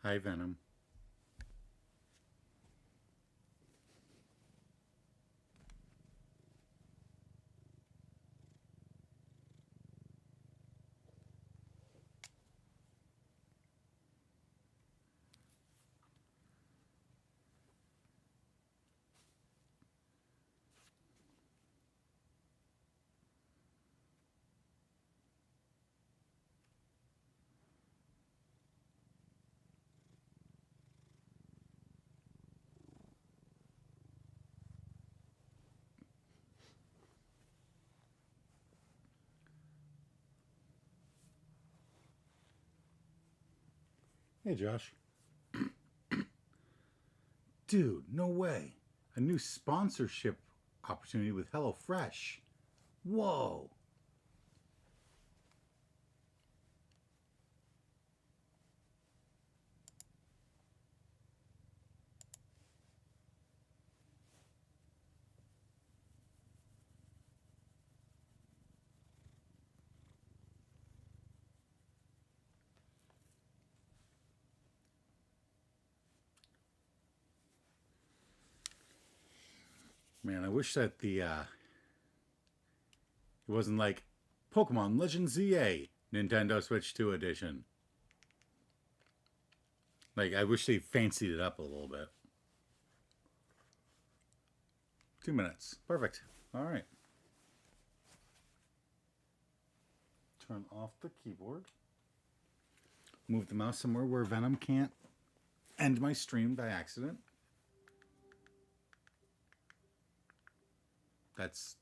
Hi, Venom. Hey, Josh. Dude, no way. A new sponsorship opportunity with HelloFresh. Whoa. Man, I wish that it wasn't like Pokemon Legends ZA Nintendo Switch 2 edition. Like, I wish they fancied it up a little bit. 2 minutes. Perfect. All right. Turn off the keyboard. Move the mouse somewhere where Venom can't end my stream by accident. That's...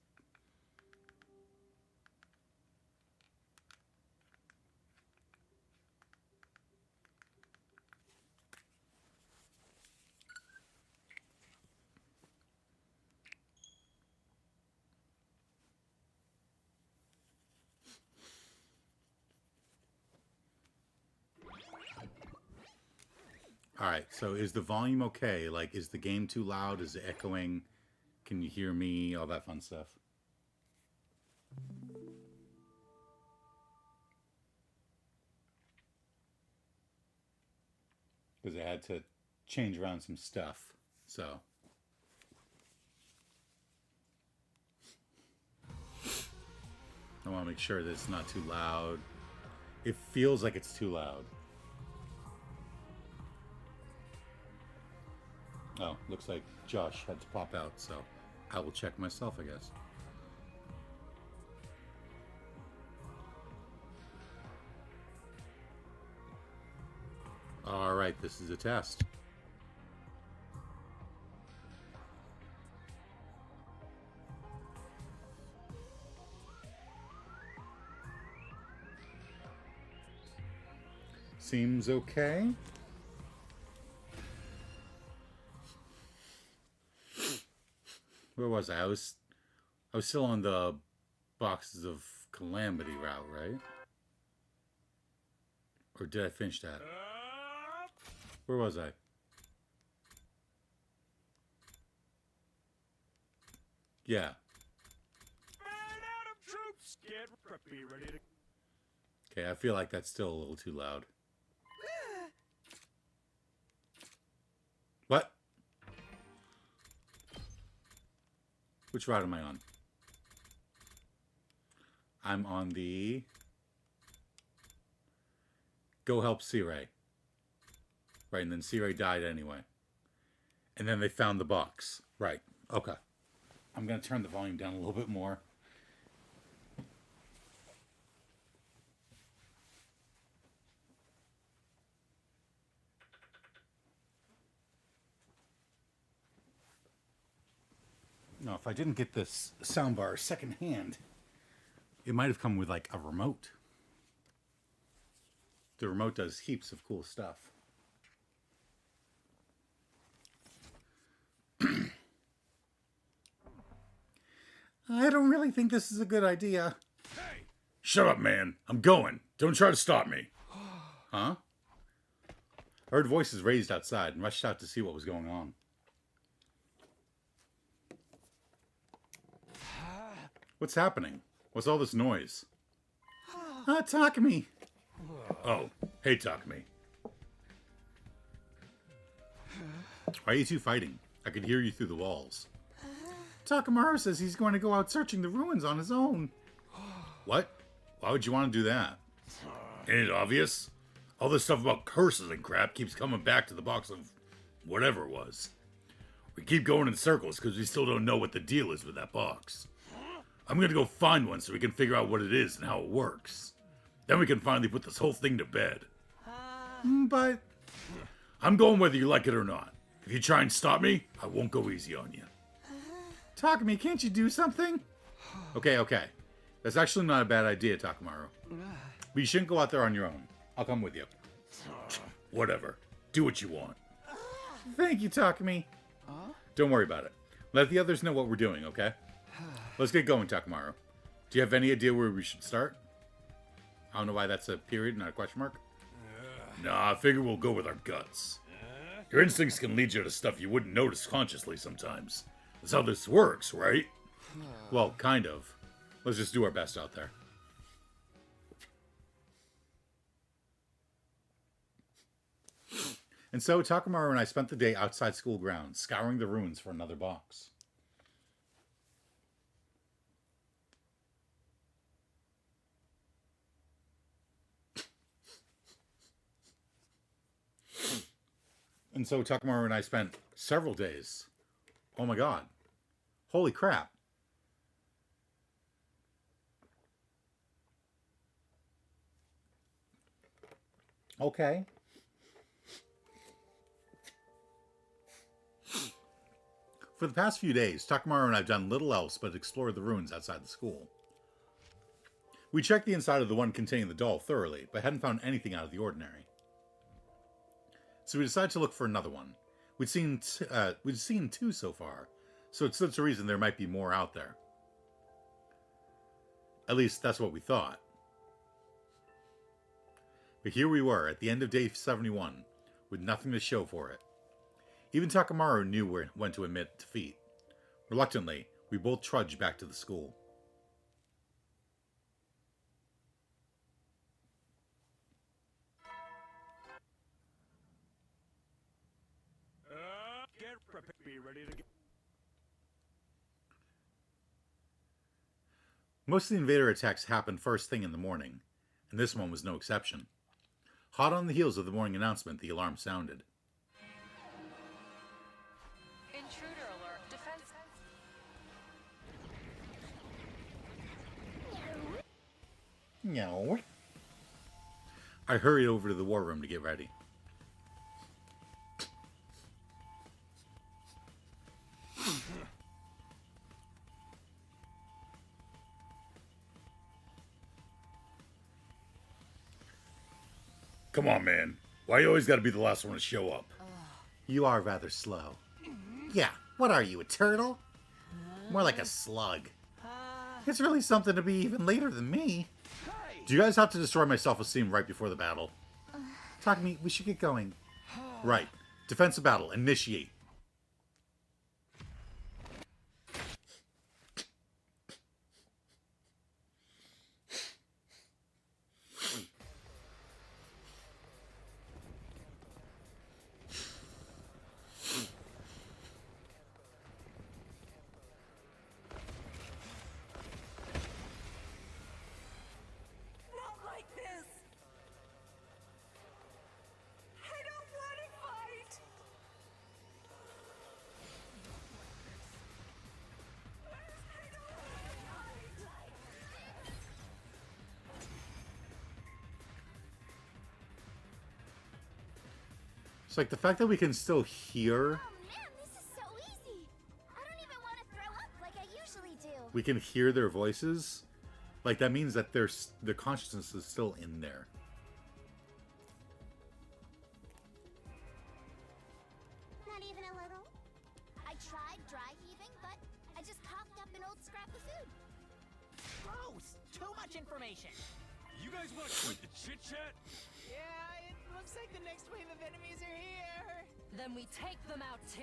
All right, so is the volume okay? Like, is the game too loud? Is it echoing? Can you hear me? All that fun stuff. Because I had to change around some stuff, so... I want to make sure that it's not too loud. It feels like it's too loud. Oh, looks like Josh had to pop out, so I will check myself, I guess. All right, this is a test. Seems okay. Where was I? I was still on the Boxes of Calamity route, right? Or did I finish that? Where was I? Yeah. Okay, I feel like that's still a little too loud. What? Which route am I on? I'm on the... Go help C-Ray. Right, and then C-Ray died anyway. And then they found the box. Right, okay. I'm going to turn the volume down a little bit more. No, if I didn't get this soundbar secondhand, it might have come with like a remote. The remote does heaps of cool stuff. I don't really think this is a good idea. Hey! Shut up, man. I'm going. Don't try to stop me. Huh? I heard voices raised outside and rushed out to see what was going on. What's happening? What's all this noise? Takumi. Oh, hey, Takumi. Why are you two fighting? I could hear you through the walls. Takamaru says he's going to go out searching the ruins on his own. What? Why would you want to do that? Ain't it obvious? All this stuff about curses and crap keeps coming back to the box of whatever it was. We keep going in circles because we still don't know what the deal is with that box. I'm gonna go find one so we can figure out what it is and how it works. Then we can finally put this whole thing to bed. But I'm going whether you like it or not. If you try and stop me, I won't go easy on you. Takumi, can't you do something? Okay. That's actually not a bad idea, Takamaru. But you shouldn't go out there on your own. I'll come with you. Whatever. Do what you want. Thank you, Takumi. Don't worry about it. Let the others know what we're doing, okay? Let's get going, Takamaru. Do you have any idea where we should start? I don't know why that's a period, not a question mark. Nah, I figure we'll go with our guts. Your instincts can lead you to stuff you wouldn't notice consciously sometimes. That's how this works, right? Well, kind of. Let's just do our best out there. And so Takamaru and I spent the day outside school grounds, scouring the ruins for another box. And so Takamaru and I spent several days. Oh my god. Holy crap. Okay. For the past few days, Takamaru and I have done little else but explore the ruins outside the school. We checked the inside of the one containing the doll thoroughly, but hadn't found anything out of the ordinary. So we decided to look for another one. We'd seen two so far, so it stood to reason there might be more out there. At least that's what we thought. But here we were, at the end of day 71, with nothing to show for it. Even Takamaru knew when to admit defeat. Reluctantly, we both trudged back to the school. Be ready to get. Most of the invader attacks happened first thing in the morning, and this one was no exception. Hot on the heels of the morning announcement, the alarm sounded. Intruder alert. Defense. No. I hurried over to the war room to get ready. Come on, man. Why you always gotta be the last one to show up? You are rather slow. Yeah, what are you, a turtle? More like a slug. It's really something to be even later than me. Do you guys have to destroy my self-esteem right before the battle? Takumi, we should get going. Right. Defensive battle. Initiate. It's like the fact that we can still hear. Oh man, this is so easy. I don't even want to throw up like I usually do. We can hear their voices. Like that means that their consciousness is still in there. Not even a little. I tried dry heaving, but I just coughed up an old scrap of food. Gross! Too much information! You guys want to quit the chit-chat? Yeah, it looks like the next wave of enemies are here! Then we take them out too.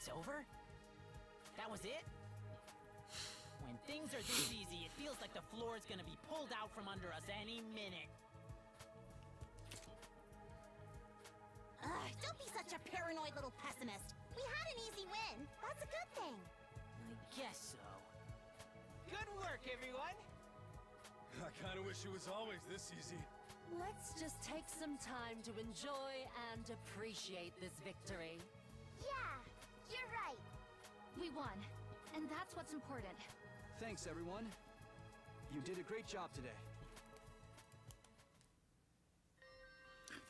It's over? That was it? When things are this easy, it feels like the floor is gonna be pulled out from under us any minute. Ugh, don't be such a paranoid little pessimist. We had an easy win. That's a good thing. I guess so. Good work, everyone! I kind of wish it was always this easy. Let's just take some time to enjoy and appreciate this victory. Yeah, you're right. We won, and that's what's important. Thanks, everyone. You did a great job today.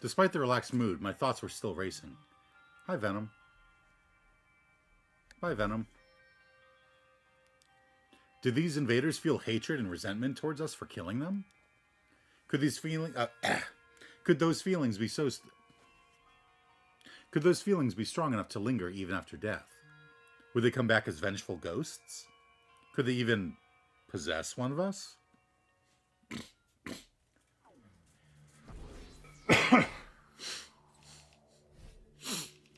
Despite the relaxed mood, my thoughts were still racing. Hi, Venom. Bye, Venom. Did these invaders feel hatred and resentment towards us for killing them? Could these feelings, could those feelings be could those feelings be strong enough to linger even after death? Would they come back as vengeful ghosts? Could they even possess one of us?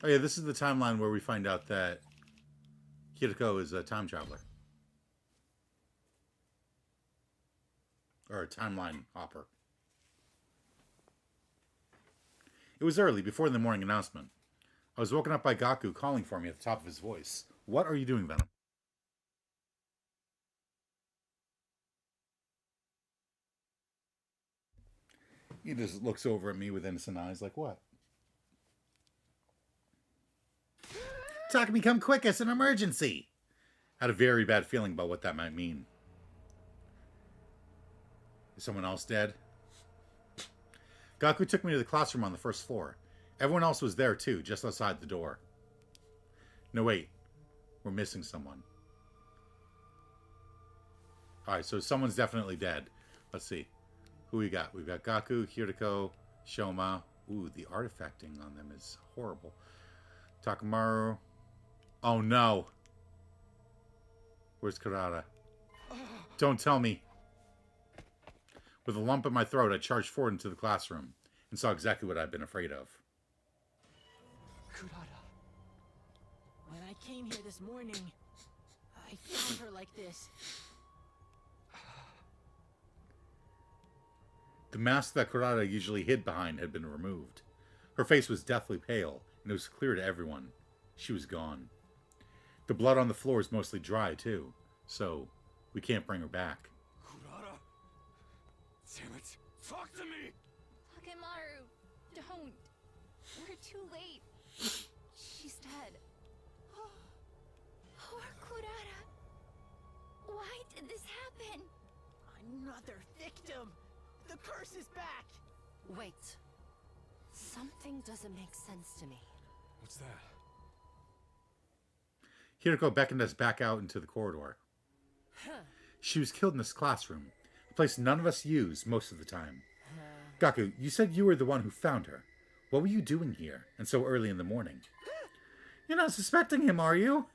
Oh yeah, this is the timeline where we find out that Kiriko is a time traveler. Or a timeline hopper. It was early, before the morning announcement. I was woken up by Gaku calling for me at the top of his voice. What are you doing, Venom? He just looks over at me with innocent eyes like, what? Takumi, come quick, it's an emergency! I had a very bad feeling about what that might mean. Is someone else dead? Gaku took me to the classroom on the first floor. Everyone else was there too, just outside the door. No, wait. We're missing someone. Alright, so someone's definitely dead. Let's see. Who we got? We've got Gaku, Hiriko, Shoma. Ooh, the artifacting on them is horrible. Takamaru. Oh no. Where's Kurata? Don't tell me. With a lump in my throat, I charged forward into the classroom and saw exactly what I'd been afraid of. Kurata. When I came here this morning, I found her like this. The mask that Kurata usually hid behind had been removed. Her face was deathly pale, and it was clear to everyone. She was gone. The blood on the floor is mostly dry, too, so we can't bring her back. Kurata? Damn it. Talk to me! Takemaru, don't. We're too late. She's dead. Poor Kurata. Why did this happen? Another victim! The curse is back! Wait. Something doesn't make sense to me. What's that? Hiriko beckoned us back out into the corridor. She was killed in this classroom, a place none of us use most of the time. Gaku, you said you were the one who found her. What were you doing here, and so early in the morning? You're not suspecting him, are you?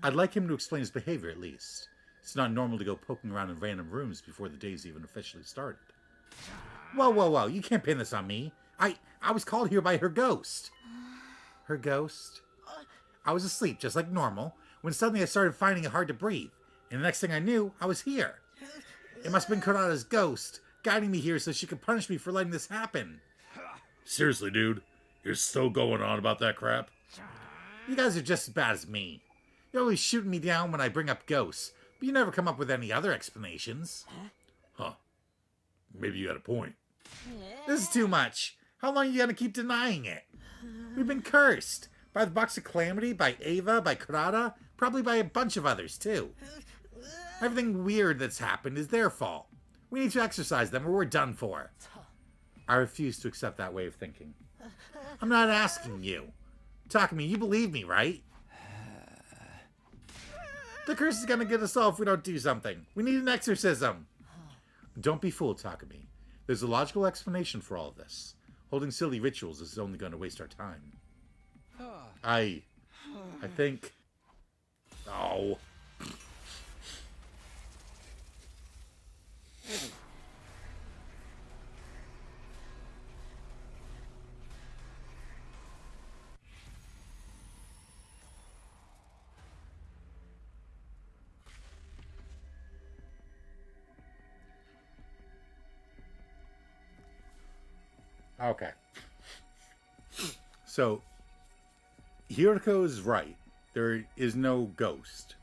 I'd like him to explain his behavior, at least. It's not normal to go poking around in random rooms before the day's even officially started. Whoa, whoa, whoa, you can't pin this on me. I was called here by her ghost. Her ghost? I was asleep, just like normal, when suddenly I started finding it hard to breathe. And the next thing I knew, I was here. It must have been Kurata's ghost, guiding me here so she could punish me for letting this happen. Seriously, dude? You're still going on about that crap? You guys are just as bad as me. You're always shooting me down when I bring up ghosts, but you never come up with any other explanations. Huh. Maybe you had a point. This is too much. How long are you gonna keep denying it? We've been cursed. By the Box of Calamity, by Ava, by Kurata, probably by a bunch of others, too. Everything weird that's happened is their fault. We need to exorcise them or we're done for. I refuse to accept that way of thinking. I'm not asking you. Takumi, you believe me, right? The curse is gonna get us all if we don't do something. We need an exorcism. Don't be fooled, Takumi. There's a logical explanation for all of this. Holding silly rituals is only going to waste our time. I think... Oh. Okay. So, Hiroko's right. There is no ghost.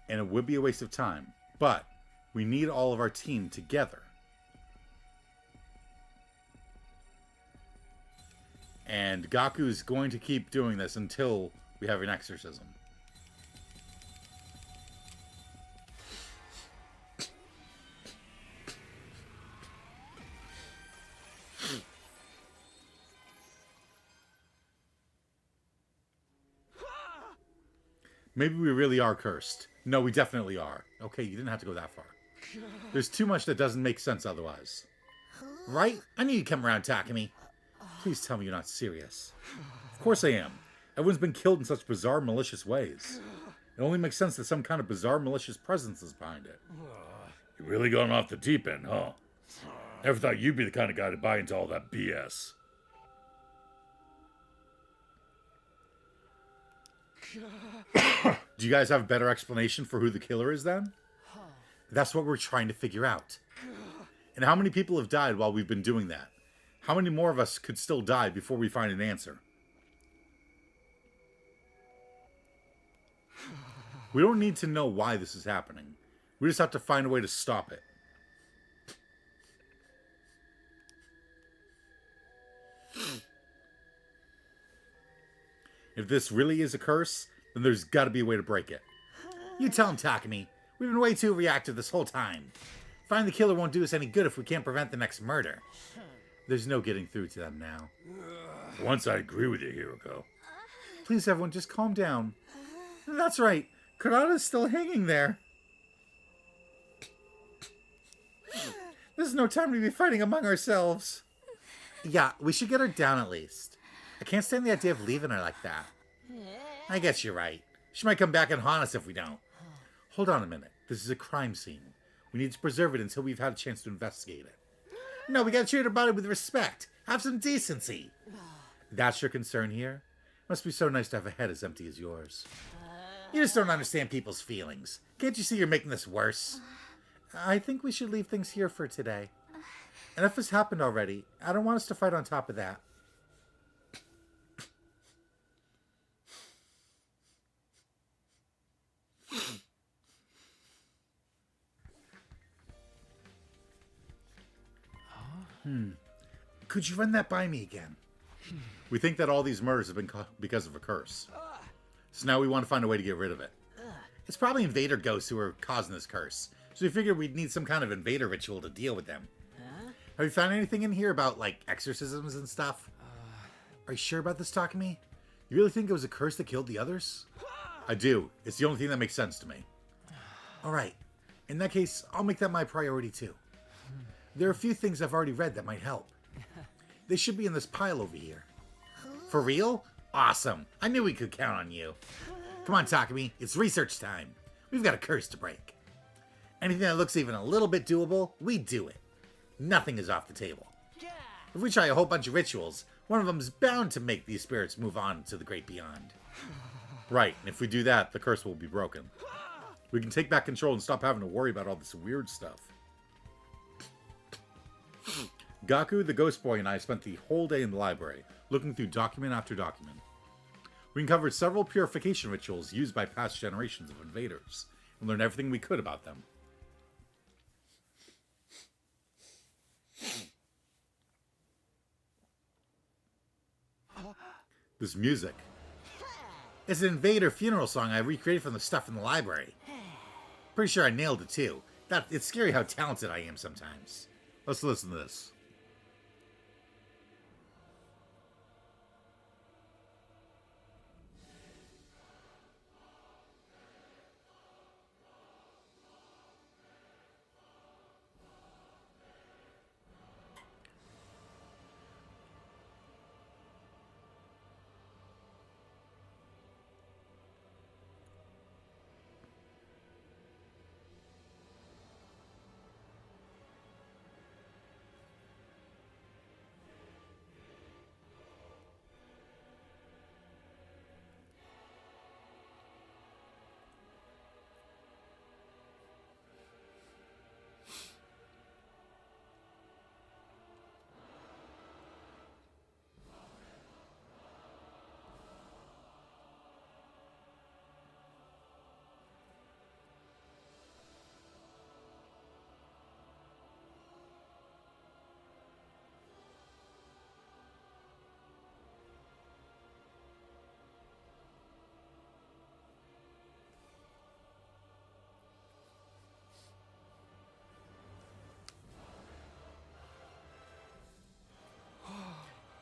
And it would be a waste of time. But we need all of our team together. And Gaku's going to keep doing this until we have an exorcism. Maybe we really are cursed. No, we definitely are. Okay, you didn't have to go that far. There's too much that doesn't make sense otherwise. Right? I knew you'd come around attacking me. Please tell me you're not serious. Of course I am. Everyone's been killed in such bizarre, malicious ways. It only makes sense that some kind of bizarre, malicious presence is behind it. You really gone off the deep end, huh? Never thought you'd be the kind of guy to buy into all that BS. Do you guys have a better explanation for who the killer is then? That's what we're trying to figure out. And how many people have died while we've been doing that? How many more of us could still die before we find an answer? We don't need to know why this is happening. We just have to find a way to stop it. If this really is a curse, then there's got to be a way to break it. You tell him, Takumi. We've been way too reactive this whole time. Finding the killer won't do us any good if we can't prevent the next murder. There's no getting through to them now. For once, I agree with you, Hiroko. Please, everyone, just calm down. That's right. Kurata's still hanging there. This is no time to be fighting among ourselves. Yeah, we should get her down at least. I can't stand the idea of leaving her like that. I guess you're right. She might come back and haunt us if we don't. Hold on a minute. This is a crime scene. We need to preserve it until we've had a chance to investigate it. No, we gotta treat her body with respect. Have some decency. That's your concern here? Must be so nice to have a head as empty as yours. You just don't understand people's feelings. Can't you see you're making this worse? I think we should leave things here for today. Enough has happened already. I don't want us to fight on top of that. Could you run that by me again? We think that all these murders have been because of a curse. So now we want to find a way to get rid of it. It's probably invader ghosts who are causing this curse. So we figured we'd need some kind of invader ritual to deal with them. Have you found anything in here about, like, exorcisms and stuff? Are you sure about this, Takumi? You really think it was a curse that killed the others? I do. It's the only thing that makes sense to me. Alright. In that case, I'll make that my priority too. There are a few things I've already read that might help. They should be in this pile over here. For real? Awesome. I knew we could count on you. Come on, Takumi. It's research time. We've got a curse to break. Anything that looks even a little bit doable, we do it. Nothing is off the table. If we try a whole bunch of rituals, one of them is bound to make these spirits move on to the great beyond. Right, and if we do that, the curse will be broken. We can take back control and stop having to worry about all this weird stuff. Gaku, the ghost boy, and I spent the whole day in the library, looking through document after document. We uncovered several purification rituals used by past generations of invaders, and learned everything we could about them. This music. It's an invader funeral song I recreated from the stuff in the library. Pretty sure I nailed it too. It's scary how talented I am sometimes. Let's listen to this.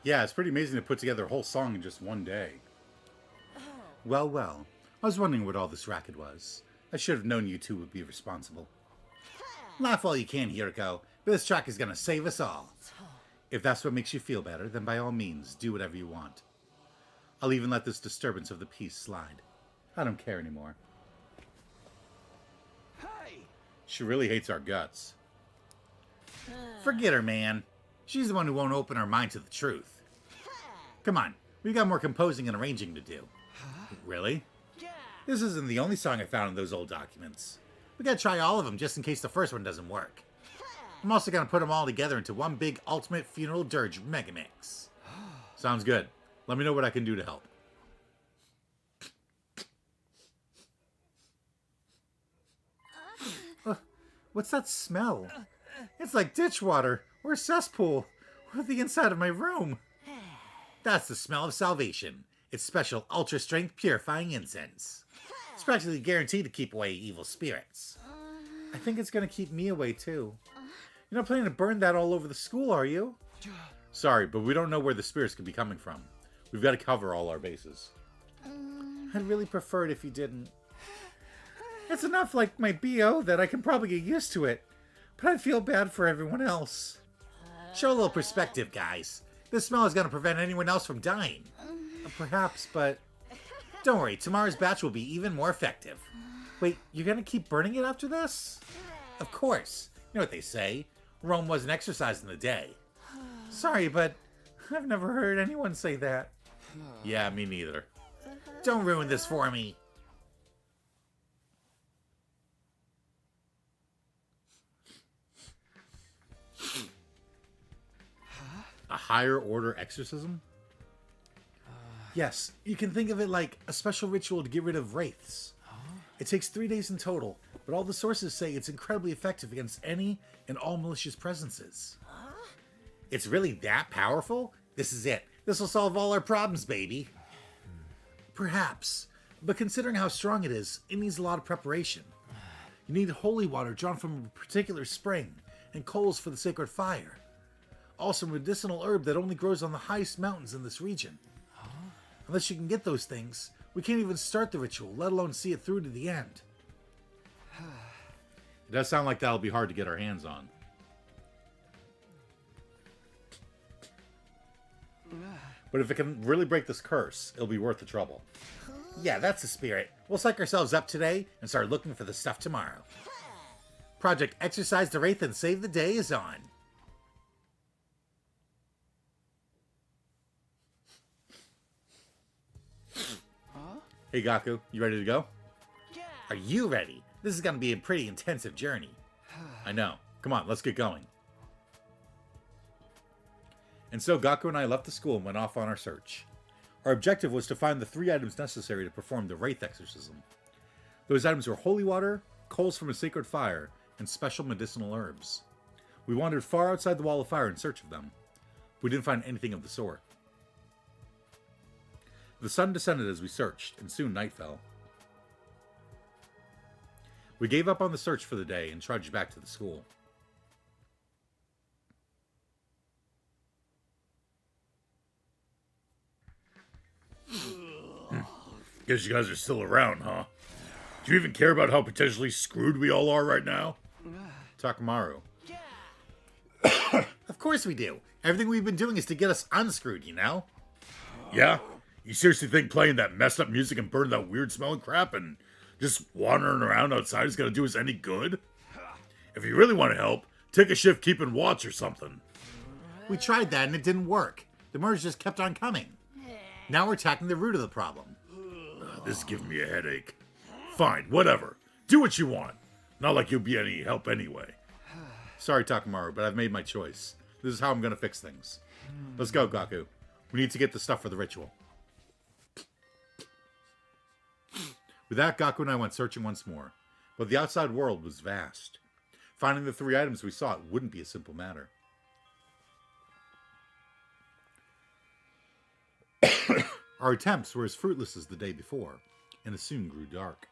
Yeah, it's pretty amazing to put together a whole song in just one day. Well, well. I was wondering what all this racket was. I should have known you two would be responsible. Laugh all you can, Hiriko, but this track is gonna save us all. If that's what makes you feel better, then by all means, do whatever you want. I'll even let this disturbance of the peace slide. I don't care anymore. Hey! She really hates our guts. Forget her, man. She's the one who won't open her mind to the truth. Come on, we've got more composing and arranging to do. Really? Yeah. This isn't the only song I found in those old documents. We gotta try all of them just in case the first one doesn't work. I'm also gonna put them all together into one big ultimate funeral dirge megamix. Sounds good. Let me know what I can do to help. What's that smell? It's like ditch water or a cesspool or the inside of my room. That's the smell of salvation. It's special ultra strength purifying incense. It's practically guaranteed to keep away evil spirits. I think it's gonna keep me away too. You're not planning to burn that all over the school, are you? Sorry, but we don't know where the spirits could be coming from. We've got to cover all our bases. I'd really prefer it if you didn't. It's enough like my BO that I can probably get used to it, but I feel bad for everyone else. Show a little perspective, guys. This smell is going to prevent anyone else from dying. Perhaps, but don't worry, tomorrow's batch will be even more effective. Wait, you're going to keep burning it after this? Of course. You know what they say. Rome wasn't exercised in a day. Sorry, but I've never heard anyone say that. Yeah, me neither. Don't ruin this for me. A higher order exorcism? Yes, you can think of it like a special ritual to get rid of wraiths. It takes 3 days in total, but all the sources say it's incredibly effective against any and all malicious presences. It's really that powerful? This is it. This will solve all our problems, baby. Perhaps, but considering how strong it is, it needs a lot of preparation. You need holy water drawn from a particular spring, and coals for the sacred fire. Also, a medicinal herb that only grows on the highest mountains in this region. Unless you can get those things, we can't even start the ritual, let alone see it through to the end. It does sound like that'll be hard to get our hands on. But if it can really break this curse, it'll be worth the trouble. Yeah, that's the spirit. We'll psych ourselves up today and start looking for the stuff tomorrow. Project Exercise the Wraith and Save the Day is on. Hey Gaku, you ready to go? Yeah. Are you ready? This is going to be a pretty intensive journey. I know. Come on, let's get going. And so Gaku and I left the school and went off on our search. Our objective was to find the 3 items necessary to perform the Wraith exorcism. Those items were holy water, coals from a sacred fire, and special medicinal herbs. We wandered far outside the wall of fire in search of them. We didn't find anything of the sort. The sun descended as we searched, and soon night fell. We gave up on the search for the day and trudged back to the school. Guess you guys are still around, huh? Do you even care about how potentially screwed we all are right now? Takamaru. Yeah. Of course we do. Everything we've been doing is to get us unscrewed, you know? Yeah? You seriously think playing that messed up music and burning that weird smelling crap and just wandering around outside is gonna do us any good? If you really want to help, take a shift keeping watch or something. We tried that and it didn't work. The murders just kept on coming. Now we're tackling the root of the problem. This is giving me a headache. Fine, whatever. Do what you want. Not like you'll be any help anyway. Sorry, Takamaru, but I've made my choice. This is how I'm gonna fix things. Let's go, Gaku. We need to get the stuff for the ritual. With that, Gaku and I went searching once more. But the outside world was vast. Finding the 3 items we sought wouldn't be a simple matter. Our attempts were as fruitless as the day before, and it soon grew dark.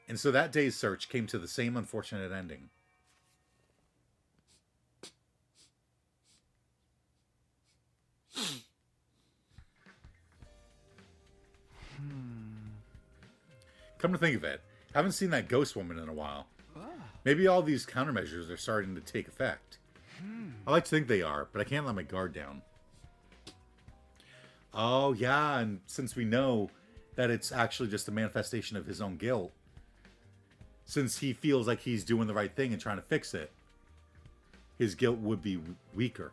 And so that day's search came to the same unfortunate ending. Come to think of it, haven't seen that ghost woman in a while. Maybe all these countermeasures are starting to take effect. I like to think they are, but I can't let my guard down. Oh, yeah, and since we know that it's actually just a manifestation of his own guilt, since he feels like he's doing the right thing and trying to fix it, his guilt would be weaker.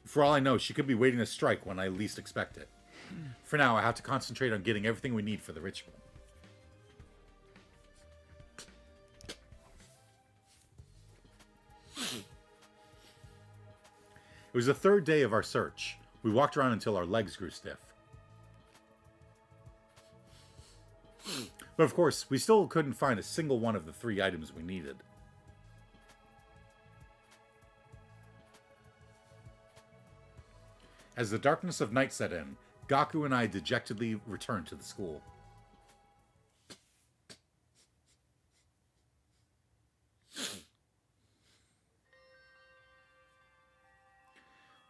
For all I know, she could be waiting to strike when I least expect it. For now, I have to concentrate on getting everything we need for the ritual. It was the third day of our search. We walked around until our legs grew stiff. But of course, we still couldn't find a single one of the 3 items we needed. As the darkness of night set in, Gaku and I dejectedly returned to the school.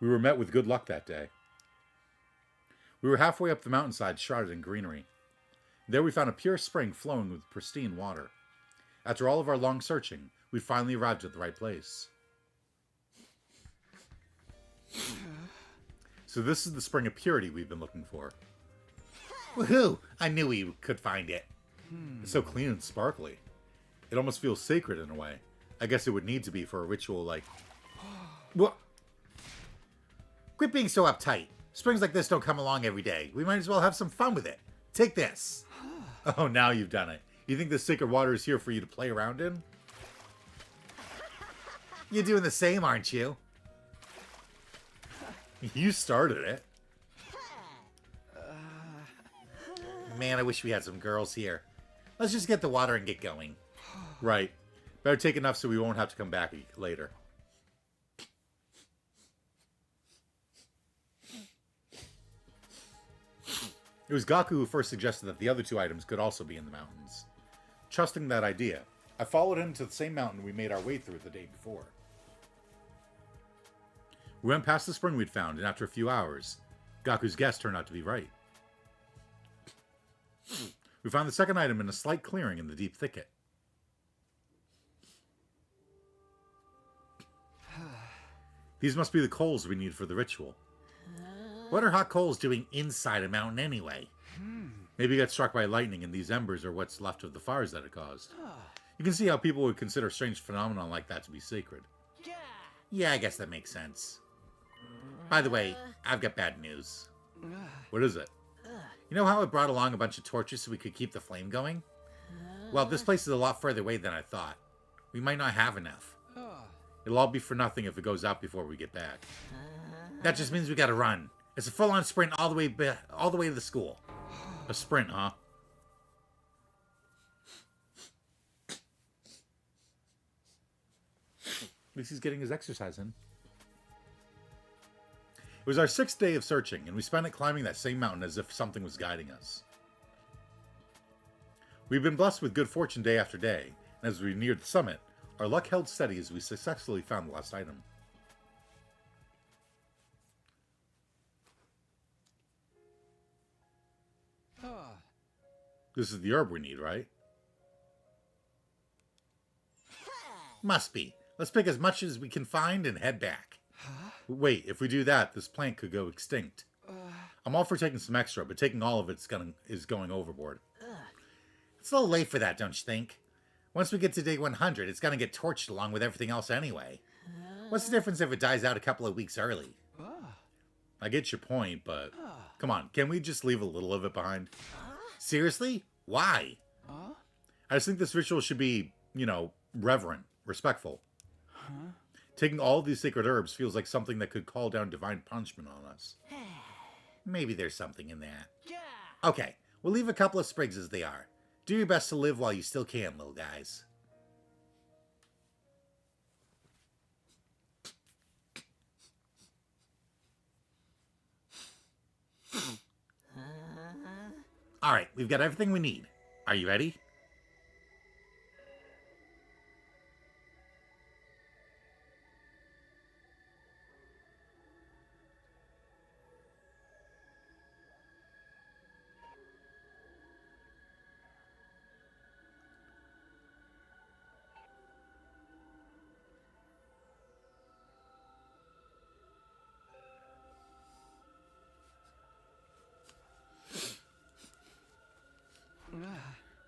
We were met with good luck that day. We were halfway up the mountainside shrouded in greenery. There we found a pure spring flowing with pristine water. After all of our long searching, we finally arrived at the right place. So this is the spring of purity we've been looking for. Woohoo! I knew we could find it. It's so clean and sparkly. It almost feels sacred in a way. I guess it would need to be for a ritual like... What? Quit being so uptight. Springs like this don't come along every day. We might as well have some fun with it. Take this. Oh, now you've done it. You think the sacred water is here for you to play around in? You're doing the same, aren't you? You started it. Man, I wish we had some girls here. Let's just get the water and get going. Right. Better take enough so we won't have to come back later. It was Gaku who first suggested that the other 2 items could also be in the mountains. Trusting that idea, I followed him to the same mountain we made our way through the day before. We went past the spring we'd found, and after a few hours, Gaku's guess turned out to be right. We found the second item in a slight clearing in the deep thicket. These must be the coals we need for the ritual. What are hot coals doing inside a mountain anyway? Maybe it got struck by lightning and these embers are what's left of the fires that it caused. You can see how people would consider a strange phenomenon like that to be sacred. Yeah, I guess that makes sense. By the way, I've got bad news. What is it? You know how I brought along a bunch of torches so we could keep the flame going? Well, this place is a lot further away than I thought. We might not have enough. It'll all be for nothing if it goes out before we get back. That just means we gotta run. It's a full-on sprint all the way to the school. A sprint, huh? At least he's getting his exercise in. It was our 6th day of searching, and we spent it climbing that same mountain as if something was guiding us. We've been blessed with good fortune day after day, and as we neared the summit, our luck held steady as we successfully found the last item. This is the herb we need, right? Must be. Let's pick as much as we can find and head back. Wait, if we do that, this plant could go extinct. I'm all for taking some extra, but taking all of it is going overboard. It's a little late for that, don't you think? Once we get to day 100, it's gonna get torched along with everything else anyway. What's the difference if it dies out a couple of weeks early? I get your point, but... Come on, can we just leave a little of it behind? Seriously? Why? I just think this ritual should be, you know, reverent, respectful. Taking all of these sacred herbs feels like something that could call down divine punishment on us. Maybe there's something in that. Okay, we'll leave a couple of sprigs as they are. Do your best to live while you still can, little guys. Alright, we've got everything we need. Are you ready?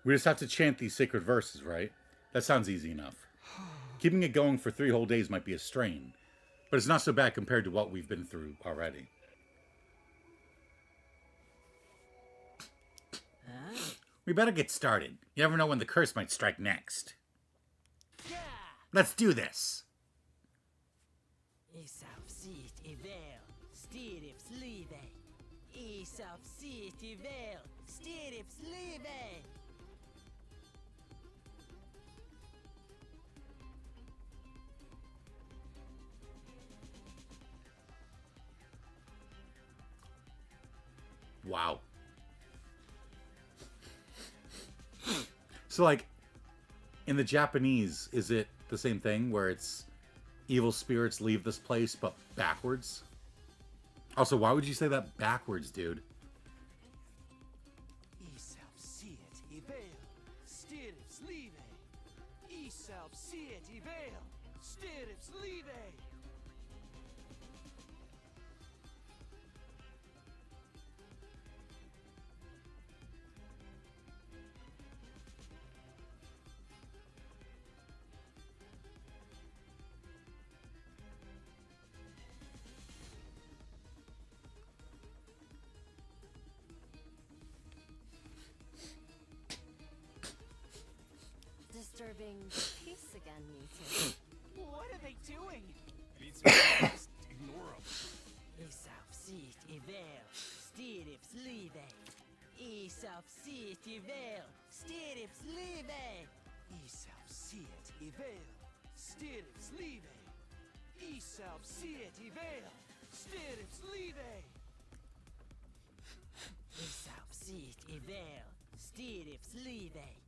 We just have to chant these sacred verses, right? That sounds easy enough. Keeping it going for 3 whole days might be a strain, but it's not so bad compared to what we've been through already. We better get started. You never know when the curse might strike next. Yeah! Let's do this! Isaf sit i vel, stirrips livet. Isaf sit i vel, stirrips livet. Wow. So, like, in the Japanese, is it the same thing where it's evil spirits leave this place, but backwards? Also, why would you say that backwards, dude? Isaf sit i vel, stirrips livet. Isaf sit i vel, stirrips livet. Disturbing the peace again, you two. What are they doing? Beats me. Just ignore them. Isaf sit i vel, stirrips livet. Isaf sit i vel, stirrips livet. Isaf sit i vel, stirrips livet. Isaf sit i vel, stirrips livet. Isaf sit i vel, stirrips livet.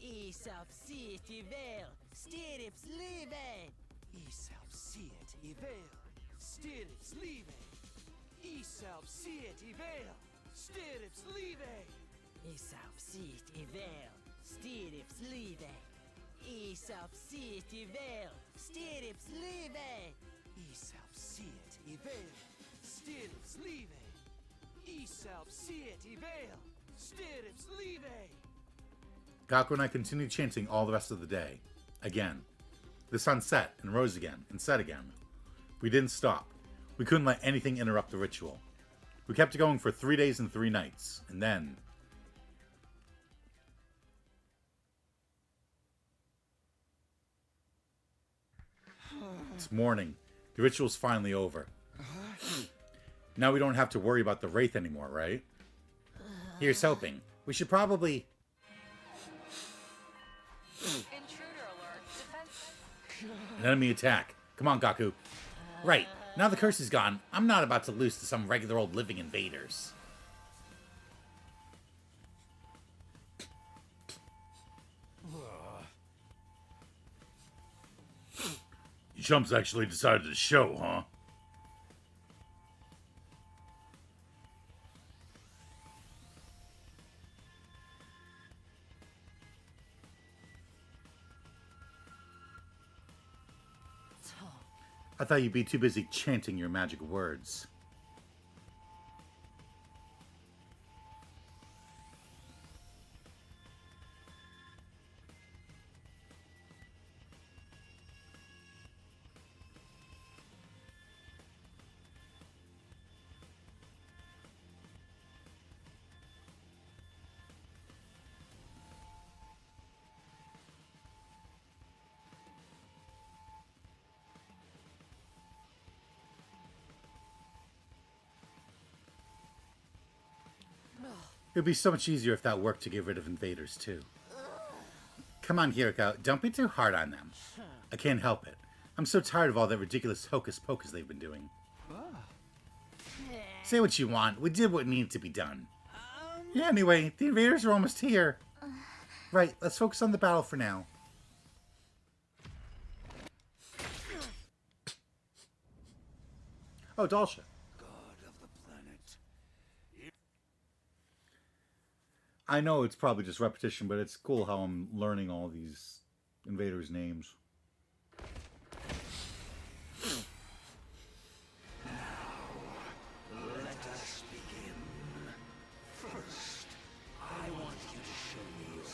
Isaf sit i vel, stirrips livet. Isaf sit i vel, stirrips livet. Isaf sit i vel, stirrips livet. Isaf sit i vel, stirrips livet. Isaf sit i vel, stirrips livet. Isaf sit i vel, stirrips livet. Isaf sit i vel, stirrips livet. Gaku and I continued chanting all the rest of the day. Again. The sun set and rose again and set again. We didn't stop. We couldn't let anything interrupt the ritual. We kept it going for 3 days and 3 nights, and then... It's morning. The ritual's finally over. Now we don't have to worry about the Wraith anymore, right? Here's hoping. We should probably... Intruder alert. Defense. An enemy attack. Come on, Gaku. Right. Now the curse is gone, I'm not about to lose to some regular old living invaders. You chumps actually decided to show, huh? I thought you'd be too busy chanting your magic words. It would be so much easier if that worked to get rid of invaders, too. Come on, Hiriko. Don't be too hard on them. I can't help it. I'm so tired of all that ridiculous hocus-pocus they've been doing. Say what you want. We did what needed to be done. Yeah, anyway, the invaders are almost here. Right, let's focus on the battle for now. Oh, Dalsha. I know it's probably just repetition, but it's cool how I'm learning all these invaders' names. Let us begin. First, I want you to show me your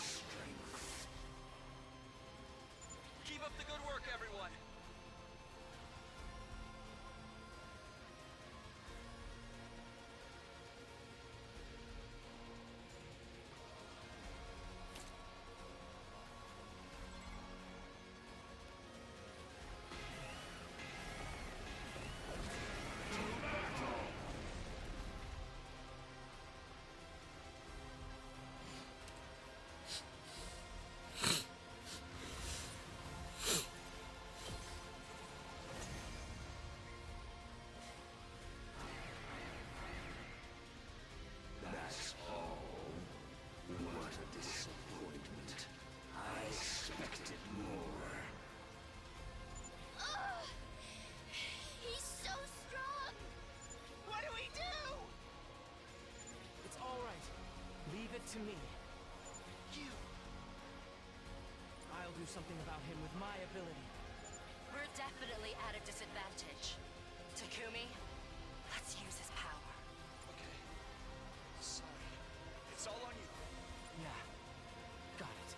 it to me. You. I'll do something about him with my ability. We're definitely at a disadvantage. Takumi, let's use his power. Okay. Sorry. It's all on you. Yeah. Got it.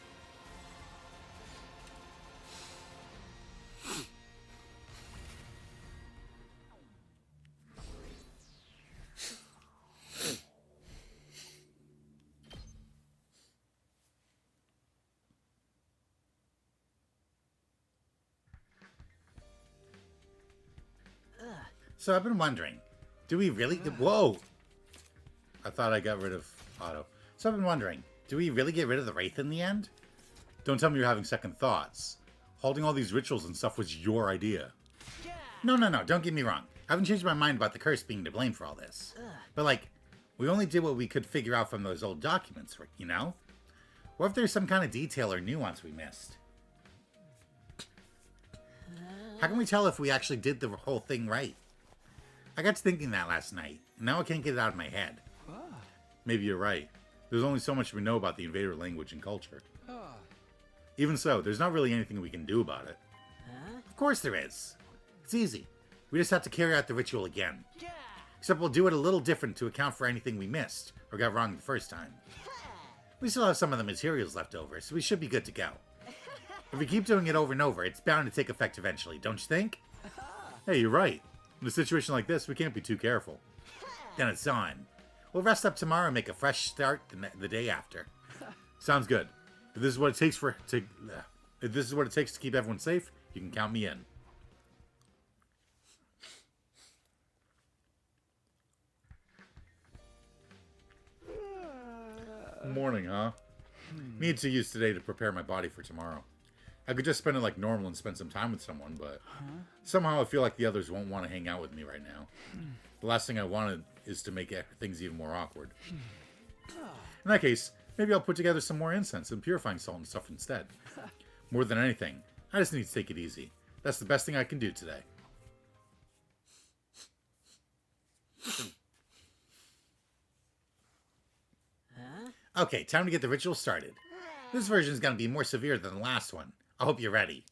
So I've been wondering, do we really... Whoa! I thought I got rid of Otto. So I've been wondering, do we really get rid of the Wraith in the end? Don't tell me you're having second thoughts. Holding all these rituals and stuff was your idea. No, don't get me wrong. I haven't changed my mind about the curse being to blame for all this. But like, we only did what we could figure out from those old documents, you know? What if there's some kind of detail or nuance we missed? How can we tell if we actually did the whole thing right? I got to thinking that last night, and now I can't get it out of my head. Maybe you're right. There's only so much we know about the invader language and culture. Even so, there's not really anything we can do about it. Of course there is. It's easy. We just have to carry out the ritual again. Except we'll do it a little different to account for anything we missed, or got wrong the first time. We still have some of the materials left over, so we should be good to go. If we keep doing it over and over, it's bound to take effect eventually, don't you think? Hey, you're right. In a situation like this, we can't be too careful. Then it's on. We'll rest up tomorrow and make a fresh start the day after. Sounds good. If this is what it takes to keep everyone safe, you can count me in. Morning, huh? Need to use today to prepare my body for tomorrow. I could just spend it like normal and spend some time with someone, but somehow I feel like the others won't want to hang out with me right now. The last thing I wanted is to make things even more awkward. In that case, maybe I'll put together some more incense and purifying salt and stuff instead. More than anything, I just need to take it easy. That's the best thing I can do today. Okay, time to get the ritual started. This version is going to be more severe than the last one. I hope you're ready.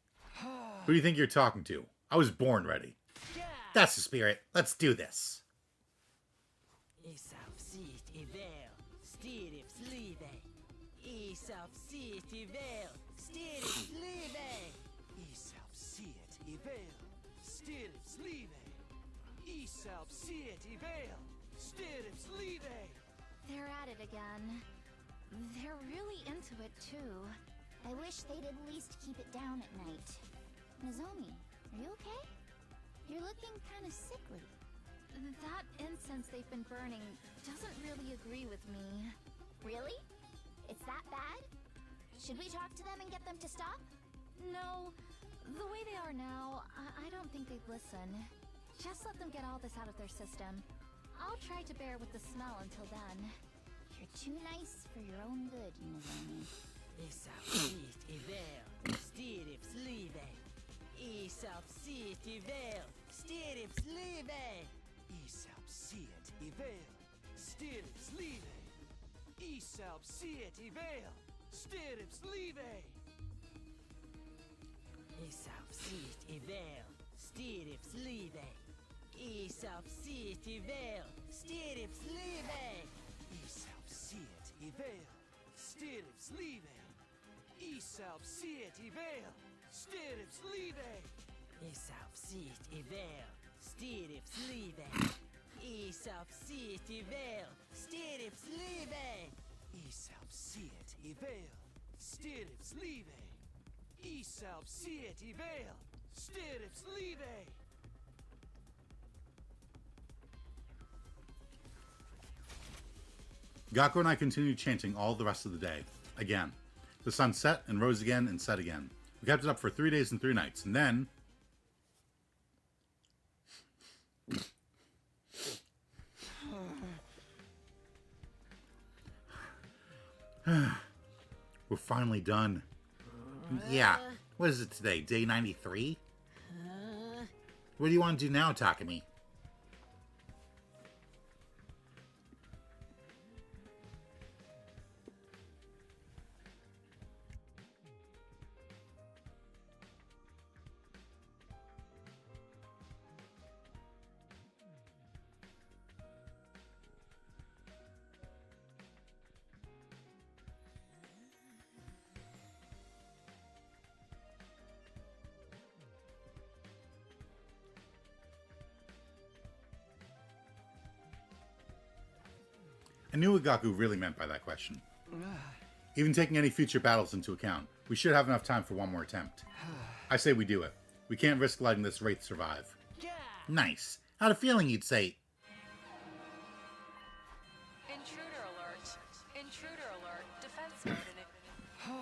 Who do you think you're talking to? I was born ready. That's the spirit. Let's do this. They're at it again. They're really into it, too. I wish they'd at least keep it down at night. Nozomi, are you okay? You're looking kind of sickly. That incense they've been burning doesn't really agree with me. Really? It's that bad? Should we talk to them and get them to stop? No, the way they are now, I don't think they'd listen. Just let them get all this out of their system. I'll try to bear with the smell until then. You're too nice for your own good, Nozomi. Gakko and I continued chanting all the rest of the day. Again. The sun set and rose again and set again. We kept it up for 3 days and 3 nights, and then... We're finally done. Yeah. What is it today? Day 93? What do you want to do now, Takumi? I knew what Gaku really meant by that question. Even taking any future battles into account, we should have enough time for one more attempt. I say we do it. We can't risk letting this Wraith survive. Yeah. Nice. I had a feeling you'd say... Intruder alert. Intruder alert. Defense mode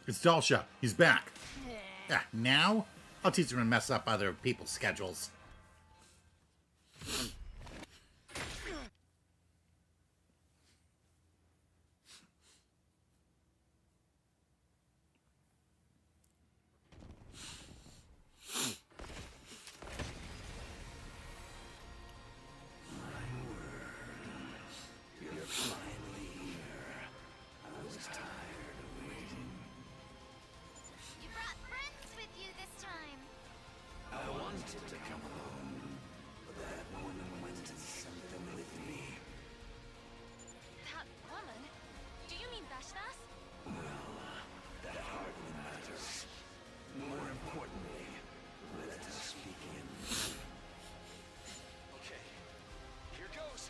It's Dalsha. He's back. Ah, now? I'll teach him to mess up other people's schedules. You brought friends with you this time. I wanted to come home, but that woman went and sent them with me. That woman? Do you mean Vashtas? That hardly matters. More importantly, let us begin. Okay, here goes.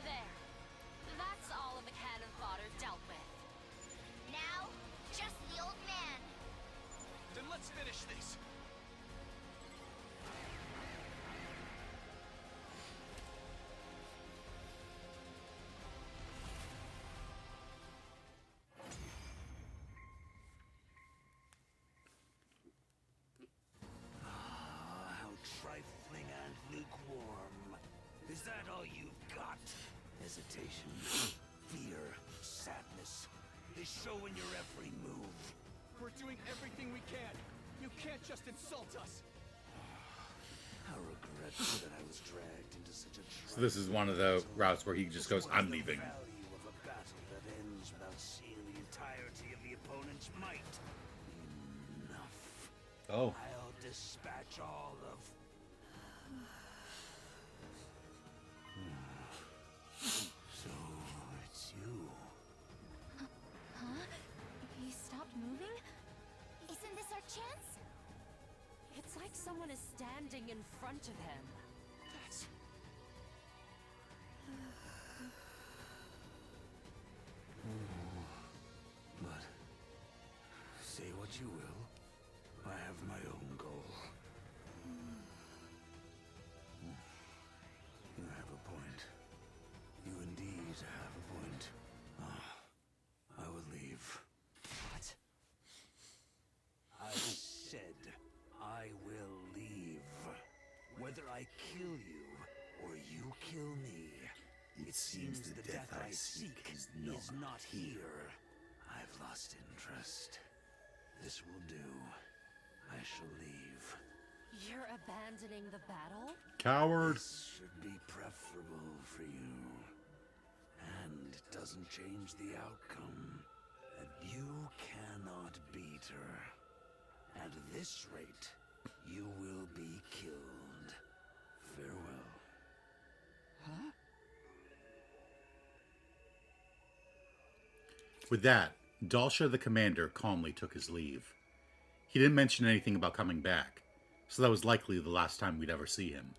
There. That's all of the cannon fodder dealt with. Now, just the old man. Then let's finish this. How trifling and lukewarm. Is that all you've got? Hesitation, fear, sadness. They show in your every move. We're doing everything we can. You can't just insult us. How regretful that I was dragged into such a So this is one of the routes where he just goes, I'm leaving. value of a battle that ends without seeing the entirety of the opponent's might. Enough. Oh. I'll dispatch all of... So, it's you. Huh? He stopped moving? Isn't this our chance? It's like someone is standing in front of him. That's... But, say what you will, I have my own goal. You have a point. You indeed have a point. I will leave. What? I said I will leave. Whether I kill you or you kill me, it seems the death I seek is not here. I've lost interest. This will do. I shall leave. You're abandoning the battle? Coward. This should be preferable for you. And it doesn't change the outcome. That you cannot beat her. At this rate, you will be killed. Farewell. With that, Dalsha the commander calmly took his leave. He didn't mention anything about coming back, so that was likely the last time we'd ever see him.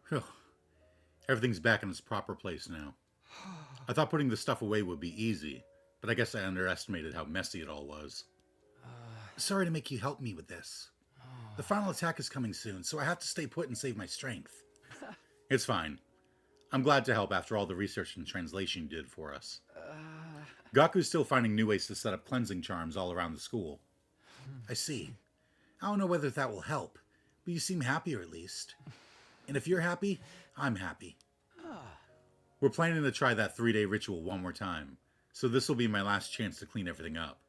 Phew. Everything's back in its proper place now. I thought putting the stuff away would be easy, but I guess I underestimated how messy it all was. Sorry to make you help me with this. The final attack is coming soon, so I have to stay put and save my strength. It's fine. I'm glad to help after all the research and translation you did for us. Gaku's still finding new ways to set up cleansing charms all around the school. I see. I don't know whether that will help, but you seem happier at least. And if you're happy, I'm happy. We're planning to try that 3-day ritual one more time, so this will be my last chance to clean everything up.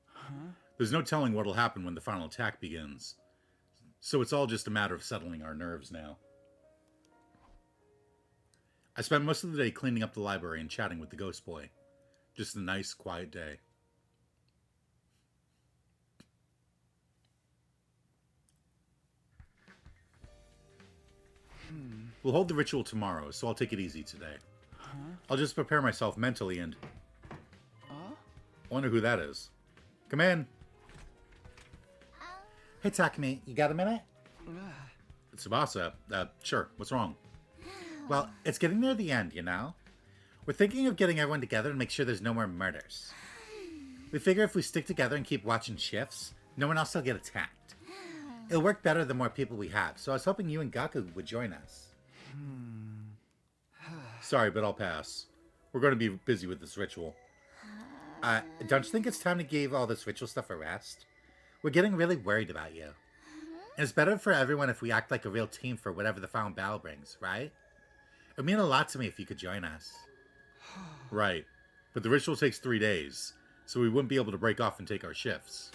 There's no telling what'll happen when the final attack begins, so it's all just a matter of settling our nerves now. I spent most of the day cleaning up the library and chatting with the ghost boy. Just a nice, quiet day. We'll hold the ritual tomorrow, so I'll take it easy today. I'll just prepare myself mentally and... wonder who that is. Come in. Hey, Takumi, you got a minute? Tsubasa, sure. What's wrong? Well, it's getting near the end, you know? We're thinking of getting everyone together and make sure there's no more murders. We figure if we stick together and keep watching shifts, no one else will get attacked. It'll work better the more people we have, so I was hoping you and Gaku would join us. Sorry, but I'll pass. We're going to be busy with this ritual. Don't you think it's time to give all this ritual stuff a rest? We're getting really worried about you. And it's better for everyone if we act like a real team for whatever the final battle brings, right? It would mean a lot to me if you could join us. Right. But the ritual takes 3 days, so we wouldn't be able to break off and take our shifts.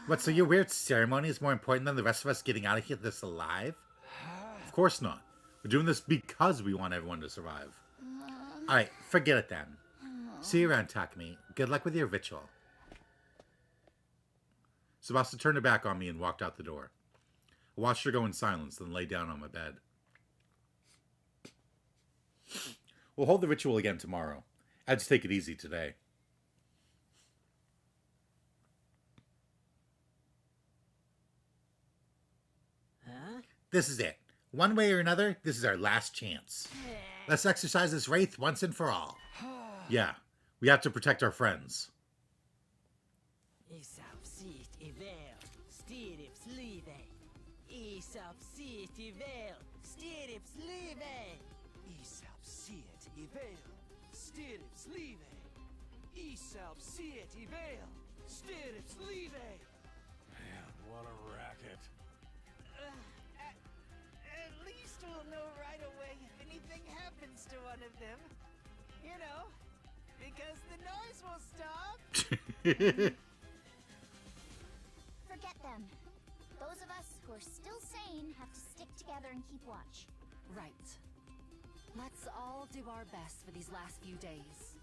What, so your weird ceremony is more important than the rest of us getting out of here this alive? Of course not. We're doing this because we want everyone to survive. Alright, forget it then. See you around, Takumi. Good luck with your ritual. Tsubasa turned her back on me and walked out the door. I watched her go in silence, then lay down on my bed. We'll hold the ritual again tomorrow. I had to take it easy today. This is it. One way or another, this is our last chance. Let's exercise this wraith once and for all. Yeah, we have to protect our friends. Man, what a racket. At least we'll know right away if anything happens to one of them. You know, because the noise will stop. Forget them. Those of us who are still sane have to stick together and keep watch. Right. Let's all do our best for these last few days.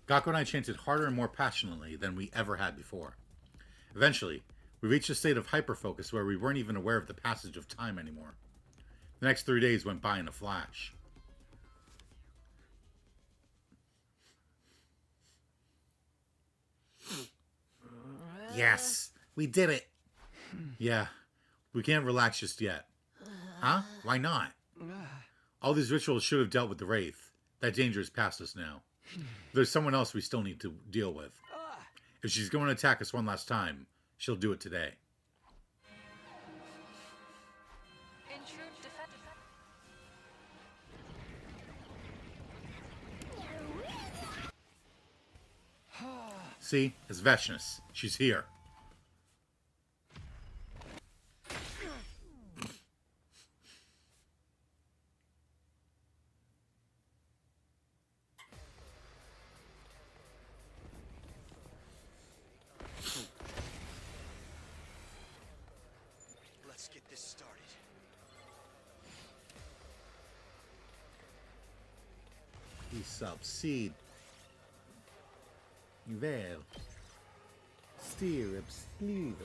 Gaku and I chanted harder and more passionately than we ever had before. Eventually, we reached a state of hyperfocus where we weren't even aware of the passage of time anymore. The next 3 days went by in a flash. Yes, we did it. Yeah, we can't relax just yet. Huh? Why not? All these rituals should have dealt with the Wraith. That danger is past us now. There's someone else we still need to deal with. If she's going to attack us one last time, she'll do it today. Intrude defense. See? It's Veshnis. She's here. Let's get this started. Subseed. Vel. Stirrups. Lieve.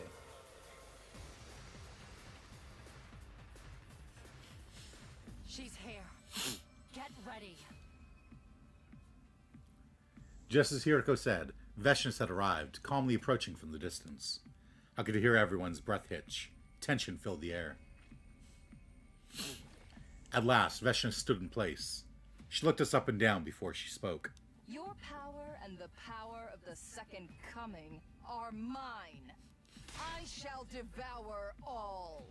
She's here. Get ready. Just as Hiriko said, Veshness had arrived, calmly approaching from the distance. I could hear everyone's breath hitch. Tension filled the air. At last, Veshness stood in place. She looked us up and down before she spoke. Your power and the power of the Second Coming are mine. I shall devour all.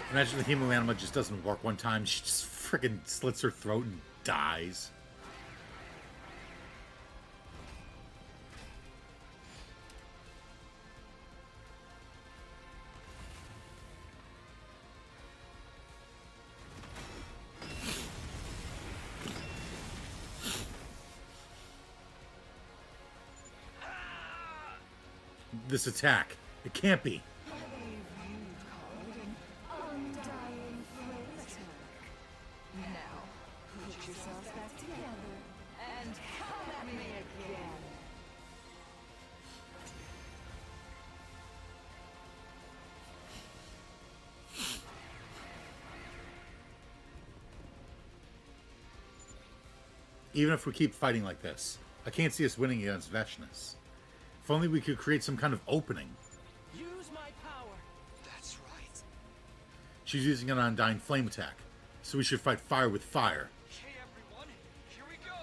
Imagine the Hemoanima just doesn't work one time. She just friggin' slits her throat and dies. This attack, it can't be. Undying flame attack. Now, put yourselves back together and come at me again. Even if we keep fighting like this, I can't see us winning against Veshness. If only we could create some kind of opening. Use my power. That's right. She's using an Undying Flame attack, so we should fight fire with fire. Okay, everyone, here we go.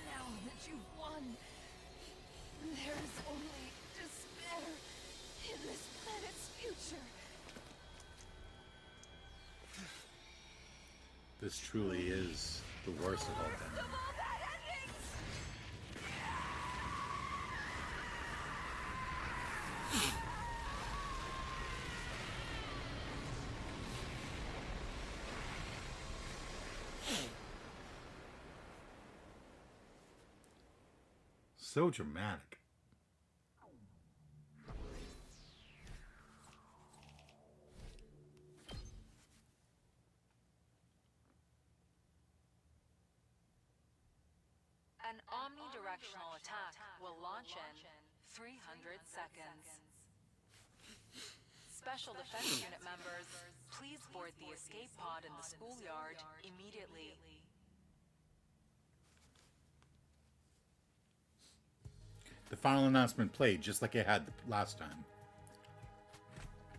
Now that you've won, there is only despair in this planet's future. This truly is the worst of all time. So dramatic. An omnidirectional attack will launch in 300 seconds. Special Defense Unit members, please board the escape pod in the schoolyard immediately. The final announcement played just like it had the last time.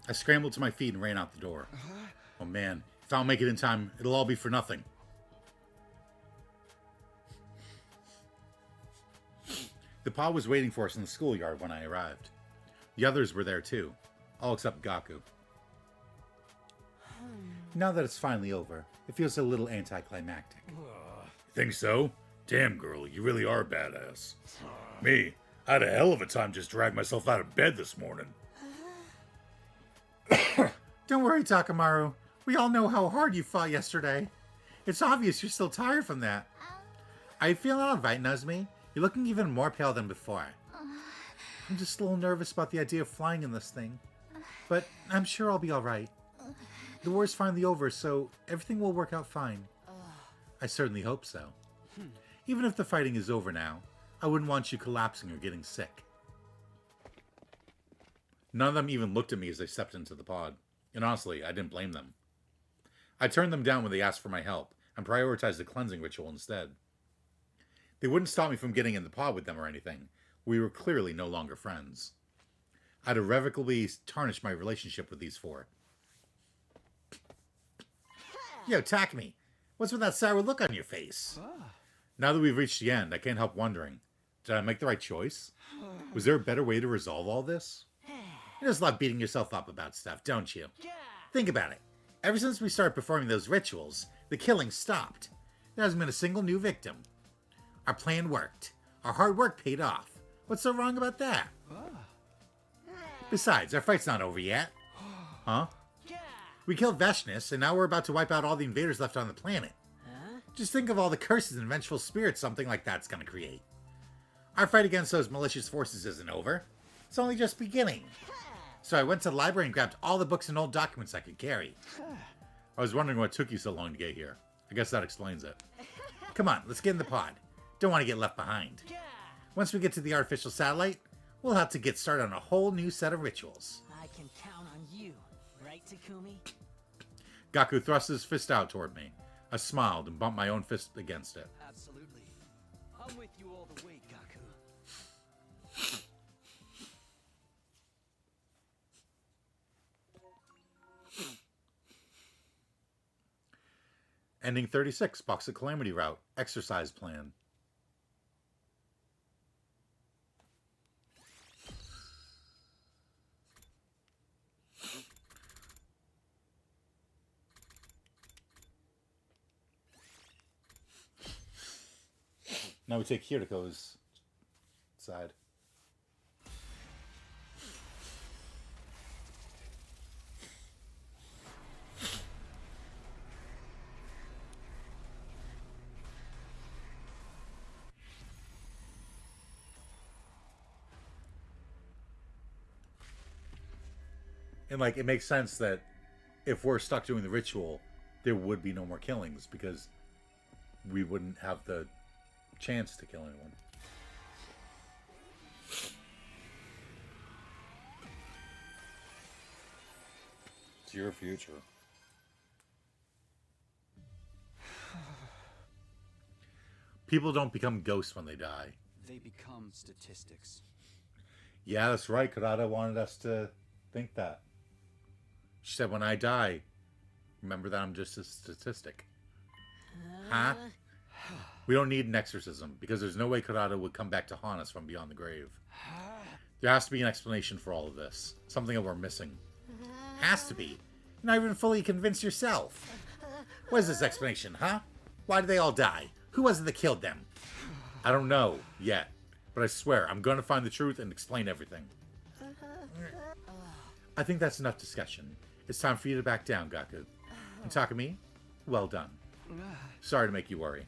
I scrambled to my feet and ran out the door. Oh man, if I don't make it in time, it'll all be for nothing. The pod was waiting for us in the schoolyard when I arrived. The others were there too, all except Gaku. Now that it's finally over, it feels a little anticlimactic. Think so? Damn, girl, you really are badass. Me, I had a hell of a time just dragging myself out of bed this morning. Don't worry, Takamaru. We all know how hard you fought yesterday. It's obvious you're still tired from that. Are you feeling alright, Nazmi? You're looking even more pale than before. I'm just a little nervous about the idea of flying in this thing. But I'm sure I'll be alright. The war's finally over, so everything will work out fine. I certainly hope so. Even if the fighting is over now, I wouldn't want you collapsing or getting sick. None of them even looked at me as they stepped into the pod. And honestly, I didn't blame them. I turned them down when they asked for my help, and prioritized the cleansing ritual instead. They wouldn't stop me from getting in the pod with them or anything. We were clearly no longer friends. I'd irrevocably tarnished my relationship with these four. Yo, Takumi, what's with that sour look on your face? Now that we've reached the end, I can't help wondering, Did I make the right choice? Was there a better way to resolve all this? You just love beating yourself up about stuff, don't you? Think about it. Ever since we started performing those rituals, the killing stopped. There hasn't been a single new victim. Our plan worked. Our hard work paid off. What's so wrong about that? Besides, our fight's not over yet. Huh? We killed Veshnus, and now we're about to wipe out all the invaders left on the planet. Just think of all the curses and vengeful spirits something like that's gonna create. Our fight against those malicious forces isn't over. It's only just beginning. So I went to the library and grabbed all the books and old documents I could carry. I was wondering what took you so long to get here. I guess that explains it. Come on, let's get in the pod. Don't want to get left behind. Once we get to the artificial satellite, we'll have to get started on a whole new set of rituals. I can count on you, right, Takumi? Gaku thrust his fist out toward me. I smiled and bumped my own fist against it. Absolutely. I'm with you all the way, Gaku. Ending 36, Box of Calamity Route, Exercise Plan. Now we take Kiriko's side. And, like, it makes sense that if we're stuck doing the ritual, there would be no more killings because we wouldn't have the chance to kill anyone. It's your future. People don't become ghosts when they die. They become statistics. Yeah, that's right. Kurata wanted us to think that. She said, when I die, remember that I'm just a statistic. Huh? We don't need an exorcism, because there's no way Kurata would come back to haunt us from beyond the grave. There has to be an explanation for all of this. Something that we're missing. Has to be. You're not even fully convinced yourself. What is this explanation, huh? Why did they all die? Who was it that killed them? I don't know, yet. But I swear, I'm going to find the truth and explain everything. I think that's enough discussion. It's time for you to back down, Gaku. And Takumi, well done. Sorry to make you worry.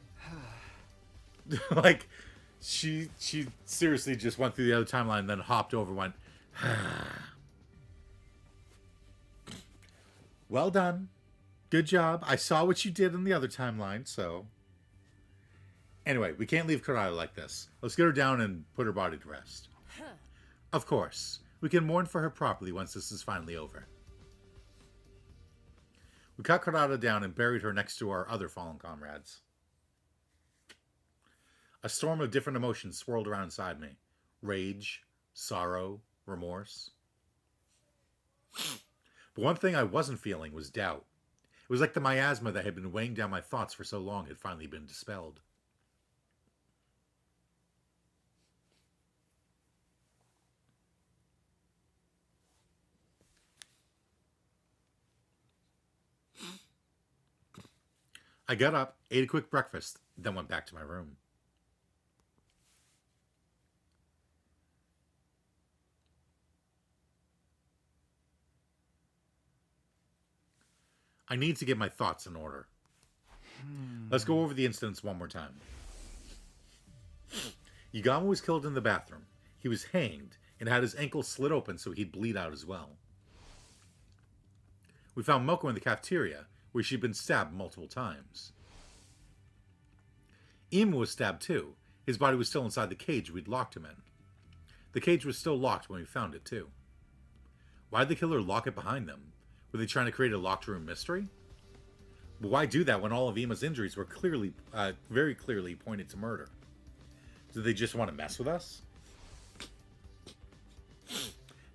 Like, she seriously just went through the other timeline and then hopped over and went, well done. Good job. I saw what you did in the other timeline, so... Anyway, we can't leave Kurata like this. Let's get her down and put her body to rest. Of course. We can mourn for her properly once this is finally over. We cut Kurata down and buried her next to our other fallen comrades. A storm of different emotions swirled around inside me. Rage, sorrow, remorse. But one thing I wasn't feeling was doubt. It was like the miasma that had been weighing down my thoughts for so long had finally been dispelled. I got up, ate a quick breakfast, then went back to my room. I need to get my thoughts in order. Let's go over the incidents one more time. Yagami was killed in the bathroom. He was hanged and had his ankle slit open so he'd bleed out as well. We found Moko in the cafeteria, where she'd been stabbed multiple times. Imu was stabbed too. His body was still inside the cage we'd locked him in. The cage was still locked when we found it too. Why'd the killer lock it behind them? Were they trying to create a locked room mystery? But why do that when all of Ima's injuries were clearly, very clearly pointed to murder? Did they just want to mess with us?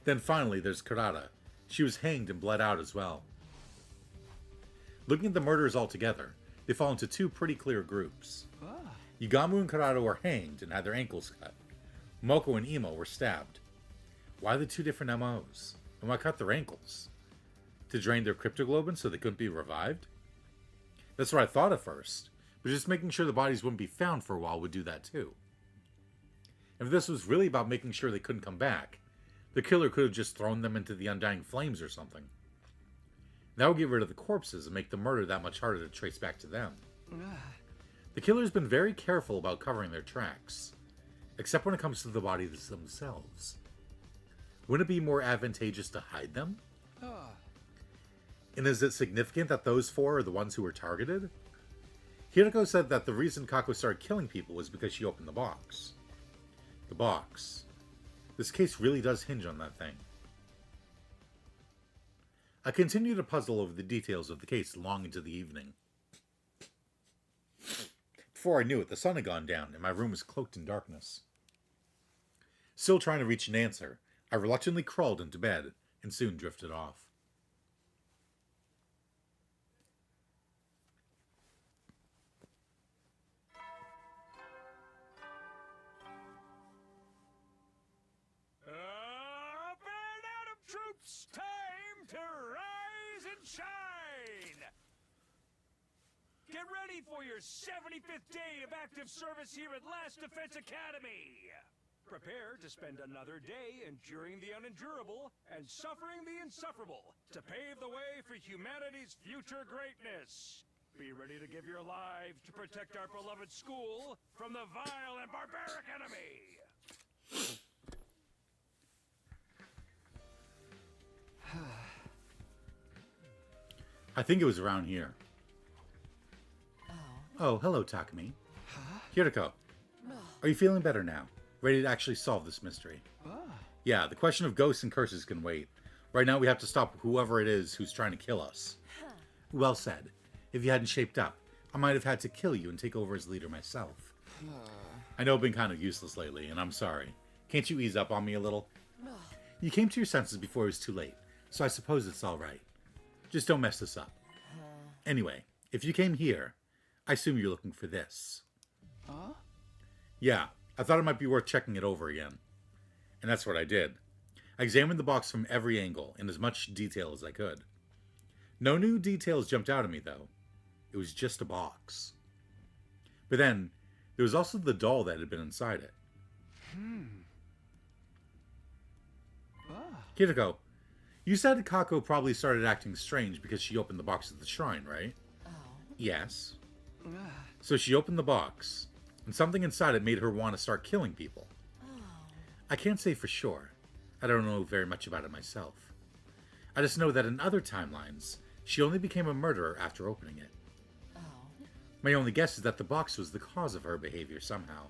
Then finally, there's Kurata. She was hanged and bled out as well. Looking at the murderers all together, they fall into two pretty clear groups. Yagami and Kurata were hanged and had their ankles cut. Moko and Emo were stabbed. Why the two different MOs? And why cut their ankles? To drain their cryptoglobin so they couldn't be revived? That's what I thought at first, but just making sure the bodies wouldn't be found for a while would do that too. If this was really about making sure they couldn't come back, the killer could have just thrown them into the undying flames or something. That would get rid of the corpses and make the murder that much harder to trace back to them. The killer's been very careful about covering their tracks, except when it comes to the bodies themselves. Wouldn't it be more advantageous to hide them? And is it significant that those four are the ones who were targeted? Hiroko said that the reason Kako started killing people was because she opened the box. The box. This case really does hinge on that thing. I continued to puzzle over the details of the case long into the evening. Before I knew it, the sun had gone down, and my room was cloaked in darkness. Still trying to reach an answer, I reluctantly crawled into bed, and soon drifted off. Up and out of troops! Time to rise and shine! Get ready for your 75th day of active service here at Last Defense Academy! Prepare to spend another day enduring the unendurable and suffering the insufferable to pave the way for humanity's future greatness. Be ready to give your lives to protect our beloved school from the vile and barbaric enemy! I think it was around here. Oh, hello, Takumi. Hiroko, are you feeling better now? Ready to actually solve this mystery? Yeah, the question of ghosts and curses can wait. Right now we have to stop whoever it is who's trying to kill us. Well said. If you hadn't shaped up, I might have had to kill you and take over as leader myself. I know I've been kind of useless lately, and I'm sorry. Can't you ease up on me a little? You came to your senses before it was too late, so I suppose it's alright. Just don't mess this up. Anyway, if you came here, I assume you're looking for this. Yeah, I thought it might be worth checking it over again. And that's what I did. I examined the box from every angle, in as much detail as I could. No new details jumped out at me, though. It was just a box. But then, there was also the doll that had been inside it. Hiroko, you said Kako probably started acting strange because she opened the box at the shrine, right? Yes. So she opened the box, and something inside it made her want to start killing people. I can't say for sure. I don't know very much about it myself. I just know that in other timelines, she only became a murderer after opening it. My only guess is that the box was the cause of her behavior somehow.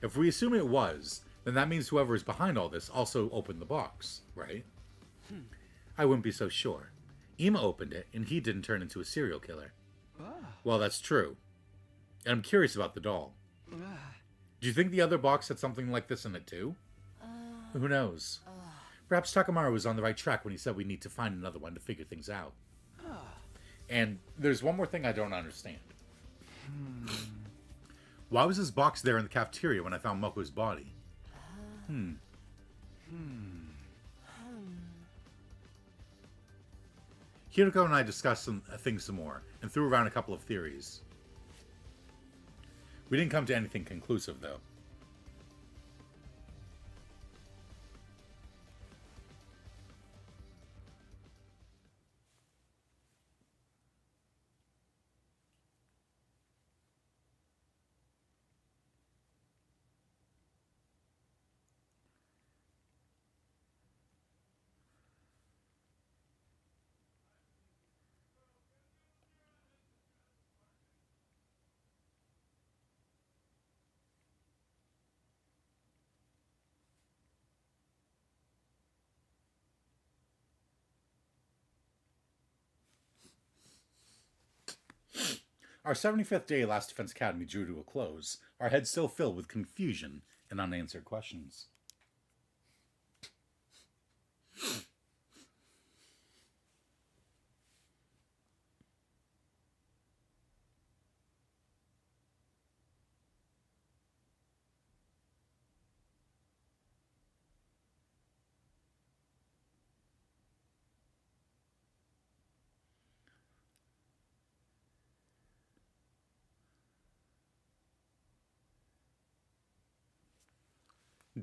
If we assume it was, then that means whoever is behind all this also opened the box, right? I wouldn't be so sure. Ima opened it, and he didn't turn into a serial killer. Well, that's true. And I'm curious about the doll. Do you think the other box had something like this in it too? Who knows? Perhaps Takamaru was on the right track when he said we need to find another one to figure things out. And there's one more thing I don't understand. Why was this box there in the cafeteria when I found Moko's body? Hiroko and I discussed things some more, and threw around a couple of theories. We didn't come to anything conclusive, though. Our 75th day at Last Defense Academy drew to a close, our heads still filled with confusion and unanswered questions.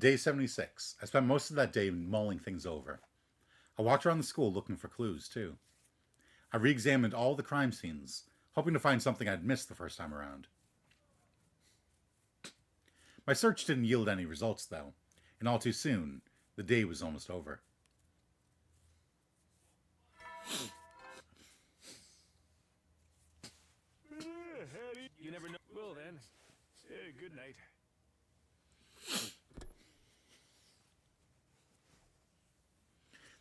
Day 76. I spent most of that day mulling things over. I walked around the school looking for clues, too. I re-examined all the crime scenes, hoping to find something I'd missed the first time around. My search didn't yield any results, though, and all too soon, the day was almost over. You never know. Well then, good night.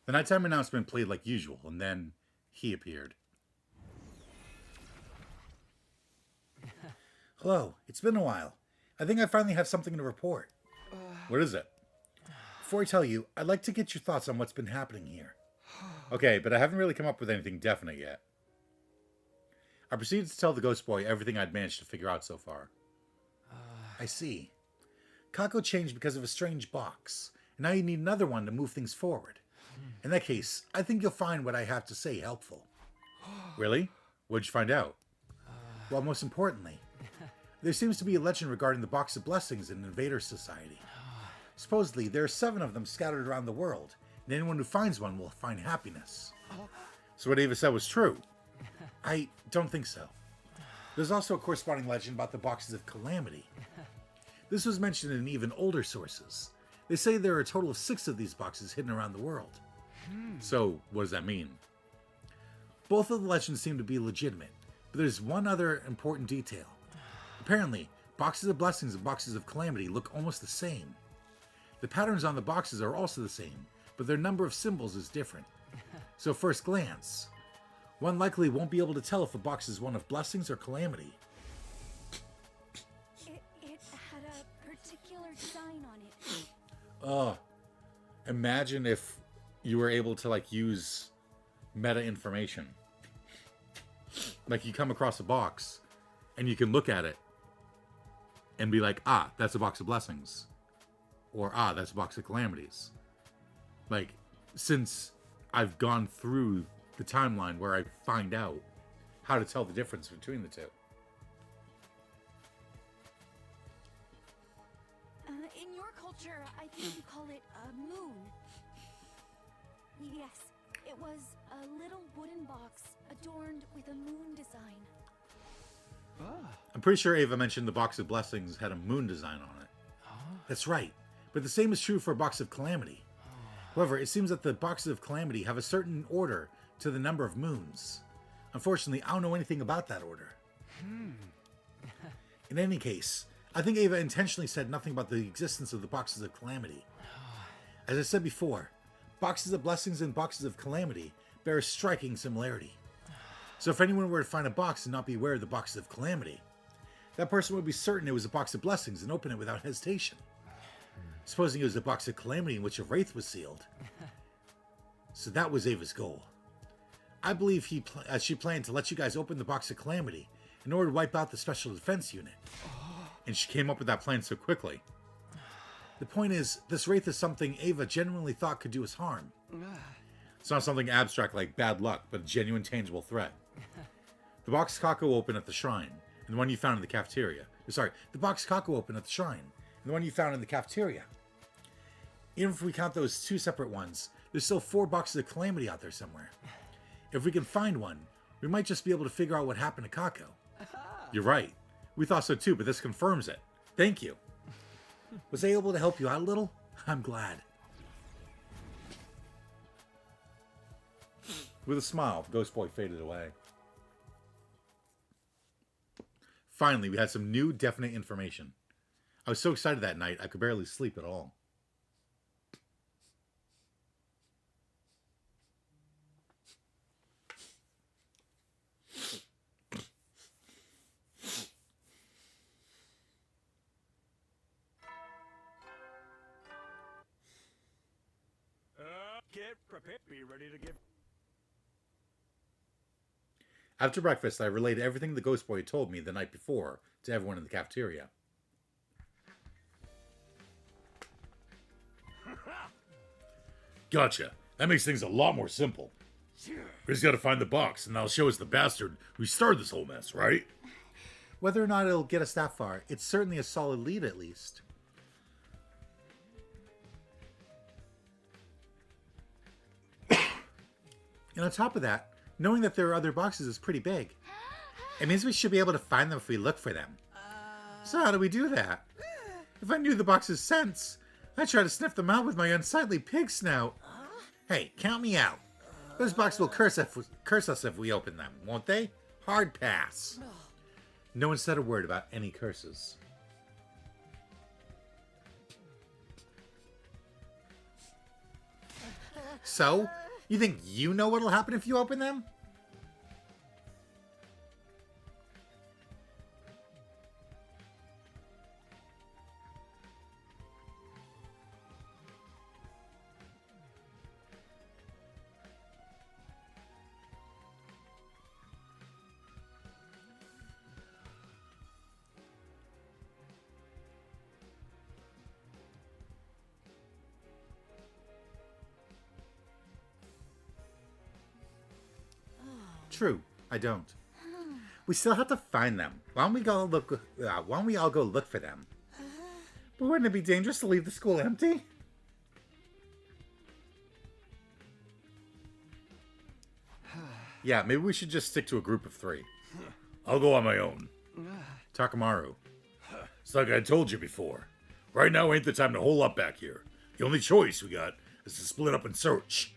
The nighttime announcement played like usual, and then he appeared. Hello, it's been a while. I think I finally have something to report. What is it? Before I tell you, I'd like to get your thoughts on what's been happening here. Okay, but I haven't really come up with anything definite yet. I proceeded to tell the ghost boy everything I'd managed to figure out so far. I see. Kako changed because of a strange box, and now you need another one to move things forward. In that case, I think you'll find what I have to say helpful. Really? What'd you find out? Well, most importantly, there seems to be a legend regarding the Box of Blessings in Invader Society. Supposedly, there are 7 of them scattered around the world, and anyone who finds one will find happiness. So what Ava said was true? I don't think so. There's also a corresponding legend about the Boxes of Calamity. This was mentioned in even older sources. They say there are a total of 6 of these boxes hidden around the world. So, what does that mean? Both of the legends seem to be legitimate, but there's one other important detail. Apparently, Boxes of Blessings and Boxes of Calamity look almost the same. The patterns on the boxes are also the same, but their number of symbols is different. So, first glance, one likely won't be able to tell if a box is one of blessings or calamity. It had a particular design on it. Imagine if you were able to, like, use meta information. Like, you come across a box, and you can look at it, and be like, ah, that's a box of blessings. Or, ah, that's a box of calamities. Like, since I've gone through the timeline where I find out how to tell the difference between the two. In your culture, I think you call it a moon. Yes, it was a little wooden box adorned with a moon design. I'm pretty sure Ava mentioned the Box of Blessings had a moon design on it. That's right, but the same is true for a Box of Calamity. However, it seems that the Boxes of Calamity have a certain order to the number of moons. Unfortunately, I don't know anything about that order. In any case, I think Ava intentionally said nothing about the existence of the Boxes of Calamity. As I said before, Boxes of Blessings and Boxes of Calamity bear a striking similarity. So if anyone were to find a box and not be aware of the Boxes of Calamity, that person would be certain it was a Box of Blessings and open it without hesitation. Supposing it was a Box of Calamity in which a wraith was sealed. So that was Ava's goal. I believe she planned to let you guys open the Box of Calamity in order to wipe out the Special Defense Unit. And she came up with that plan so quickly. The point is, this wraith is something Ava genuinely thought could do us harm. It's not something abstract like bad luck, but a genuine tangible threat. The box Kako opened at the shrine, and the one you found in the cafeteria. Sorry, the box Kako opened at the shrine, and the one you found in the cafeteria. Even if we count those 2 separate ones, there's still 4 boxes of Calamity out there somewhere. If we can find one, we might just be able to figure out what happened to Kako. You're right. We thought so too, but this confirms it. Thank you. Was I able to help you out a little? I'm glad. With a smile, Ghost Boy faded away. Finally, we had some new, definite information. I was so excited that night, I could barely sleep at all. Get prepared. Be ready to give. After breakfast, I relayed everything the Ghost Boy had told me the night before to everyone in the cafeteria. Gotcha. That makes things a lot more simple. We just gotta find the box, and that'll show us the bastard who started this whole mess, right? Whether or not it'll get us that far, it's certainly a solid lead at least. And on top of that, knowing that there are other boxes is pretty big. It means we should be able to find them if we look for them. So how do we do that? If I knew the box's scents, I'd try to sniff them out with my unsightly pig snout. Hey, count me out. Those boxes will curse us if we open them, won't they? Hard pass. No one said a word about any curses. So, you think you know what'll happen if you open them? True, I don't. We still have to find them. Why don't we all go look for them? But wouldn't it be dangerous to leave the school empty? Yeah, maybe we should just stick to a group of 3. I'll go on my own. Takamaru. It's like I told you before. Right now ain't the time to hole up back here. The only choice we got is to split up and search.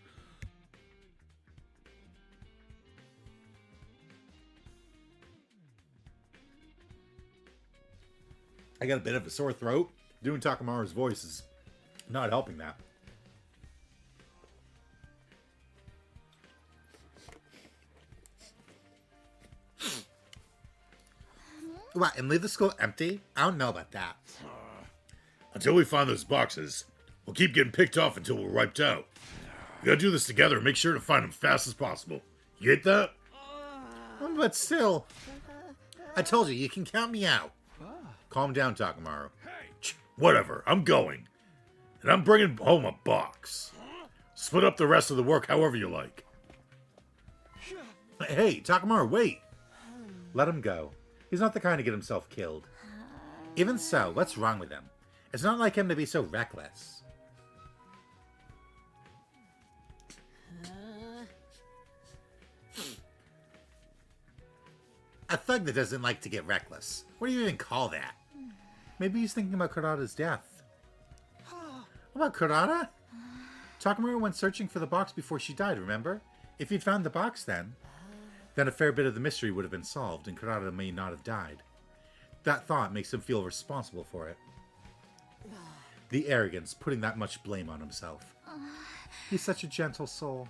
I got a bit of a sore throat. Doing Takamaru's voice is not helping that. What, and leave the school empty? I don't know about that. Until we find those boxes, we'll keep getting picked off until we're wiped out. We gotta do this together and make sure to find them fast as possible. You get that? But still, I told you, you can count me out. Calm down, Takamaru. Whatever, I'm going. And I'm bringing home a box. Split up the rest of the work however you like. Hey, Takamaru, wait. Let him go. He's not the kind to get himself killed. Even so, what's wrong with him? It's not like him to be so reckless. A thug that doesn't like to get reckless. What do you even call that? Maybe he's thinking about Kurata's death. What about Kurata? Takamaru went searching for the box before she died, remember? If he'd found the box then a fair bit of the mystery would have been solved and Kurata may not have died. That thought makes him feel responsible for it. The arrogance, putting that much blame on himself. He's such a gentle soul.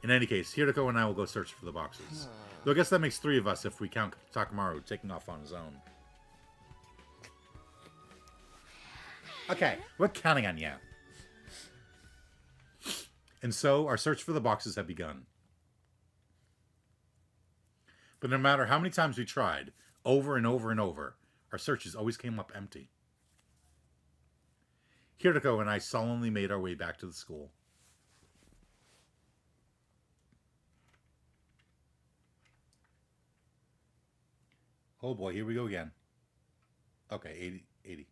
In any case, Hiroko and I will go search for the boxes. Though I guess that makes 3 of us if we count Takamaru taking off on his own. Okay, we're counting on you. And so, our search for the boxes had begun. But no matter how many times we tried, over and over and over, our searches always came up empty. Hiroko and I solemnly made our way back to the school. Oh boy, here we go again. Okay, 80.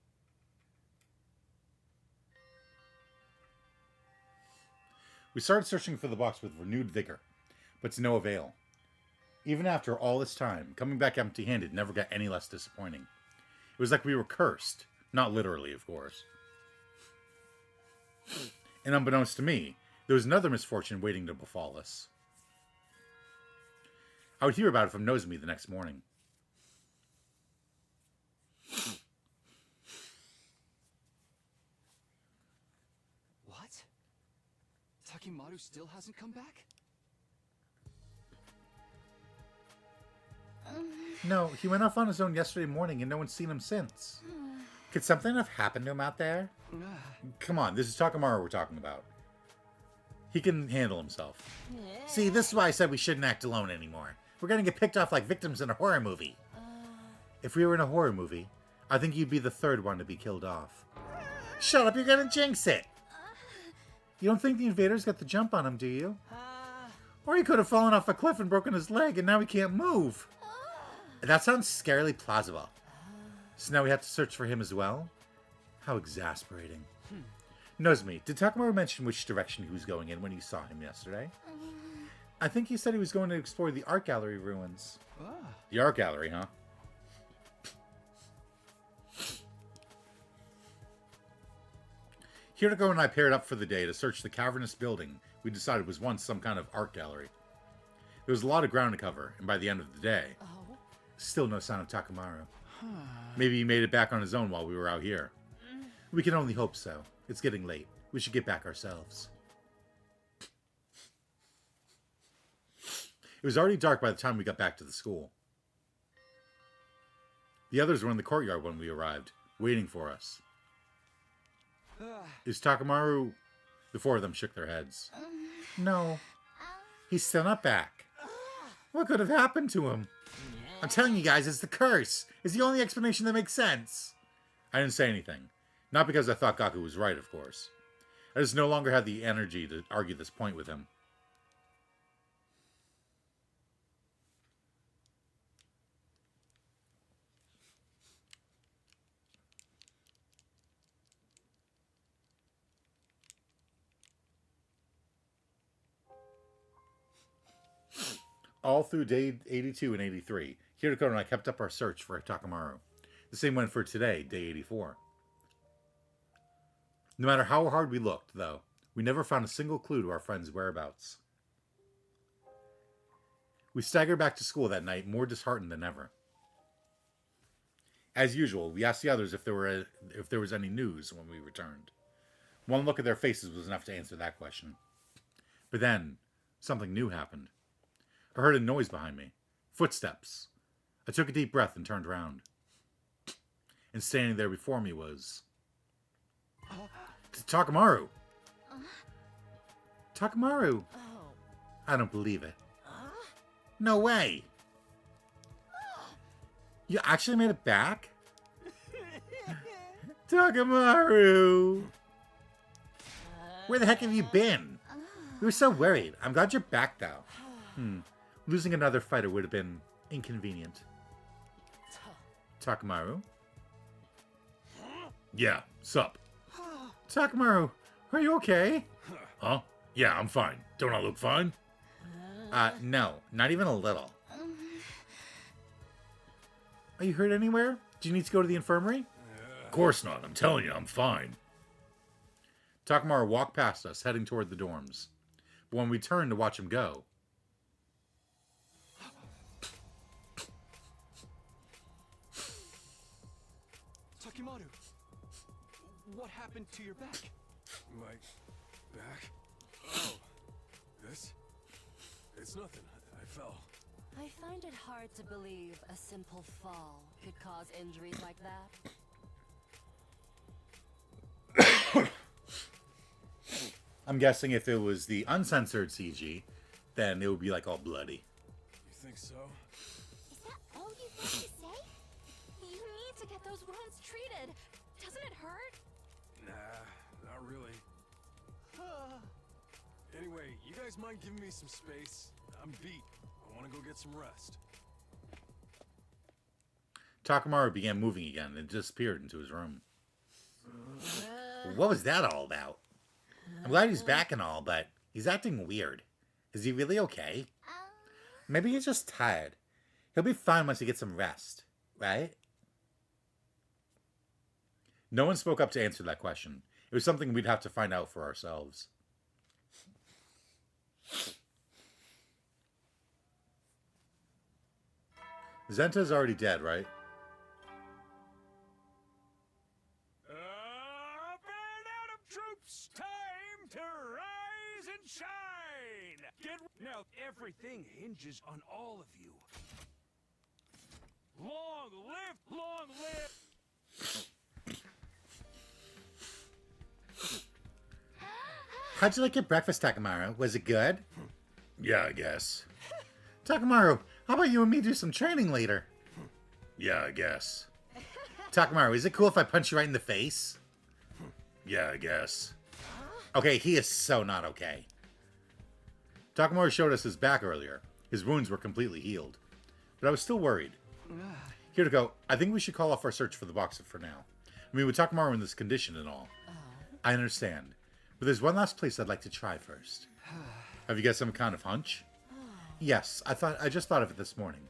We started searching for the box with renewed vigor, but to no avail. Even after all this time, coming back empty-handed never got any less disappointing. It was like we were cursed. Not literally, of course. And unbeknownst to me, there was another misfortune waiting to befall us. I would hear about it from Nozomi the next morning. What? Takimaru still hasn't come back? No, he went off on his own yesterday morning and no one's seen him since. Could something have happened to him out there? Come on, this is Takamaru we're talking about. He can handle himself. See, this is why I said we shouldn't act alone anymore. We're gonna get picked off like victims in a horror movie. If we were in a horror movie, I think you'd be the 3rd one to be killed off. Shut up, you're gonna jinx it! You don't think the invaders got the jump on him, do you? Or he could have fallen off a cliff and broken his leg and now he can't move. That sounds scarily plausible. So now we have to search for him as well? How exasperating. Nozomi, did Takamaru mention which direction he was going in when you saw him yesterday? I think he said he was going to explore the art gallery ruins. Ah. The art gallery, huh? Hiroko and I paired up for the day to search the cavernous building we decided was once some kind of art gallery. There was a lot of ground to cover, and by the end of the day, still no sign of Takamaru. Maybe he made it back on his own while we were out here. We can only hope so. It's getting late. We should get back ourselves. It was already dark by the time we got back to the school. The others were in the courtyard when we arrived, waiting for us. Is Takamaru... The four of them shook their heads. No. He's still not back. What could have happened to him? I'm telling you guys, it's the curse. It's the only explanation that makes sense. I didn't say anything. Not because I thought Gaku was right, of course. I just no longer had the energy to argue this point with him. All through day 82 and 83, Hiroko and I kept up our search for Takamaru. The same went for today, day 84. No matter how hard we looked, though, we never found a single clue to our friend's whereabouts. We staggered back to school that night, more disheartened than ever. As usual, we asked the others if there was any news when we returned. One look at their faces was enough to answer that question. But then, something new happened. I heard a noise behind me. Footsteps. I took a deep breath and turned around. And standing there before me was... Takamaru! Takamaru! I don't believe it. No way! You actually made it back? Takamaru! Where the heck have you been? We were so worried. I'm glad you're back, though. Losing another fighter would have been inconvenient. Takamaru? Yeah, sup? Takamaru, are you okay? Huh? Yeah, I'm fine. Don't I look fine? No, not even a little. Are you hurt anywhere? Do you need to go to the infirmary? Of course not. I'm telling you, I'm fine. Takamaru walked past us, heading toward the dorms. But when we turned to watch him go... Takimaru, what happened to your back? My back? Oh, this? It's nothing. I fell. I find it hard to believe a simple fall could cause injuries like that. I'm guessing if it was the uncensored CG, then it would be like all bloody. You think so? Is that all you have to say? You need to get those wounds treated. Doesn't it hurt? Nah, not really. Anyway, you guys mind giving me some space? I'm beat. I want to go get some rest. Takamaru began moving again and disappeared into his room. What was that all about? I'm glad he's back and all, but he's acting weird. Is he really okay? Maybe he's just tired. He'll be fine once he gets some rest, right? No one spoke up to answer that question. It was something we'd have to find out for ourselves. Zenta's already dead, right? Band out of troops! Time to rise and shine! Now, everything hinges on all of you. Long live! How'd you like your breakfast, Takamaru? Was it good? Yeah, I guess. Takamaru, how about you and me do some training later? Yeah, I guess. Takamaru, is it cool if I punch you right in the face? Yeah, I guess. Okay, he is so not okay. Takamaru showed us his back earlier. His wounds were completely healed. But I was still worried. Here to go. I think we should call off our search for the boxer for now. I mean, with Takamaru in this condition and all. I understand. But there's one last place I'd like to try first. Have you got some kind of hunch? Yes, I just thought of it this morning.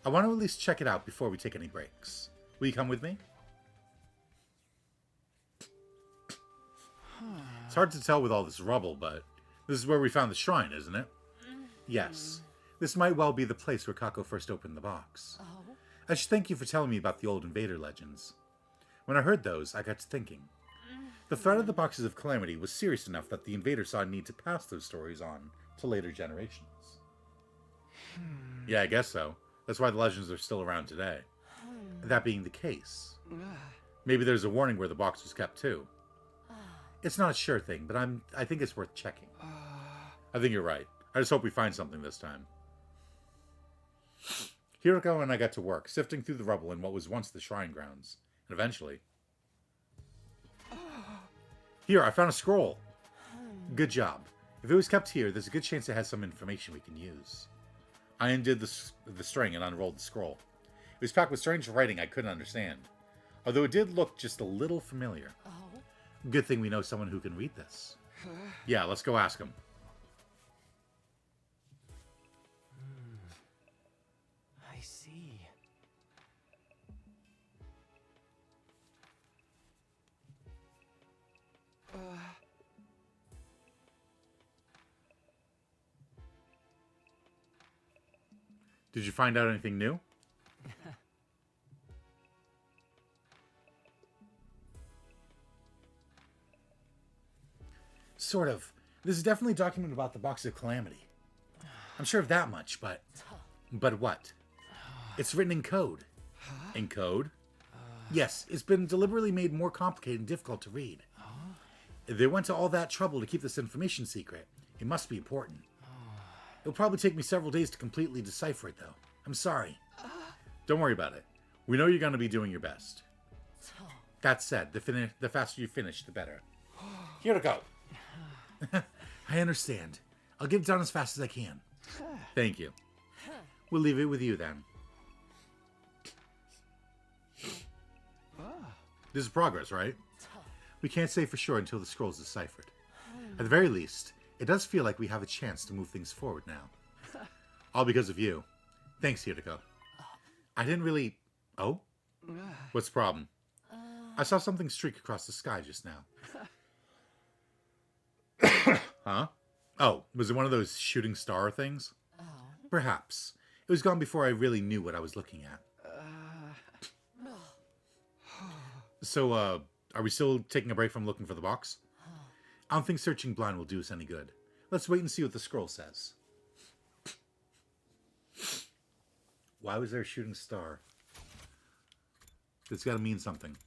I want to at least check it out before we take any breaks. Will you come with me? It's hard to tell with all this rubble, but this is where we found the shrine, isn't it? Yes. This might well be the place where Kako first opened the box. I should thank you for telling me about the old invader legends. When I heard those, I got to thinking. The threat of the Boxes of Calamity was serious enough that the invader saw a need to pass those stories on to later generations. Yeah, I guess so. That's why the legends are still around today. That being the case, maybe there's a warning where the box was kept too. It's not a sure thing, but I think it's worth checking. I think you're right. I just hope we find something this time. Hiroko and I got to work, sifting through the rubble in what was once the shrine grounds. And eventually... Here, I found a scroll. Good job. If it was kept here, there's a good chance it has some information we can use. I undid the string and unrolled the scroll. It was packed with strange writing I couldn't understand, although it did look just a little familiar. Good thing we know someone who can read this. Yeah, let's go ask him. I see. Did you find out anything new? Sort of. This is definitely a document about the Box of Calamity. I'm sure of that much, but... But what? It's written in code. In code? Yes, it's been deliberately made more complicated and difficult to read. They went to all that trouble to keep this information secret. It must be important. It'll probably take me several days to completely decipher it, though. I'm sorry. Don't worry about it. We know you're going to be doing your best. That said, the faster you finish, the better. Here to go. I understand. I'll get it done as fast as I can. Thank you. We'll leave it with you, then. This is progress, right? We can't say for sure until the scroll's deciphered. At the very least, it does feel like we have a chance to move things forward now. All because of you. Thanks, Hiroko. I didn't really... Oh? What's the problem? I saw something streak across the sky just now. Huh? Oh, was it one of those shooting star things? Perhaps. It was gone before I really knew what I was looking at. So, are we still taking a break from looking for the box? I don't think searching blind will do us any good. Let's wait and see what the scroll says. Why was there a shooting star? It's got to mean something.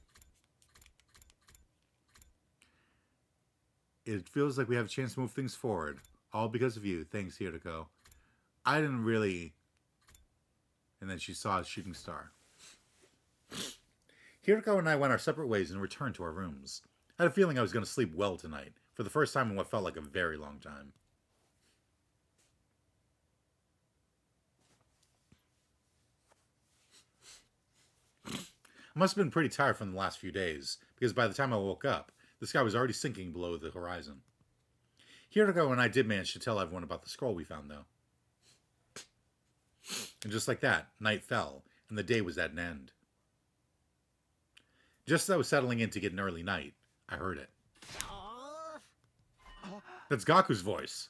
It feels like we have a chance to move things forward. All because of you. Thanks, Hiroko. I didn't really... And then she saw a shooting star. Hiroko and I went our separate ways and returned to our rooms. I had a feeling I was going to sleep well tonight, for the first time in what felt like a very long time. I must have been pretty tired from the last few days, because by the time I woke up, the sky was already sinking below the horizon. Hiroko and I did manage to tell everyone about the scroll we found, though. And just like that, night fell, and the day was at an end. Just as I was settling in to get an early night, I heard it. That's Gaku's voice.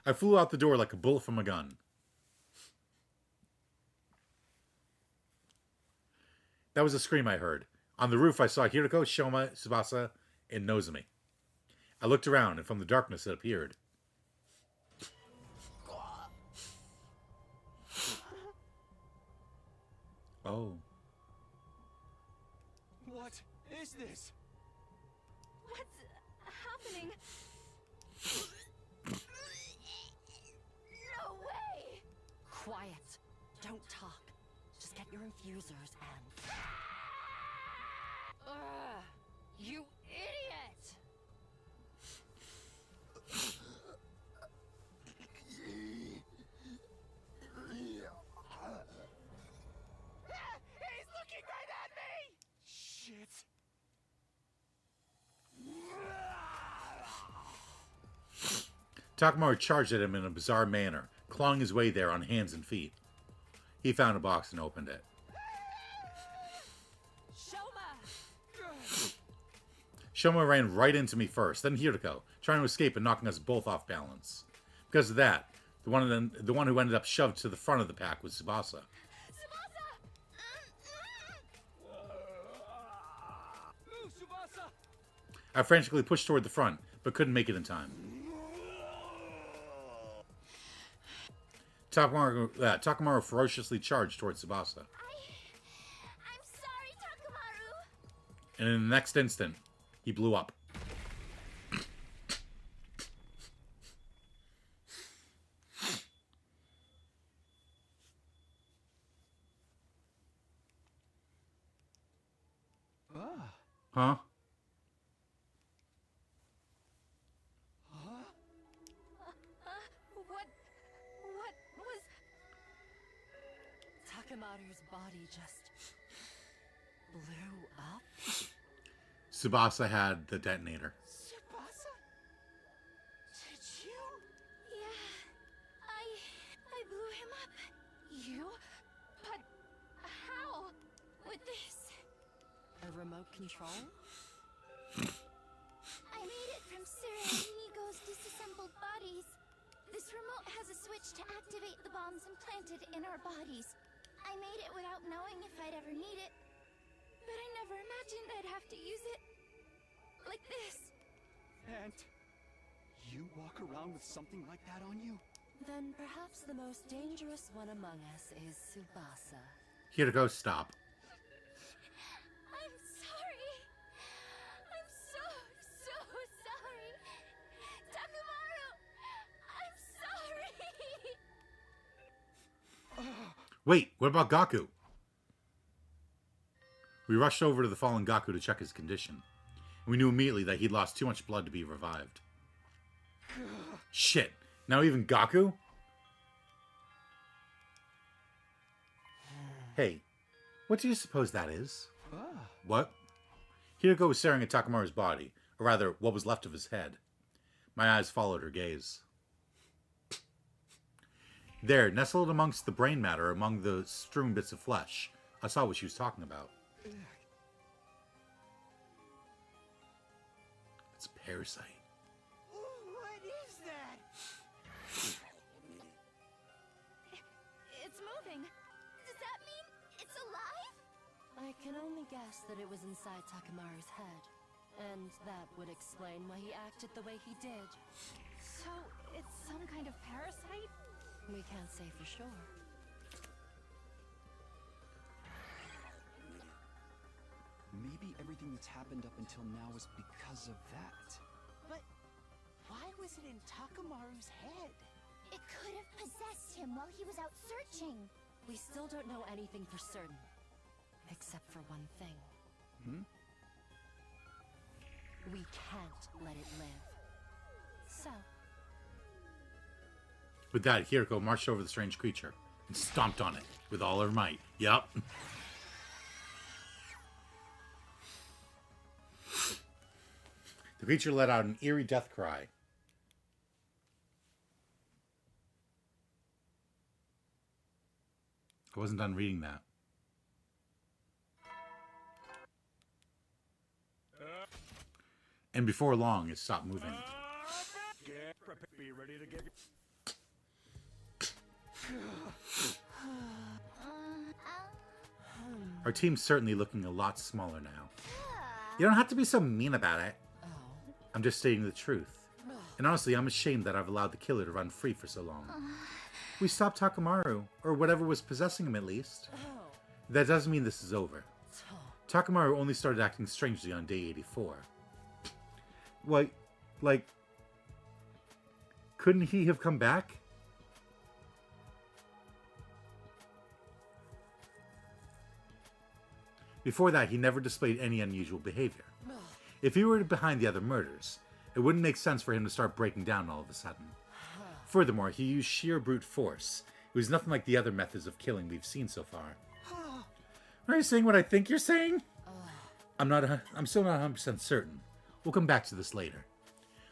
I flew out the door like a bullet from a gun. That was a scream I heard. On the roof, I saw Hiroko, Shoma, Tsubasa, and Nozomi. I looked around, and from the darkness it appeared. Oh. What is this? What's happening? No way! Quiet. Don't talk. Just get your infusers and... You idiot! He's looking right at me! Shit. Takamaru charged at him in a bizarre manner, clawing his way there on hands and feet. He found a box and opened it. Shoma ran right into me first, then Hiriko, trying to escape and knocking us both off balance. Because of that, the one who ended up shoved to the front of the pack was Tsubasa. I frantically pushed toward the front, but couldn't make it in time. Takamaru ferociously charged towards Tsubasa. I'm sorry, Takamaru. And in the next instant, he blew up. Huh? What was... Takamaru's body just blew up? Tsubasa had the detonator. Tsubasa? Did you? Yeah, I blew him up. You? But how? With this? A remote control? I made it from Sura and Nigo's disassembled bodies. This remote has a switch to activate the bombs implanted in our bodies. I made it without knowing if I'd ever need it. But I never imagined I'd have to use it. Like this. And you walk around with something like that on you? Then perhaps the most dangerous one among us is Tsubasa. Hiriko, stop. I'm sorry. I'm so sorry. Takamaru, I'm sorry. Wait, what about Gaku? We rushed over to the fallen Gaku to check his condition. We knew immediately that he'd lost too much blood to be revived. Shit, now even Gaku? Hey, what do you suppose that is? What? Hiriko was staring at Takamaru's body, or rather, what was left of his head. My eyes followed her gaze. There, nestled amongst the brain matter, among the strewn bits of flesh, I saw what she was talking about. It's a parasite. What is that? It's moving. Does that mean it's alive? I can only guess that it was inside Takamaru's head. And that would explain why he acted the way he did. So, it's some kind of parasite? We can't say for sure. Maybe everything that's happened up until now is because of that. But why was it in Takamaru's head? It could have possessed him while he was out searching. We still don't know anything for certain. Except for one thing. We can't let it live. So, With that, Hiriko marched over the strange creature and stomped on it with all her might. Yup. The creature let out an eerie death cry. I wasn't done reading that. And before long, it stopped moving. Be ready to get... Our team's certainly looking a lot smaller now. You don't have to be so mean about it. I'm just stating the truth. And honestly, I'm ashamed that I've allowed the killer to run free for so long. We stopped Takamaru, or whatever was possessing him at least. That doesn't mean this is over. Takamaru only started acting strangely on day 84. Like, couldn't he have come back? Before that, he never displayed any unusual behavior. If he were behind the other murders, it wouldn't make sense for him to start breaking down all of a sudden. Furthermore, he used sheer brute force. It was nothing like the other methods of killing we've seen so far. Are you saying what I think you're saying? I'm still not 100% certain. We'll come back to this later.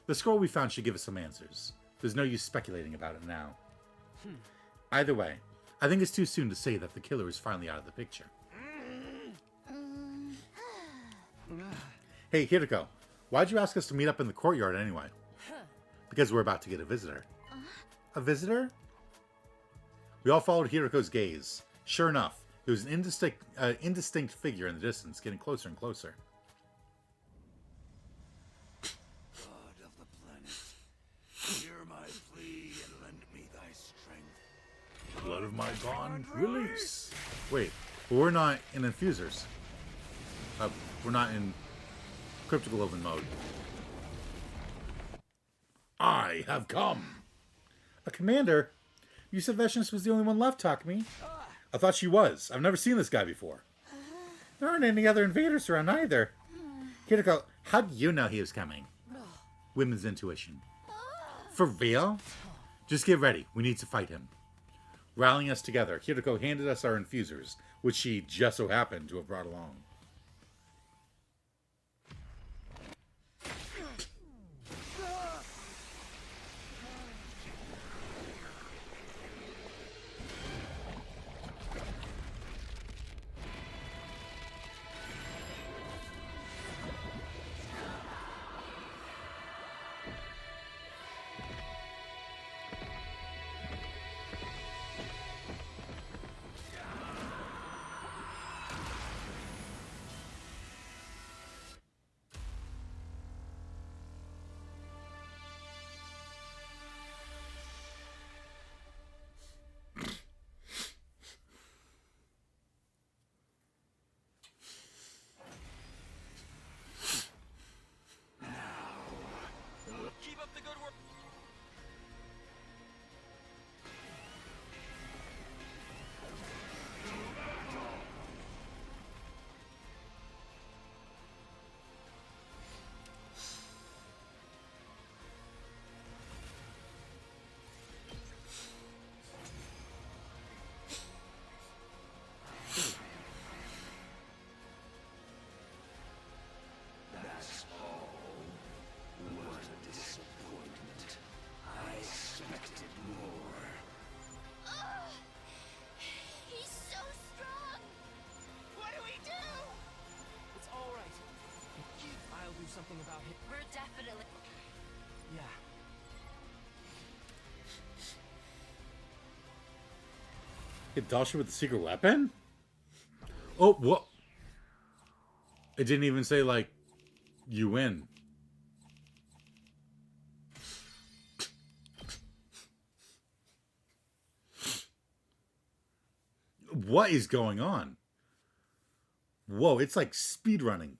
The scroll we found should give us some answers. There's no use speculating about it now. Either way, I think it's too soon to say that the killer is finally out of the picture. Hey, Hiriko, why'd you ask us to meet up in the courtyard anyway? Because we're about to get a visitor. A visitor? We all followed Hiriko's gaze. Sure enough, there was an indistinct figure in the distance, getting closer and closer. God of the planet, hear my plea and lend me thy strength. Blood of my bond, release. Wait, but we're not in infusers. We're not in cryptical open mode. I have come. A commander? You said Veshnus was the only one left, Takumi. I thought she was. I've never seen this guy before. There aren't any other invaders around either. Hiriko, how do you know he was coming? Women's intuition. For real? Just get ready. We need to fight him. Rallying us together, Hiriko handed us our infusers, which she just so happened to have brought along. Keep up the good work. That's all. What a disappointment. I expected more. He's so strong! What do we do? It's all right. I'll do something about it. We're definitely... Yeah. Hit Dasha with the secret weapon? Oh, what? It didn't even say, like, you win. What is going on? Whoa, it's like speed running.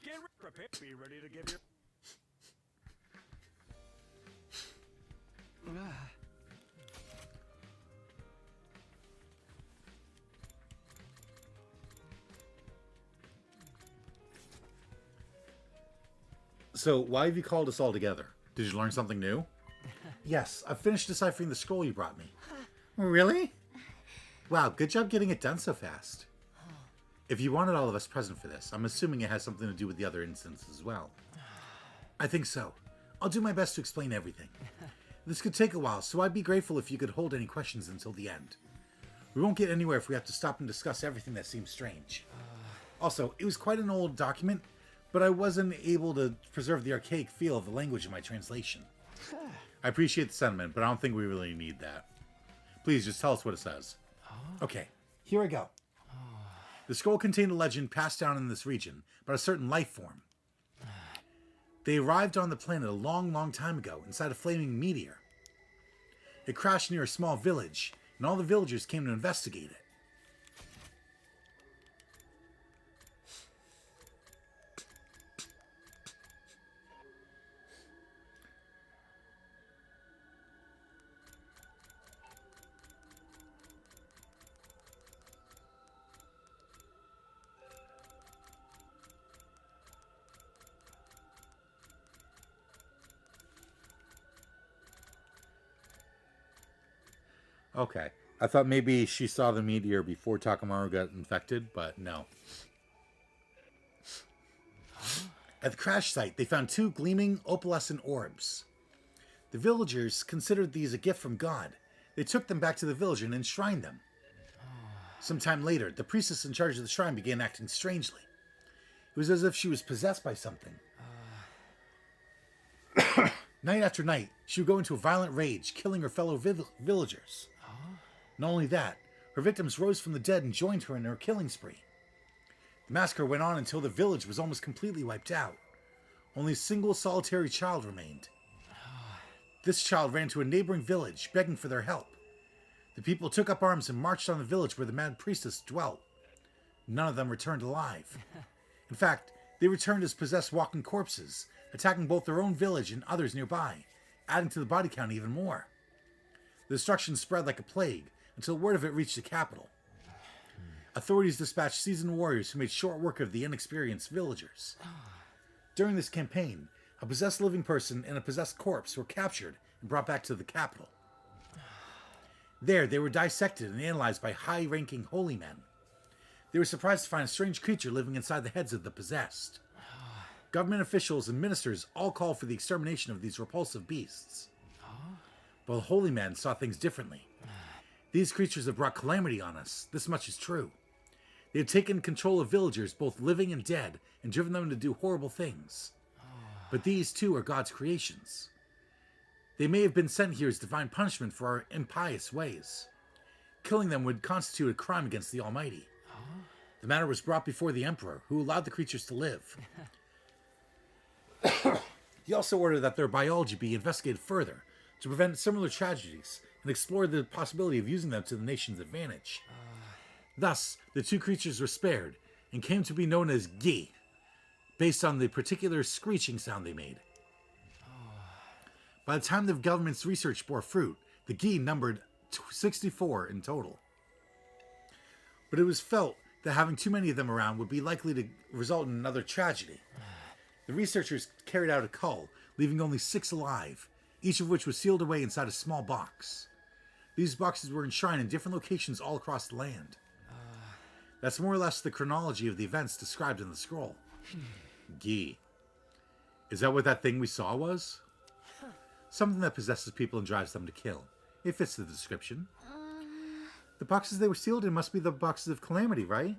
Get prepared. Be ready to give your. So, why have you called us all together? Did you learn something new? Yes, I've finished deciphering the scroll you brought me. Really? Wow, good job getting it done so fast. If you wanted all of us present for this, I'm assuming it has something to do with the other instances as well. I think so. I'll do my best to explain everything. This could take a while, so I'd be grateful if you could hold any questions until the end. We won't get anywhere if we have to stop and discuss everything that seems strange. Also, it was quite an old document, but I wasn't able to preserve the archaic feel of the language in my translation. I appreciate the sentiment, but I don't think we really need that. Please, just tell us what it says. Okay, here I go. The scroll contained a legend passed down in this region about a certain life form. They arrived on the planet a long, long time ago inside a flaming meteor. It crashed near a small village, and all the villagers came to investigate it. Okay. I thought maybe she saw the meteor before Takamaru got infected, but no. At the crash site, they found 2 gleaming opalescent orbs. The villagers considered these a gift from God. They took them back to the village and enshrined them. Sometime later, the priestess in charge of the shrine began acting strangely. It was as if she was possessed by something. Night after night, she would go into a violent rage, killing her fellow villagers. Not only that, her victims rose from the dead and joined her in her killing spree. The massacre went on until the village was almost completely wiped out. Only a single solitary child remained. This child ran to a neighboring village, begging for their help. The people took up arms and marched on the village where the mad priestess dwelt. None of them returned alive. In fact, they returned as possessed walking corpses, attacking both their own village and others nearby, adding to the body count even more. The destruction spread like a plague until word of it reached the capital. Authorities dispatched seasoned warriors who made short work of the inexperienced villagers. During this campaign, a possessed living person and a possessed corpse were captured and brought back to the capital. There, they were dissected and analyzed by high-ranking holy men. They were surprised to find a strange creature living inside the heads of the possessed. Government officials and ministers all called for the extermination of these repulsive beasts. But the holy men saw things differently. These creatures have brought calamity on us. This much is true. They have taken control of villagers, both living and dead, and driven them to do horrible things. But these, too, are God's creations. They may have been sent here as divine punishment for our impious ways. Killing them would constitute a crime against the Almighty. The matter was brought before the Emperor, who allowed the creatures to live. He also ordered that their biology be investigated further to prevent similar tragedies and explore the possibility of using them to the nation's advantage. Thus, the 2 creatures were spared and came to be known as Gi, based on the particular screeching sound they made. By the time the government's research bore fruit, the Gi numbered 64 in total. But it was felt that having too many of them around would be likely to result in another tragedy. The researchers carried out a cull, leaving only 6 alive, each of which was sealed away inside a small box. These boxes were enshrined in different locations all across the land. That's more or less the chronology of the events described in the scroll. Gi. Is that what that thing we saw was? Something that possesses people and drives them to kill. It fits the description. The boxes they were sealed in must be the boxes of calamity, right?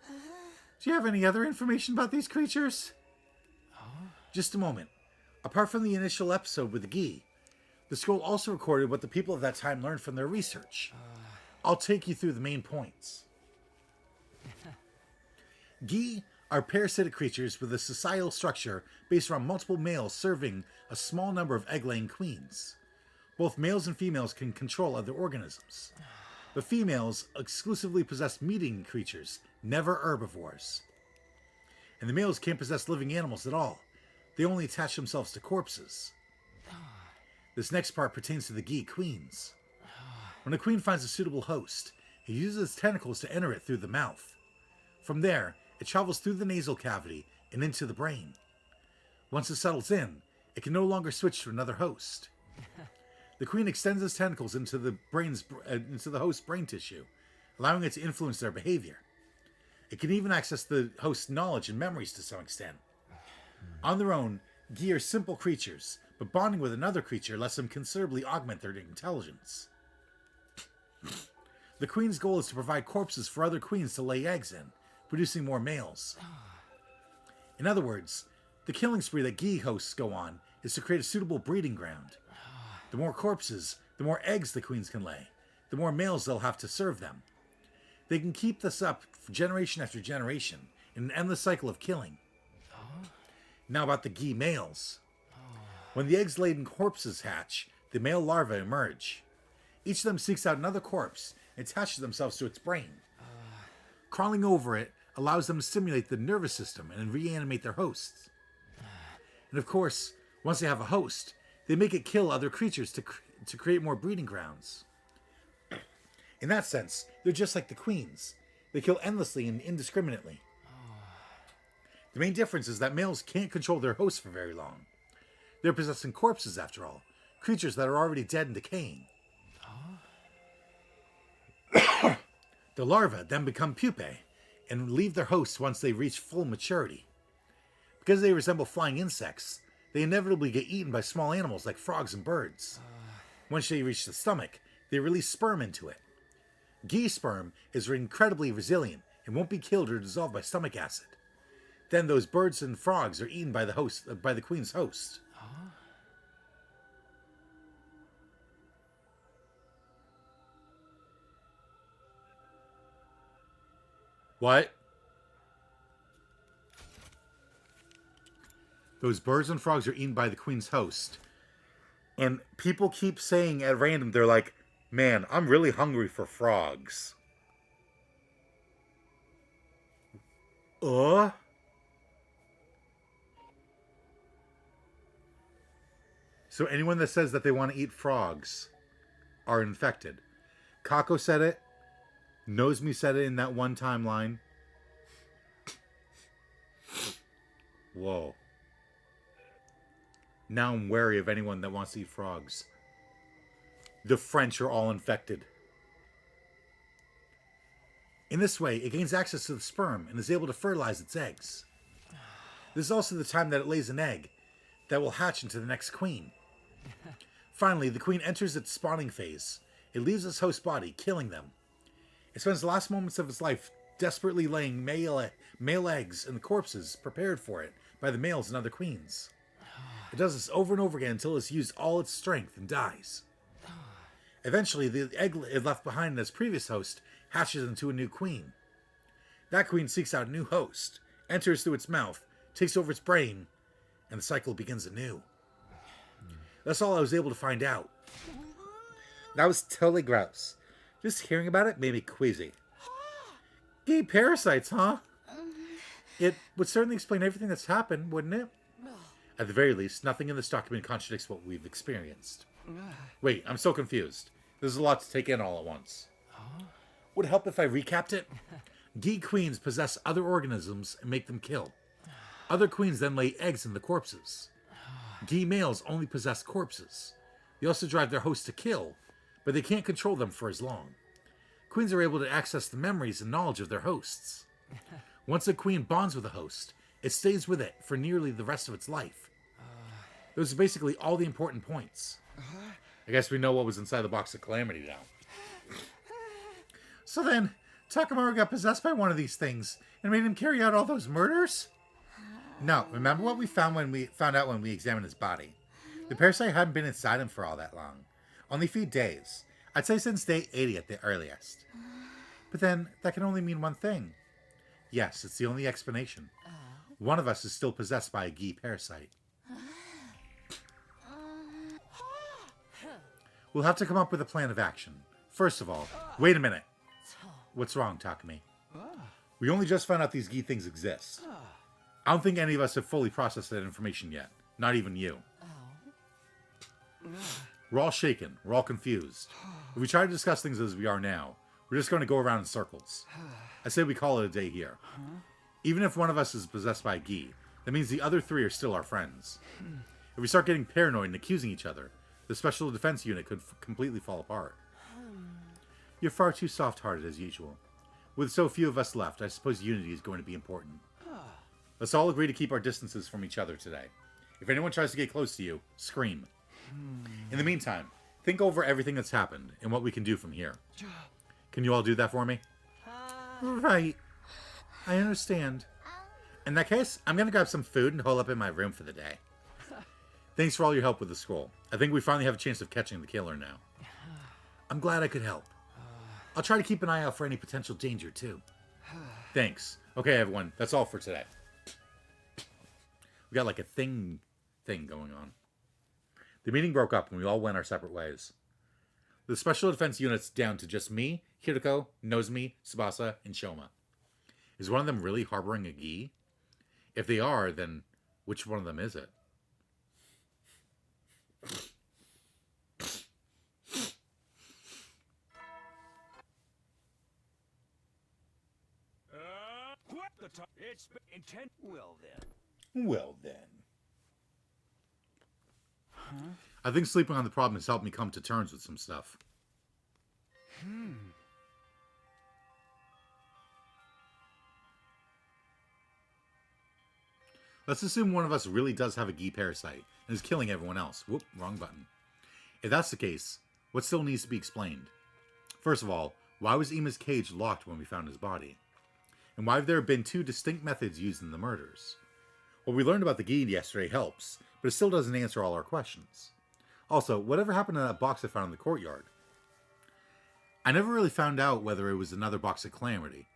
Do you have any other information about these creatures? Just a moment. Apart from the initial episode with the Gi, the scroll also recorded what the people of that time learned from their research. I'll take you through the main points. Gi are parasitic creatures with a societal structure based around multiple males serving a small number of egg-laying queens. Both males and females can control other organisms. The females exclusively possess meat-eating creatures, never herbivores. And the males can't possess living animals at all. They only attach themselves to corpses. This next part pertains to the Gi queens. When a queen finds a suitable host, it uses its tentacles to enter it through the mouth. From there, it travels through the nasal cavity and into the brain. Once it settles in, it can no longer switch to another host. The queen extends its tentacles into the host's brain tissue, allowing it to influence their behavior. It can even access the host's knowledge and memories to some extent. On their own, Gi are simple creatures, but bonding with another creature lets them considerably augment their intelligence. The queen's goal is to provide corpses for other queens to lay eggs in, producing more males. In other words, the killing spree that Gi hosts go on is to create a suitable breeding ground. The more corpses, the more eggs the queens can lay, the more males they'll have to serve them. They can keep this up generation after generation in an endless cycle of killing. Now about the Gi males. When the eggs-laden corpses hatch, the male larvae emerge. Each of them seeks out another corpse and attaches themselves to its brain. Crawling over it allows them to stimulate the nervous system and reanimate their hosts. And of course, once they have a host, they make it kill other creatures to create more breeding grounds. In that sense, they're just like the queens. They kill endlessly and indiscriminately. The main difference is that males can't control their hosts for very long. They're possessing corpses, after all, creatures that are already dead and decaying. The larvae then become pupae and leave their hosts once they reach full maturity. Because they resemble flying insects, they inevitably get eaten by small animals like frogs and birds. Once they reach the stomach, they release sperm into it. Ghee sperm is incredibly resilient and won't be killed or dissolved by stomach acid. Then those birds and frogs are eaten by the queen's host. What? Those birds and frogs are eaten by the queen's host. And people keep saying at random, they're like, man, I'm really hungry for frogs. So anyone that says that they want to eat frogs are infected. Kako said it. Nosemi said it in that one timeline. Whoa. Now I'm wary of anyone that wants to eat frogs. The French are all infected. In this way, it gains access to the sperm and is able to fertilize its eggs. This is also the time that it lays an egg that will hatch into the next queen. Finally, the queen enters its spawning phase. It leaves its host body, killing them. It spends the last moments of its life desperately laying male eggs in the corpses prepared for it by the males and other queens. It does this over and over again until it's used all its strength and dies. Eventually, the egg it left behind in its previous host hatches into a new queen. That queen seeks out a new host, enters through its mouth, takes over its brain, and the cycle begins anew. That's all I was able to find out. That was totally gross. Just hearing about it made me queasy. Gay parasites, huh? It would certainly explain everything that's happened, wouldn't it? At the very least, nothing in this document contradicts what we've experienced. Wait, I'm so confused. There's a lot to take in all at once. Would it help if I recapped it? Ghee queens possess other organisms and make them kill. Other queens then lay eggs in the corpses. Ghee males only possess corpses. They also drive their hosts to kill, but they can't control them for as long. Queens are able to access the memories and knowledge of their hosts. Once a queen bonds with a host, it stays with it for nearly the rest of its life. Those are basically all the important points. I guess we know what was inside the box of Calamity now. So then, Takamaru got possessed by one of these things and made him carry out all those murders? No, remember what we found out when we examined his body? The parasite hadn't been inside him for all that long. Only a few days. I'd say since day 80 at the earliest. But then, that can only mean one thing. Yes, it's the only explanation. One of us is still possessed by a Ghee parasite. We'll have to come up with a plan of action. First of all, wait a minute. What's wrong, Takumi? We only just found out these Ghee things exist. I don't think any of us have fully processed that information yet. Not even you. We're all shaken. We're all confused. If we try to discuss things as we are now, we're just going to go around in circles. I say we call it a day here. Even if one of us is possessed by a Ghee, that means the other three are still our friends. If we start getting paranoid and accusing each other, the Special Defense Unit could completely fall apart. You're far too soft-hearted as usual. With so few of us left, I suppose unity is going to be important. Let's all agree to keep our distances from each other today. If anyone tries to get close to you, scream. In the meantime, think over everything that's happened and what we can do from here. Can you all do that for me? Right. I understand. In that case, I'm going to grab some food and hole up in my room for the day. Thanks for all your help with the scroll. I think we finally have a chance of catching the killer now. I'm glad I could help. I'll try to keep an eye out for any potential danger, too. Thanks. Okay, everyone. That's all for today. We got like a thing going on. The meeting broke up and we all went our separate ways. The Special Defense Unit's down to just me, Hiriko, Nozomi, Tsubasa, and Shoma. Is one of them really harboring a Ghee? If they are, then which one of them is it? What the t- It's intent. Well then. Well then. I think sleeping on the problem has helped me come to terms with some stuff. Let's assume one of us really does have a Gi parasite and is killing everyone else. Whoop, wrong button. If that's the case, what still needs to be explained? First of all, why was Ima's cage locked when we found his body? And why have there been two distinct methods used in the murders? What we learned about the Gi yesterday helps, but it still doesn't answer all our questions. Also, whatever happened to that box I found in the courtyard? I never really found out whether it was another box of Calamity.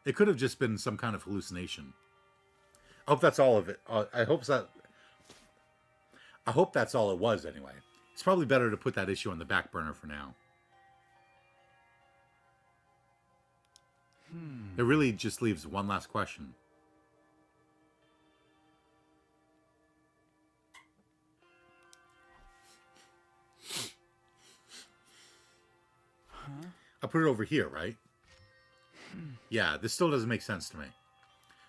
It could have just been some kind of hallucination. I hope that's all of it. I hope that's all it was anyway. It's probably better to put that issue on the back burner for now. It really just leaves one last question. I put it over here, right? Yeah, this still doesn't make sense to me.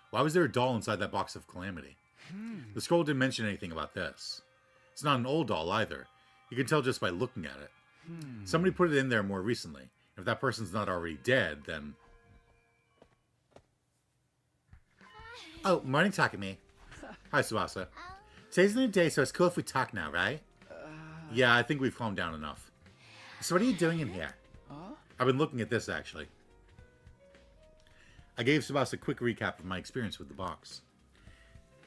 Why was there a doll inside that box of Calamity? The scroll didn't mention anything about this. It's not an old doll either. You can tell just by looking at it. Somebody put it in there more recently. If that person's not already dead, then... Oh, morning, Takumi. Hi, Tsubasa. Today's a new day, so it's cool if we talk now, right? Yeah, I think we've calmed down enough. So what are you doing in here? I've been looking at this, actually. I gave Tsubasa a quick recap of my experience with the box.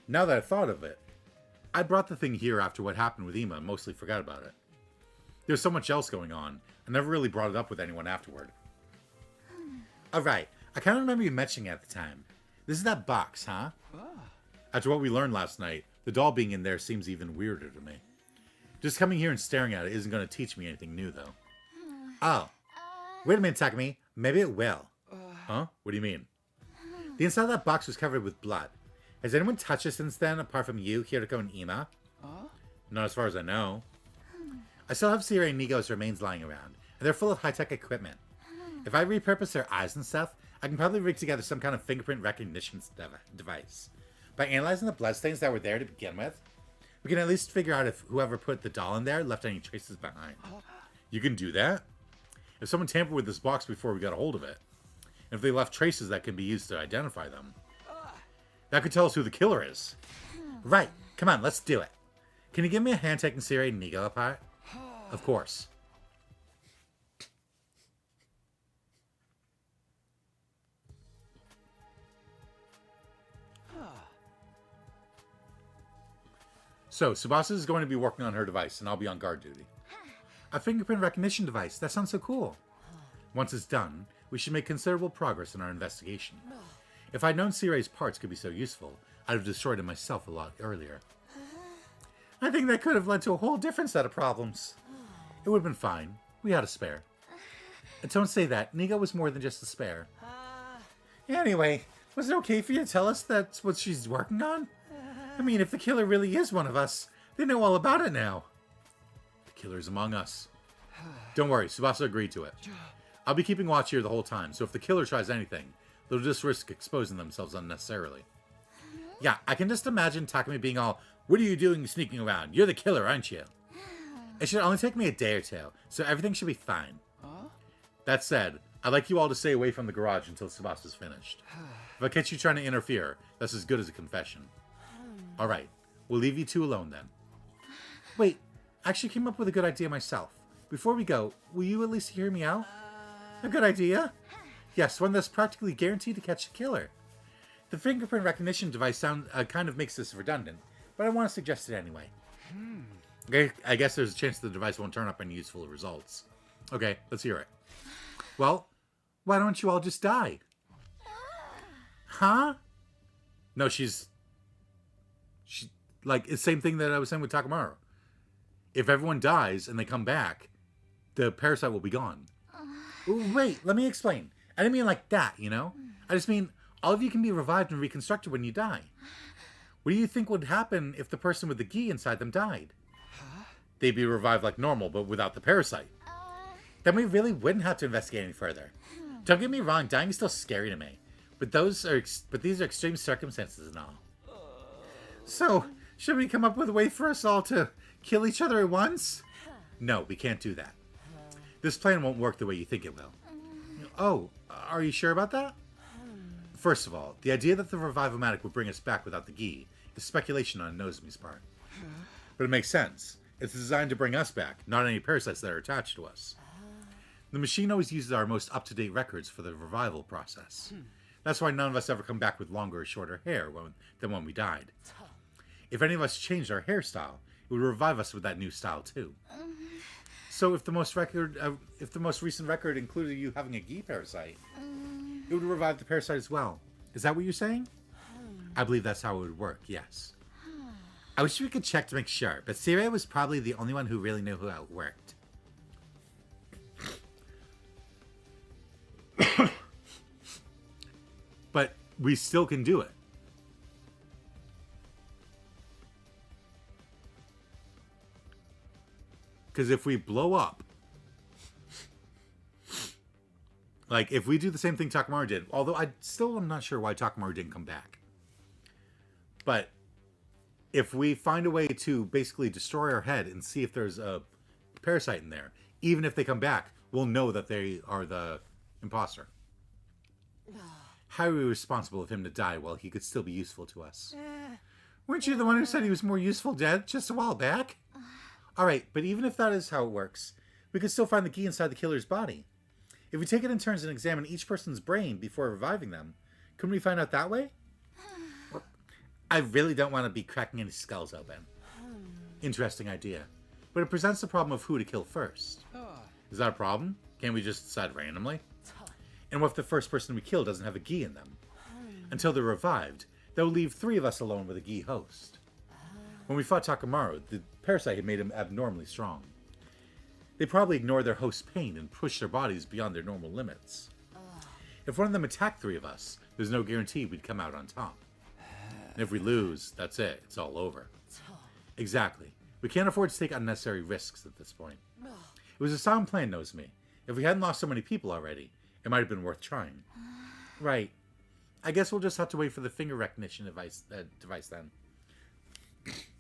Now that I've thought of it, I brought the thing here after what happened with Ima and mostly forgot about it. There's so much else going on, I never really brought it up with anyone afterward. Alright, I kind of remember you mentioning it at the time. This is that box, huh? After what we learned last night, the doll being in there seems even weirder to me. Just coming here and staring at it isn't going to teach me anything new, though. Oh. Wait a minute, Takumi. Maybe it will. Huh? What do you mean? The inside of that box was covered with blood. Has anyone touched it since then, apart from you, Hiriko, and Ima? Not as far as I know. I still have Siri and Nigo's remains lying around, and they're full of high-tech equipment. If I repurpose their eyes and stuff, I can probably rig together some kind of fingerprint recognition device. By analyzing the bloodstains that were there to begin with, we can at least figure out if whoever put the doll in there left any traces behind. You can do that? If someone tampered with this box before we got a hold of it, and if they left traces that can be used to identify them, that could tell us who the killer is. Right. Come on, let's do it. Can you give me a hand taking Siri and Nigo apart? Of course. So, Tsubasa is going to be working on her device, and I'll be on guard duty. A fingerprint recognition device. That sounds so cool. Once it's done, we should make considerable progress in our investigation. If I'd known Siri's parts could be so useful, I'd have destroyed it myself a lot earlier. I think that could have led to a whole different set of problems. It would have been fine. We had a spare. And don't say that. Nigo was more than just a spare. Anyway, was it okay for you to tell us that's what she's working on? I mean, if the killer really is one of us, they know all about it now. The killer's among us. Don't worry, Tsubasa agreed to it. I'll be keeping watch here the whole time, so if the killer tries anything, they'll just risk exposing themselves unnecessarily. Yeah, I can just imagine Takumi being all, "What are you doing sneaking around? You're the killer, aren't you?" It should only take me a day or two, so everything should be fine. That said, I'd like you all to stay away from the garage until Tsubasa's finished. If I catch you trying to interfere, that's as good as a confession. Alright, we'll leave you two alone then. Wait, I actually came up with a good idea myself. Before we go, will you at least hear me out? A good idea? Yes, one that's practically guaranteed to catch the killer. The fingerprint recognition device kind of makes this redundant, but I want to suggest it anyway. Okay, I guess there's a chance the device won't turn up any useful results. Okay, let's hear it. Well, why don't you all just die? Huh? No, she like, it's the same thing that I was saying with Takamaru. If everyone dies and they come back, the parasite will be gone. Wait, let me explain. I didn't mean like that, you know? I just mean, all of you can be revived and reconstructed when you die. What do you think would happen if the person with the Gi inside them died? They'd be revived like normal, but without the parasite. Then we really wouldn't have to investigate any further. Don't get me wrong, dying is still scary to me. But these are extreme circumstances and all. So, should we come up with a way for us all to kill each other at once? No, we can't do that. This plan won't work the way you think it will. Oh, are you sure about that? First of all, the idea that the Revive-O-Matic would bring us back without the Gi is speculation on Nozomi's part. But it makes sense. It's designed to bring us back, not any parasites that are attached to us. The machine always uses our most up-to-date records for the revival process. That's why none of us ever come back with longer or shorter hair than when we died. If any of us changed our hairstyle, it would revive us with that new style too. So if the most recent record included you having a Gi parasite, it would revive the parasite as well. Is that what you're saying? I believe that's how it would work, yes. I wish we could check to make sure, but Sirei was probably the only one who really knew how it worked. But we still can do it. Because if we blow up, like if we do the same thing Takamaru did, although I'm not sure why Takamaru didn't come back. But if we find a way to basically destroy our head and see if there's a parasite in there, even if they come back, we'll know that they are the imposter. Highly responsible of him to die while he could still be useful to us. Weren't you the one who said he was more useful dead just a while back? Alright, but even if that is how it works, we could still find the key inside the killer's body. If we take it in turns and examine each person's brain before reviving them, couldn't we find out that way? I really don't want to be cracking any skulls open. Interesting idea. But it presents the problem of who to kill first. Is that a problem? Can't we just decide randomly? And what if the first person we kill doesn't have a Gi in them? Until they're revived, that will leave 3 of us alone with a Gi host. When we fought Takamaru, the parasite had made him abnormally strong. They probably ignored their host's pain and pushed their bodies beyond their normal limits. If one of them attacked 3 of us, there's no guarantee we'd come out on top. And if we lose, that's it. It's all over. Exactly. We can't afford to take unnecessary risks at this point. It was a sound plan, Nozomi. If we hadn't lost so many people already, it might have been worth trying. Right. I guess we'll just have to wait for the finger recognition device then.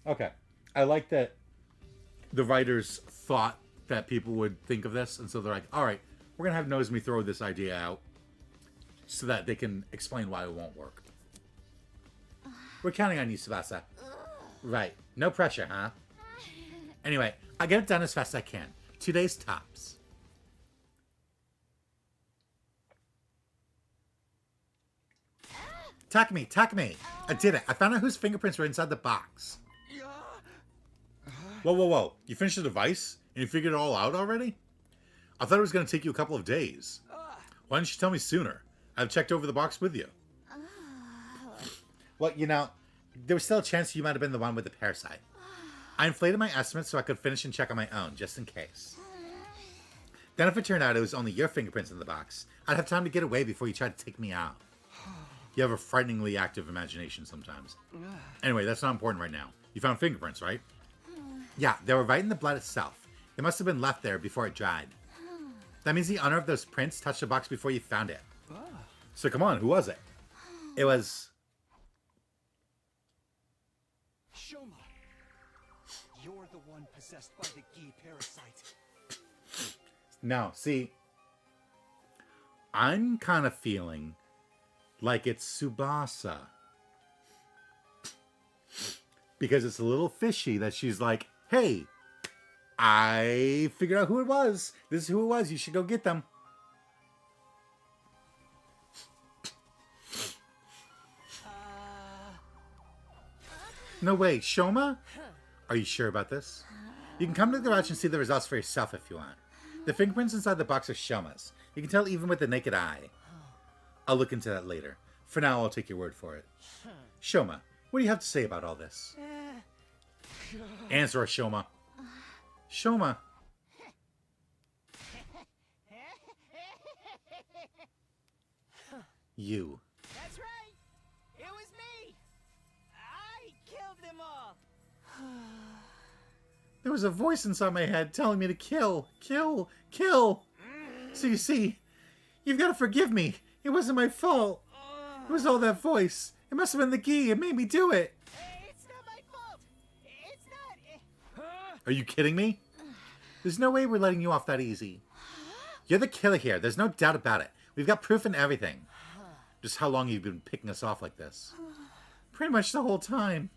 Okay. I like that the writers thought that people would think of this, and so they're like, alright, we're going to have Nozomi throw this idea out so that they can explain why it won't work. We're counting on you, Tsubasa. Right. No pressure, huh? Anyway, I'll get it done as fast as I can. 2 days tops. Takumi! I did it. I found out whose fingerprints were inside the box. Whoa. You finished the device? And you figured it all out already? I thought it was going to take you a couple of days. Why didn't you tell me sooner? I've checked over the box with you. Well, you know, there was still a chance you might have been the one with the parasite. I inflated my estimates so I could finish and check on my own, just in case. Then if it turned out it was only your fingerprints in the box, I'd have time to get away before you tried to take me out. You have a frighteningly active imagination sometimes. Anyway, that's not important right now. You found fingerprints, right? Yeah, they were right in the blood itself. They must have been left there before it dried. That means the owner of those prints touched the box before you found it. So come on, who was it? It was... Shoma! You're the one possessed by the Gi parasite. Now, see... I'm kind of feeling like it's Tsubasa. Because it's a little fishy that she's like, hey, I figured out who it was. This is who it was. You should go get them. No way. Shoma? Are you sure about this? You can come to the garage and see the results for yourself if you want. The fingerprints inside the box are Shoma's. You can tell even with the naked eye. I'll look into that later. For now, I'll take your word for it. Shoma, what do you have to say about all this? Answer us, Shoma. Shoma. You. That's right. It was me. I killed them all. There was a voice inside my head telling me to kill. Kill. Kill. So you see, you've got to forgive me. It wasn't my fault. It was all that voice. It must have been the Gi. It made me do it. It's not my fault. It's not. Are you kidding me? There's no way we're letting you off that easy. You're the killer here. There's no doubt about it. We've got proof and everything. Just how long you've been picking us off like this. Pretty much the whole time.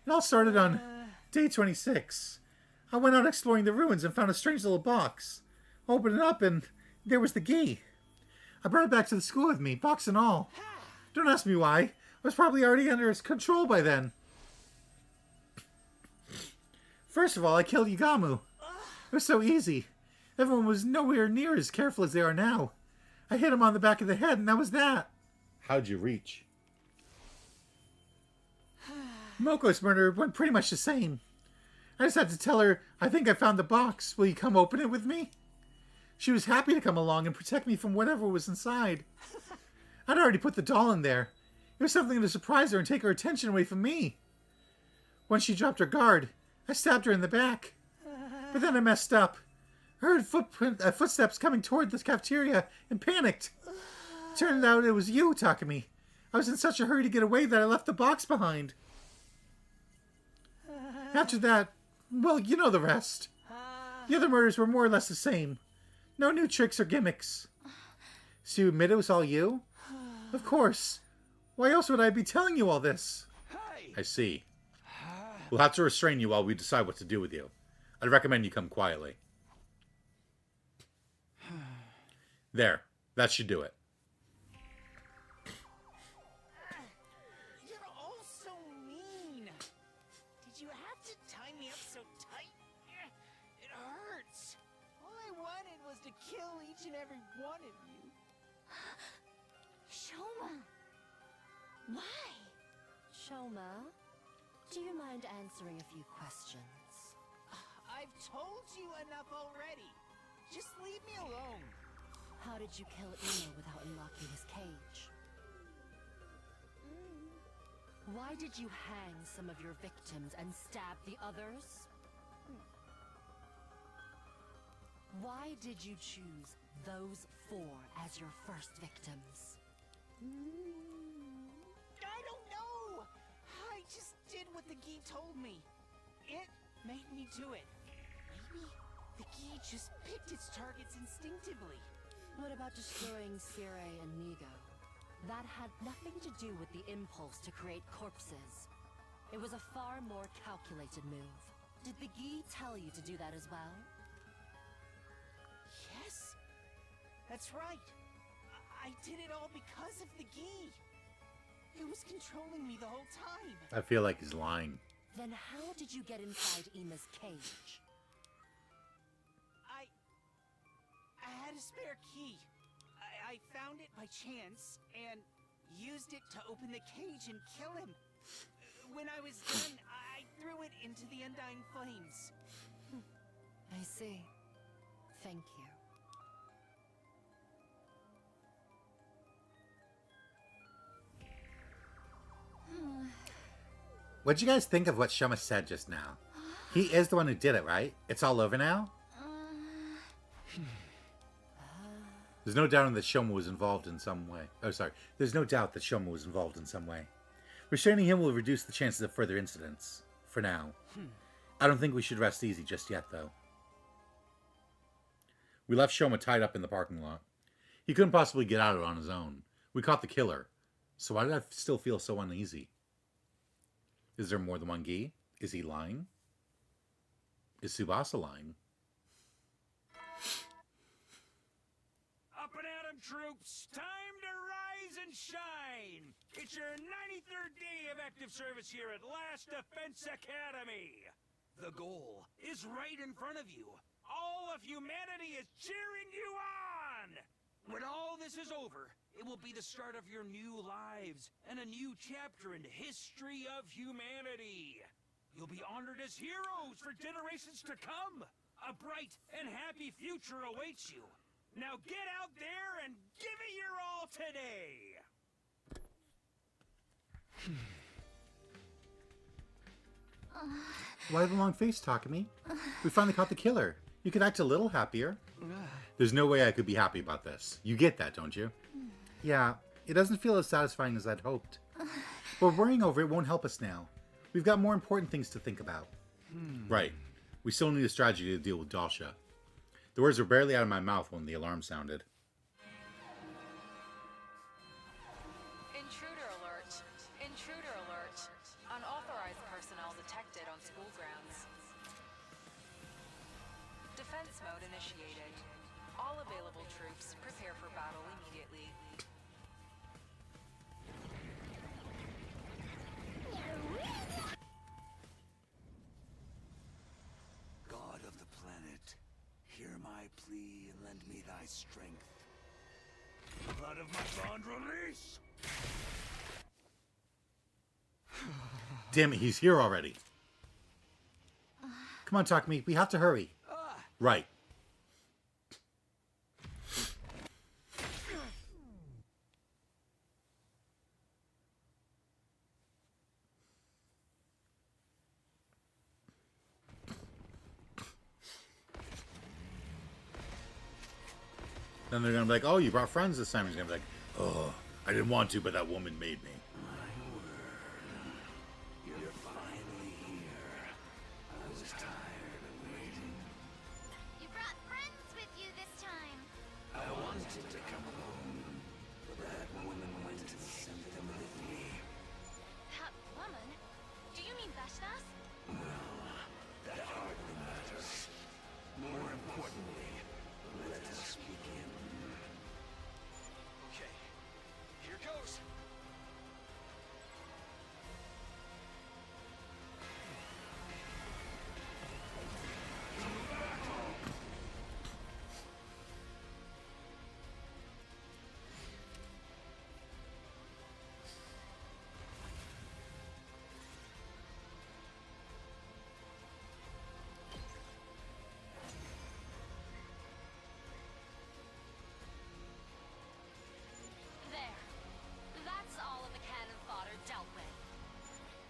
It all started on day 26. I went out exploring the ruins and found a strange little box. I opened it up and there was the gi. I brought it back to the school with me, box and all. Don't ask me why. I was probably already under its control by then. First of all, I killed Yagamu. It was so easy. Everyone was nowhere near as careful as they are now. I hit him on the back of the head and that was that. How'd you reach? Moko's murder went pretty much the same. I just had to tell her, I think I found the box. Will you come open it with me? She was happy to come along and protect me from whatever was inside. I'd already put the doll in there. It was something to surprise her and take her attention away from me. Once she dropped her guard, I stabbed her in the back. But then I messed up. I heard footsteps coming toward the cafeteria and panicked. Turned out it was you, Takumi. I was in such a hurry to get away that I left the box behind. After that, well, you know the rest. The other murders were more or less the same. No new tricks or gimmicks. So you admit it was all you? Of course. Why else would I be telling you all this? I see. We'll have to restrain you while we decide what to do with you. I'd recommend you come quietly. There. That should do it. You're all so mean. Did you have to tie me up so tight? It hurts. All I wanted was to kill each and every one of you. Shoma! Why? Shoma, do you mind answering a few questions? I've told you enough already. Just leave me alone. How did you kill Ino without unlocking his cage? Why did you hang some of your victims and stab the others? Why did you choose those 4 as your first victims? I don't know. I just did what the Gi told me. It made me do it. Maybe the Gi just picked its targets instinctively. What about destroying Sire and Nigo? That had nothing to do with the impulse to create corpses. It was a far more calculated move. Did the Gi tell you to do that as well? Yes, that's right. I did it all because of the Gi. It was controlling me the whole time. I feel like he's lying. Then how did you get inside Ima's cage? I had a spare key. I found it by chance and used it to open the cage and kill him. When I was done, I threw it into the Undying Flames. I see. Thank you. What'd you guys think of what Shoma said just now? He is the one who did it, right? It's all over now? There's no doubt that Shoma was involved in some way. Oh, sorry. There's no doubt that Shoma was involved in some way. Restraining him will reduce the chances of further incidents. For now. I don't think we should rest easy just yet, though. We left Shoma tied up in the parking lot. He couldn't possibly get out of it on his own. We caught the killer. So why did I still feel so uneasy? Is there more than one Gi? Is he lying? Is Tsubasa lying? Up and at 'em, troops! Time to rise and shine! It's your 93rd day of active service here at Last Defense Academy! The goal is right in front of you. All of humanity is cheering you on! When all this is over, it will be the start of your new lives and a new chapter in the history of humanity. You'll be honored as heroes for generations to come. A bright and happy future awaits you. Now get out there and give it your all today! Why the long face, Takumi? We finally caught the killer. You could act a little happier. There's no way I could be happy about this. You get that, don't you? Yeah, it doesn't feel as satisfying as I'd hoped. But worrying over it won't help us now. We've got more important things to think about. Right. We still need a strategy to deal with Dalsha. The words were barely out of my mouth when the alarm sounded. Intruder alert. Intruder alert. Unauthorized personnel my plea and lend me thy strength. Blood of my bond release! Damn it, he's here already. Come on, Takumi, we have to hurry. Right. Then they're gonna be like, oh, you brought friends this time. He's gonna be like, oh, I didn't want to, but that woman made me. You're finally here. I was tired of waiting. You brought friends with you this time. I wanted to come home, but that woman went and sent them with me. That woman? Do you mean Veshnas? That hardly matters. More importantly, let us begin. Okay, here goes. There. That's all of the cannon fodder dealt with.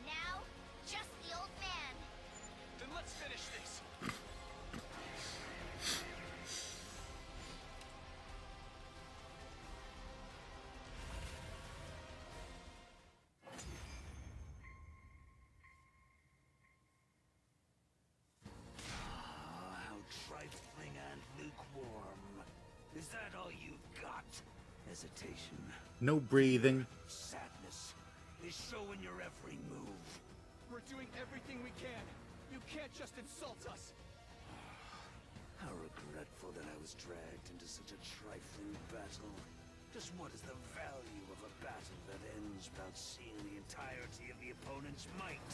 Now, just the old man. Then let's finish this. How trifling and lukewarm. Is that all you've got? Hesitation, No breathing. sadness. They show in your every move. We're doing everything we can. You can't just insult us. How regretful that I was dragged into such a trifling battle. Just what is the value of a battle that ends without seeing the entirety of the opponent's might?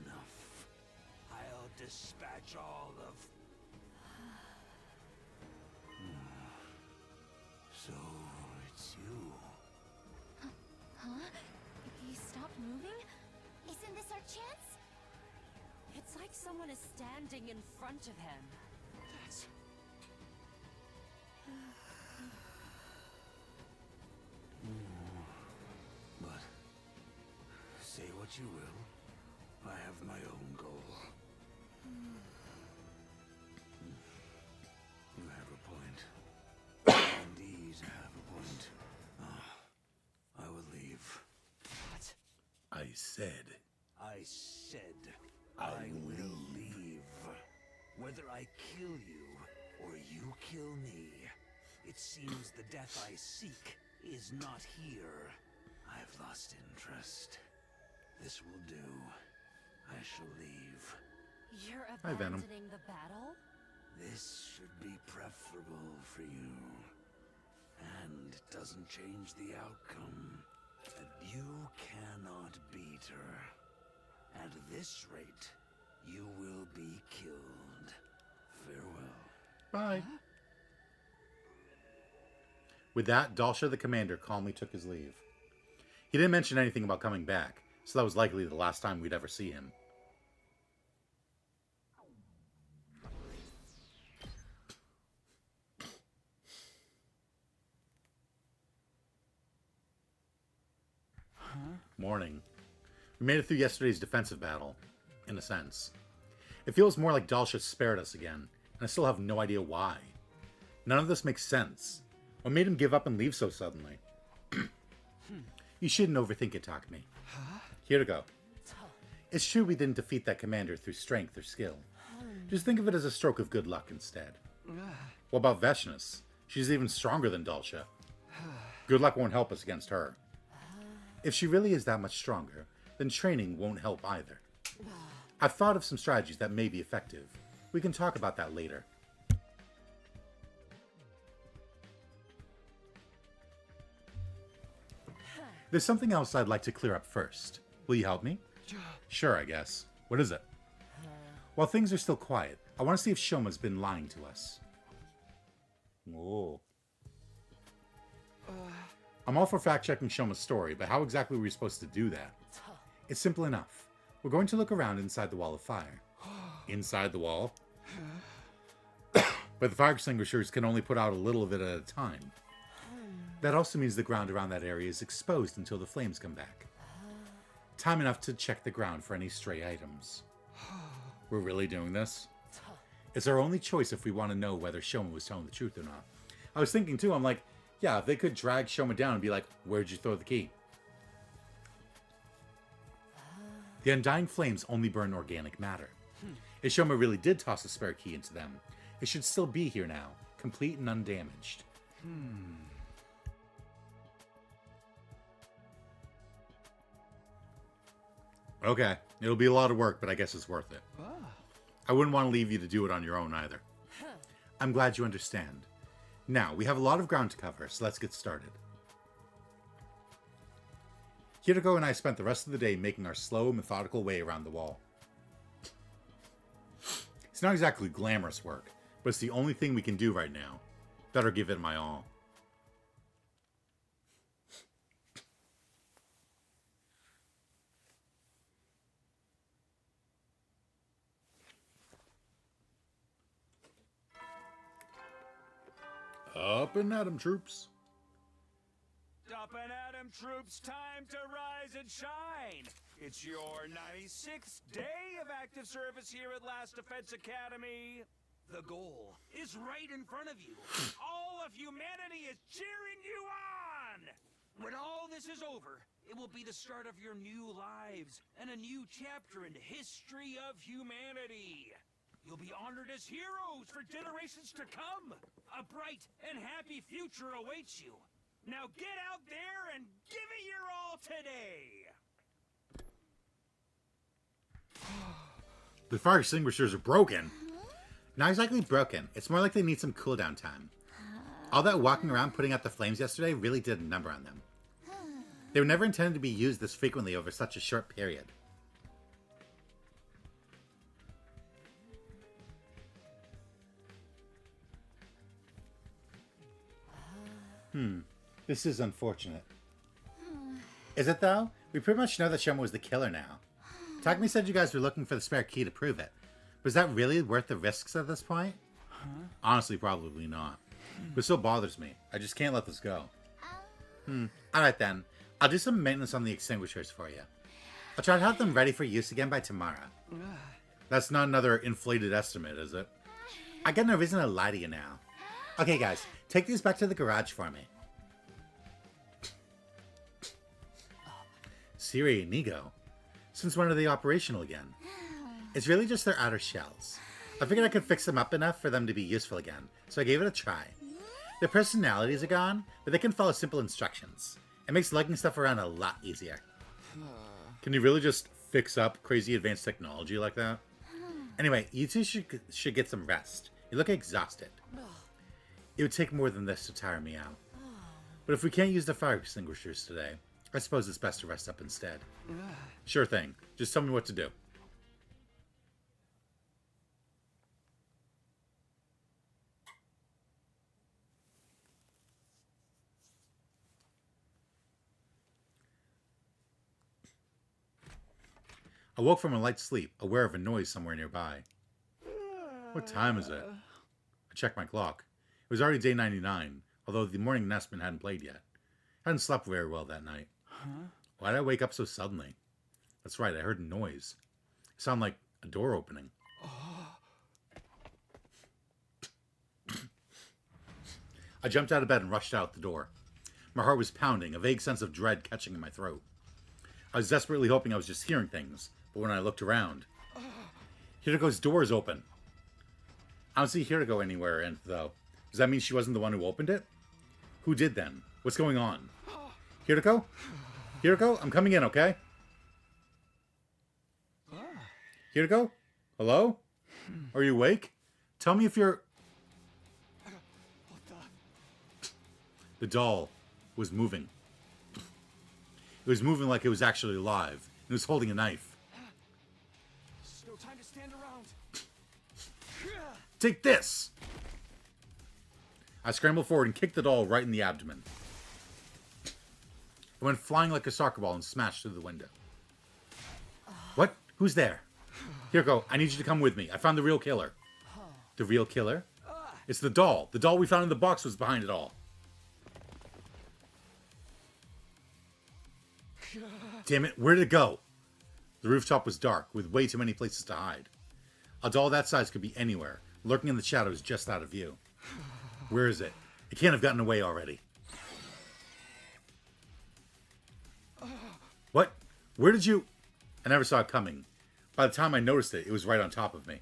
Enough. I'll dispatch all of... So, it's you. Huh? He stopped moving? Isn't this our chance? It's like someone is standing in front of him. That's... But, say what you will, I have my own goal. You have a point. Indeed, have a point. I will leave. What? I said. I said I will leave. Whether I kill you or you kill me, it seems the death I seek is not here. I've lost interest. This will do. I shall leave. You're Hi, Venom. abandoning the battle? This should be preferable for you. And it doesn't change the outcome. That you cannot beat her. At this rate, you will be killed. Farewell. Bye. With that, Dalsha the commander calmly took his leave. He didn't mention anything about coming back, so that was likely the last time we'd ever see him. Morning. We made it through yesterday's defensive battle, in a sense. It feels more like Dalsha spared us again, and I still have no idea why. None of this makes sense. What made him give up and leave so suddenly? You shouldn't overthink it, Takumi. Here to go. It's true we didn't defeat that commander through strength or skill. Just think of it as a stroke of good luck instead. What about Veshnas? She's even stronger than Dalsha. Good luck won't help us against her. If she really is that much stronger, then training won't help either. I've thought of some strategies that may be effective. We can talk about that later. There's something else I'd like to clear up first. Will you help me? Sure, I guess. What is it? While things are still quiet, I want to see if Shoma's been lying to us. Whoa. I'm all for fact-checking Shoma's story, but how exactly were we supposed to do that? It's simple enough. We're going to look around inside the wall of fire. Inside the wall? But the fire extinguishers can only put out a little of it at a time. That also means the ground around that area is exposed until the flames come back. Time enough to check the ground for any stray items. We're really doing this? It's our only choice if we want to know whether Shoma was telling the truth or not. I was thinking too, I'm like, yeah, if they could drag Shoma down and be like, where'd you throw the key? The undying flames only burn organic matter. If Shoma really did toss a spare key into them, it should still be here now, complete and undamaged. Okay, it'll be a lot of work, but I guess it's worth it. I wouldn't want to leave you to do it on your own either. I'm glad you understand. Now, we have a lot of ground to cover, so let's get started. Hiroko and I spent the rest of the day making our slow, methodical way around the wall. It's not exactly glamorous work, but it's the only thing we can do right now. Better give it my all. Up and at 'em, troops. Up and at 'em, troops, time to rise and shine. It's your 96th day of active service here at Last Defense Academy. The goal is right in front of you. All of humanity is cheering you on. When all this is over, it will be the start of your new lives and a new chapter in the history of humanity. You'll be honored as heroes for generations to come. A bright and happy future awaits you. Now get out there and give it your all today. The fire extinguishers are broken. Not exactly broken. It's more like they need some cooldown time. All that walking around putting out the flames yesterday really did a number on them. They were never intended to be used this frequently over such a short period. This is unfortunate. Is it though? We pretty much know that Shoma was the killer now. Takumi said you guys were looking for the spare key to prove it. Was that really worth the risks at this point? Honestly, probably not. But it still bothers me. I just can't let this go. Alright then. I'll do some maintenance on the extinguishers for you. I'll try to have them ready for use again by tomorrow. That's not another inflated estimate, is it? I got no reason to lie to you now. Okay guys, take these back to the garage for me. Siri and Nigo. Since when are they operational again? It's really just their outer shells. I figured I could fix them up enough for them to be useful again, so I gave it a try. Their personalities are gone, but they can follow simple instructions. It makes lugging stuff around a lot easier. Can you really just fix up crazy advanced technology like that? Anyway, you two should get some rest. You look exhausted. It would take more than this to tire me out. But if we can't use the fire extinguishers today, I suppose it's best to rest up instead. Sure thing. Just tell me what to do. I woke from a light sleep, aware of a noise somewhere nearby. What time is it? I checked my clock. It was already day 99, although the morning Nestman hadn't played yet. I hadn't slept very well that night. Why did I wake up so suddenly? That's right, I heard a noise. It sounded like a door opening. I jumped out of bed and rushed out the door. My heart was pounding, a vague sense of dread catching in my throat. I was desperately hoping I was just hearing things, but when I looked around, Hiroko's door is open. I don't see Hiroko anywhere in, though. Does that mean she wasn't the one who opened it? Who did then? What's going on? Hiroko? Hiroko, I'm coming in, okay? Hiroko? Hello? Are you awake? Tell me if you're... The doll was moving. It was moving like it was actually alive. It was holding a knife. There's no time to stand around. Take this! I scrambled forward and kicked the doll right in the abdomen. It went flying like a soccer ball and smashed through the window. What? Who's there? Hiro, I need you to come with me. I found the real killer. The real killer? It's the doll. The doll we found in the box was behind it all. Damn it, where did it go? The rooftop was dark, with way too many places to hide. A doll that size could be anywhere, lurking in the shadows just out of view. Where is it? It can't have gotten away already. What? Where did you... I never saw it coming. By the time I noticed it, it was right on top of me.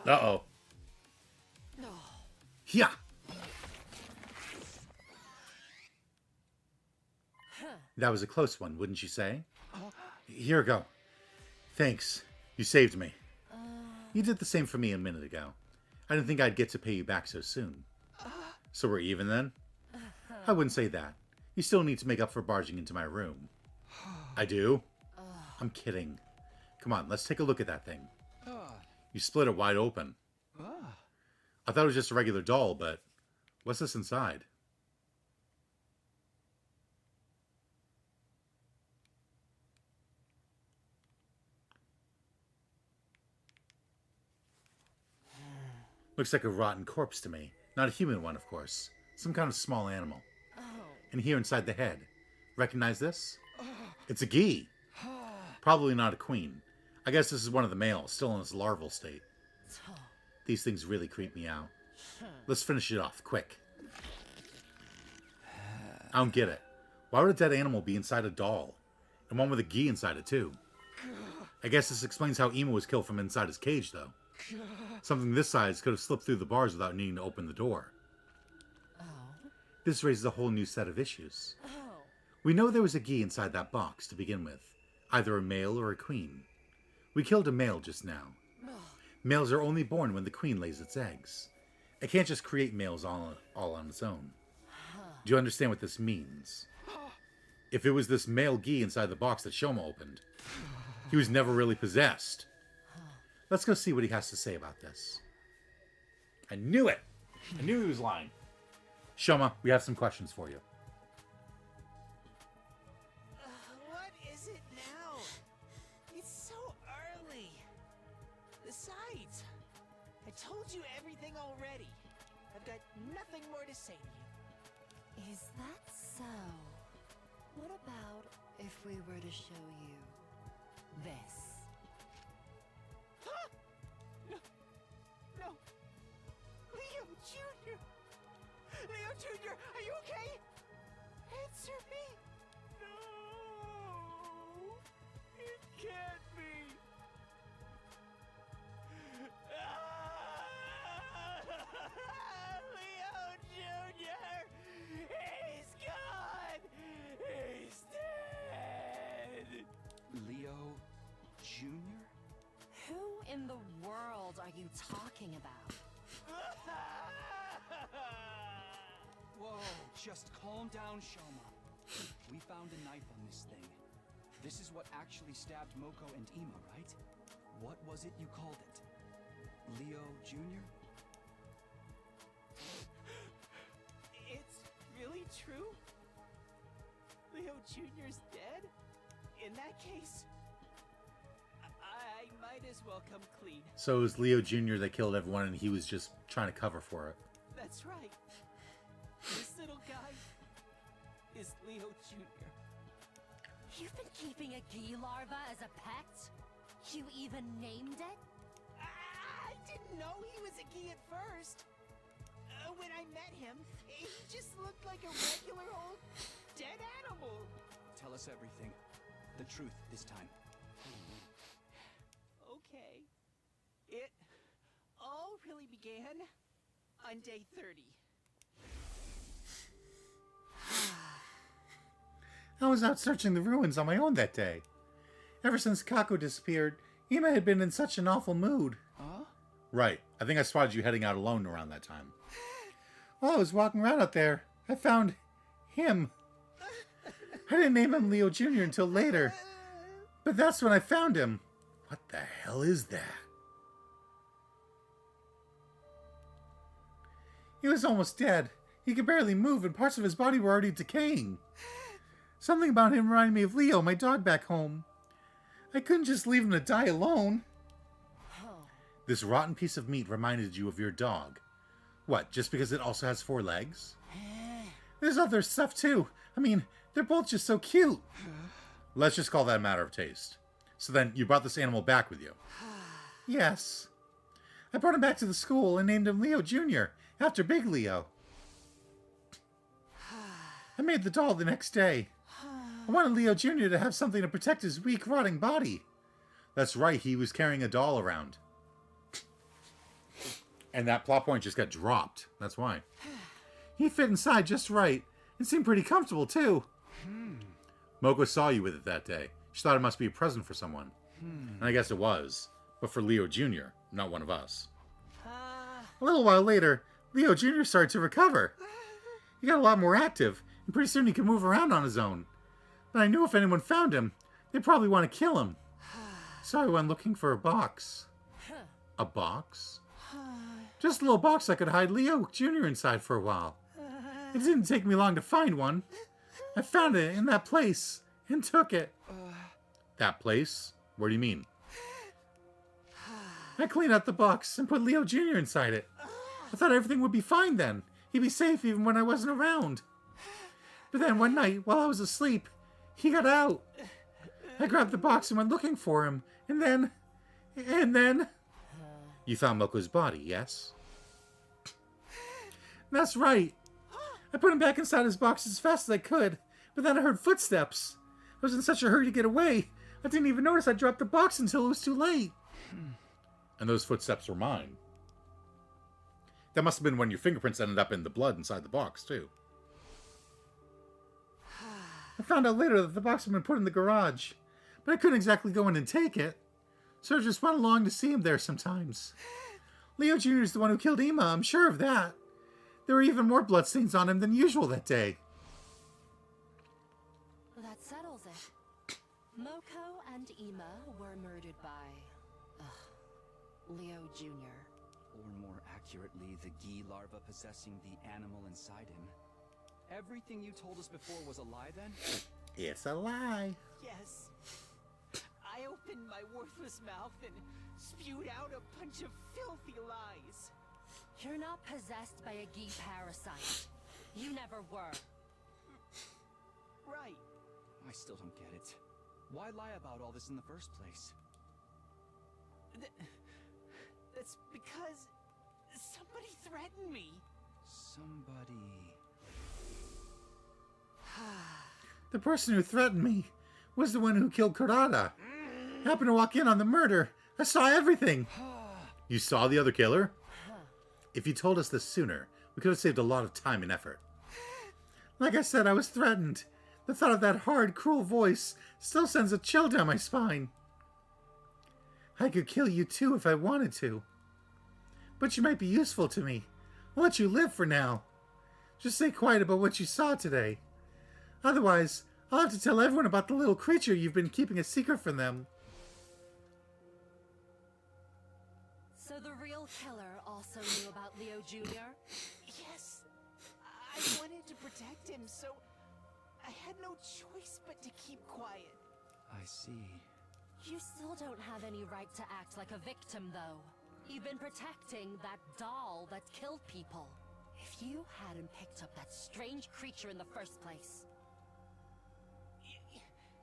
Uh-oh. Yeah. That was a close one, wouldn't you say? Here we go. Thanks. You saved me. You did the same for me a minute ago. I didn't think I'd get to pay you back so soon. So we're even then? I wouldn't say that. You still need to make up for barging into my room. I do? I'm kidding. Come on, let's take a look at that thing. You split it wide open. I thought it was just a regular doll, but what's this inside? Looks like a rotten corpse to me. Not a human one, of course. Some kind of small animal. And here inside the head. Recognize this? It's a Gi. Probably not a queen. I guess this is one of the males, still in its larval state. These things really creep me out. Let's finish it off, quick. I don't get it. Why would a dead animal be inside a doll? And one with a Gi inside it, too. I guess this explains how Emo was killed from inside his cage, though. Something this size could have slipped through the bars without needing to open the door. This raises a whole new set of issues. We know there was a Gi inside that box to begin with. Either a male or a queen. We killed a male just now. Males are only born when the queen lays its eggs. It can't just create males all on its own. Do you understand what this means? If it was this male Gi inside the box that Shoma opened, he was never really possessed. Let's go see what he has to say about this. I knew it! I knew he was lying. Shoma, we have some questions for you. What is it now? It's so early. Besides, I told you everything already. I've got nothing more to say to you. Is that so? What about if we were to show you this? No. Leo Jr. Leo Jr., are you okay? Answer me. No. It can't be. Leo Jr. He's gone. He's dead. Leo Jr.? Who in the world are you talking about? Whoa, just calm down, Shoma. We found a knife on this thing. This is what actually stabbed Moko and Ema, right? What was it you called it? Leo Jr.? It's really true? Leo Jr.'s dead? In that case, I might as well come clean. So it was Leo Jr. that killed everyone and he was just trying to cover for it. That's right. This little guy is Leo Jr. You've been keeping a Gi larva as a pet? You even named it? I didn't know he was a Gi at first. When I met him, he just looked like a regular old dead animal. Tell us everything. The truth this time. Okay. It all really began on day 30. I was out searching the ruins on my own that day. Ever since Kako disappeared, Ema had been in such an awful mood. Huh? Right. I think I spotted you heading out alone around that time. While I was walking around out there, I found him. I didn't name him Leo Jr. until later. But that's when I found him. What the hell is that? He was almost dead. He could barely move, and parts of his body were already decaying. Something about him reminded me of Leo, my dog back home. I couldn't just leave him to die alone. This rotten piece of meat reminded you of your dog. What, just because it also has 4 legs? There's other stuff too. I mean, they're both just so cute. Let's just call that a matter of taste. So then, you brought this animal back with you? Yes. I brought him back to the school and named him Leo Jr., after Big Leo. I made the doll the next day. I wanted Leo Jr. to have something to protect his weak, rotting body. That's right, he was carrying a doll around. And that plot point just got dropped. That's why. He fit inside just right, and seemed pretty comfortable, too. Moko saw you with it that day. She thought it must be a present for someone. And I guess it was. But for Leo Jr., not one of us. A little while later, Leo Jr. started to recover. He got a lot more active, and pretty soon he could move around on his own. But I knew if anyone found him, they'd probably want to kill him. So I went looking for a box. A box? Just a little box I could hide Leo Jr. inside for a while. It didn't take me long to find one. I found it in that place, and took it. That place? What do you mean? I cleaned out the box and put Leo Jr. inside it. I thought everything would be fine then. He'd be safe even when I wasn't around. But then one night, while I was asleep, he got out. I grabbed the box and went looking for him. And then... You found Moko's body, yes? That's right. I put him back inside his box as fast as I could. But then I heard footsteps. I was in such a hurry to get away. I didn't even notice I dropped the box until it was too late. And those footsteps were mine. That must have been when your fingerprints ended up in the blood inside the box, too. I found out later that the box had been put in the garage, but I couldn't exactly go in and take it, so I just went along to see him there sometimes. Leo Jr. is the one who killed Ima, I'm sure of that. There were even more bloodstains on him than usual that day. That settles it. Moko and Ima were murdered by... Leo Jr. Or more accurately, the Gi larva possessing the animal inside him. Everything you told us before was a lie then? It's a lie. Yes. I opened my worthless mouth and spewed out a bunch of filthy lies. You're not possessed by a Gi parasite. You never were. Right. I still don't get it. Why lie about all this in the first place? That's because somebody threatened me. Somebody... The person who threatened me was the one who killed Kurata. I happened to walk in on the murder. I saw everything. You saw the other killer? If you told us this sooner, we could have saved a lot of time and effort. Like I said, I was threatened. The thought of that hard, cruel voice still sends a chill down my spine. I could kill you too if I wanted to. But you might be useful to me. I'll let you live for now. Just stay quiet about what you saw today. Otherwise, I'll have to tell everyone about the little creature you've been keeping a secret from them. So the real killer also knew about Leo Jr.? Yes. I wanted to protect him, so I had no choice but to keep quiet. I see. You still don't have any right to act like a victim, though. You've been protecting that doll that killed people. If you hadn't picked up that strange creature in the first place...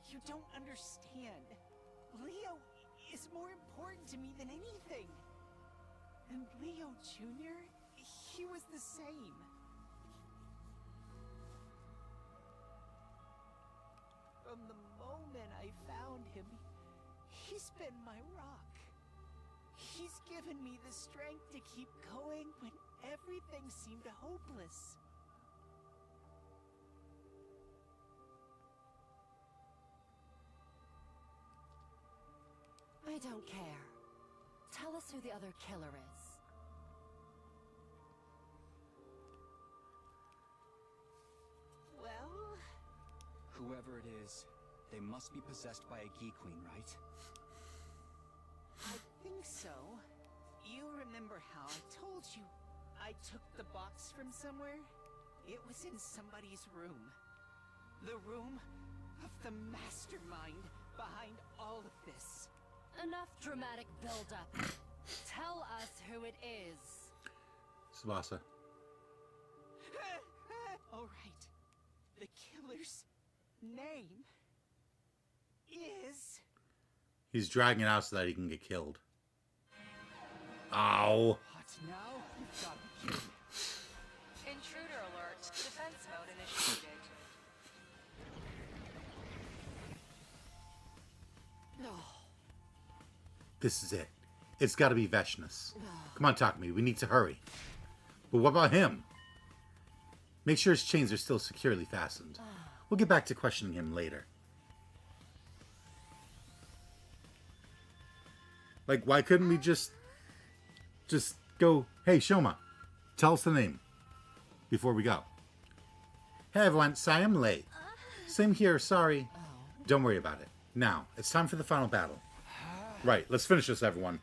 You don't understand. Leo is more important to me than anything. And Leo Jr., he was the same. From the moment I found him, he's been my rock. He's given me the strength to keep going when everything seemed hopeless. I don't care. Tell us who the other killer is. Well... Whoever it is, they must be possessed by a Gi Queen, right? I think so. You remember how I told you I took the box from somewhere. It was in somebody's room. The room of the mastermind behind all of this. Enough dramatic build-up. Tell us who it is. Tsubasa. All right. The killer's name is... He's dragging it out so that he can get killed. Ow. What now? You've got to be kidding. Intruder alert. Defense mode initiated. This is it. It's got to be Veshnus. Come on, Takumi. We need to hurry. But what about him? Make sure his chains are still securely fastened. We'll get back to questioning him later. Like, why couldn't we just go, hey, Shoma, tell us the name before we go. Hey, everyone. Sorry I'm late. Same here. Sorry. Don't worry about it. Now, it's time for the final battle. Right, let's finish this, everyone.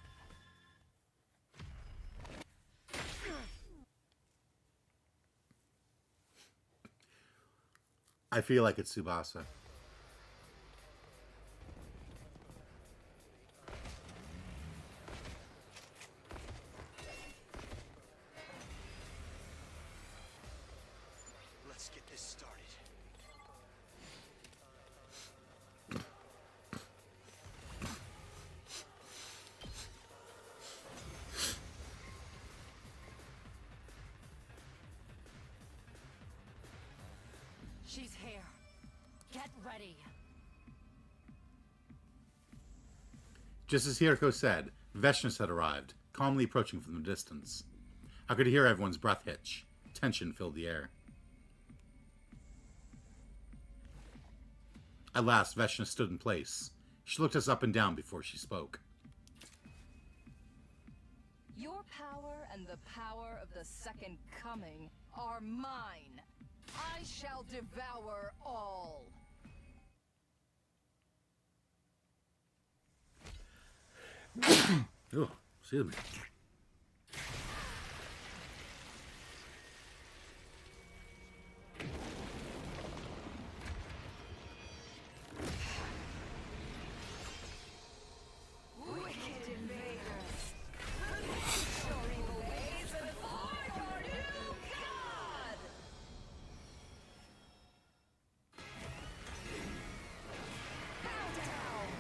I feel like it's Tsubasa. Let's get this started. She's here. Get ready. Just as Hiriko said, Veshnus had arrived, calmly approaching from the distance. I could hear everyone's breath hitch. Tension filled the air. At last, Veshnus stood in place. She looked us up and down before she spoke. Your power and the power of the Second Coming are mine. I shall devour all. Oh, excuse me. Wicked invaders. Story ways before your new god. Bow down.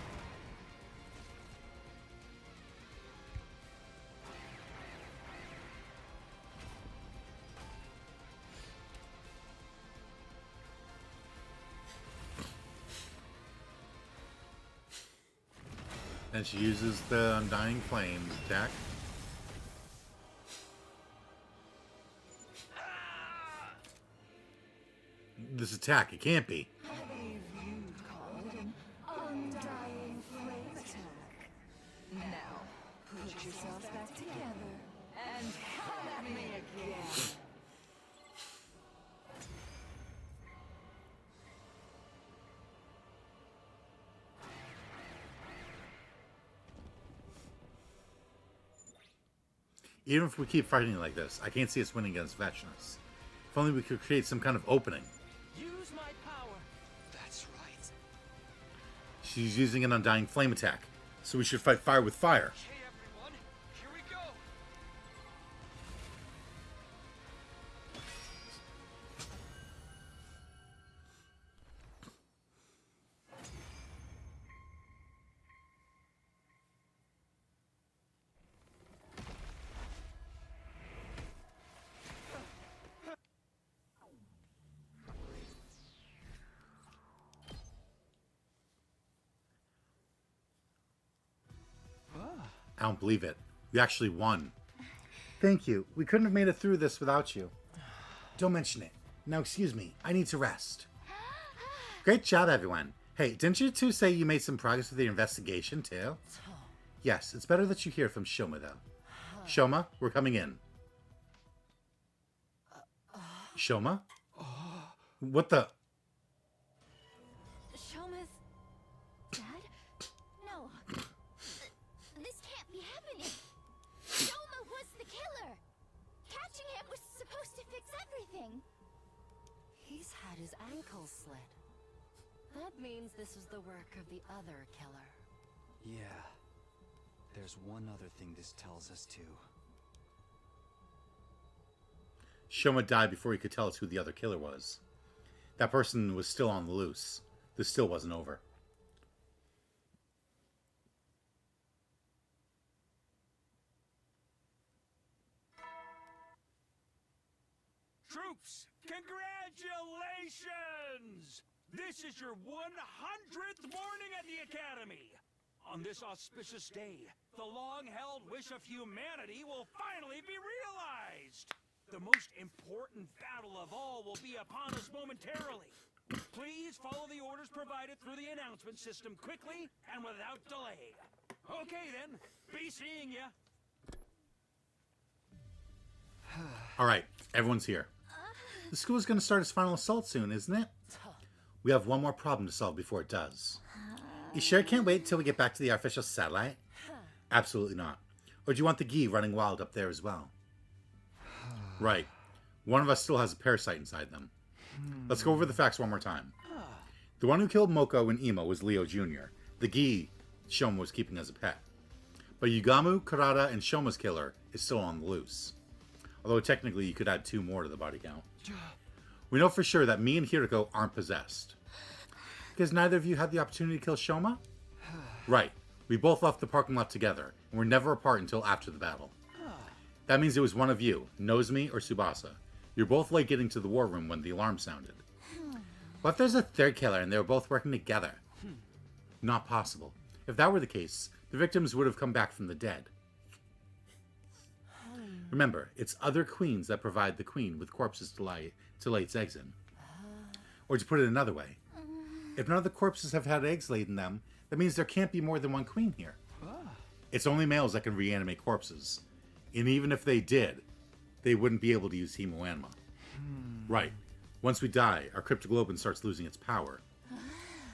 And she uses the Undying Flames attack. This attack, it can't be. You'd call it an undying flame attack. Now, put yourselves back together and come at me again. Even if we keep fighting like this, I can't see us winning against Veshnus. If only we could create some kind of opening. Use my power. That's right. She's using an Undying Flame attack, so we should fight fire with fire. Okay, everyone, here we go. I don't believe it. We actually won. Thank you. We couldn't have made it through this without you. Don't mention it. Now, excuse me. I need to rest. Great job, everyone. Hey, didn't you two say you made some progress with the investigation, too? Yes, it's better that you hear from Shoma, though. Shoma, we're coming in. Shoma? What the... Shoma's dead? No. This can't be happening. Shoma was the killer. Catching everything. He's had his ankle slit. That means this was the work of the other killer. Yeah. There's one other thing this tells us too. Shoma died before he could tell us who the other killer was. That person was still on the loose. This still wasn't over. Troops, congratulations! This is your 100th morning at the Academy! On this auspicious day, the long-held wish of humanity will finally be realized! The most important battle of all will be upon us momentarily. Please follow the orders provided through the announcement system quickly and without delay. Okay then, be seeing ya! Alright, everyone's here. The school is going to start its final assault soon, isn't it? We have one more problem to solve before it does. You sure you can't wait till we get back to the artificial satellite? Absolutely not. Or do you want the Gi running wild up there as well? Right. One of us still has a parasite inside them. Let's go over the facts one more time. The one who killed Moko and Imo was Leo Jr. The Gi Shoma was keeping as a pet. But Yugamu, Karada, and Shoma's killer is still on the loose. Although technically you could add 2 more to the body count. We know for sure that me and Hiriko aren't possessed. Because neither of you had the opportunity to kill Shoma? Right. We both left the parking lot together, and were never apart until after the battle. That means it was one of you, Nozomi or Tsubasa. You're both late getting to the war room when the alarm sounded. What if there's a third killer and they were both working together? Not possible. If that were the case, the victims would have come back from the dead. Remember, it's other queens that provide the queen with corpses to lay its eggs in. Or to put it another way, if none of the corpses have had eggs laid in them, that means there can't be more than one queen here. It's only males that can reanimate corpses. And even if they did, they wouldn't be able to use hemoanima. Right. Once we die, our cryptoglobin starts losing its power.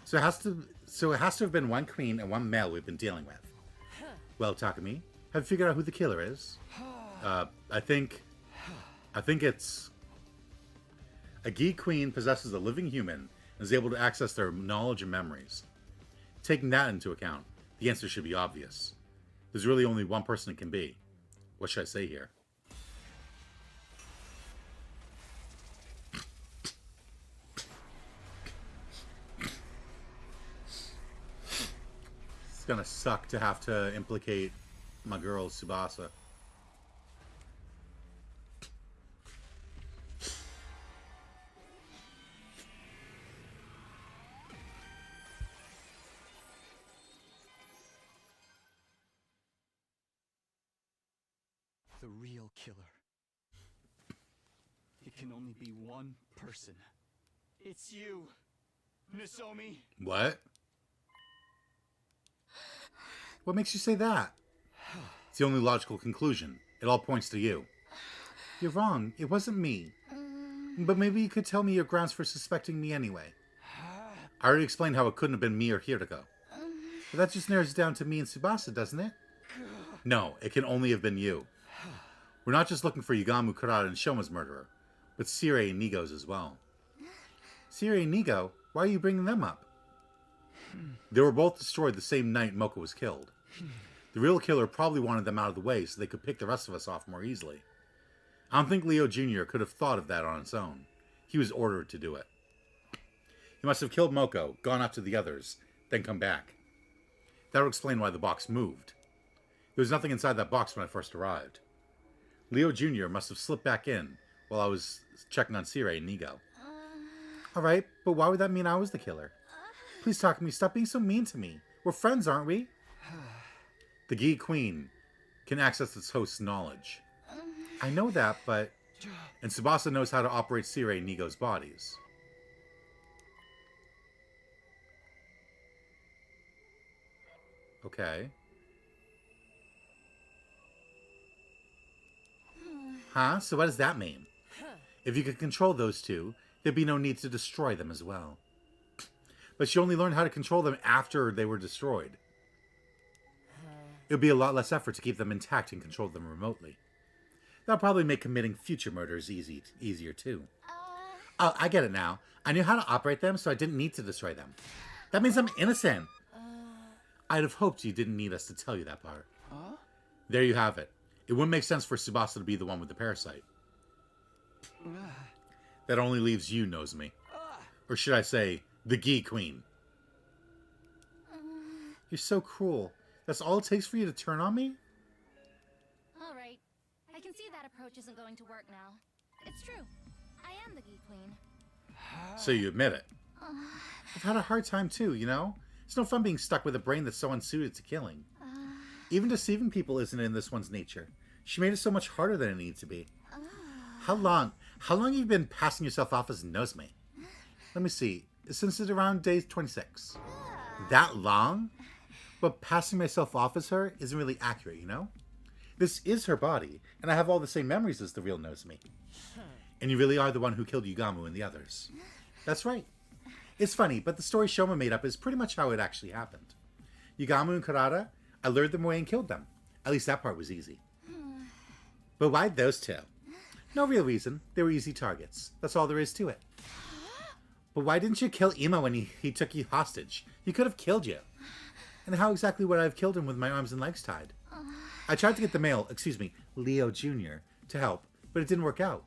So it has to have been one queen and one male we've been dealing with. Well, Takumi, have you figured out who the killer is? I think it's... A Gi queen possesses a living human and is able to access their knowledge and memories. Taking that into account, the answer should be obvious. There's really only one person it can be. What should I say here? It's gonna suck to have to implicate my girl Tsubasa. The real killer. It can only be one person. It's you, Nozomi. What? What makes you say that? It's the only logical conclusion. It all points to you. You're wrong. It wasn't me. But maybe you could tell me your grounds for suspecting me anyway. I already explained how it couldn't have been me or Hiriko. But that just narrows it down to me and Tsubasa, doesn't it? No, it can only have been you. We're not just looking for Yugamu, Karada, and Shoma's murderer, but Sirei and Nigo's as well. Sirei and Nigo? Why are you bringing them up? They were both destroyed the same night Moko was killed. The real killer probably wanted them out of the way so they could pick the rest of us off more easily. I don't think Leo Jr. could have thought of that on its own. He was ordered to do it. He must have killed Moko, gone after the others, then come back. That would explain why the box moved. There was nothing inside that box when I first arrived. Leo Jr. must have slipped back in while I was checking on Sirei and Nigo. Alright, but why would that mean I was the killer? Please talk to me. Stop being so mean to me. We're friends, aren't we? The Gi Queen can access its host's knowledge. I know that, but... And Tsubasa knows how to operate Sirei and Nigo's bodies. Okay. Huh? So what does that mean? If you could control those two, there'd be no need to destroy them as well. But you only learned how to control them after they were destroyed. It would be a lot less effort to keep them intact and control them remotely. That'll probably make committing future murders easier too. Oh, I get it now. I knew how to operate them, so I didn't need to destroy them. That means I'm innocent. I'd have hoped you didn't need us to tell you that part. There you have it. It wouldn't make sense for Tsubasa to be the one with the parasite. That only leaves you, Nozomi. Or should I say, the Gi Queen. You're so cruel. That's all it takes for you to turn on me? Alright. I can see that approach isn't going to work now. It's true. I am the Gi Queen. So you admit it. I've had a hard time too, you know? It's no fun being stuck with a brain that's so unsuited to killing. Even deceiving people isn't in this one's nature. She made it so much harder than it needs to be. How long have you been passing yourself off as Nozomi? Let me see. Since it's around day 26. That long? But passing myself off as her isn't really accurate, you know? This is her body, and I have all the same memories as the real Nozomi. And you really are the one who killed Yugamu and the others. That's right. It's funny, but the story Shoma made up is pretty much how it actually happened. Yugamu and Kurata, I lured them away and killed them. At least that part was easy. But why those two? No real reason. They were easy targets. That's all there is to it. But why didn't you kill Imo when he took you hostage? He could have killed you. And how exactly would I have killed him with my arms and legs tied? I tried to get the Leo Jr., to help, but it didn't work out.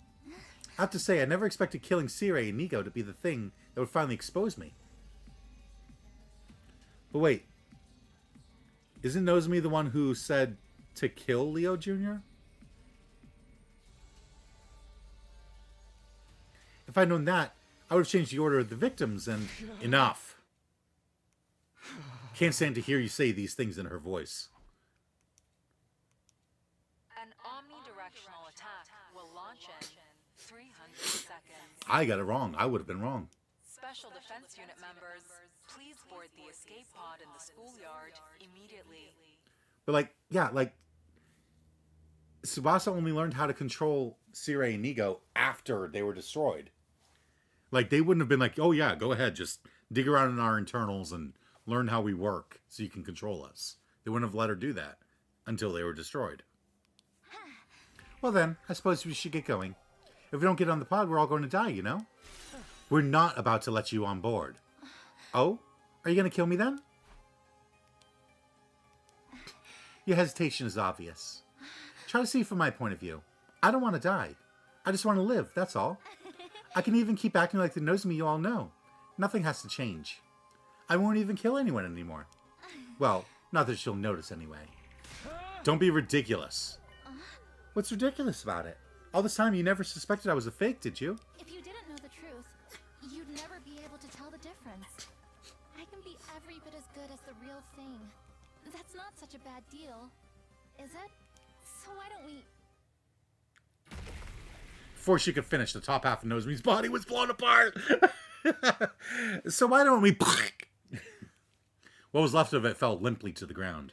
I have to say, I never expected killing Sirei and Nigo to be the thing that would finally expose me. But wait. Isn't Nozomi the one who said to kill Leo Jr.? If I'd known that, I would have changed the order of the victims and... Enough. Can't stand to hear you say these things in her voice. An omnidirectional attack will launch in 300 seconds. I got it wrong. I would have been wrong. Special Defense Unit members, please board the escape pod in the schoolyard immediately. But Tsubasa only learned how to control Sirei and Nigo after they were destroyed. Like, they wouldn't have been like, oh yeah, go ahead, just dig around in our internals and learn how we work so you can control us. They wouldn't have let her do that until they were destroyed. Well then, I suppose we should get going. If we don't get on the pod, we're all going to die, you know? We're not about to let you on board. Oh? Are you going to kill me then? Your hesitation is obvious. Try to see from my point of view. I don't want to die. I just want to live, that's all. I can even keep acting like the Nozomi you all know. Nothing has to change. I won't even kill anyone anymore. Well, not that she'll notice anyway. Don't be ridiculous. What's ridiculous about it? All this time you never suspected I was a fake, did you? If you didn't know the truth, you'd never be able to tell the difference. I can be every bit as good as the real thing. That's not such a bad deal, is it? So why don't we... Before she could finish, the top half of Nozomi's body was blown apart. So why don't we... What was left of it fell limply to the ground.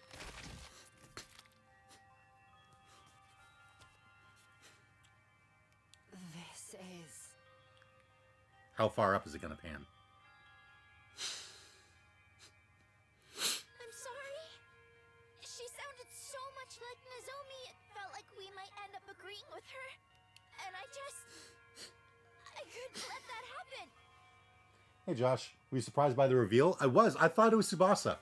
This is... How far up is it going to pan? I'm sorry. She sounded so much like Nozomi, it felt like we might end up agreeing with her. And I couldn't let that happen. Hey Josh, were you surprised by the reveal? I was. I thought it was Tsubasa.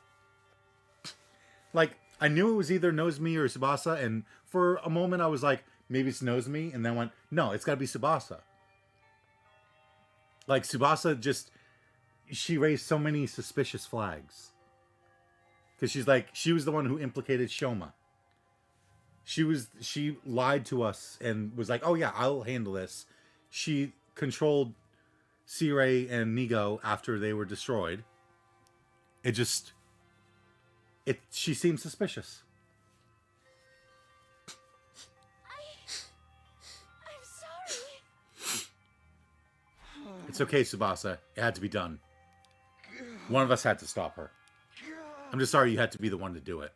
Like, I knew it was either Nozomi or Tsubasa, and for a moment I was like, maybe it's Nozomi, and then went, no, it's got to be Tsubasa. Like, Tsubasa just, she raised so many suspicious flags. Because she's like, she was the one who implicated Shoma. She lied to us and was like, oh yeah, I'll handle this. She controlled Sirei and Nigo after they were destroyed. She seemed suspicious. I'm sorry. It's okay, Tsubasa. It had to be done. One of us had to stop her. I'm just sorry you had to be the one to do it.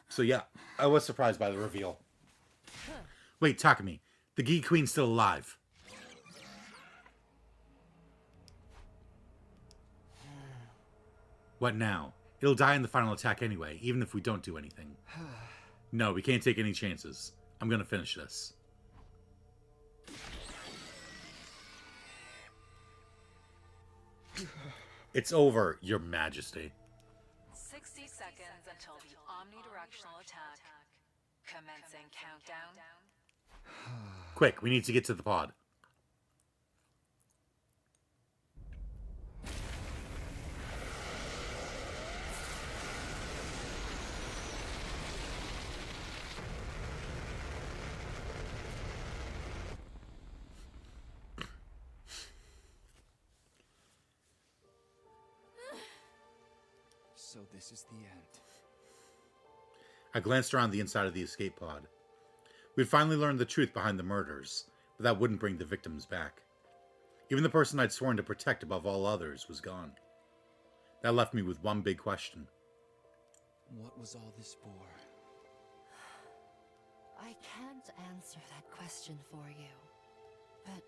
So yeah, I was surprised by the reveal. Wait, Takumi. The Gi Queen's still alive. What now? It'll die in the final attack anyway, even if we don't do anything. No, we can't take any chances. I'm gonna finish this. It's over, Your Majesty. 60 seconds until the omnidirectional attack. Commencing countdown. Quick, we need to get to the pod. So this is the end. I glanced around the inside of the escape pod. We'd finally learned the truth behind the murders, but that wouldn't bring the victims back. Even the person I'd sworn to protect above all others was gone. That left me with one big question. What was all this for? I can't answer that question for you. But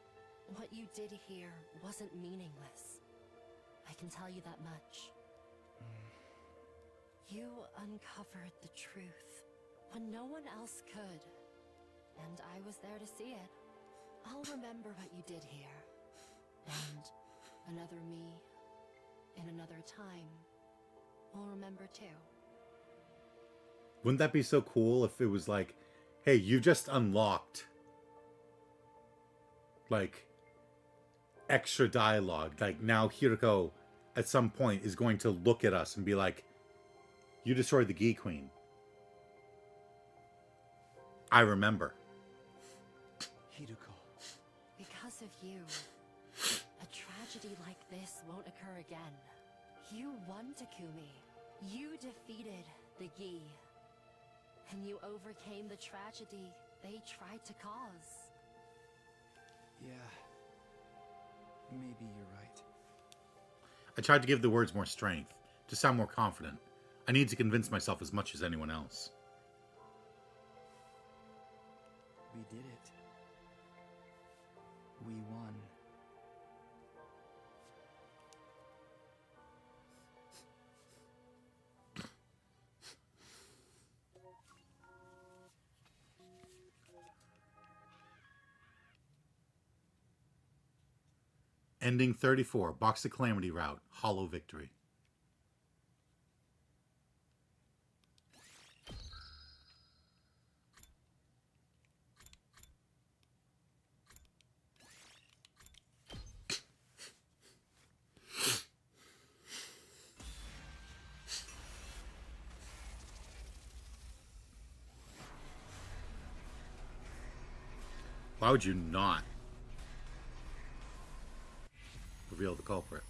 what you did here wasn't meaningless. I can tell you that much. You uncovered the truth when no one else could. And I was there to see it. I'll remember what you did here. And another me, in another time, will remember too. Wouldn't that be so cool if it was like, hey, you just unlocked, like, extra dialogue. Like, now Hiriko, at some point, is going to look at us and be like, you destroyed the Gi Queen. I remember. Hideko. Because of you, a tragedy like this won't occur again. You won, Takumi. You defeated the Gi. And you overcame the tragedy they tried to cause. Yeah. Maybe you're right. I tried to give the words more strength, to sound more confident. I need to convince myself as much as anyone else. We did it. We won. Ending 34, Box of Calamity route, Hollow Victory. Why would you not reveal the culprit?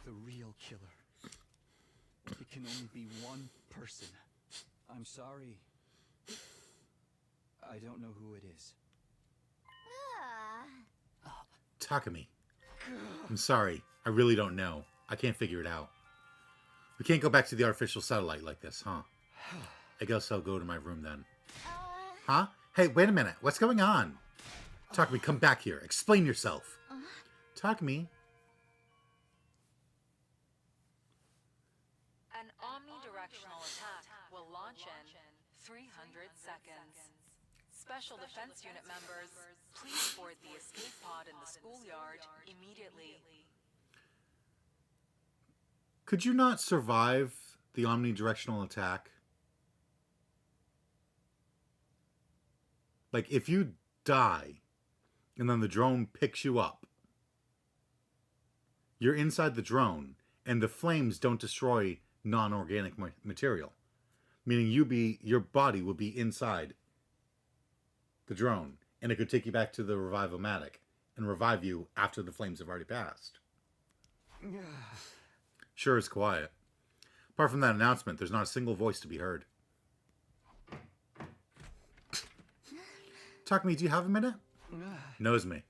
The real killer. It can only be one person. I'm sorry. I don't know who it is. Takumi. I'm sorry. I really don't know. I can't figure it out. We can't go back to the artificial satellite like this, huh? I guess I'll go to my room then. Huh? Hey, wait a minute. What's going on? Takumi, come back here. Explain yourself. Takumi. An omnidirectional attack will launch in 300 seconds. Special Defense Unit members, please board the escape pod in the schoolyard immediately. Could you not survive the omnidirectional attack? Like, if you die, and then the drone picks you up, you're inside the drone, and the flames don't destroy non-organic material. Meaning your body will be inside the drone, and it could take you back to the Revive-O-Matic and revive you after the flames have already passed. Sure is quiet. Apart from that announcement, there's not a single voice to be heard. Takumi, do you have a minute? Knows me.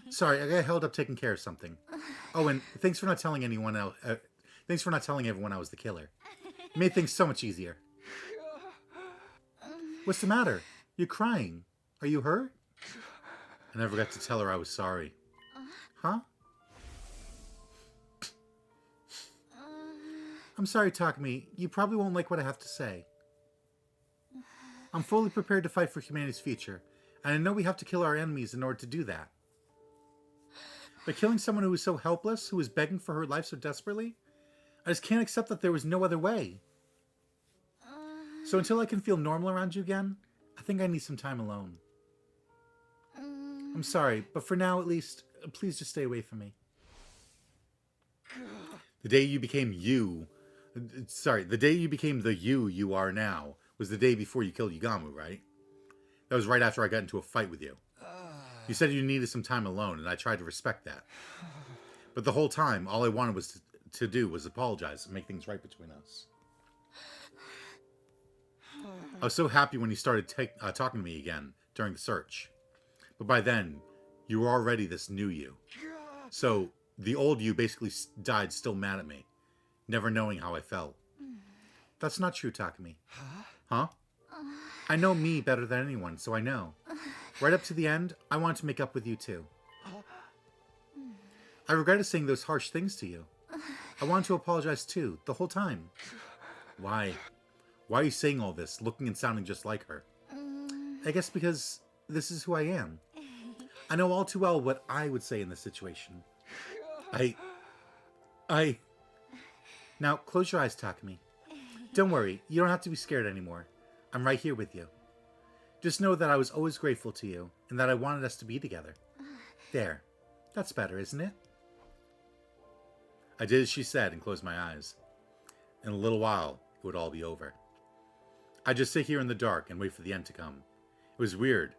Sorry, I got held up taking care of something. Oh, and thanks for not telling anyone else. Thanks for not telling everyone I was the killer. It made things so much easier. What's the matter? You're crying. Are you hurt? I never got to tell her I was sorry. Huh? I'm sorry, Takumi. You probably won't like what I have to say. I'm fully prepared to fight for humanity's future, and I know we have to kill our enemies in order to do that. But killing someone who was so helpless, who was begging for her life so desperately, I just can't accept that there was no other way. So until I can feel normal around you again, I think I need some time alone. I'm sorry, but for now at least, please just stay away from me. The day you became you... Sorry, the day you became the you are now was the day before you killed Yugamu, right? That was right after I got into a fight with you. You said you needed some time alone, and I tried to respect that. But the whole time, all I wanted was to do was apologize and make things right between us. I was so happy when you started talking to me again during the search. But by then, you were already this new you. So, the old you basically died still mad at me, never knowing how I felt. That's not true, Takumi. Huh? I know me better than anyone, so I know. Right up to the end, I wanted to make up with you too. I regretted saying those harsh things to you. I wanted to apologize too, the whole time. Why? Why are you saying all this, looking and sounding just like her? I guess because this is who I am. I know all too well what I would say in this situation. Now, close your eyes, Takumi. Don't worry, you don't have to be scared anymore. I'm right here with you. Just know that I was always grateful to you, and that I wanted us to be together. There. That's better, isn't it? I did as she said and closed my eyes. In a little while, it would all be over. I'd just sit here in the dark and wait for the end to come. It was weird,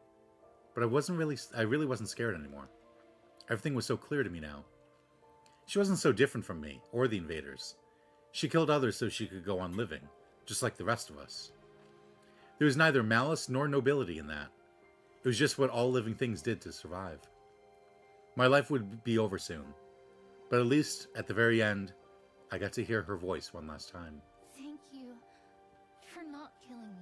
but I really wasn't scared anymore. Everything was so clear to me now. She wasn't so different from me, or the invaders. She killed others so she could go on living, just like the rest of us. There was neither malice nor nobility in that. It was just what all living things did to survive. My life would be over soon, but at least, at the very end, I got to hear her voice one last time. Thank you for not killing me.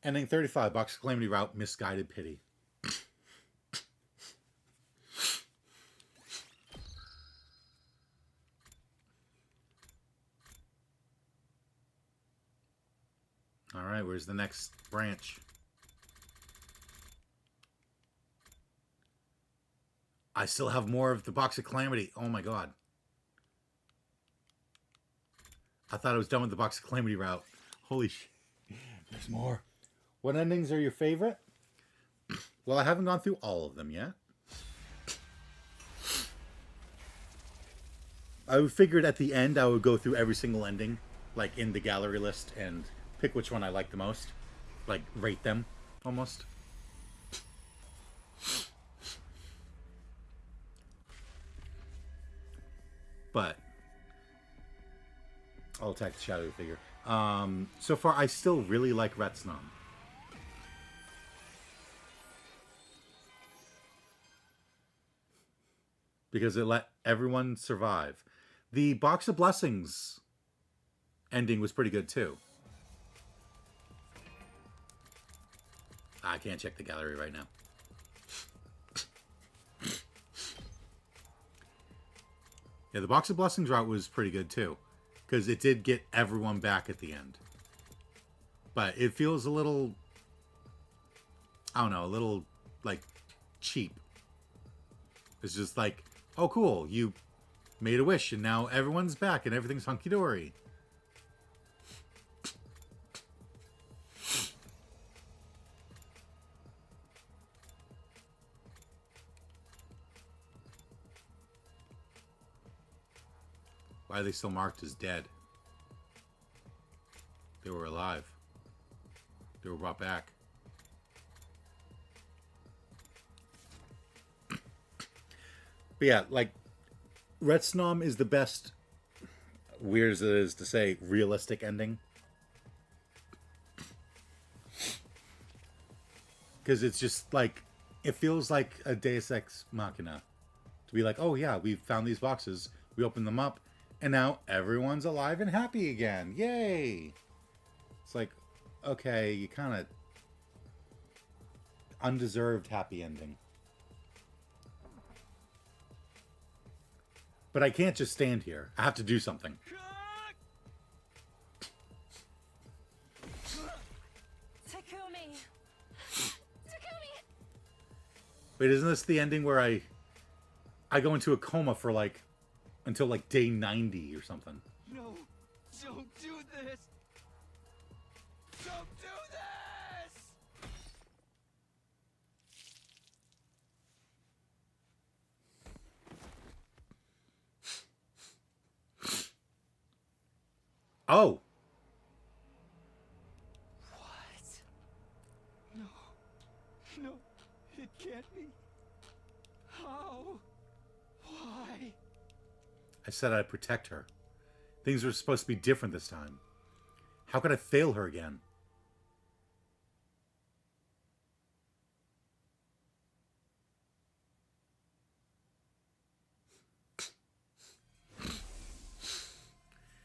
Ending 35, Box Calamity Route, Misguided Pity. Alright, where's the next branch? I still have more of the Box of Calamity. Oh my god. I thought I was done with the Box of Calamity route. Holy shit. There's more. What endings are your favorite? Well, I haven't gone through all of them yet. I figured at the end I would go through every single ending, like in the gallery list, and pick which one I like the most. Like, rate them, almost. But I'll attack the shadowy figure. So far, I still really like Retsnam. Because it let everyone survive. The Box of Blessings ending was pretty good too. I can't check the gallery right now. Yeah, the Box of Blessings route was pretty good too. Because it did get everyone back at the end. But it feels a little... I don't know, a little, like, cheap. It's just like, oh cool, you made a wish and now everyone's back and everything's hunky-dory. Why are they still marked as dead? They were alive. They were brought back. But yeah, like, Retsnam is the best, weird as it is to say, realistic ending. Because it's just like, It feels like a Deus Ex Machina. To be like, oh yeah, we found these boxes, we opened them up, and now everyone's alive and happy again. Yay! It's like, okay, you kind of undeserved happy ending. But I can't just stand here. I have to do something. Takumi! Takumi! Wait, isn't this the ending where I go into a coma for like until like day 90 or something? No, don't do this. Don't do this. Oh, What? No. No, it can't be. How? Why? I said I'd protect her. Things were supposed to be different this time. How could I fail her again?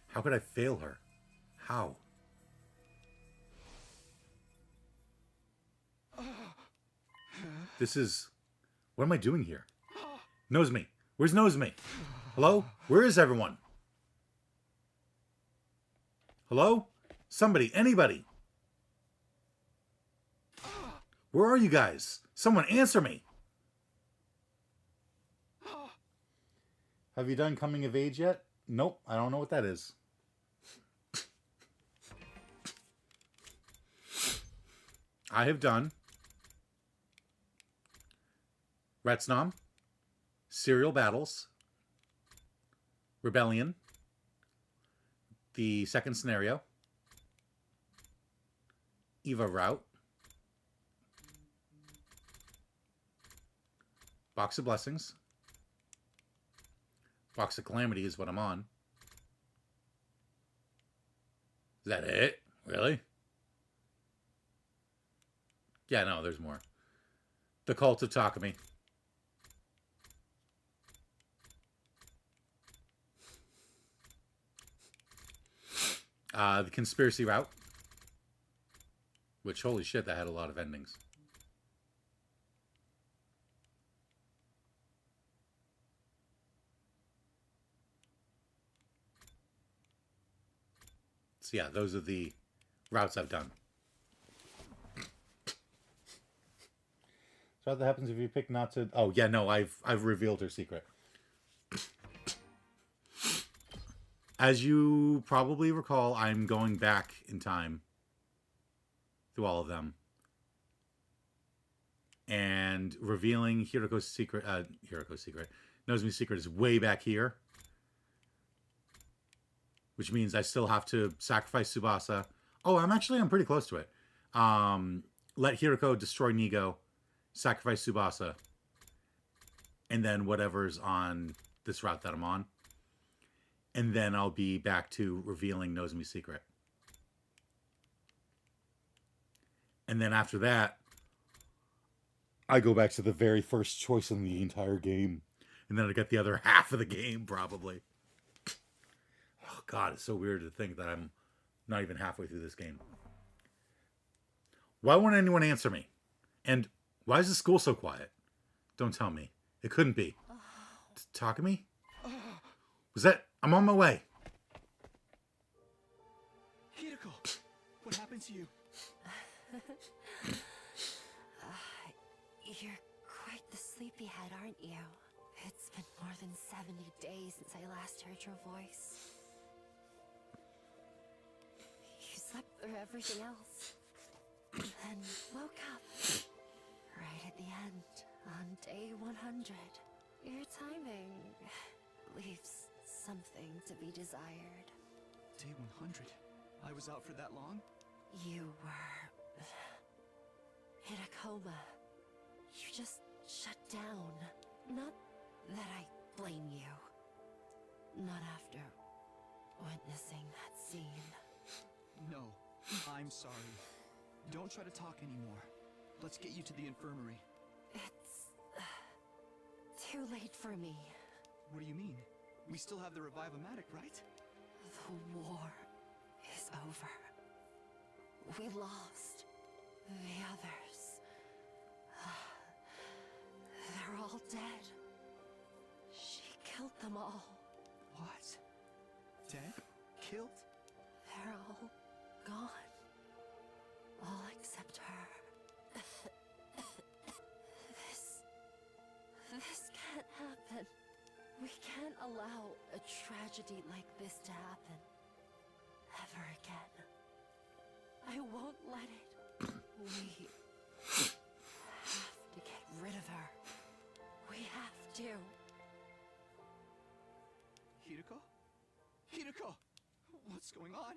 How could I fail her? How? This is... What am I doing here? Nozomi. Where's Nozomi? Hello? Where is everyone? Hello? Somebody, anybody. Where are you guys? Someone answer me. Have you done coming of age yet? Nope, I don't know what that is. I have done Retsnom, Serial Battles, Rebellion, the second scenario, Eva Route, Box of Blessings, Box of Calamity is what I'm on. Is that it? Really? Yeah, no, there's more. The Cult of Takumi. The Conspiracy Route. Which, holy shit, that had a lot of endings. So yeah, those are the routes I've done. So what happens if you pick not to... Oh, yeah, no, I've revealed her secret. As you probably recall, I'm going back in time through all of them. And revealing Hiroko's secret... Nozomi's secret is way back here. Which means I still have to sacrifice Tsubasa. Oh, I'm pretty close to it. Let Hiroko destroy Nigo. Sacrifice Tsubasa. And then whatever's on this route that I'm on. And then I'll be back to revealing Nozomi's secret. And then after that, I go back to the very first choice in the entire game. And then I get the other half of the game, probably. Oh, God, it's so weird to think that I'm not even halfway through this game. Why won't anyone answer me? And why is the school so quiet? Don't tell me. It couldn't be. Takumi? Was that... I'm on my way. Hiroko, what happened to you? You're quite the sleepyhead, aren't you? It's been more than 70 days since I last heard your voice. You slept through everything else. And woke up. Right at the end, on day 100. Your timing leaves something to be desired. Day 100. I was out for that long? You were in a coma. You just shut down. Not that I blame you. Not after witnessing that scene. No, I'm sorry. Don't try to talk anymore. Let's get you to the infirmary. It too late for me. What do you mean? We still have the Revive-O-Matic, right? The war is over. We lost the others. They're all dead. She killed them all. What? Dead? Killed? They're all gone. All except her. This can't happen. We can't allow a tragedy like this to happen. Ever again. I won't let it. We have to get rid of her. We have to. Hideko? Hideko! What's going on?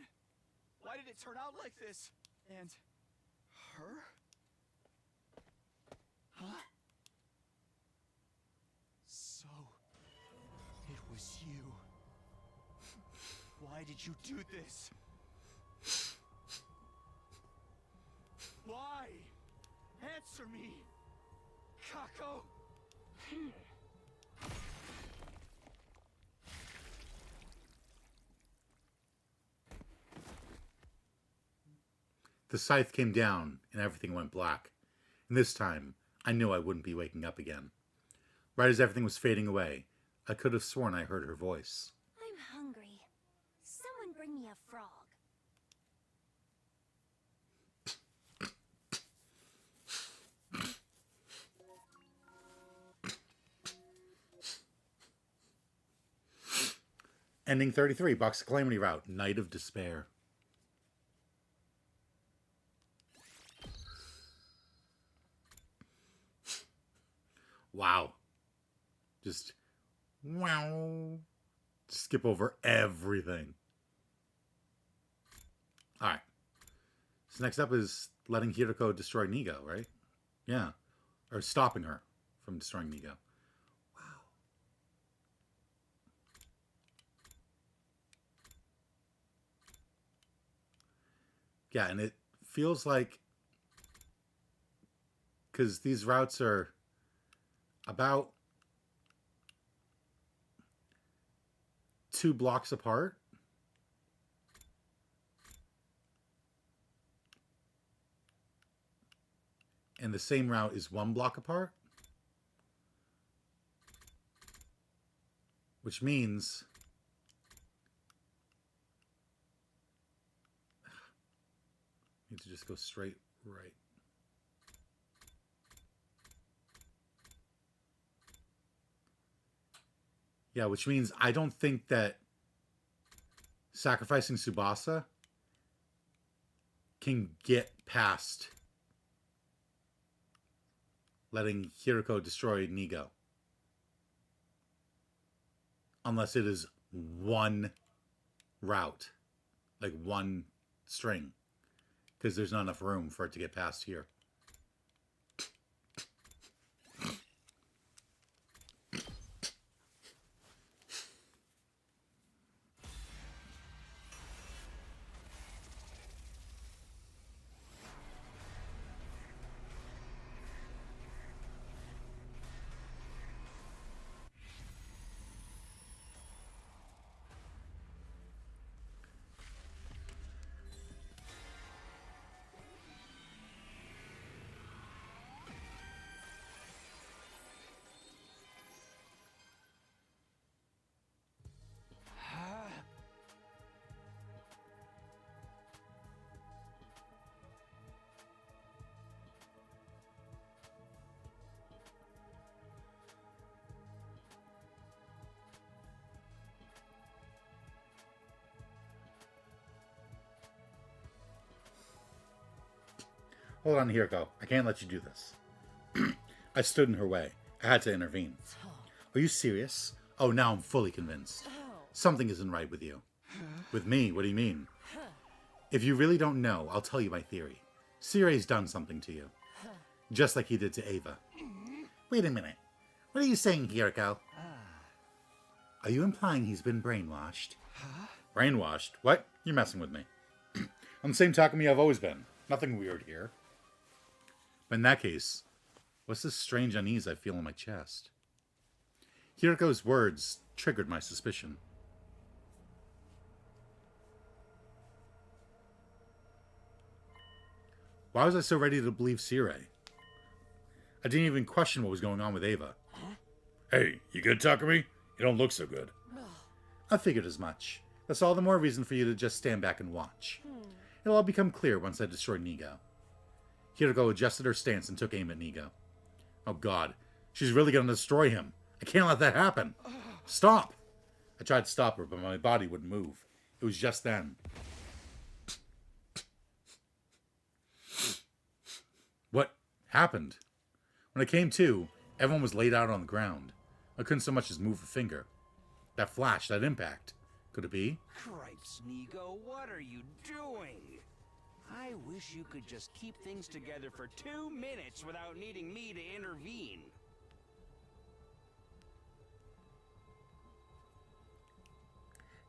Why did it turn out like this? And... her? Huh? So... it was you. Why did you do this? Why? Answer me! Kako! The scythe came down and everything went black. And this time, I knew I wouldn't be waking up again. Right as everything was fading away, I could have sworn I heard her voice. I'm hungry. Someone bring me a frog. Ending 33, Box of Calamity Route, Night of Despair. Wow. Just, wow. Skip over everything. Alright. So next up is letting Hideko destroy Nigo, right? Yeah. Or stopping her from destroying Nigo. Yeah, and it feels like, because these routes are about 2 blocks apart. And the same route is 1 block apart. Which means need to just go straight right. Yeah, which means I don't think that sacrificing Tsubasa can get past letting Hideko destroy Nigo. Unless it is 1 route. Like 1 string. Because there's not enough room for it to get past here. Hold on, Hideko. I can't let you do this. I stood in her way. I had to intervene. Are you serious? Oh, now I'm fully convinced. Something isn't right with you. With me? What do you mean? If you really don't know, I'll tell you my theory. Sirei's done something to you. Just like he did to Ava. Wait a minute. What are you saying, Hideko? Are you implying he's been brainwashed? Brainwashed? What? You're messing with me. I'm the same Takumi I've always been. Nothing weird here. But in that case, what's this strange unease I feel in my chest? Hiriko's words triggered my suspicion. Why was I so ready to believe Sirei? I didn't even question what was going on with Ava. Hey, you good, Takumi? You don't look so good. I figured as much. That's all the more reason for you to just stand back and watch. It'll all become clear once I destroy Nigo. Hiriko adjusted her stance and took aim at Nigo. Oh god, she's really gonna destroy him. I can't let that happen. Stop! I tried to stop her, but my body wouldn't move. It was just then. What happened? When I came to, everyone was laid out on the ground. I couldn't so much as move a finger. That flash, that impact. Could it be? Cripes, Nigo, what are you doing? I wish you could just keep things together for 2 minutes without needing me to intervene.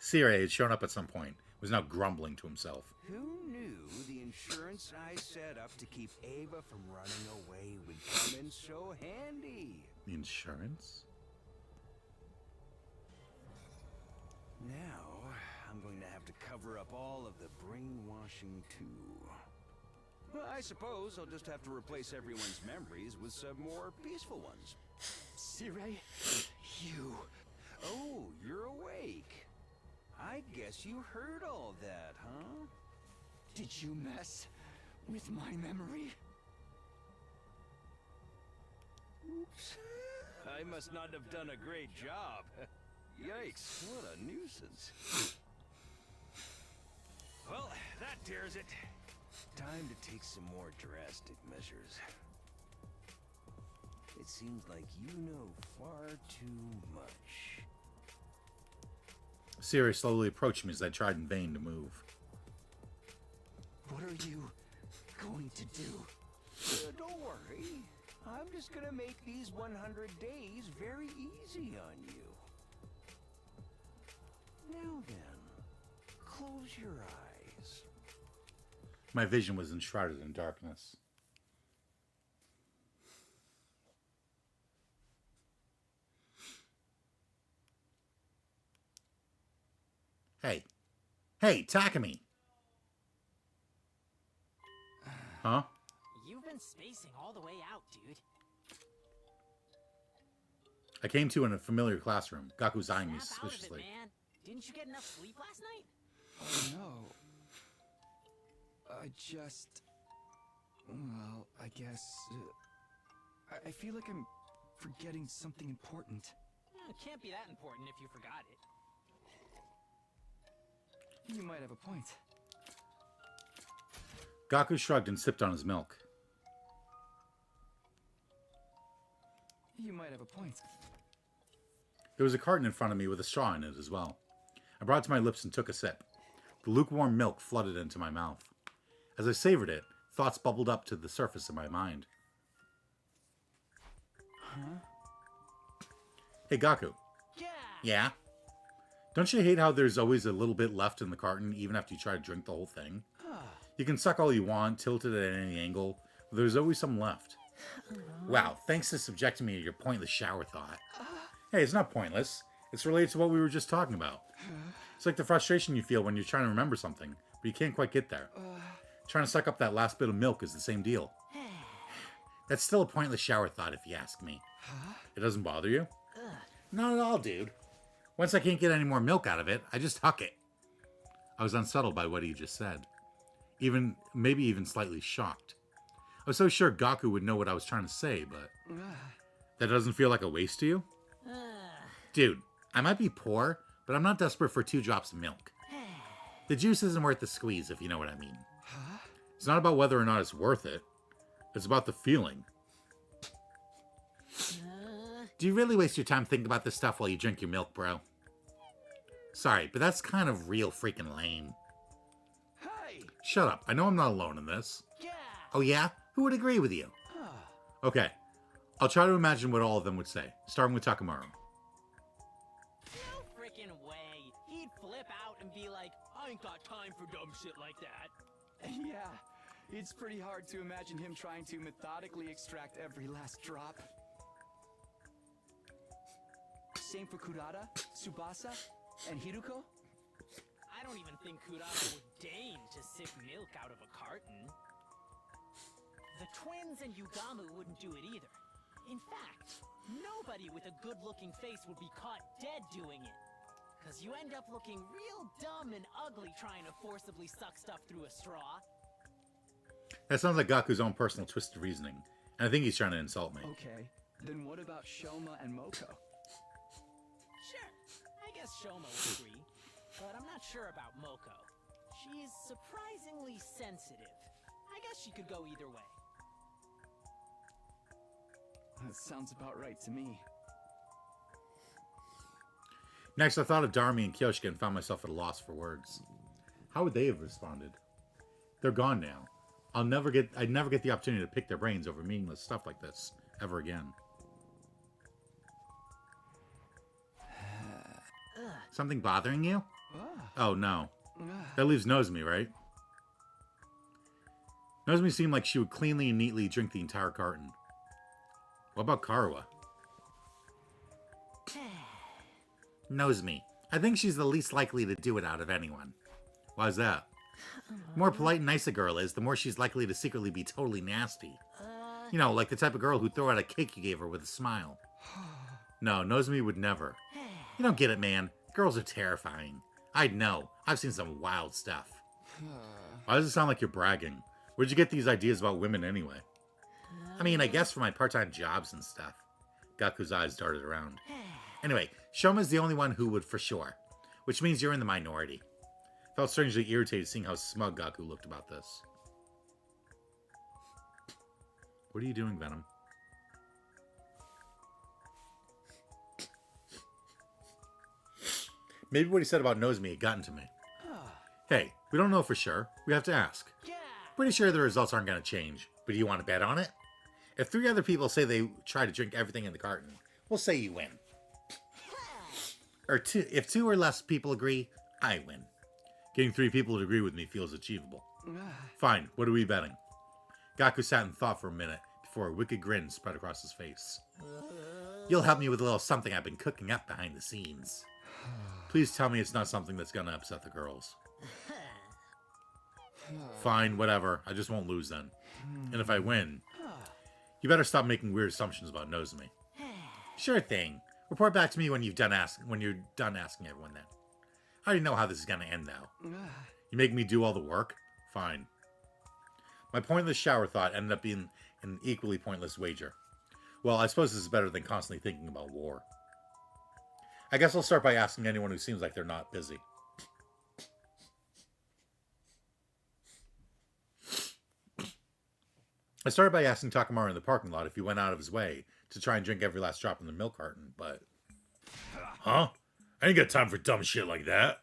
Sirei had shown up at some point, was now grumbling to himself. Who knew the insurance I set up to keep Ava from running away would come in so handy? The insurance? Now, I'm going to have to cover up all of the brainwashing too. Well, I suppose I'll just have to replace everyone's memories with some more peaceful ones. Sirei, you. Oh, you're awake. I guess you heard all that, huh? Did you mess with my memory? Oops. I must not have done a great job. Yikes, what a nuisance. Well, that tears it. Time to take some more drastic measures. It seems like you know far too much. Sirei slowly approached me as I tried in vain to move. What are you going to do? Don't worry. I'm just gonna make these 100 days very easy on you. Now then, close your eyes. My vision was enshrouded in darkness. Hey. Hey, Takumi! Huh? You've been spacing all the way out, dude. I came to in a familiar classroom. Gaku's eyeing me Snap out of it, suspiciously. man. Didn't you get enough sleep last night? Oh no. I just... Well, I guess... I feel like I'm forgetting something important. It can't be that important if you forgot it. You might have a point. Gaku shrugged and sipped on his milk. You might have a point. There was a carton in front of me with a straw in it as well. I brought it to my lips and took a sip. The lukewarm milk flooded into my mouth. As I savored it, thoughts bubbled up to the surface of my mind. Huh? Hey, Gaku. Yeah! Yeah? Don't you hate how there's always a little bit left in the carton, even after you try to drink the whole thing? You can suck all you want, tilt it at any angle, but there's always some left. Wow, thanks to subjecting me to your pointless shower thought. Hey, it's not pointless. It's related to what we were just talking about. It's like the frustration you feel when you're trying to remember something, but you can't quite get there. Trying to suck up that last bit of milk is the same deal. That's still a pointless shower thought, if you ask me. It doesn't bother you? Not at all, dude. Once I can't get any more milk out of it, I just huck it. I was unsettled by what he just said. Maybe even slightly shocked. I was so sure Gaku would know what I was trying to say, but... That doesn't feel like a waste to you? Dude, I might be poor, but I'm not desperate for 2 drops of milk. The juice isn't worth the squeeze, if you know what I mean. It's not about whether or not it's worth it. It's about the feeling. Do you really waste your time thinking about this stuff while you drink your milk, bro? Sorry, but that's kind of real freaking lame. Hey! Shut up. I know I'm not alone in this. Yeah! Oh yeah? Who would agree with you? Okay. I'll try to imagine what all of them would say, starting with Takamaru. No freaking way. He'd flip out and be like, I ain't got time for dumb shit like that. Yeah, it's pretty hard to imagine him trying to methodically extract every last drop. same for Kurata, Tsubasa, and Hiruko? I don't even think Kurata would deign to sip milk out of a carton. The twins and Yugamu wouldn't do it either. In fact, nobody with a good-looking face would be caught dead doing it. Cause you end up looking real dumb and ugly trying to forcibly suck stuff through a straw. That sounds like Gaku's own personal twisted reasoning. And I think he's trying to insult me. Okay, then what about Shoma and Moko? Sure, I guess Shoma would agree. But I'm not sure about Moko. She's surprisingly sensitive. I guess she could go either way. That sounds about right to me. Next, I thought of Darmi and Kyoshika and found myself at a loss for words. How would they have responded? They're gone now. I'd never get the opportunity to pick their brains over meaningless stuff like this ever again. Something bothering you? Oh, no. That leaves Nozomi, right? Nozomi seemed like she would cleanly and neatly drink the entire carton. What about Karuha? Nozomi. I think she's the least likely to do it out of anyone. Why's that? The more polite and nice a girl is, the more she's likely to secretly be totally nasty. You know, like the type of girl who'd throw out a cake you gave her with a smile. No, Nozomi would never. You don't get it, man. Girls are terrifying. I'd know. I've seen some wild stuff. Why does it sound like you're bragging? Where'd you get these ideas about women anyway? I mean, I guess from my part-time jobs and stuff. Gaku's eyes darted around. Anyway, Shoma's the only one who would for sure. Which means you're in the minority. Felt strangely irritated seeing how smug Gaku looked about this. What are you doing, Venom? Maybe what he said about Nozomi had gotten to me. Hey, we don't know for sure. We have to ask. Pretty sure the results aren't going to change. But do you want to bet on it? If 3 other people say they try to drink everything in the carton, we'll say you win. Or if 2 or less people agree, I win. Getting 3 people to agree with me feels achievable. Fine, what are we betting? Gaku sat and thought for a minute before a wicked grin spread across his face. You'll help me with a little something I've been cooking up behind the scenes. Please tell me it's not something that's gonna upset the girls. Fine, whatever. I just won't lose then. And if I win, you better stop making weird assumptions about Nozomi. Sure thing. Report back to me when you're done asking everyone then. I already know how this is gonna end now. You make me do all the work? Fine. My pointless shower thought ended up being an equally pointless wager. Well, I suppose this is better than constantly thinking about war. I guess I'll start by asking anyone who seems like they're not busy. I started by asking Takamaru in the parking lot if he went out of his way to try and drink every last drop in the milk carton, but... Huh? I ain't got time for dumb shit like that.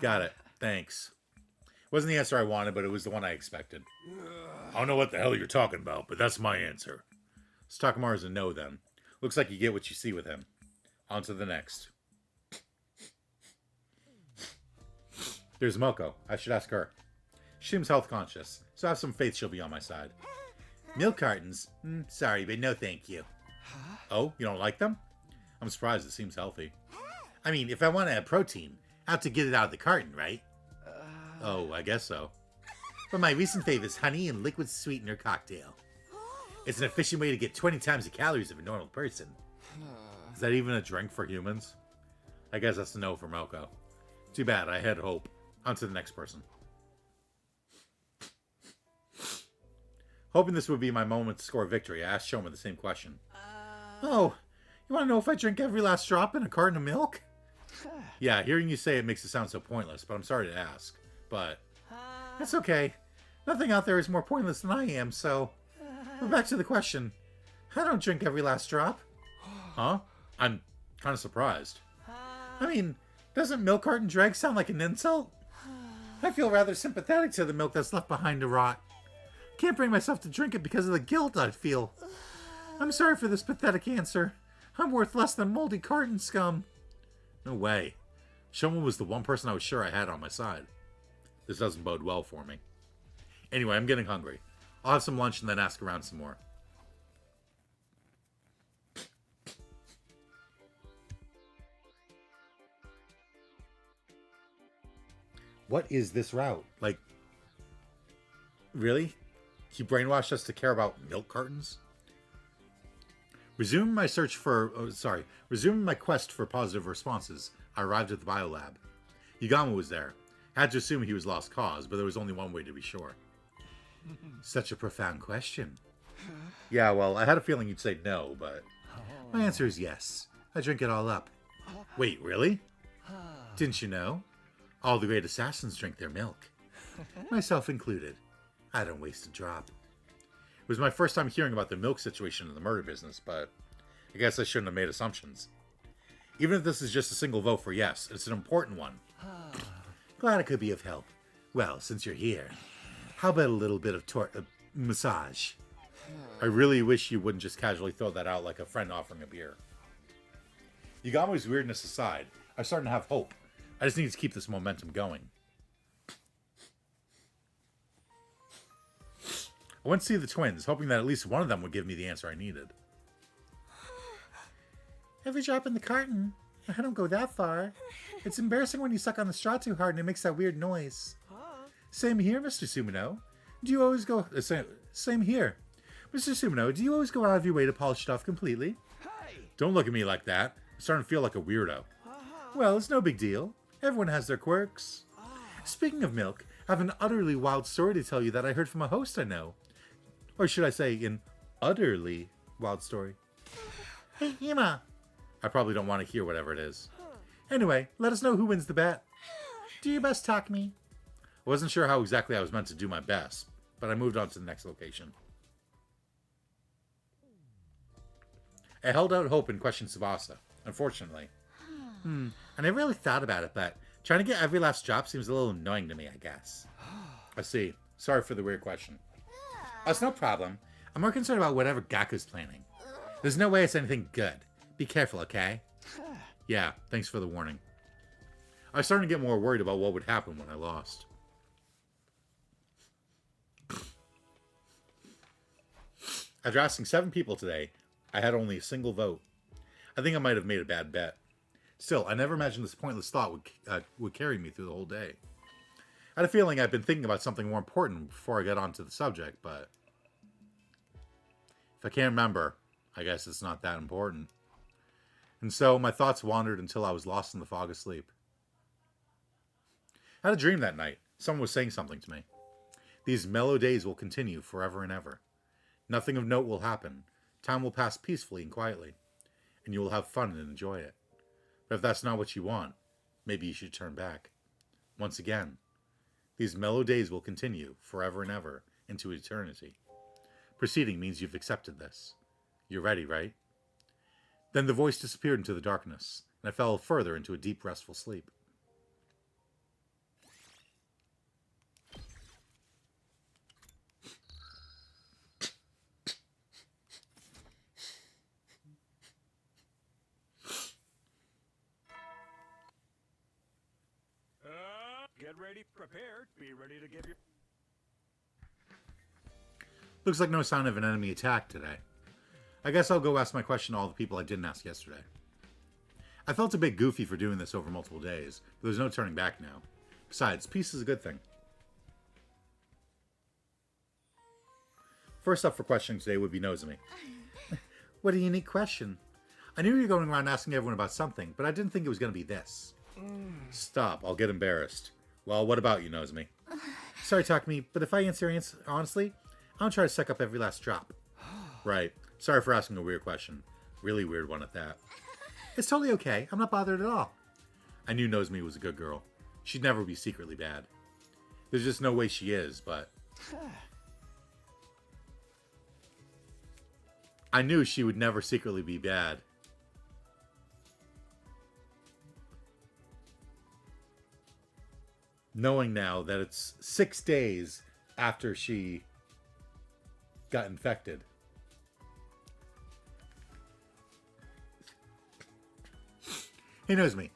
Got it. Thanks. Wasn't the answer I wanted, but it was the one I expected. I don't know what the hell you're talking about, but that's my answer. So Takamaru's a no, then. Looks like you get what you see with him. On to the next. There's Moko. I should ask her. She seems health conscious, so I have some faith she'll be on my side. Milk cartons? Sorry, but no thank you. Oh, you don't like them? I'm surprised. It seems healthy. I mean, if I want to add protein, I have to get it out of the carton, right? Oh, I guess so. But my recent fave is honey and liquid sweetener cocktail. It's an efficient way to get 20 times the calories of a normal person. Is that even a drink for humans? I guess that's a no for Moko. Too bad, I had hope. On to the next person. Hoping this would be my moment to score victory, I asked Shoma the same question. Oh, you want to know if I drink every last drop in a carton of milk? Yeah, hearing you say it makes it sound so pointless, but I'm sorry to ask. But that's okay. Nothing out there is more pointless than I am, so... But back to the question. I don't drink every last drop. Huh? I'm kind of surprised. I mean, doesn't milk carton drag sound like an insult? I feel rather sympathetic to the milk that's left behind to rot. Can't bring myself to drink it because of the guilt I feel. I'm sorry for this pathetic answer. I'm worth less than moldy carton scum. No way. Shoma was the one person I was sure I had on my side. This doesn't bode well for me. Anyway, I'm getting hungry. I'll have some lunch and then ask around some more. What is this route? Like, really? He brainwashed us to care about milk cartons? Resuming my quest for positive responses, I arrived at the biolab. Yugama was there. I had to assume he was lost cause, but there was only one way to be sure. Such a profound question. Yeah, well, I had a feeling you'd say no, but my answer is yes. I drink it all up. Wait, really? Didn't you know? All the great assassins drink their milk. Myself included. I don't waste a drop. It was my first time hearing about the milk situation in the murder business, but I guess I shouldn't have made assumptions. Even if this is just a single vote for yes, it's an important one. Glad I could be of help. Well, since you're here, how about a little bit of massage? I really wish you wouldn't just casually throw that out like a friend offering a beer. Yugama's weirdness aside, I'm starting to have hope. I just need to keep this momentum going. I went to see the twins, hoping that at least one of them would give me the answer I needed. Every drop in the carton. I don't go that far. It's embarrassing when you suck on the straw too hard and it makes that weird noise. Same here, Mr. Sumino. Do you always go... same here. Mr. Sumino, do you always go out of your way to polish it off completely? Don't look at me like that. I'm starting to feel like a weirdo. Well, it's no big deal. Everyone has their quirks. Speaking of milk, I have an utterly wild story to tell you that I heard from a host I know. Or should I say, an utterly wild story. Hey, Hima. I probably don't want to hear whatever it is. Anyway, let us know who wins the bet. Do your best, Takumi. I wasn't sure how exactly I was meant to do my best, but I moved on to the next location. I held out hope and questioned Tsubasa, unfortunately. I never really thought about it, but trying to get every last drop seems a little annoying to me, I guess. I see. Sorry for the weird question. That's no problem. I'm more concerned about whatever Gaku's planning. There's no way it's anything good. Be careful, okay? Yeah, thanks for the warning. I was starting to get more worried about what would happen when I lost. After asking 7 people today, I had only a single vote. I think I might have made a bad bet. Still, I never imagined this pointless thought would carry me through the whole day. I had a feeling I'd been thinking about something more important before I got onto the subject, but if I can't remember, I guess it's not that important. And so my thoughts wandered until I was lost in the fog of sleep. I had a dream that night. Someone was saying something to me. These mellow days will continue forever and ever. Nothing of note will happen. Time will pass peacefully and quietly, and you will have fun and enjoy it. But if that's not what you want, maybe you should turn back. Once again, these mellow days will continue forever and ever into eternity. Proceeding means you've accepted this. You're ready, right? Then the voice disappeared into the darkness, and I fell further into a deep, restful sleep. Get ready, prepared, be ready to give your... Looks like no sign of an enemy attack today. I guess I'll go ask my question to all the people I didn't ask yesterday. I felt a bit goofy for doing this over multiple days, but there's no turning back now. Besides, peace is a good thing. First up for questioning today would be Nozomi. What a unique question. I knew you were going around asking everyone about something, but I didn't think it was going to be this. Stop, I'll get embarrassed. Well, what about you, Nozomi? Sorry, Takumi, but if I answer honestly, I'll try to suck up every last drop. Right. Sorry for asking a weird question. Really weird one at that. It's totally okay. I'm not bothered at all. I knew Nozomi was a good girl. She'd never be secretly bad. There's just no way she is, but... I knew she would never secretly be bad. Knowing now that it's 6 days after she got infected. Hey, Nozomi,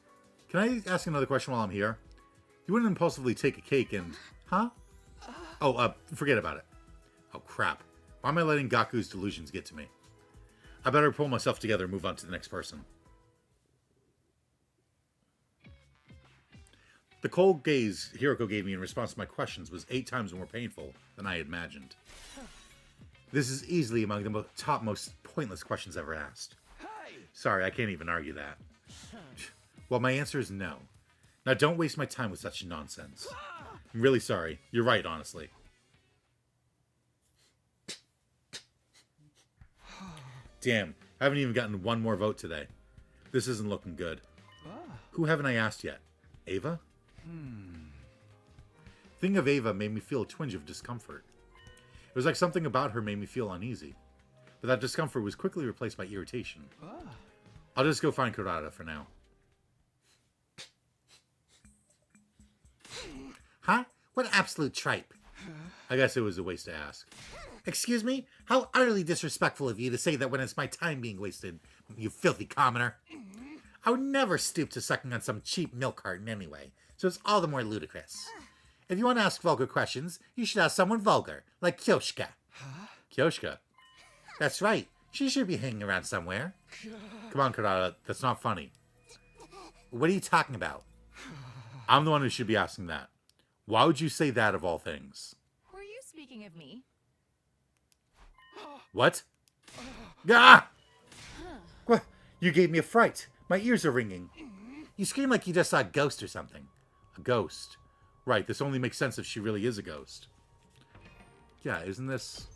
can I ask another question while I'm here? You wouldn't impulsively take a cake and... Huh? Oh, forget about it. Oh, crap. Why am I letting Gaku's delusions get to me? I better pull myself together and move on to the next person. The cold gaze Hiroko gave me in response to my questions was 8 times more painful than I had imagined. This is easily among the top most pointless questions ever asked. Sorry, I can't even argue that. Well, my answer is no. Now, don't waste my time with such nonsense. I'm really sorry. You're right, honestly. Damn, I haven't even gotten one more vote today. This isn't looking good. Who haven't I asked yet? Ava? Thinking of Ava made me feel a twinge of discomfort. It was like something about her made me feel uneasy. But that discomfort was quickly replaced by irritation. I'll just go find Kurata for now. Huh? What absolute tripe? I guess it was a waste to ask. Excuse me? How utterly disrespectful of you to say that when it's my time being wasted, you filthy commoner. I would never stoop to sucking on some cheap milk carton anyway, so it's all the more ludicrous. If you want to ask vulgar questions, you should ask someone vulgar, like Kyoshka. Kyoshka? That's right. She should be hanging around somewhere. Come on, Kurata. That's not funny. What are you talking about? I'm the one who should be asking that. Why would you say that of all things? Were you speaking of me? What? Ah! What? You gave me a fright. My ears are ringing. You scream like you just saw a ghost or something. A ghost. Right, this only makes sense if she really is a ghost. Yeah, isn't this...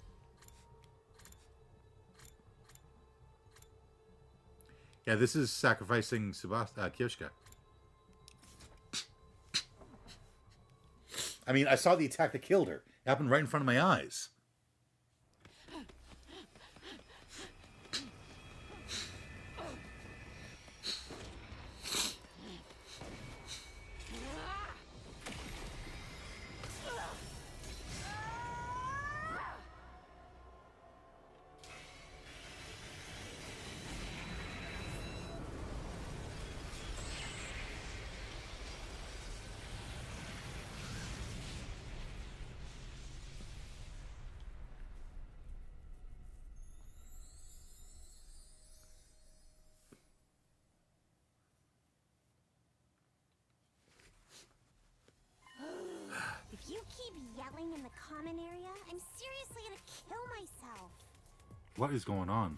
Yeah, this is sacrificing Kyoshka. I mean, I saw the attack that killed her. It happened right in front of my eyes. If you keep yelling in the common area, I'm seriously gonna kill myself. What is going on?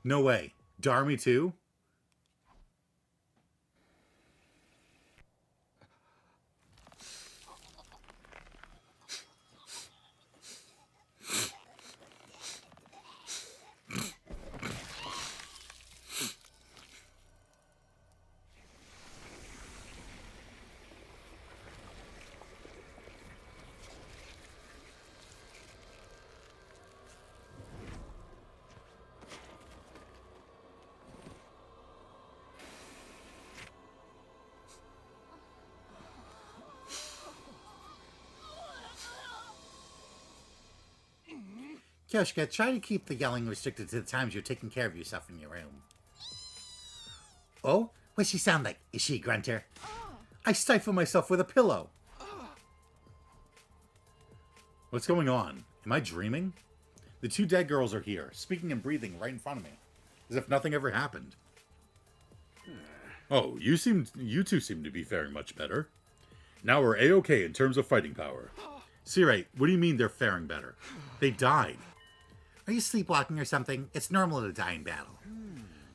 No way. Darmy too? Kyoshka, try to keep the yelling restricted to the times you're taking care of yourself in your room. Oh? What's she sound like? Is she a grunter? I stifle myself with a pillow. What's going on? Am I dreaming? The two dead girls are here, speaking and breathing right in front of me, as if nothing ever happened. Oh, you two seem to be faring much better. Now we're A-okay in terms of fighting power. Sirei, what do you mean they're faring better? They died. Are you sleepwalking or something? It's normal to die in battle.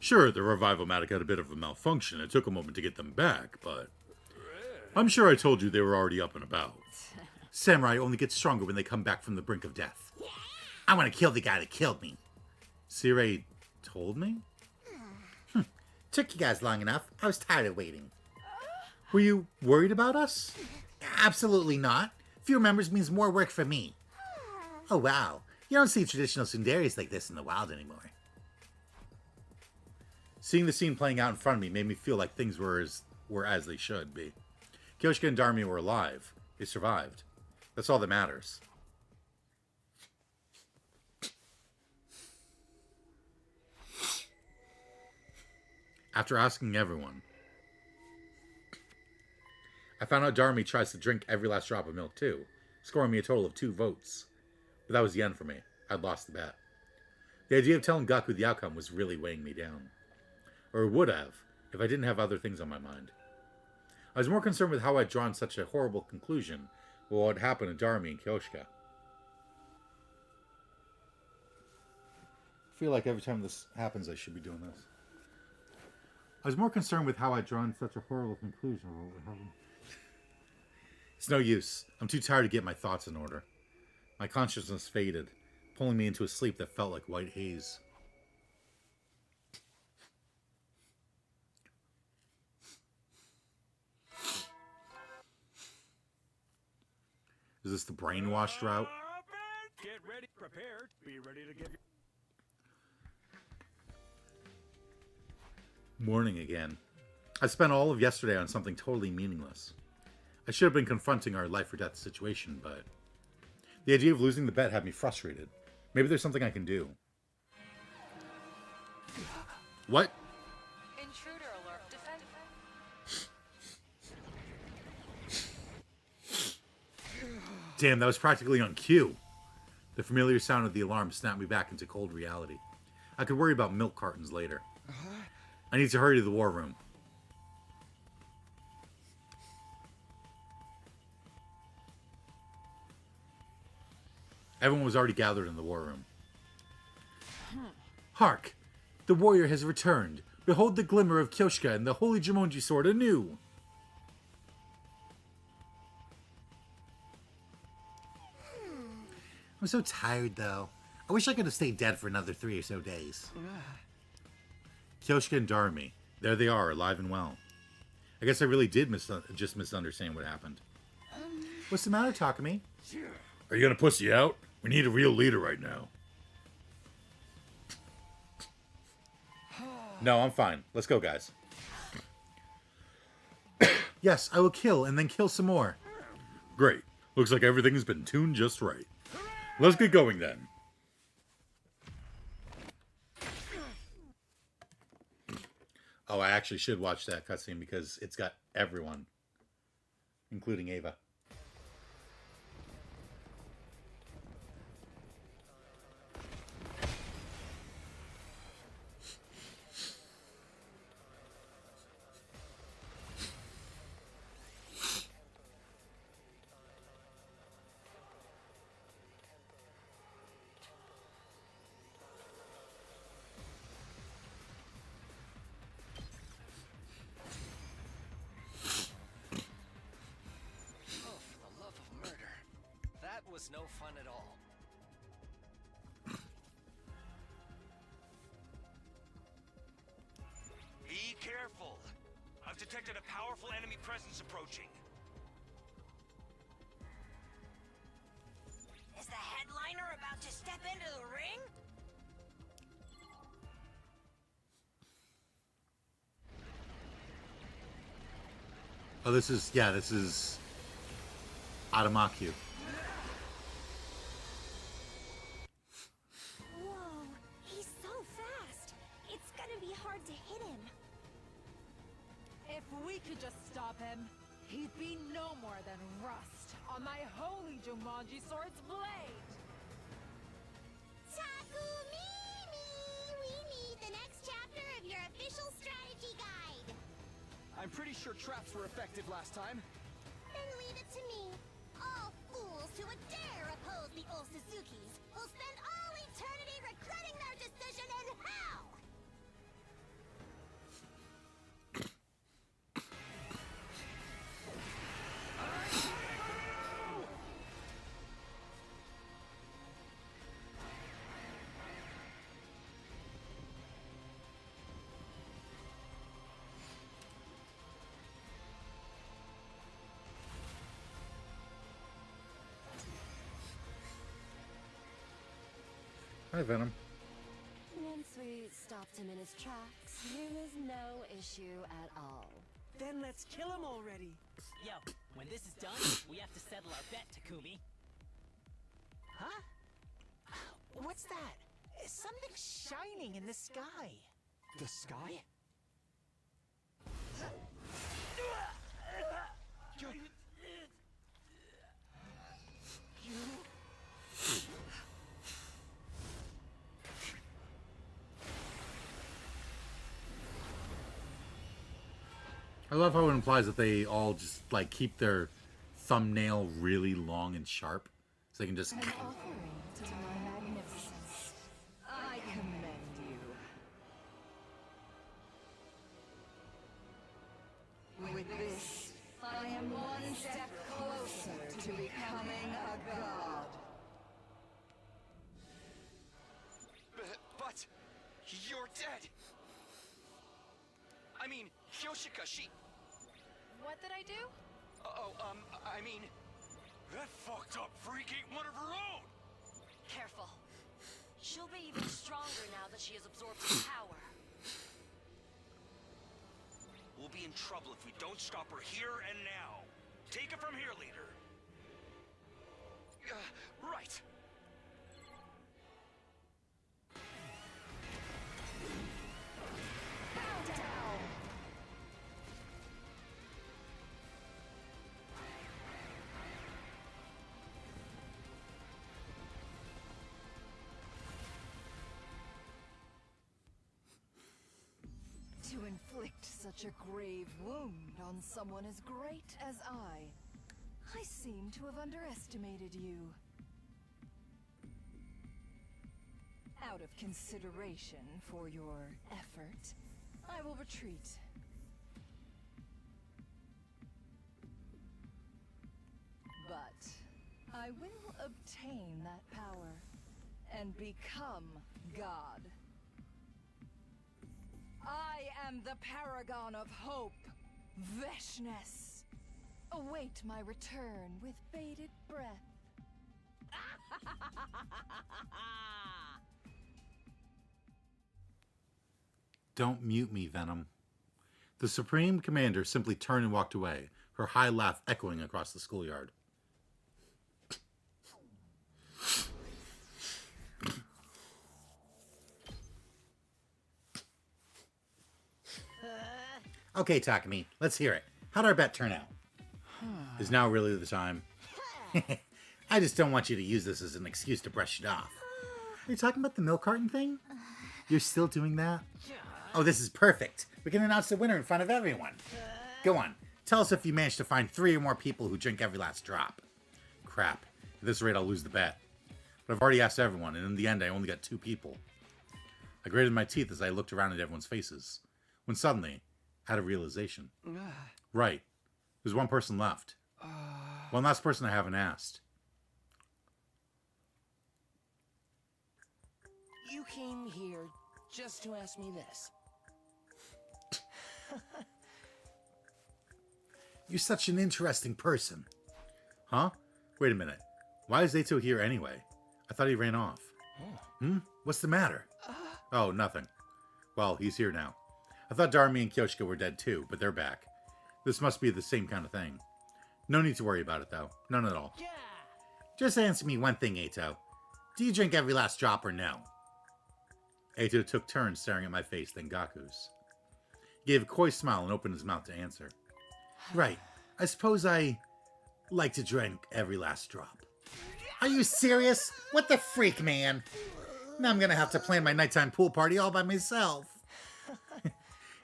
Sure, the Revival-matic had a bit of a malfunction. It took a moment to get them back, but... I'm sure I told you they were already up and about. Samurai only get stronger when they come back from the brink of death. I want to kill the guy that killed me. Sirei told me? Took you guys long enough. I was tired of waiting. Were you worried about us? Absolutely not. Fewer members means more work for me. Oh, wow. You don't see traditional tsunderes like this in the wild anymore. Seeing the scene playing out in front of me made me feel like things were as they should be. Kyoshka and Darmy were alive. They survived. That's all that matters. After asking everyone, I found out Darmy tries to drink every last drop of milk too, scoring me a total of 2 votes. But that was the end for me. I'd lost the bet. The idea of telling Gaku the outcome was really weighing me down. Or it would have, if I didn't have other things on my mind. I was more concerned with how I'd drawn such a horrible conclusion with what had happened to Darmy and Kyoshka. I feel like every time this happens, I should be doing this. I was more concerned with how I'd drawn such a horrible conclusion with what happened. It's no use. I'm too tired to get my thoughts in order. My consciousness faded, pulling me into a sleep that felt like white haze. Is this the brainwashed route? Get ready, prepared, be ready to give Morning again. I spent all of yesterday on something totally meaningless. I should have been confronting our life or death situation, but the idea of losing the bet had me frustrated. Maybe there's something I can do. What? Intruder alert. Defend. Damn, that was practically on cue. The familiar sound of the alarm snapped me back into cold reality. I could worry about milk cartons later. I need to hurry to the war room. Everyone was already gathered in the war room. Hark! The warrior has returned. Behold the glimmer of Kyoshka and the holy Jumonji sword anew. I'm so tired, though. I wish I could have stayed dead for another 3 or so days. Kyoshka and Darmy. There they are, alive and well. I guess I really did just misunderstand what happened. What's the matter, Takumi? Are you gonna pussy out? We need a real leader right now. No, I'm fine. Let's go, guys. Yes, I will kill and then kill some more. Great. Looks like everything's been tuned just right. Let's get going then. Oh, I actually should watch that cutscene because it's got everyone, including Ava. Was no fun at all. Be careful. I've detected a powerful enemy presence approaching. Is the headliner about to step into the ring? Oh, this is Adamaku. Whoa, he's so fast. It's gonna be hard to hit him. If we could just stop him, he'd be no more than rust on my holy Jumonji sword's blade. Takumimi! We need the next chapter of your official strategy guide. I'm pretty sure traps were effective last time. Then leave it to me. All fools who would dare oppose the old Suzukis will spend all eternity regretting their decision in hell! Hi, Venom. Once we stopped him in his tracks, there was no issue at all. Then let's kill him already. Yo, when this is done, we have to settle our bet, Takumi. Huh? What's that? Something shining in the sky. The sky? I love how it implies that they all just like keep their thumbnail really long and sharp, so they can just. An offering to my magnificence. I commend you. With this, I am one step closer to becoming a god. But you're dead. I mean, Kyoshika, she... What did I do? I mean... That fucked up freak ain't one of her own! Careful. She'll be even stronger now that she has absorbed his power. We'll be in trouble if we don't stop her here and now. Take it from here, leader. Right. To inflict such a grave wound on someone as great as I seem to have underestimated you. Out of consideration for your effort, I will retreat. But I will obtain that power and become God. I am the paragon of hope, Veshness. Await my return with bated breath. Don't mute me, Venom. The Supreme Commander simply turned and walked away, her high laugh echoing across the schoolyard. Okay, Takumi, let's hear it. How'd our bet turn out? Is now really the time? I just don't want you to use this as an excuse to brush it off. Are you talking about the milk carton thing? You're still doing that? Oh, this is perfect. We can announce the winner in front of everyone. Go on. Tell us if you manage to find 3 or more people who drink every last drop. Crap. At this rate, I'll lose the bet. But I've already asked everyone, and in the end, I only got 2 people. I grated my teeth as I looked around at everyone's faces, when suddenly, I had a realization. Right. There's one person left. One last person I haven't asked. You came here just to ask me this. You're such an interesting person. Huh? Wait a minute. Why is Ato here anyway? I thought he ran off. What's the matter? Oh, nothing. Well, he's here now. I thought Darumi and Kyoshika were dead too, but they're back. This must be the same kind of thing. No need to worry about it, though. None at all. Yeah. Just answer me one thing, Ato. Do you drink every last drop or no? Ato took turns staring at my face, then Gaku's. He gave a coy smile and opened his mouth to answer. Right. I suppose I like to drink every last drop. Are you serious? What the freak, man? Now I'm gonna have to plan my nighttime pool party all by myself.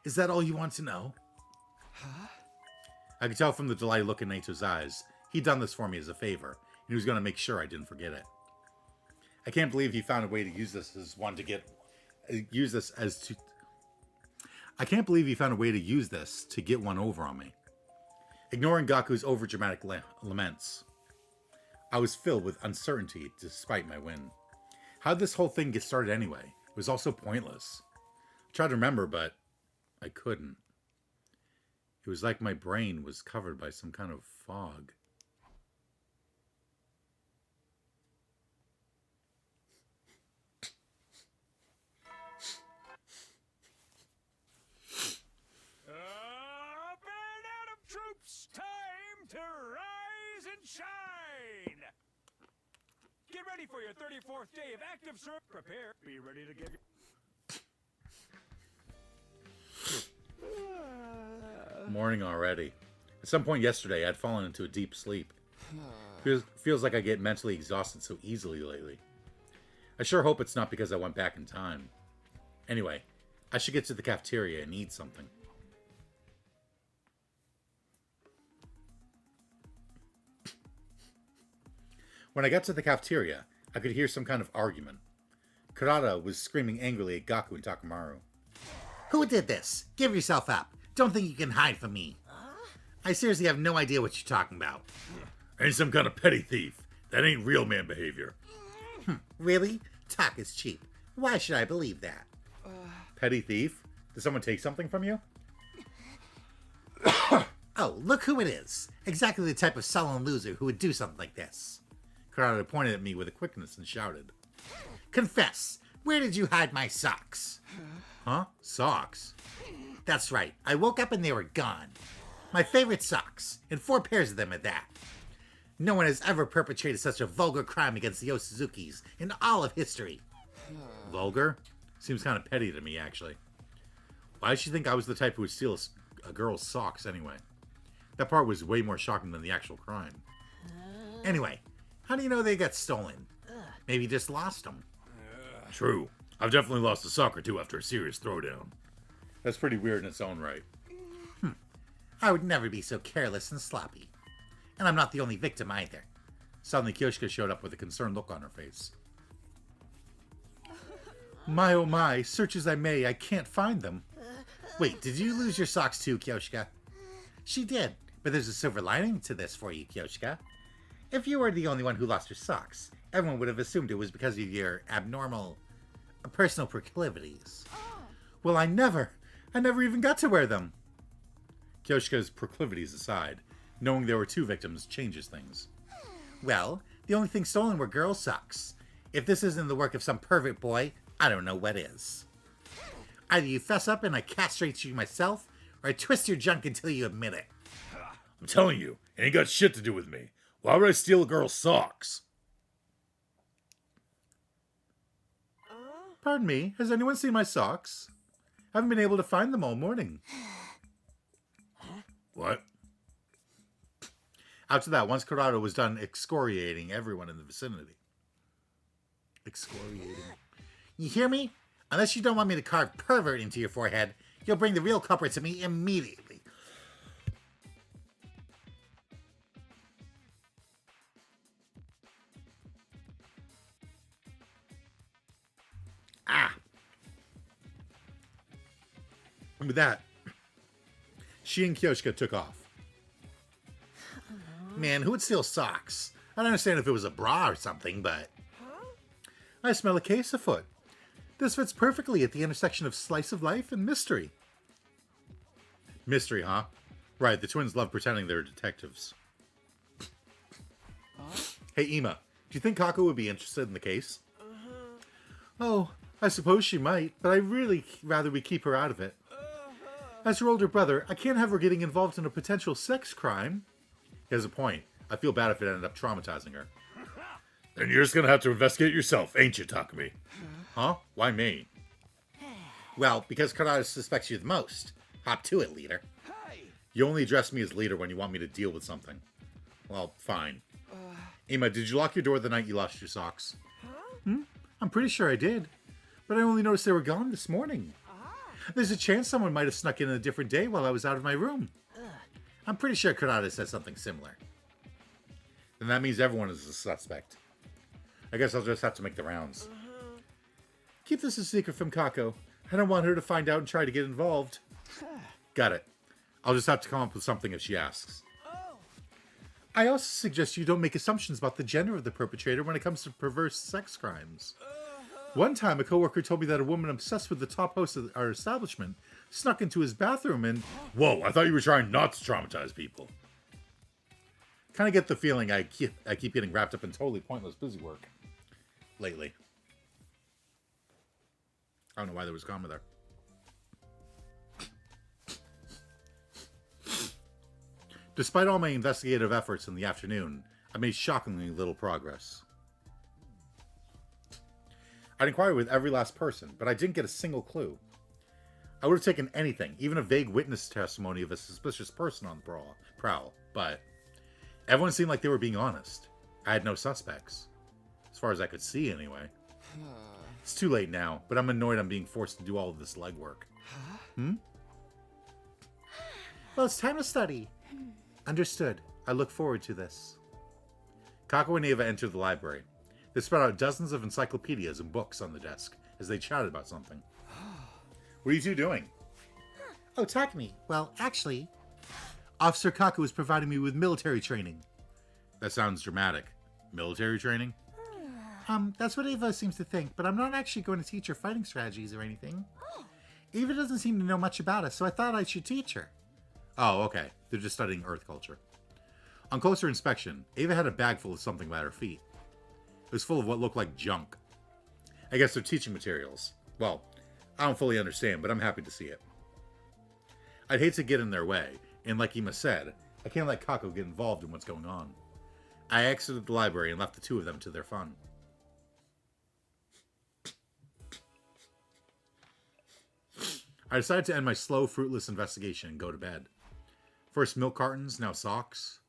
Is that all you want to know? I could tell from the delighted look in Ato's eyes. He'd done this for me as a favor, and he was going to make sure I didn't forget it. I can't believe he found a way to use this as one to get... I can't believe he found a way to use this to get one over on me. Ignoring Gaku's overdramatic laments, I was filled with uncertainty despite my win. How did this whole thing get started anyway? It was all so pointless. I tried to remember, but I couldn't. It was like my brain was covered by some kind of fog. Up and Adam troops, time to rise and shine! Get ready for your 34th day of active service. Prepare. Be ready to give Morning already. At some point yesterday, I'd fallen into a deep sleep. Feels like I get mentally exhausted so easily lately. I sure hope it's not because I went back in time. Anyway, I should get to the cafeteria and eat something. When I got to the cafeteria, I could hear some kind of argument. Kurata was screaming angrily at Gaku and Takamaru. Who did this? Give yourself up. Don't think you can hide from me. I seriously have no idea what you're talking about. Ain't some kind of petty thief. That ain't real man behavior. Really? Talk is cheap. Why should I believe that? Petty thief? Did someone take something from you? Oh, look who it is. Exactly the type of sullen loser who would do something like this. Kurata pointed at me with a quickness and shouted. Confess, where did you hide my socks? Huh? Socks? That's right. I woke up and they were gone. My favorite socks, and 4 pairs of them at that. No one has ever perpetrated such a vulgar crime against the Osuzukis in all of history. Vulgar? Seems kind of petty to me, actually. Why does she think I was the type who would steal a girl's socks anyway? That part was way more shocking than the actual crime. Anyway, how do you know they got stolen? Maybe you just lost them. True. I've definitely lost a sock or two after a serious throwdown. That's pretty weird in its own right. I would never be so careless and sloppy. And I'm not the only victim either. Suddenly, Kyoshika showed up with a concerned look on her face. My oh my, search as I may, I can't find them. Wait, did you lose your socks too, Kyoshika? She did, but there's a silver lining to this for you, Kyoshika. If you were the only one who lost your socks, everyone would have assumed it was because of your abnormal personal proclivities. Well, I never even got to wear them. Kyoshika's proclivities aside, knowing there were 2 victims changes things. Well, the only thing stolen were girl socks. If this isn't the work of some pervert boy, I don't know what is. Either you fess up and I castrate you myself, or I twist your junk until you admit it. I'm telling you, it ain't got shit to do with me. Why would I steal a girl's socks? Pardon me, has anyone seen my socks? I haven't been able to find them all morning. What? After that, once Kurata was done excoriating everyone in the vicinity. Excoriating. You hear me? Unless you don't want me to carve pervert into your forehead, you'll bring the real culprit to me immediately. And with that, she and Kyoshika took off. Man, who would steal socks? I don't understand if it was a bra or something, but... I smell a case afoot. This fits perfectly at the intersection of slice of life and mystery. Mystery, huh? Right, the twins love pretending they're detectives. Hey, Ima, do you think Kako would be interested in the case? Oh, I suppose she might, but I'd really rather we keep her out of it. As her older brother, I can't have her getting involved in a potential sex crime. He has a point. I feel bad if it ended up traumatizing her. Then you're just gonna have to investigate yourself, ain't you, Takumi? Huh? Why me? Well, because Kurata suspects you the most. Hop to it, leader. You only address me as leader when you want me to deal with something. Well, fine. Ima, did you lock your door the night you lost your socks? I'm pretty sure I did. But I only noticed they were gone this morning. There's a chance someone might have snuck in a different day while I was out of my room. I'm pretty sure Kurata says something similar. Then that means everyone is a suspect. I guess I'll just have to make the rounds. Keep this a secret from Kako. I don't want her to find out and try to get involved. Got it. I'll just have to come up with something if she asks. I also suggest you don't make assumptions about the gender of the perpetrator when it comes to perverse sex crimes. One time, a coworker told me that a woman obsessed with the top host of our establishment snuck into his bathroom and... Whoa, I thought you were trying not to traumatize people. Kind of get the feeling I keep getting wrapped up in totally pointless busy work lately. I don't know why there was a comma there. Despite all my investigative efforts in the afternoon, I made shockingly little progress. I'd inquired with every last person, but I didn't get a single clue. I would have taken anything, even a vague witness testimony of a suspicious person on the prowl, but everyone seemed like they were being honest. I had no suspects. As far as I could see, anyway. It's too late now, but I'm annoyed I'm being forced to do all of this legwork. Well, it's time to study. Understood. I look forward to this. Kako and Ava entered the library. They spread out dozens of encyclopedias and books on the desk as they chatted about something. What are you two doing? Oh, Takumi. Well, actually, Officer Kaku is providing me with military training. That sounds dramatic. Military training? That's what Ava seems to think, but I'm not actually going to teach her fighting strategies or anything. Ava doesn't seem to know much about us, so I thought I should teach her. Oh, okay. They're just studying Earth culture. On closer inspection, Ava had a bag full of something at her feet. It was full of what looked like junk. I guess they're teaching materials. Well, I don't fully understand, but I'm happy to see it. I'd hate to get in their way, and like Ima said, I can't let Kako get involved in what's going on. I exited the library and left the two of them to their fun. I decided to end my slow, fruitless investigation and go to bed. First milk cartons, now socks.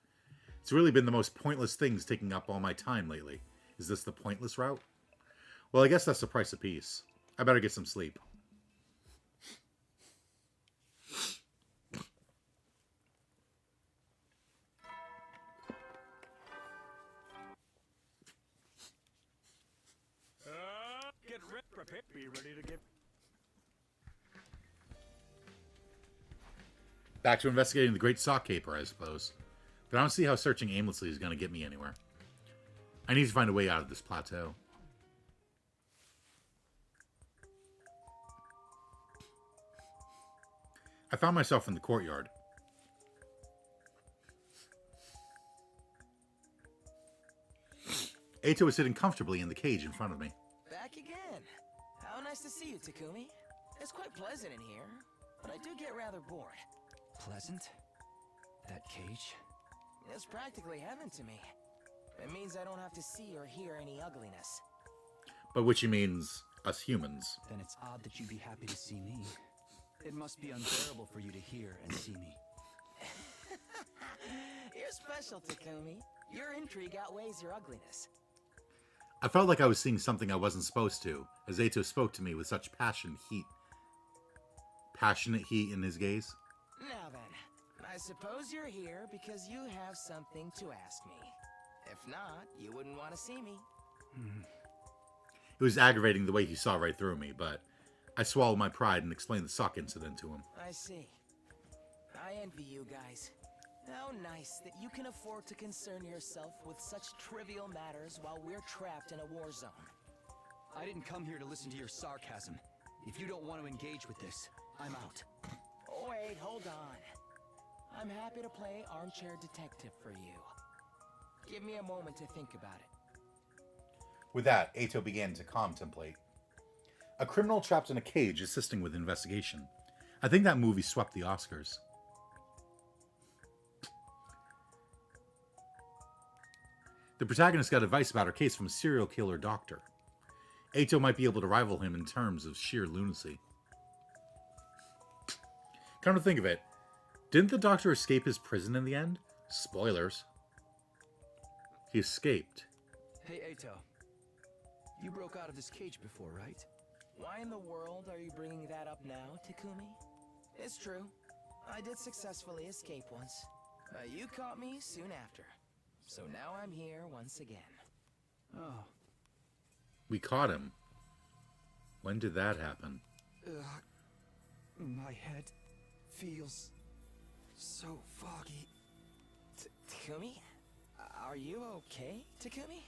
It's really been the most pointless things taking up all my time lately. Is this the pointless route? Well, I guess that's the price of peace. I better get some sleep. Be ready to get... Back to investigating the Great Sock Caper, I suppose. But I don't see how searching aimlessly is going to get me anywhere. I need to find a way out of this plateau. I found myself in the courtyard. Eito was sitting comfortably in the cage in front of me. Back again. How nice to see you, Takumi. It's quite pleasant in here, but I do get rather bored. Pleasant? That cage? It's practically heaven to me. It means I don't have to see or hear any ugliness. But which means us humans. Then it's odd that you'd be happy to see me. It must be unbearable for you to hear and see me. You're special, Takumi. Your intrigue outweighs your ugliness. I felt like I was seeing something I wasn't supposed to, as Eito spoke to me with such passionate heat in his gaze. Now then, I suppose you're here because you have something to ask me. If not, you wouldn't want to see me. It was aggravating the way he saw right through me, but I swallowed my pride and explained the sock incident to him. I see. I envy you guys. How nice that you can afford to concern yourself with such trivial matters while we're trapped in a war zone. I didn't come here to listen to your sarcasm. If you don't want to engage with this, I'm out. Wait, hold on. I'm happy to play armchair detective for you. Give me a moment to think about it. With that, Eito began to contemplate. A criminal trapped in a cage assisting with investigation. I think that movie swept the Oscars. The protagonist got advice about her case from a serial killer doctor. Eito might be able to rival him in terms of sheer lunacy. Come to think of it, didn't the doctor escape his prison in the end? Spoilers. He escaped. Hey, Eito. You broke out of this cage before, right? Why in the world are you bringing that up now, Takumi? It's true. I did successfully escape once. You caught me soon after. So now I'm here once again. Oh. We caught him. When did that happen? My head feels so foggy. Takumi? Are you okay, Takumi?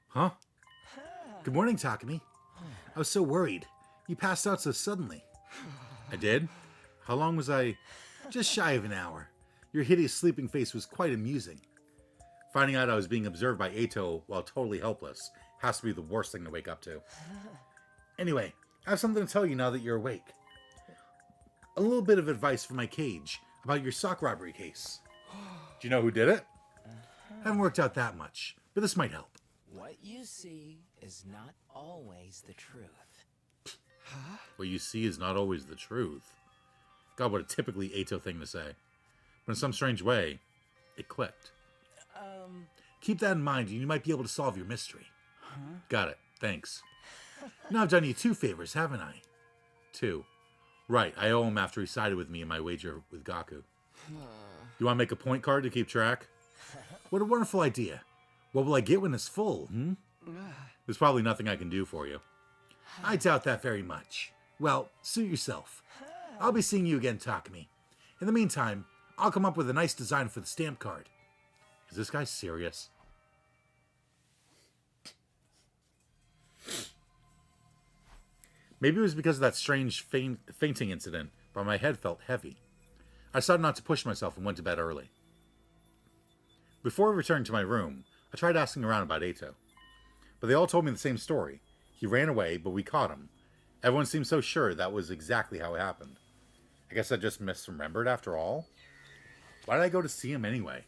Huh? Good morning, Takumi. I was so worried. You passed out so suddenly. I did? How long was I? Just shy of an hour. Your hideous sleeping face was quite amusing. Finding out I was being observed by Eito while totally helpless has to be the worst thing to wake up to. Anyway, I have something to tell you now that you're awake. A little bit of advice from my cage about your sock robbery case. Do you know who did it? Haven't worked out that much, but this might help. What you see is not always the truth. What you see is not always the truth. God, what a typically Eito thing to say. But in some strange way, it clicked. Keep that in mind and you might be able to solve your mystery. Got it. Thanks. Now I've done you 2 favors, haven't I? 2. Right, I owe him after he sided with me in my wager with Gaku. You want to make a point card to keep track? What a wonderful idea. What will I get when it's full, There's probably nothing I can do for you. I doubt that very much. Well, suit yourself. I'll be seeing you again, Takumi. In the meantime, I'll come up with a nice design for the stamp card. Is this guy serious? Maybe it was because of that strange fainting incident, but my head felt heavy. I decided not to push myself and went to bed early. Before returning to my room, I tried asking around about Eito. But they all told me the same story. He ran away, but we caught him. Everyone seemed so sure that was exactly how it happened. I guess I just misremembered after all? Why did I go to see him anyway?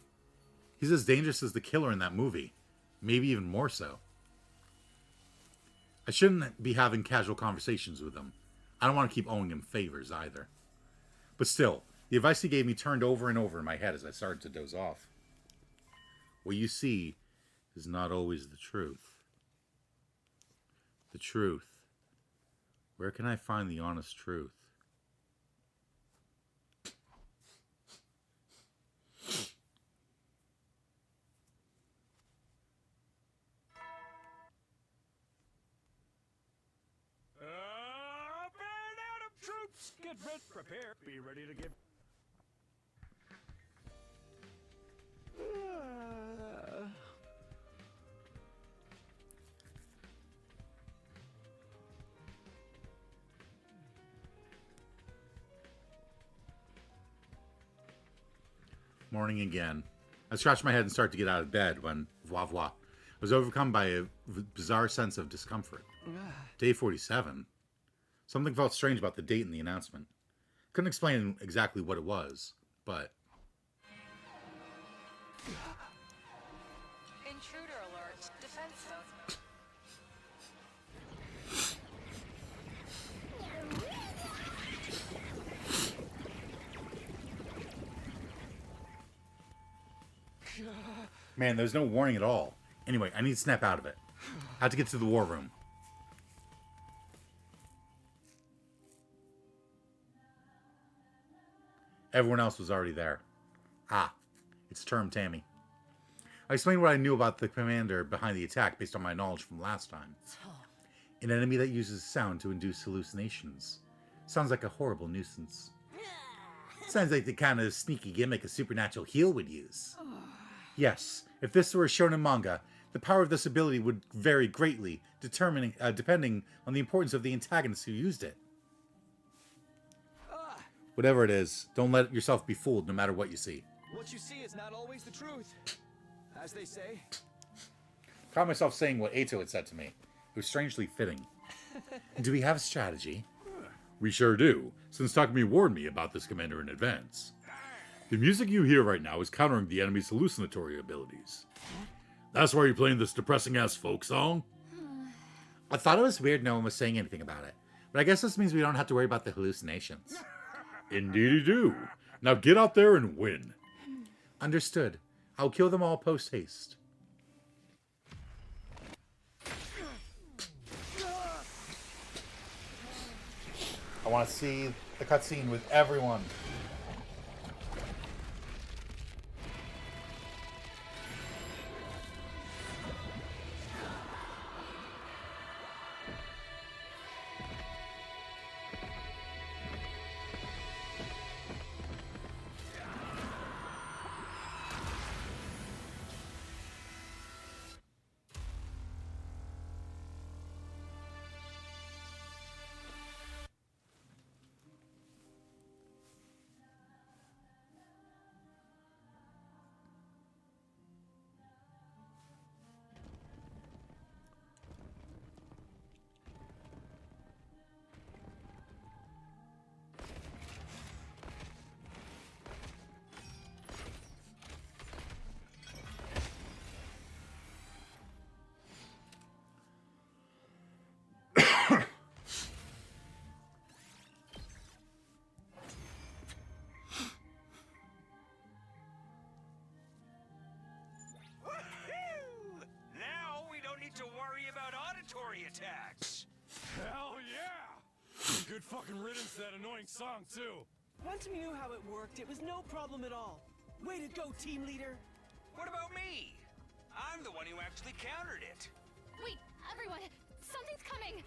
He's as dangerous as the killer in that movie. Maybe even more so. I shouldn't be having casual conversations with him. I don't want to keep owing him favors either. But still, the advice he gave me turned over and over in my head as I started to doze off. What you see is not always the truth. The truth. Where can I find the honest truth? Troops, get ready, prepare, be ready to give. Morning again. I scratched my head and started to get out of bed when, voila voila, I was overcome by a bizarre sense of discomfort. Day 47. Something felt strange about the date in the announcement. Couldn't explain exactly what it was, but... Intruder alert. Defense mode. Man, there's no warning at all. Anyway, I need to snap out of it. I have to get to the war room. Everyone else was already there. Ah, it's Term Tammy. I explained what I knew about the commander behind the attack based on my knowledge from last time. An enemy that uses sound to induce hallucinations. Sounds like a horrible nuisance. Sounds like the kind of sneaky gimmick a supernatural heel would use. Yes, if this were a shonen manga, the power of this ability would vary greatly, depending on the importance of the antagonist who used it. Whatever it is, don't let yourself be fooled no matter what you see. What you see is not always the truth, as they say. Caught myself saying what Eito had said to me. It was strangely fitting. Do we have a strategy? We sure do, since Takumi warned me about this commander in advance. The music you hear right now is countering the enemy's hallucinatory abilities. That's why you're playing this depressing-ass folk song? I thought it was weird no one was saying anything about it. But I guess this means we don't have to worry about the hallucinations. Indeed you do. Now get out there and win. Understood. I'll kill them all post-haste. I want to see the cutscene with everyone. Good fucking riddance to that annoying song, too. Once we knew how it worked, it was no problem at all. Way to go, team leader! What about me? I'm the one who actually countered it. Wait, everyone! Something's coming!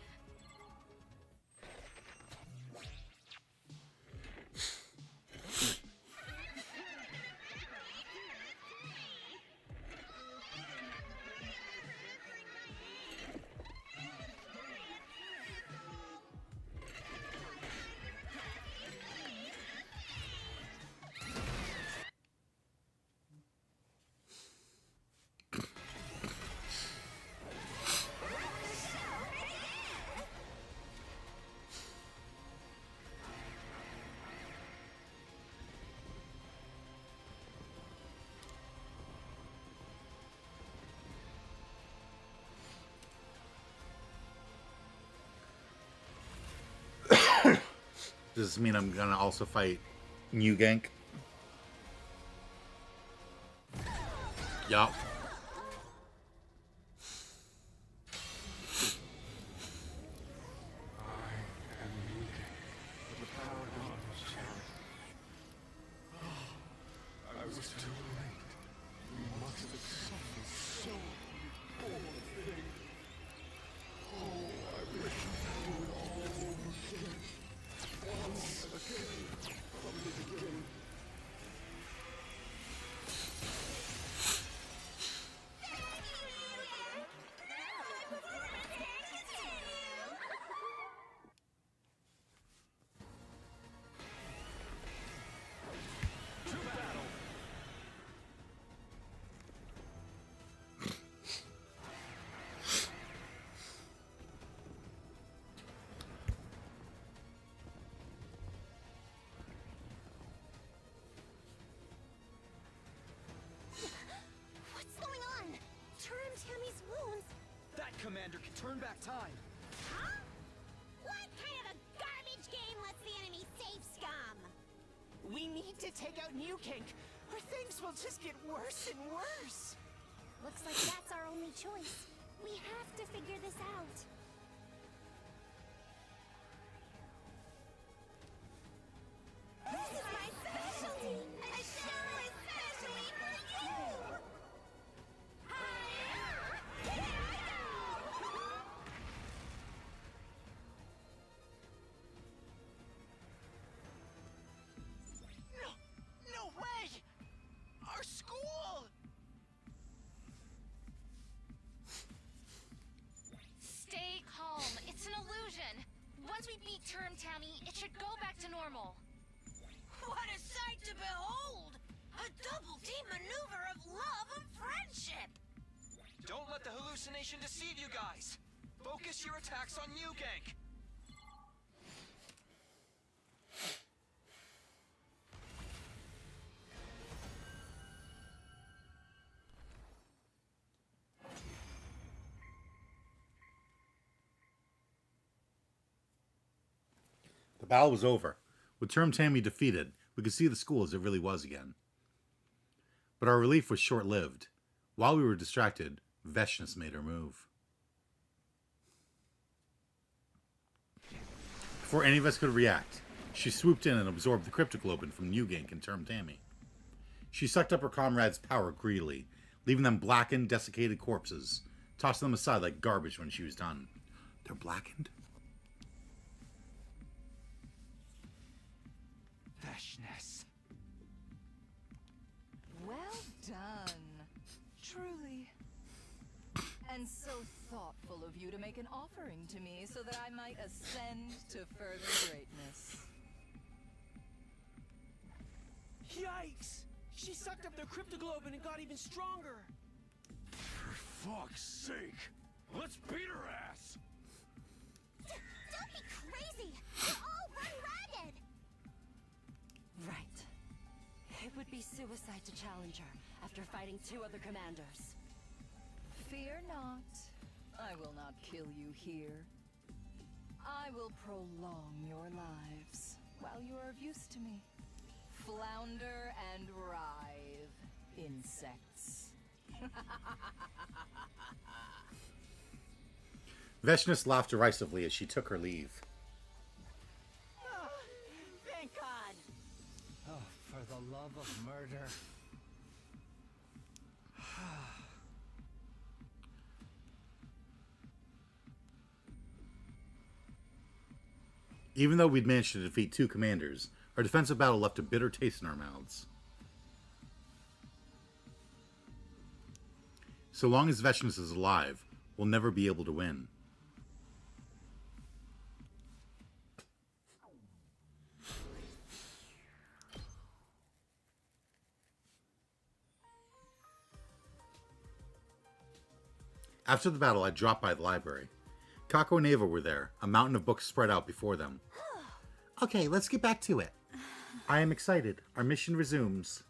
Does this mean I'm gonna also fight New Gank? Yup. I was too late. You must have suffered so poor thing. Oh, I wish you could do it all over again. Once again, from the beginning. What's going on? Turn Tammy's wounds. That commander can turn back time. Huh? What kind of a garbage game lets the enemy save scum? We need to take out New Kink, or things will just get worse and worse. Looks like that's our only choice. We have to figure this out. This is my specialty! A show especially for you! Here I go! No way! Our school! Stay calm. It's an illusion. Once we beat Term Tammy, it should go back to normal. What a sight to behold! A double-team maneuver of love and friendship! Don't let the hallucination deceive you guys. Focus your attacks on New Gank. The battle was over. With Term Tammy defeated, we could see the school as it really was again. But our relief was short-lived. While we were distracted, Veshness made her move. Before any of us could react, she swooped in and absorbed the Cryptoglobin from New Gank and Term Tammy. She sucked up her comrades' power greedily, leaving them blackened, desiccated corpses, tossing them aside like garbage when she was done. They're blackened? Veshness. Well done. Truly. And so thoughtful of you to make an offering to me so that I might ascend to further greatness. Yikes! She sucked up their Cryptoglobin and got even stronger. For fuck's sake! Let's beat her ass! Don't be crazy! We'll all run ragged! Right. It would be suicide to challenge her after fighting 2 other commanders. Fear not. I will not kill you here. I will prolong your lives while you are of use to me. Flounder and writhe, insects. Veshness laughed derisively as she took her leave. For the love of murder. Even though we'd managed to defeat 2 commanders, our defensive battle left a bitter taste in our mouths. So long as Vechnus is alive, we'll never be able to win. After the battle, I dropped by the library. Kako and Ava were there, a mountain of books spread out before them. Okay, let's get back to it. I am excited. Our mission resumes.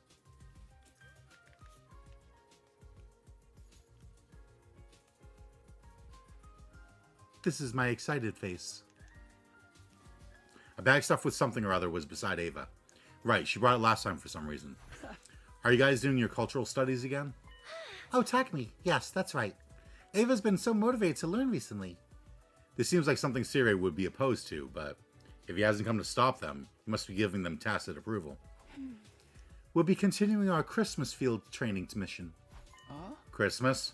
This is my excited face. A bag stuffed with something or other was beside Ava. Right, she brought it last time for some reason. Are you guys doing your cultural studies again? Oh, Takumi. Yes, that's right. Ava's been so motivated to learn recently. This seems like something Sirei would be opposed to, but if he hasn't come to stop them, he must be giving them tacit approval. We'll be continuing our Christmas field training mission. Christmas?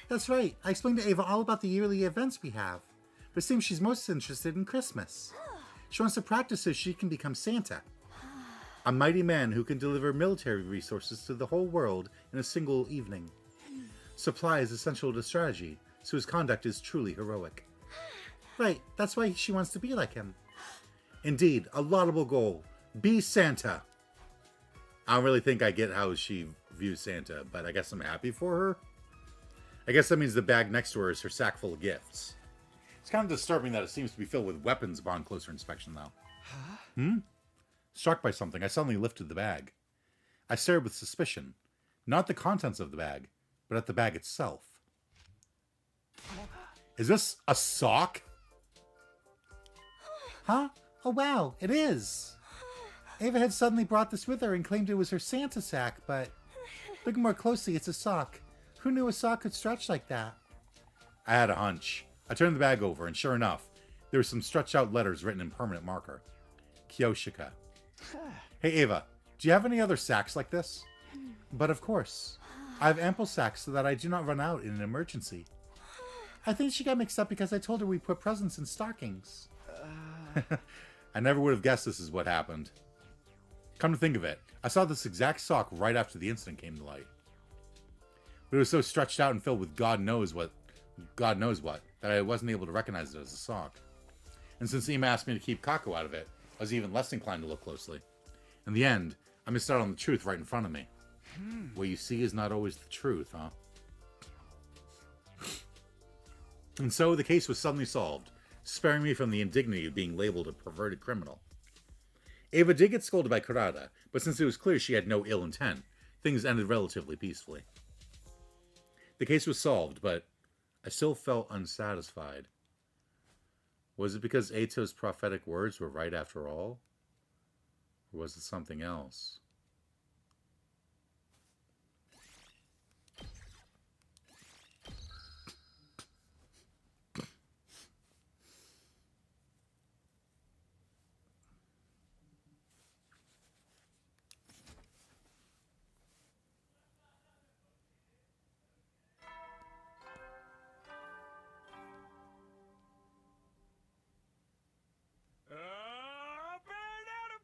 That's right. I explained to Ava all about the yearly events we have, but it seems she's most interested in Christmas. She wants to practice so she can become Santa. A mighty man who can deliver military resources to the whole world in a single evening. Supply is essential to strategy, so his conduct is truly heroic. Right, that's why she wants to be like him. Indeed, a laudable goal. Be Santa. I don't really think I get how she views Santa, but I guess I'm happy for her. I guess that means the bag next to her is her sack full of gifts. It's kind of disturbing that it seems to be filled with weapons upon closer inspection, though. Struck by something, I suddenly lifted the bag. I stared with suspicion. Not the contents of the bag, but at the bag itself. Is this a sock? Huh? Oh wow, it is! Ava had suddenly brought this with her and claimed it was her Santa sack, but looking more closely, it's a sock. Who knew a sock could stretch like that? I had a hunch. I turned the bag over, and sure enough, there were some stretched out letters written in permanent marker. Kyoshika. Hey Ava, do you have any other sacks like this? But of course. I have ample sacks so that I do not run out in an emergency. I think she got mixed up because I told her we put presents in stockings. I never would have guessed this is what happened. Come to think of it, I saw this exact sock right after the incident came to light. But it was so stretched out and filled with God knows what, that I wasn't able to recognize it as a sock. And since Ima asked me to keep Kako out of it, I was even less inclined to look closely. In the end, I missed out on the truth right in front of me. What you see is not always the truth, huh? And so the case was suddenly solved, sparing me from the indignity of being labeled a perverted criminal. Ava did get scolded by Kurata, but since it was clear she had no ill intent, things ended relatively peacefully. The case was solved, but I still felt unsatisfied. Was it because Ato's prophetic words were right after all? Or was it something else?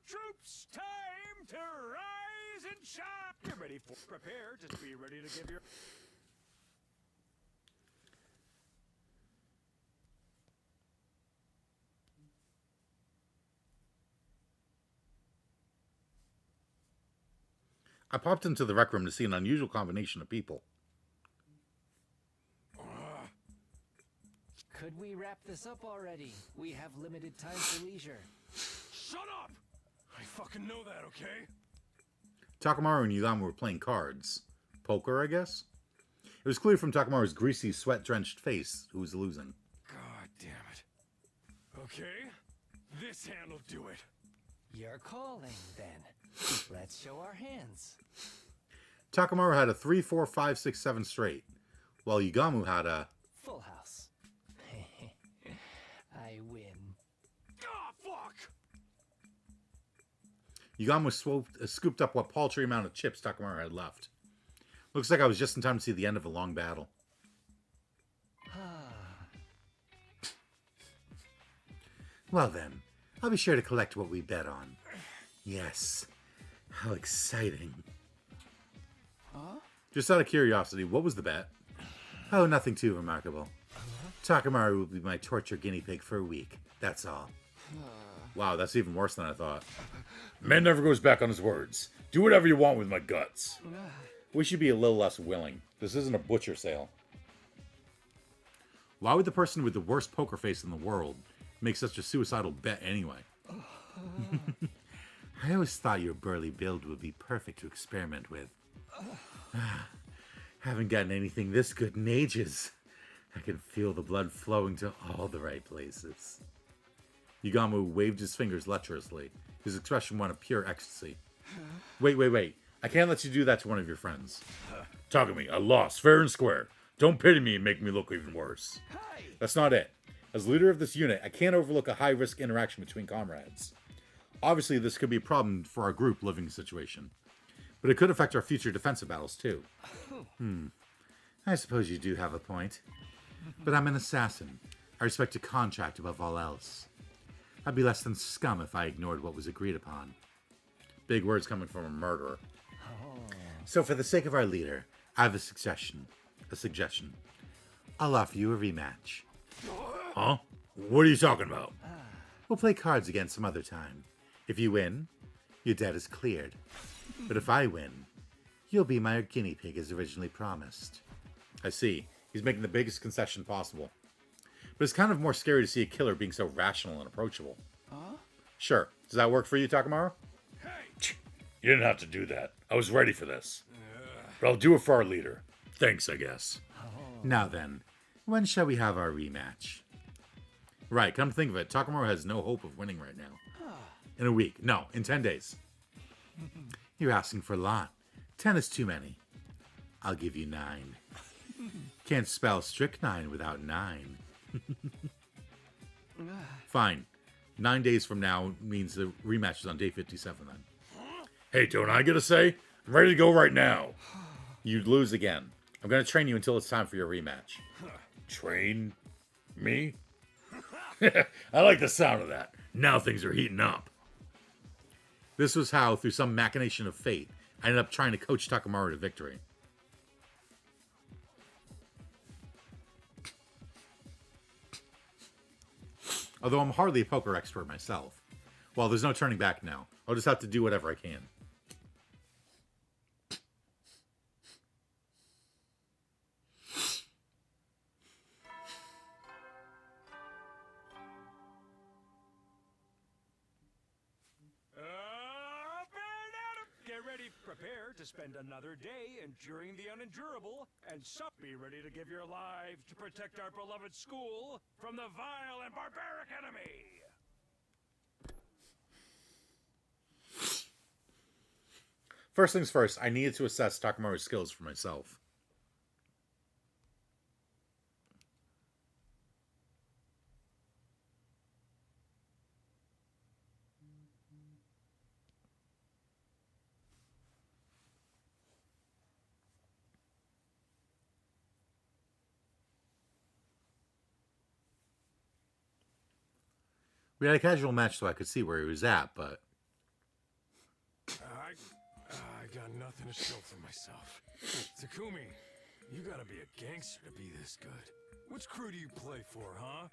Troops, time to rise and shine! Get ready for prepare, just be ready to give your... I popped into the rec room to see an unusual combination of people. Could we wrap this up already? We have limited time for leisure. Shut up! I fucking know that, okay? Takamaru and Yugama were playing cards. Poker, I guess? It was clear from Takamaru's greasy, sweat-drenched face who was losing. God damn it. Okay, this hand'll do it. You're calling, then. Let's show our hands. Takamaru had a 3, 4, 5, 6, 7 straight, while Yugamu had a... Full house. I win. Ah, fuck! Yugamo scooped up what paltry amount of chips Takamaru had left. Looks like I was just in time to see the end of a long battle. Well then, I'll be sure to collect what we bet on. Yes. How exciting. Huh? Just out of curiosity, what was the bet? Oh, nothing too remarkable. Takamaru will be my torture guinea pig for a week. That's all. Wow, that's even worse than I thought. Man never goes back on his words. Do whatever you want with my guts. We should be a little less willing. This isn't a butcher sale. Why would the person with the worst poker face in the world make such a suicidal bet anyway? I always thought your burly build would be perfect to experiment with. Haven't gotten anything this good in ages. I can feel the blood flowing to all the right places. Yugamo waved his fingers lecherously. His expression one of pure ecstasy. Wait. I can't let you do that to one of your friends. Takumi, I lost, fair and square. Don't pity me and make me look even worse. That's not it. As leader of this unit, I can't overlook a high-risk interaction between comrades. Obviously, this could be a problem for our group living situation. But it could affect our future defensive battles, too. I suppose you do have a point. But I'm an assassin. I respect a contract above all else. I'd be less than scum if I ignored what was agreed upon. Big words coming from a murderer. So for the sake of our leader, I have a suggestion. I'll offer you a rematch. Huh? What are you talking about? We'll play cards again some other time. If you win, your debt is cleared. But if I win, you'll be my guinea pig as originally promised. I see. He's making the biggest concession possible. But it's kind of more scary to see a killer being so rational and approachable. Sure. Does that work for you, Takamaru? You didn't have to do that. I was ready for this. But I'll do it for our leader. Thanks, I guess. Now then, when shall we have our rematch? Right, come to think of it, Takamaru has no hope of winning right now. In a week. No, in 10 days. You're asking for a lot. 10 is too many. I'll give you 9. Can't spell strychnine without 9. Fine. 9 days from now means the rematch is on day 57 then. Hey, don't I get a say? I'm ready to go right now. You'd lose again. I'm going to train you until it's time for your rematch. Train? Me? I like the sound of that. Now things are heating up. This was how, through some machination of fate, I ended up trying to coach Takamaru to victory. Although I'm hardly a poker expert myself. Well, there's no turning back now. I'll just have to do whatever I can. Get ready, prepare to spend another day enduring the unendurable, and sup be ready to give your lives to protect our beloved school from the vile and barbaric enemy. First things first, I needed to assess Takamaru's skills for myself. We had a casual match so I could see where he was at, but... I got nothing to show for myself. Takumi, you gotta be a gangster to be this good. Which crew do you play for, huh?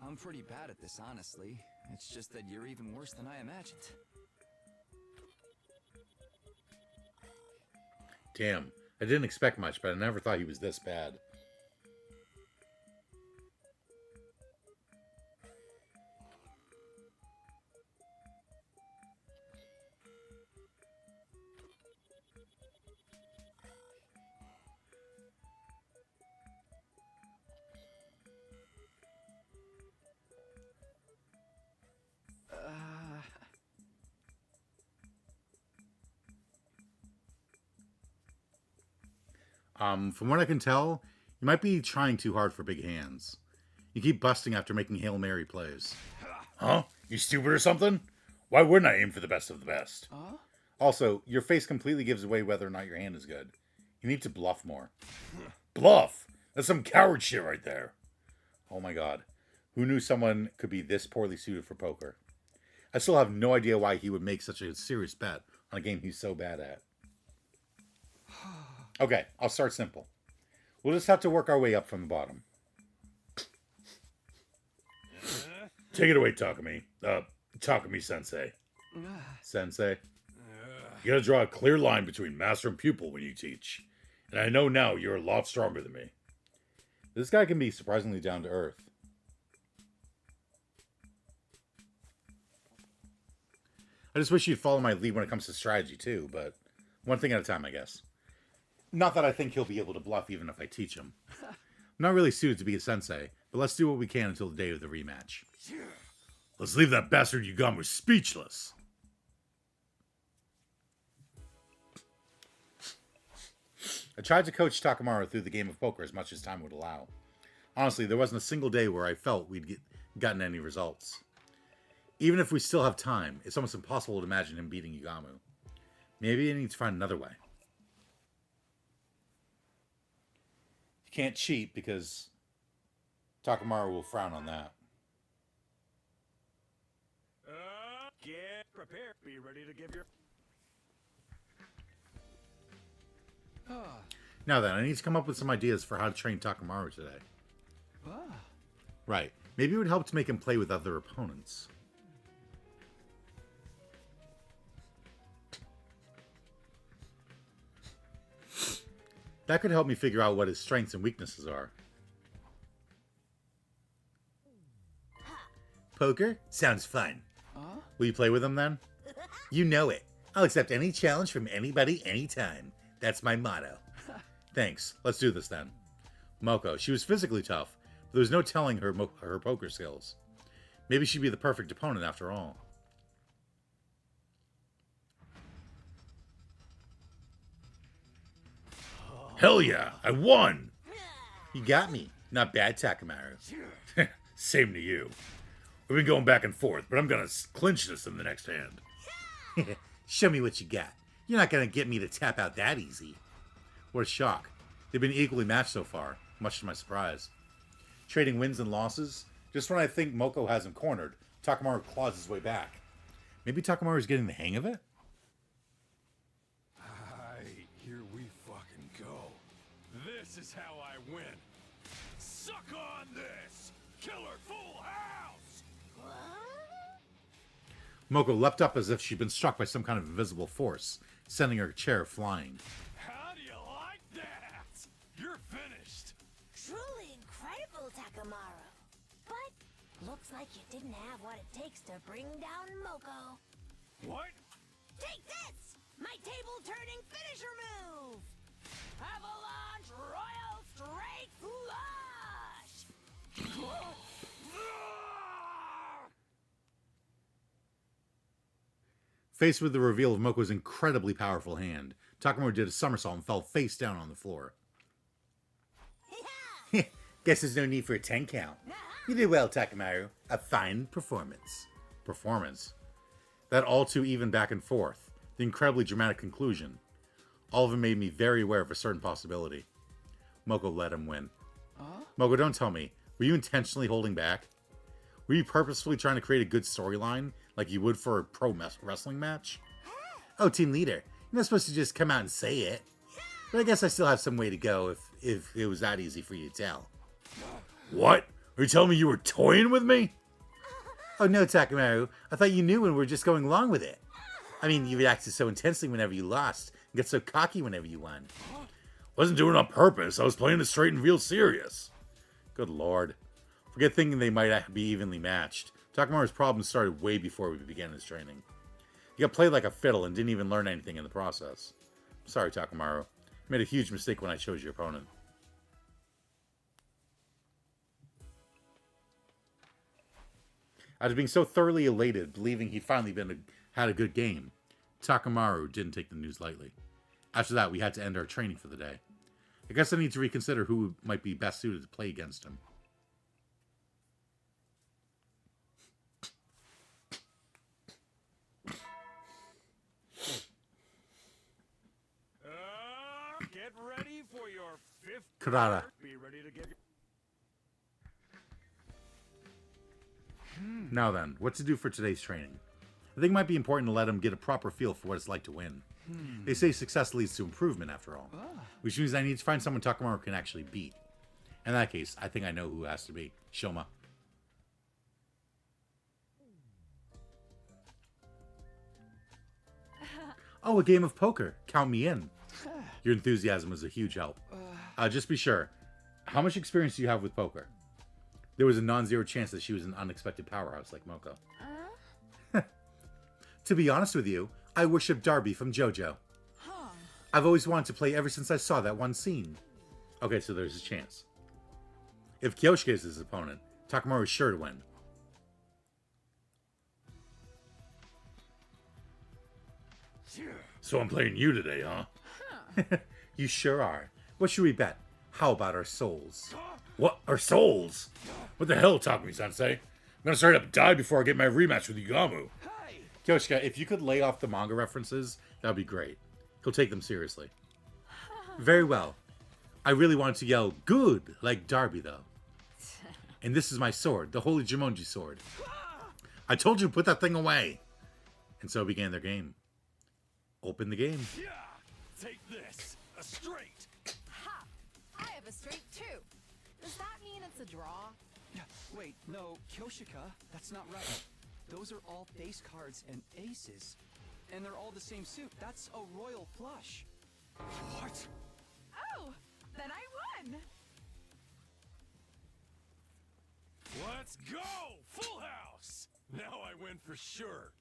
I'm pretty bad at this, honestly. It's just that you're even worse than I imagined. Damn, I didn't expect much, but I never thought he was this bad. From what I can tell, you might be trying too hard for big hands. You keep busting after making Hail Mary plays. Huh? You stupid or something? Why wouldn't I aim for the best of the best? Also, your face completely gives away whether or not your hand is good. You need to bluff more. Bluff? That's some coward shit right there. Oh my god. Who knew someone could be this poorly suited for poker? I still have no idea why he would make such a serious bet on a game he's so bad at. Okay, I'll start simple. We'll just have to work our way up from the bottom. Take it away, Takumi. Takumi-sensei. Sensei. You gotta draw a clear line between master and pupil when you teach. And I know now you're a lot stronger than me. This guy can be surprisingly down to earth. I just wish you'd follow my lead when it comes to strategy too, but one thing at a time, I guess. Not that I think he'll be able to bluff even if I teach him. I'm not really suited to be a sensei, but let's do what we can until the day of the rematch. Let's leave that bastard Yugamu speechless. I tried to coach Takamaru through the game of poker as much as time would allow. Honestly, there wasn't a single day where I felt we'd gotten any results. Even if we still have time, it's almost impossible to imagine him beating Yugamu. Maybe I need to find another way. You can't cheat because Takamaru will frown on that. Get prepared. Be ready to give your... Now then, I need to come up with some ideas for how to train Takamaru today. Right. Maybe it would help to make him play with other opponents. That could help me figure out what his strengths and weaknesses are. Poker? Sounds fun. Will you play with him then? You know it. I'll accept any challenge from anybody, anytime. That's my motto. Thanks. Let's do this then. Moko. She was physically tough, but there was no telling her poker skills. Maybe she'd be the perfect opponent after all. Hell yeah, I won! You got me. Not bad, Takamaru. Same to you. We've been going back and forth, but I'm gonna clinch this in the next hand. Show me what you got. You're not gonna get me to tap out that easy. What a shock. They've been equally matched so far, much to my surprise. Trading wins and losses. Just when I think Moko has him cornered, Takamaru claws his way back. Maybe Takamaru's getting the hang of it? Aye, here we fucking go. This is how I win. Suck on this! Killer Full House! Moko leapt up as if she'd been struck by some kind of invisible force, sending her chair flying. How do you like that? You're finished. Truly incredible, Takamaru. But looks like you didn't have what it takes to bring down Moko. What? Take this! My table-turning finisher move! Avalanche Royal Straight Flush! Faced with the reveal of Moko's incredibly powerful hand, Takamaru did a somersault and fell face down on the floor. Guess there's no need for a 10 count. You did well, Takamaru. A fine performance. Performance? That all too even back and forth. The incredibly dramatic conclusion. All of it made me very aware of a certain possibility. Moko let him win. Moko, don't tell me. Were you intentionally holding back? Were you purposefully trying to create a good storyline, like you would for a pro wrestling match? Oh, team leader, you're not supposed to just come out and say it. But I guess I still have some way to go if it was that easy for you to tell. What? Are you telling me you were toying with me? Oh no, Takamaru. I thought you knew and were just going along with it. I mean, you reacted so intensely whenever you lost, and get so cocky whenever you won. Wasn't doing it on purpose. I was playing it straight and real serious. Good lord. Forget thinking they might be evenly matched. Takamaru's problems started way before we began his training. He got played like a fiddle and didn't even learn anything in the process. Sorry, Takamaru. You made a huge mistake when I chose your opponent. After being so thoroughly elated, believing he'd finally had a good game, Takamaru didn't take the news lightly. After that, we had to end our training for the day. I guess I need to reconsider who might be best suited to play against him. For your 5th Kurata. be ready to get Now then, what to do for today's training? I think it might be important to let him get a proper feel for what it's like to win. They say success leads to improvement, after all. Which means I need to find someone Takamaru can actually beat. In that case, I think I know who it has to be. Shoma. Oh, a game of poker. Count me in. Your enthusiasm was a huge help. Just be sure. How much experience do you have with poker? There was a non-zero chance that she was an unexpected powerhouse like Moko. To be honest with you, I worship Darby from JoJo. I've always wanted to play ever since I saw that one scene. Okay, so there's a chance. If Kyoshika is his opponent, Takamaru is sure to win. So I'm playing you today, huh? You sure are. What should we bet? How about our souls? What? Our souls? What the hell, Takumi-sensei? I'm gonna straight up die before I get my rematch with Yugamu. Kyoshika, if you could lay off the manga references, that would be great. He'll take them seriously. Very well. I really wanted to yell, good, like Darby, though. And this is my sword, the Holy Jumonji sword. I told you to put that thing away. And so began their game. Open the game. Yeah, take this. A straight. Ha! I have a straight too. Does that mean it's a draw? Wait, no, Kyoshika, that's not right. Those are all face cards and aces. And they're all the same suit. That's a royal flush. What? Oh, then I won! Let's go! Full house! Now I win for sure.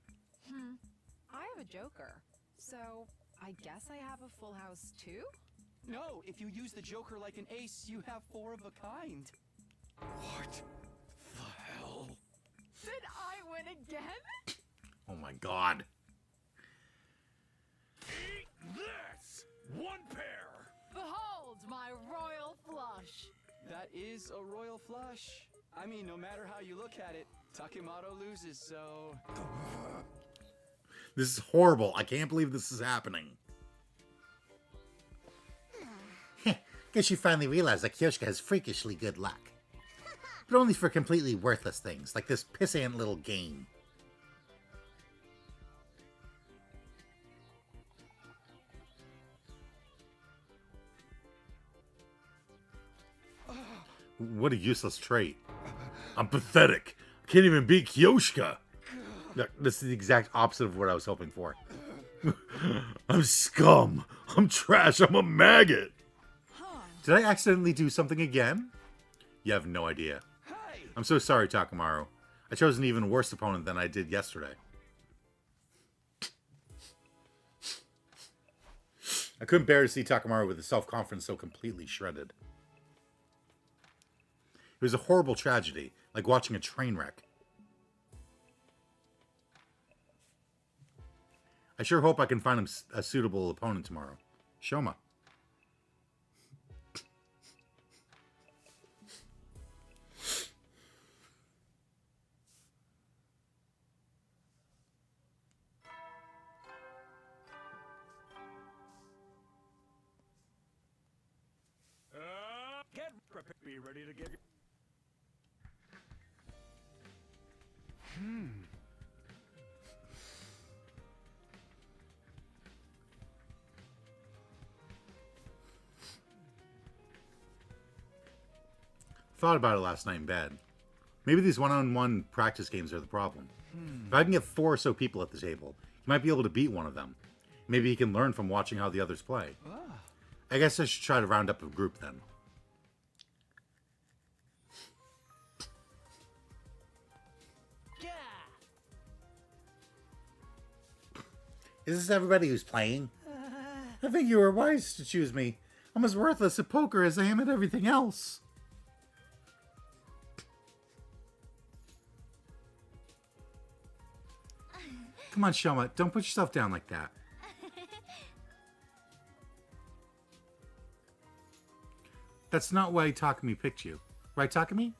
I have a joker. So, I guess I have a full house too? No, if you use the Joker like an ace, you have 4 of a kind. What the hell? Did I win again? Oh my god. Eat this! 1 pair! Behold my royal flush! That is a royal flush. I mean, no matter how you look at it, Takemoto loses, so... This is horrible. I can't believe this is happening. Guess you finally realized that Kyoshika has freakishly good luck. But only for completely worthless things, like this pissant little game. What a useless trait. I'm pathetic. I can't even beat Kyoshika. Look, this is the exact opposite of what I was hoping for. I'm scum. I'm trash. I'm a maggot. Did I accidentally do something again? You have no idea. I'm so sorry, Takamaru. I chose an even worse opponent than I did yesterday. I couldn't bear to see Takamaru with his self-confidence so completely shredded. It was a horrible tragedy, like watching a train wreck. I sure hope I can find him a suitable opponent tomorrow. Shoma. Get prepared. Be ready to get... Thought about it last night in bed. Maybe these one-on-one practice games are the problem. If I can get 4 or so people at the table, he might be able to beat one of them. Maybe he can learn from watching how the others play. I guess I should try to round up a group then. Is this everybody who's playing? I think you were wise to choose me. I'm as worthless at poker as I am at everything else. Come on, Shoma, don't put yourself down like that. That's not why Takumi picked you. Right, Takumi?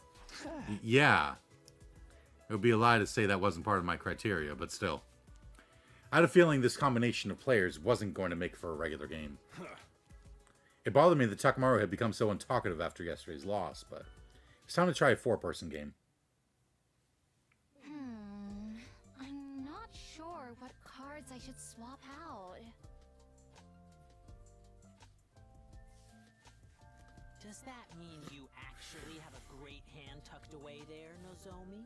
Yeah. It would be a lie to say that wasn't part of my criteria, but still. I had a feeling this combination of players wasn't going to make for a regular game. It bothered me that Takamaru had become so untalkative after yesterday's loss, but it's time to try a 4-person game. I'm not sure what cards I should swap out. Does that mean you actually have a great hand tucked away there, Nozomi?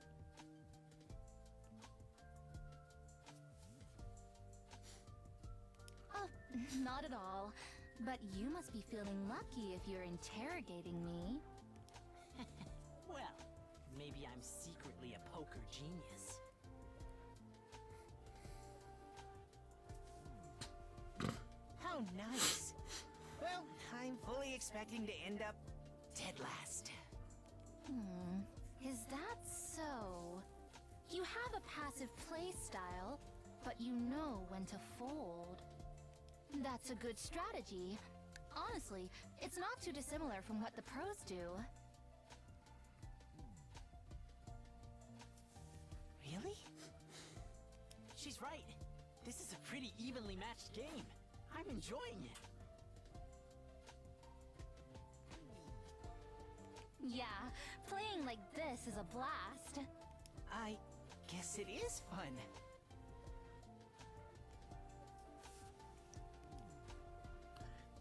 Oh, not at all. But you must be feeling lucky if you're interrogating me. Well, maybe I'm secretly a poker genius. How nice. Well, I'm fully expecting to end up dead last. Is that so? You have a passive play style, but you know when to fold. That's a good strategy. Honestly, it's not too dissimilar from what the pros do. Really? She's right. This is a pretty evenly matched game. I'm enjoying it. Yeah, playing like this is a blast. I guess it is fun.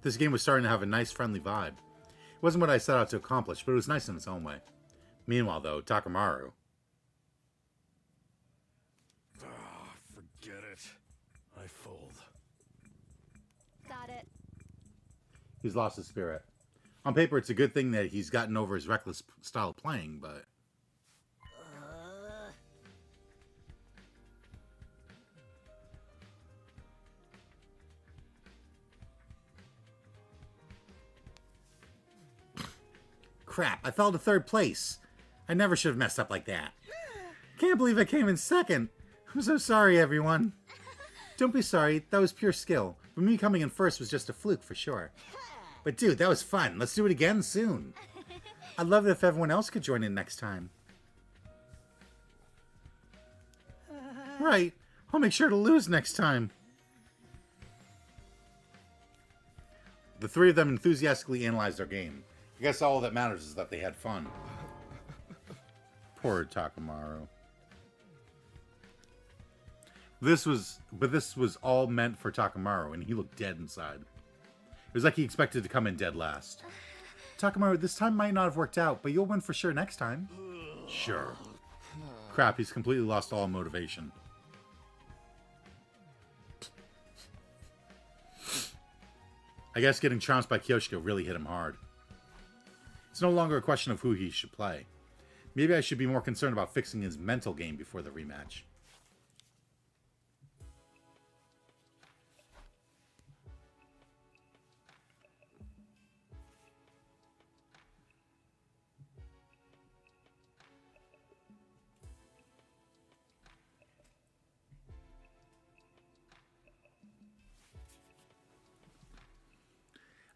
This game was starting to have a nice, friendly vibe. It wasn't what I set out to accomplish, but it was nice in its own way. Meanwhile, though, Takamaru... Forget it. I fold. Got it. He's lost his spirit. On paper, it's a good thing that he's gotten over his reckless style of playing, but... Crap, I fell to 3rd place. I never should have messed up like that. Can't believe I came in 2nd. I'm so sorry, everyone. Don't be sorry, that was pure skill. But me coming in 1st was just a fluke for sure. But dude, that was fun. Let's do it again soon. I'd love it if everyone else could join in next time. Right. I'll make sure to lose next time. The 3 of them enthusiastically analyzed their game. I guess all that matters is that they had fun. Poor Takamaru. This was all meant for Takamaru, and he looked dead inside. It was like he expected to come in dead last. Takamaru, this time might not have worked out, but you'll win for sure next time. Sure. Crap, he's completely lost all motivation. I guess getting trounced by Kyoshika really hit him hard. It's no longer a question of who he should play. Maybe I should be more concerned about fixing his mental game before the rematch.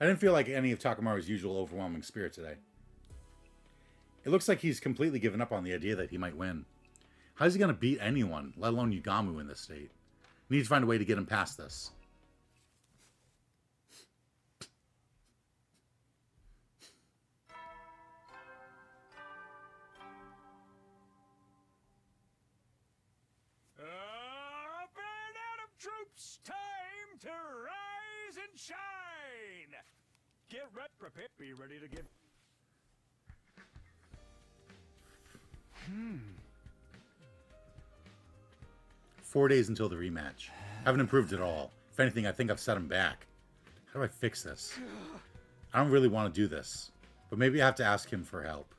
I didn't feel like any of Takamaru's usual overwhelming spirit today. It looks like he's completely given up on the idea that he might win. How's he going to beat anyone, let alone Yugamu, in this state? We need to find a way to get him past this. Band Adam troops, time to rise and shine! Get ready, be ready to give... 4 days until the rematch. Haven't improved at all. If anything, I think I've set him back. How do I fix this? I don't really want to do this, but maybe I have to ask him for help.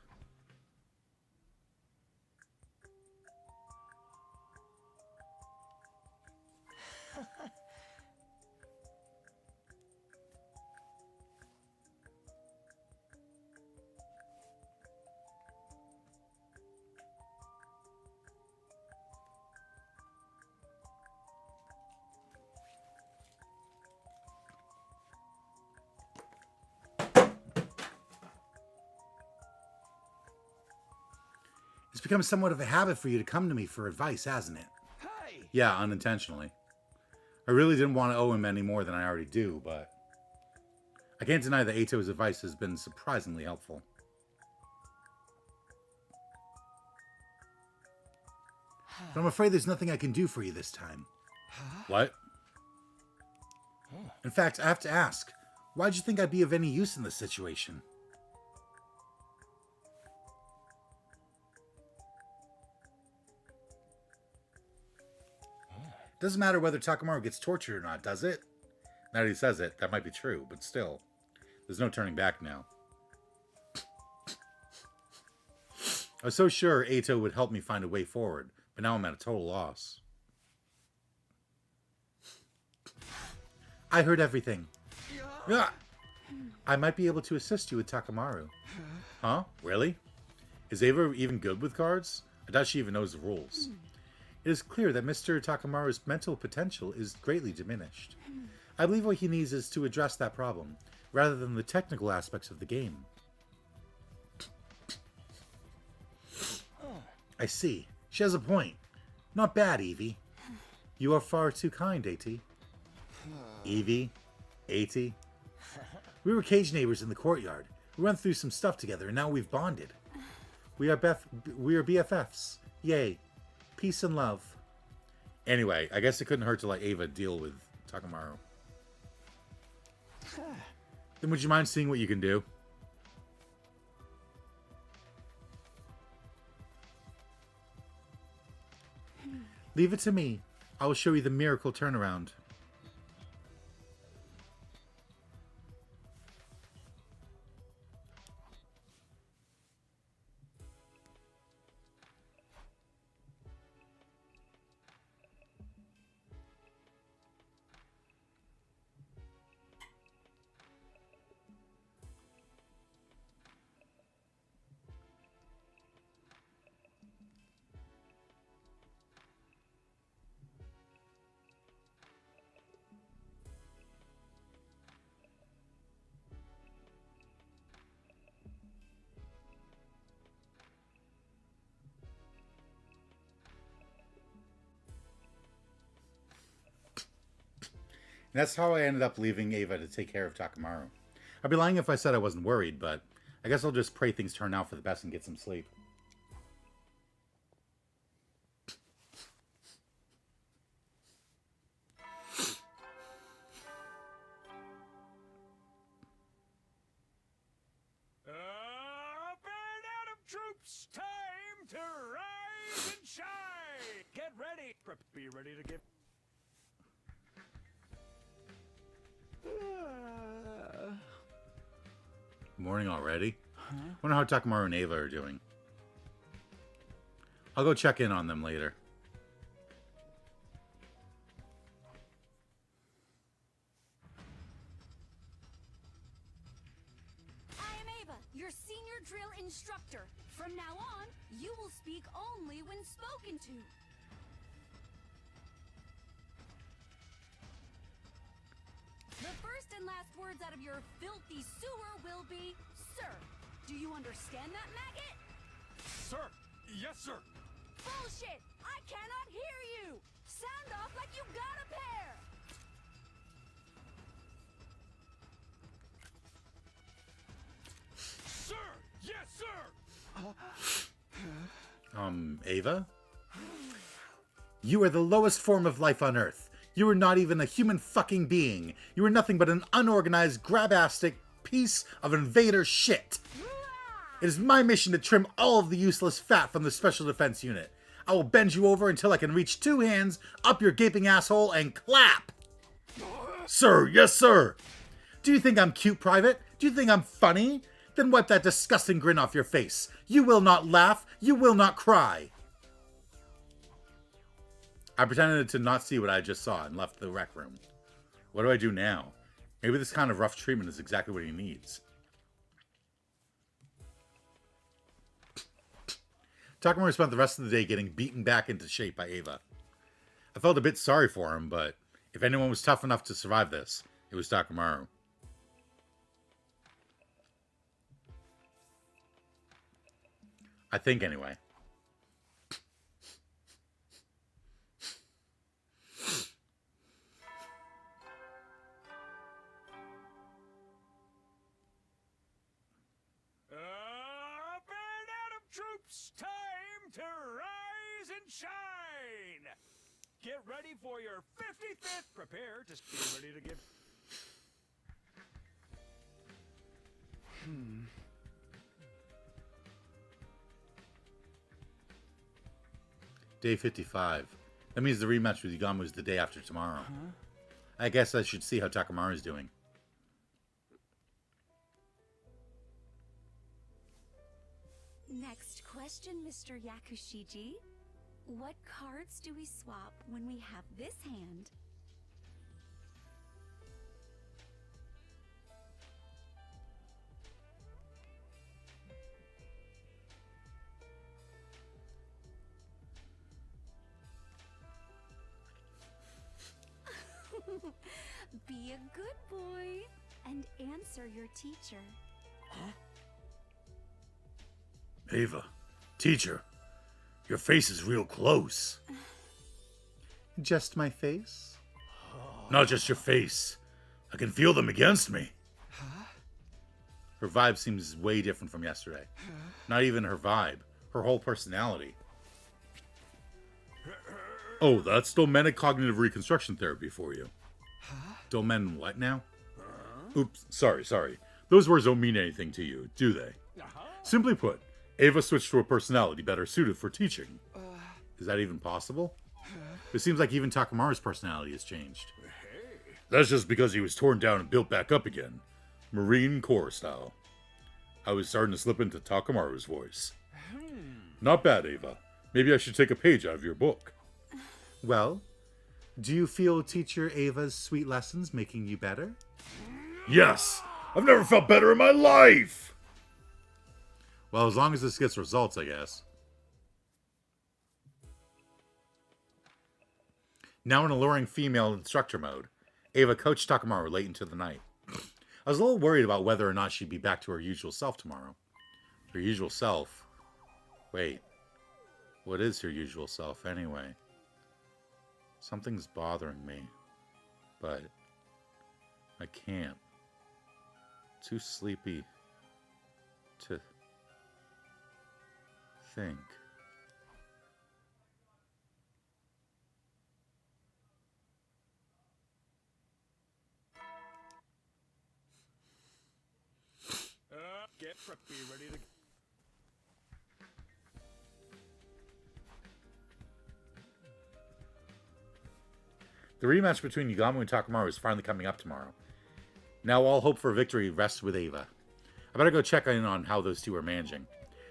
It's become somewhat of a habit for you to come to me for advice, hasn't it? Hey! Yeah, unintentionally. I really didn't want to owe him any more than I already do, but I can't deny that Ato's advice has been surprisingly helpful. But I'm afraid there's nothing I can do for you this time. What? In fact, I have to ask, why'd you think I'd be of any use in this situation? Doesn't matter whether Takamaru gets tortured or not, does it? Now that he says it, that might be true, but still, there's no turning back now. I was so sure Ato would help me find a way forward, but now I'm at a total loss. I heard everything. Ah! I might be able to assist you with Takamaru. Huh? Really? Is Ava even good with cards? I doubt she even knows the rules. It is clear that Mr. Takamaru's mental potential is greatly diminished. I believe what he needs is to address that problem, rather than the technical aspects of the game. I see. She has a point. Not bad, Evie. You are far too kind, A.T. Evie? A.T.? We were cage neighbors in the courtyard. We went through some stuff together, and now we've bonded. We are BFFs. Yay. Peace and love. Anyway, I guess it couldn't hurt to let Ava deal with Takamaru. Then would you mind seeing what you can do? Leave it to me. I will show you the miracle turnaround. And that's how I ended up leaving Ava to take care of Takamaru. I'd be lying if I said I wasn't worried, but I guess I'll just pray things turn out for the best and get some sleep. Band out of troops, time to rise and shine. Get ready. Be ready to give. Morning already? Wonder how Takamaru and Ava are doing. I'll go check in on them later. I am Ava, your senior drill instructor. From now on, you will speak only when spoken to. The first and last words out of your filthy sewer will be, sir. Do you understand that, maggot? Sir. Yes, sir. Bullshit! I cannot hear you! Sound off like you got a pair! Sir. Yes, sir. Ava? You are the lowest form of life on Earth. You are not even a human fucking being. You are nothing but an unorganized, grabastic piece of invader shit. It is my mission to trim all of the useless fat from the Special Defense Unit. I will bend you over until I can reach 2 hands up your gaping asshole and clap. Sir, yes, sir. Do you think I'm cute, Private? Do you think I'm funny? Then wipe that disgusting grin off your face. You will not laugh. You will not cry. I pretended to not see what I just saw and left the rec room. What do I do now? Maybe this kind of rough treatment is exactly what he needs. Takamaru spent the rest of the day getting beaten back into shape by Ava. I felt a bit sorry for him, but if anyone was tough enough to survive this, it was Takamaru. I think anyway. It's time to rise and shine! Get ready for your 55th. Prepare to be ready to give. Day 55. That means the rematch with Yagami is the day after tomorrow. I guess I should see how Takamaru's doing. Next question, Mr. Yakushiji. What cards do we swap when we have this hand? Be a good boy and answer your teacher. Ava, teacher, your face is real close. Just my face? Not just your face. I can feel them against me. Her vibe seems way different from yesterday. Not even her vibe, her whole personality. Oh, that's Domenic Cognitive Reconstruction Therapy for you. Domen what now? Oops, sorry. Those words don't mean anything to you, do they? Simply put, Ava switched to a personality better suited for teaching. Is that even possible? It seems like even Takamaru's personality has changed. That's just because he was torn down and built back up again. Marine Corps style. I was starting to slip into Takamaru's voice. Not bad, Ava. Maybe I should take a page out of your book. Well, do you feel teacher Ava's sweet lessons making you better? Yes! I've never felt better in my life! Well, as long as this gets results, I guess. Now in alluring female instructor mode, Ava coached Takamaru late into the night. I was a little worried about whether or not she'd be back to her usual self tomorrow. Her usual self? Wait. What is her usual self, anyway? Something's bothering me. But I can't. Too sleepy to think. Get be ready to. The rematch between Yagami and Takamaru is finally coming up tomorrow. Now all hope for victory rests with Ava. I better go check in on how those two are managing.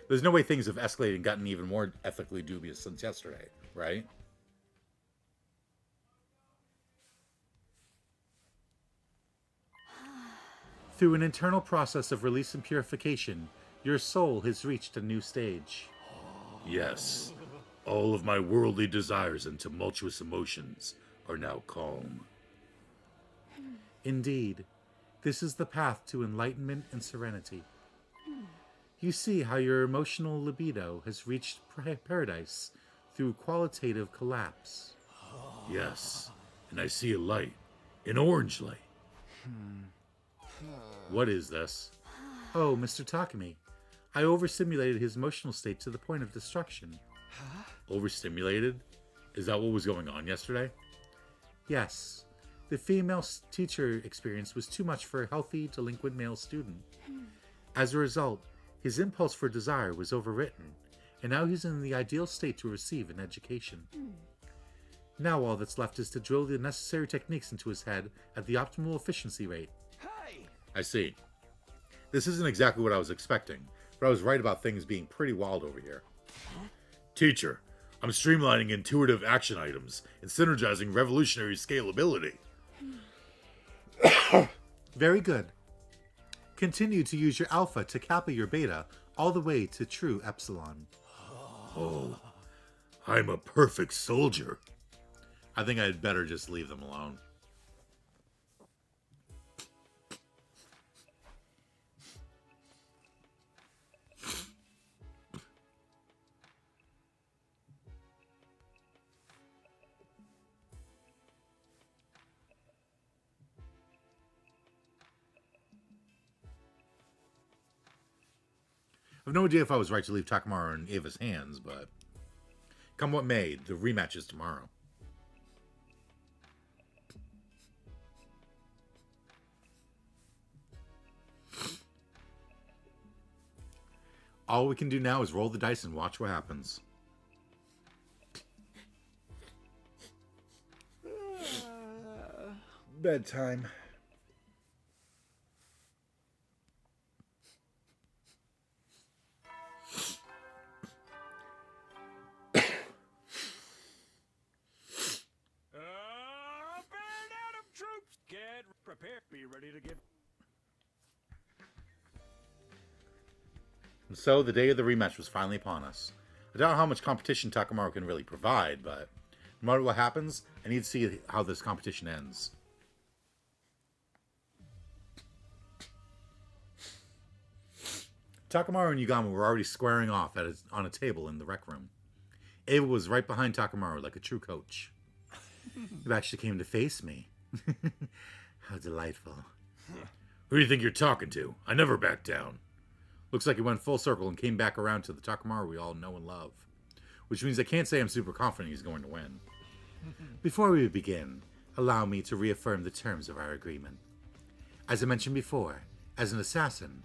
There's no way things have escalated and gotten even more ethically dubious since yesterday, right? Through an internal process of release and purification, your soul has reached a new stage. Yes. All of my worldly desires and tumultuous emotions are now calm. Indeed, this is the path to enlightenment and serenity. You see how your emotional libido has reached paradise through qualitative collapse. Yes, and I see a light, an orange light. What is this? Oh, Mr. Takumi, I overstimulated his emotional state to the point of destruction. Overstimulated? Is that what was going on yesterday? Yes. The female teacher experience was too much for a healthy, delinquent male student. As a result, his impulse for desire was overwritten, and now he's in the ideal state to receive an education. Now all that's left is to drill the necessary techniques into his head at the optimal efficiency rate. I see. This isn't exactly what I was expecting, but I was right about things being pretty wild over here. Teacher, I'm streamlining intuitive action items and synergizing revolutionary scalability. Very good. Continue to use your alpha to kappa your beta all the way to true epsilon. Oh, I'm a perfect soldier. I think I'd better just leave them alone. I've no idea if I was right to leave Takamaru in Ava's hands, but come what may, the rematch is tomorrow. All we can do now is roll the dice and watch what happens. Bedtime. Band out of troops! Get prepared. Be ready to give. And so the day of the rematch was finally upon us. I doubt how much competition Takamaru can really provide, but no matter what happens, I need to see how this competition ends. Takamaru and Yugamo were already squaring off on a table in the rec room. Ava was right behind Takamaru like a true coach. You actually came to face me. How delightful. Who do you think you're talking to? I never back down. Looks like he went full circle and came back around to the Takamaru we all know and love. Which means I can't say I'm super confident he's going to win. Before we begin, allow me to reaffirm the terms of our agreement. As I mentioned before, as an assassin,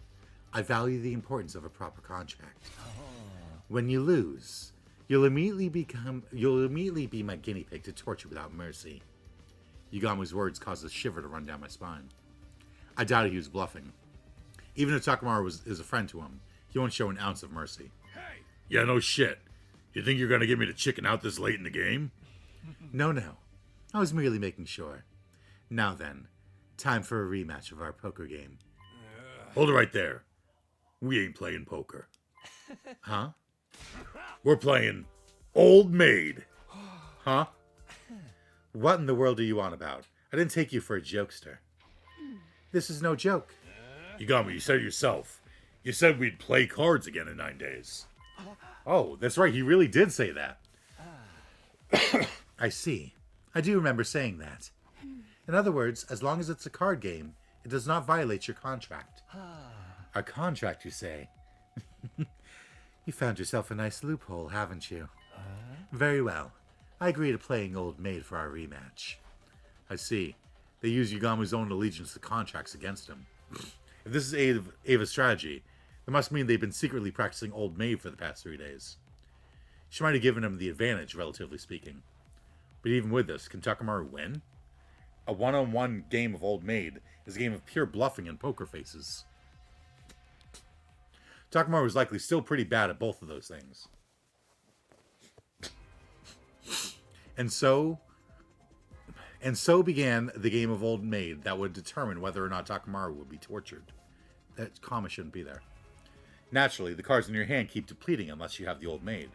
I value the importance of a proper contract. When you lose, you'll immediately be my guinea pig to torture without mercy. Yugamu's words caused a shiver to run down my spine. I doubted he was bluffing. Even if Takamaru is a friend to him, he won't show an ounce of mercy. Hey! Yeah, no shit. You think you're gonna get me to chicken out this late in the game? No. I was merely making sure. Now then, time for a rematch of our poker game. Hold it right there. We ain't playing poker. Huh? We're playing Old Maid. Huh? What in the world are you on about? I didn't take you for a jokester. This is no joke. You got me. You said it yourself. You said we'd play cards again in 9 days. Oh, that's right. He really did say that. I see. I do remember saying that. In other words, as long as it's a card game, it does not violate your contract. Our contract, you say? You found yourself a nice loophole, haven't you? Very well. I agree to playing Old Maid for our rematch. I see. They use Yugamu's own allegiance to contracts against him. If this is Ava's strategy, it must mean they've been secretly practicing Old Maid for the past 3 days. She might have given him the advantage, relatively speaking. But even with this, can Takamaru win? A one-on-one game of Old Maid is a game of pure bluffing and poker faces. Takamaru is likely still pretty bad at both of those things. And so began the game of Old Maid that would determine whether or not Takamaru would be tortured. That comma shouldn't be there. Naturally, the cards in your hand keep depleting unless you have the Old Maid.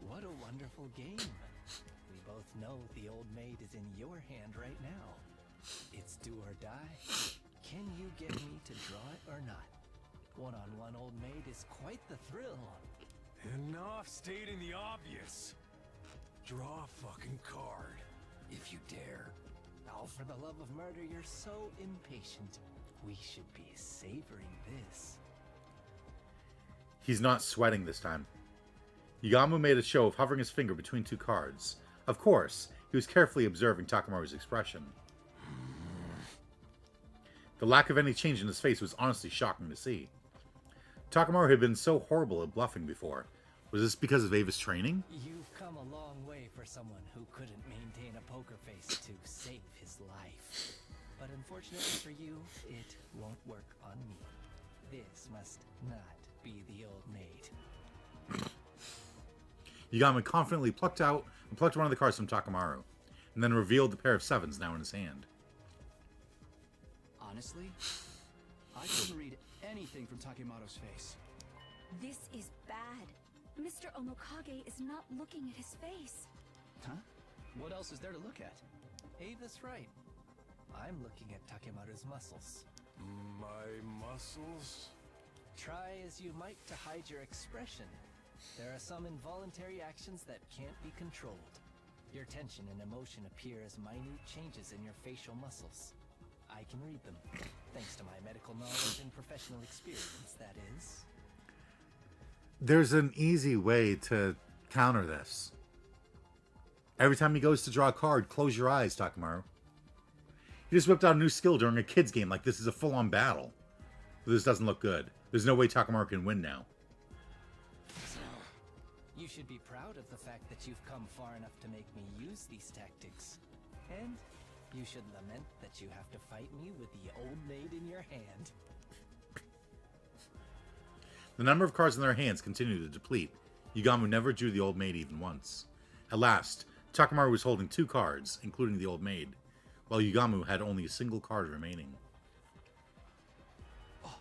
What a wonderful game. We both know the Old Maid is in your hand right now. It's do or die. Can you get me to draw it or not? One-on-one Old Maid is quite the thrill. Enough stating the obvious. Draw a fucking card, if you dare. Oh, for the love of murder, you're so impatient. We should be savoring this. He's not sweating this time. Yugamu made a show of hovering his finger between two cards. Of course, he was carefully observing Takamaru's expression. The lack of any change in his face was honestly shocking to see. Takamaru had been so horrible at bluffing before. Was this because of Ava's training? You've come a long way for someone who couldn't maintain a poker face to save his life. But unfortunately for you, it won't work on me. This must not be the Old Maid. Yugamu confidently plucked one of the cards from Takamaru, and then revealed the pair of sevens now in his hand. Honestly, I couldn't read anything from Takemaru's face. This is bad. Mr. Omokage is not looking at his face. Huh? What else is there to look at? Ava's right. I'm looking at Takemaru's muscles. My muscles? Try as you might to hide your expression. There are some involuntary actions that can't be controlled. Your tension and emotion appear as minute changes in your facial muscles. I can read them, thanks to my medical knowledge and professional experience, that is. There's an easy way to counter this. Every time he goes to draw a card, close your eyes, Takamaru. He just whipped out a new skill during a kid's game like this is a full-on battle. This doesn't look good. There's no way Takamaru can win now. You should be proud of the fact that you've come far enough to make me use these tactics. And you should lament that you have to fight me with the old maid in your hand. The number of cards in their hands continued to deplete. Yugamu never drew the old maid even once. At last, Takamaru was holding 2 cards, including the old maid, while Yugamu had only a single card remaining. Oh,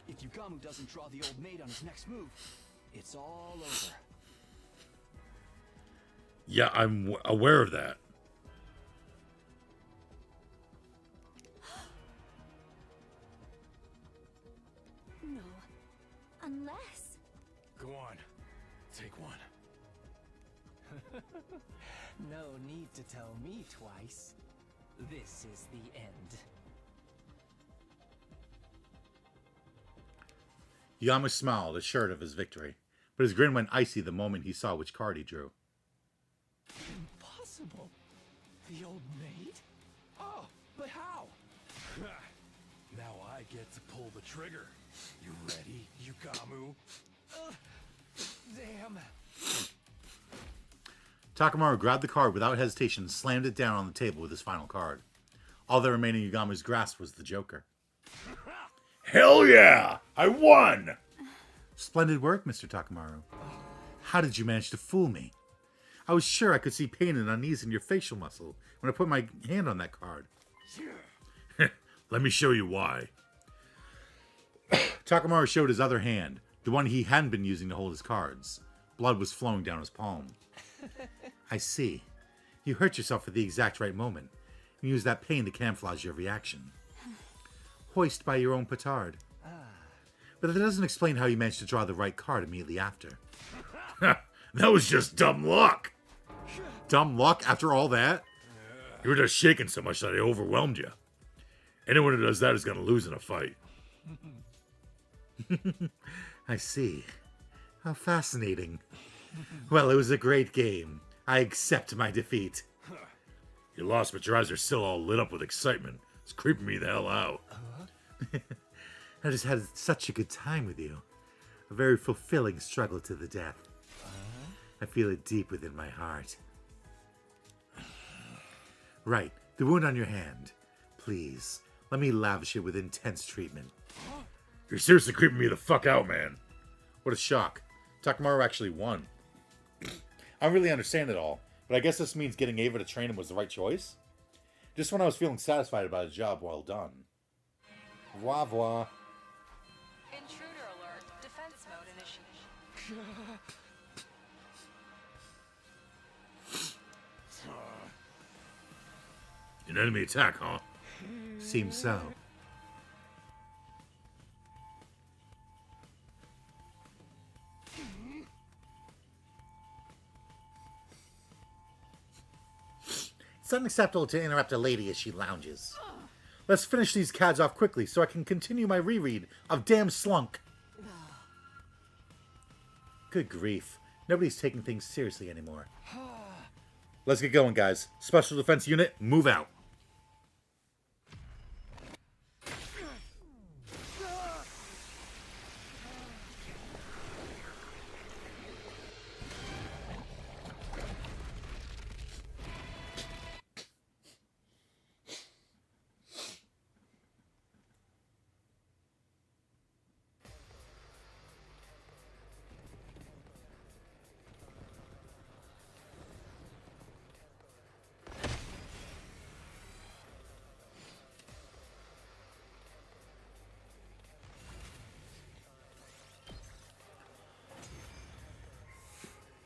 if Yugamu doesn't draw the old maid on his next move, it's all over. Yeah, I'm aware of that. No. Unless... Go on. Take one. No need to tell me twice. This is the end. Yugamu smiled, assured of his victory, but his grin went icy the moment he saw which card he drew. Impossible. The old maid? Oh, but how? Now I get to pull the trigger. You ready, Yugamu? Damn. Takamaru grabbed the card without hesitation and slammed it down on the table with his final card. All that remained in Yugamu's grasp was the Joker. Hell yeah! I won! Splendid work, Mr. Takamaru. How did you manage to fool me? I was sure I could see pain and unease in your facial muscle when I put my hand on that card. Let me show you why. Takamaru showed his other hand, the one he hadn't been using to hold his cards. Blood was flowing down his palm. I see. You hurt yourself at the exact right moment and used that pain to camouflage your reaction. Hoist by your own petard. But that doesn't explain how you managed to draw the right card immediately after. That was just dumb luck. Dumb luck after all that? You were just shaking so much that I overwhelmed you. Anyone who does that is going to lose in a fight. I see. How fascinating. Well, it was a great game. I accept my defeat. You lost, but your eyes are still all lit up with excitement. It's creeping me the hell out. I just had such a good time with you. A very fulfilling struggle to the death. I feel it deep within my heart. Right, the wound on your hand. Please, let me lavish it with intense treatment. You're seriously creeping me the fuck out, man. What a shock. Takamaru actually won. I don't really understand it all, but I guess this means getting Ava to train him was the right choice? Just when I was feeling satisfied about his job, well done. Au revoir. Intruder alert. Defense mode initiated. An enemy attack, huh? Seems so. It's unacceptable to interrupt a lady as she lounges. Let's finish these cads off quickly so I can continue my reread of Damn Slunk. Good grief. Nobody's taking things seriously anymore. Let's get going, guys. Special Defense Unit, move out.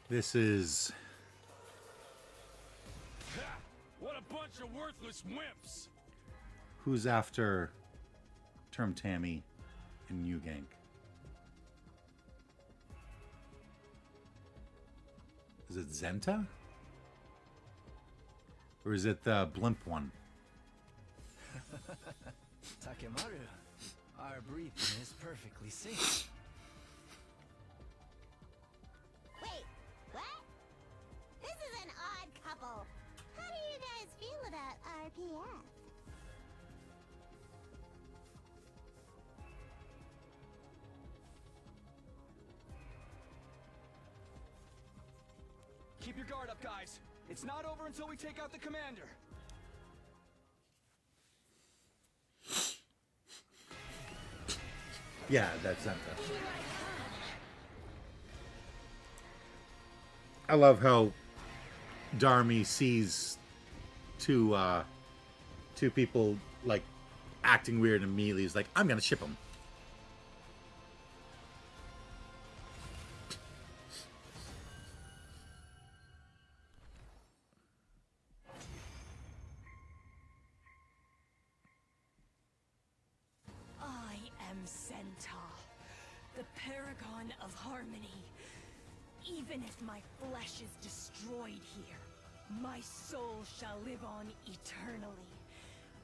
This is... What a bunch of worthless wimps! Who's after Term Tammy and Yugank? Is it Zenta? Or is it the blimp one? Takemaru, our breathing is perfectly safe. path. Keep your guard up, guys. It's not over until we take out the commander. Yeah, that's Zenta. I love how Darmy sees two people like acting weird and immediately he's like, I'm gonna ship them. I am Centaur, the paragon of harmony. Even if my flesh is destroyed here, my soul shall live on eternally,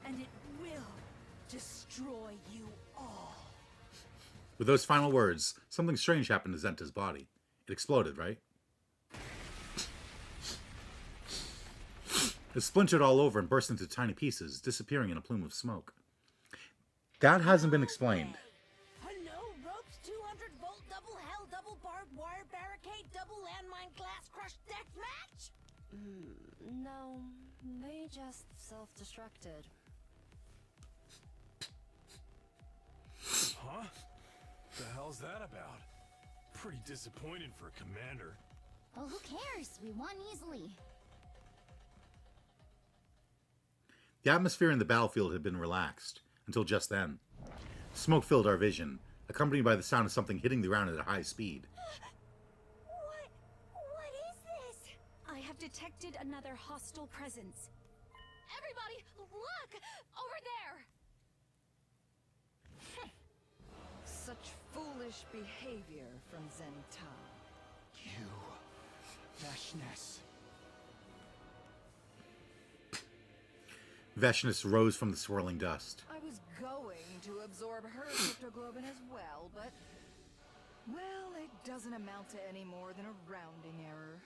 and it will destroy you all. With those final words, something strange happened to Zenta's body. It exploded, right? It splintered all over and burst into tiny pieces, disappearing in a plume of smoke. That hasn't been explained. Hello, ropes, 200-volt double hell, double barbed wire barricade, double landmine glass crush death match? No, they just self-destructed. Huh? The hell's that about? Pretty disappointing for a commander. Well, who cares? We won easily. The atmosphere in the battlefield had been relaxed, until just then. Smoke filled our vision, accompanied by the sound of something hitting the ground at a high speed. What is this? I have detected another hostile presence. Everybody, look! Over there! Such foolish behavior from Zenta. You, Veshness. Veshness rose from the swirling dust. I was going to absorb her cryptoglobin as well, but... well, it doesn't amount to any more than a rounding error.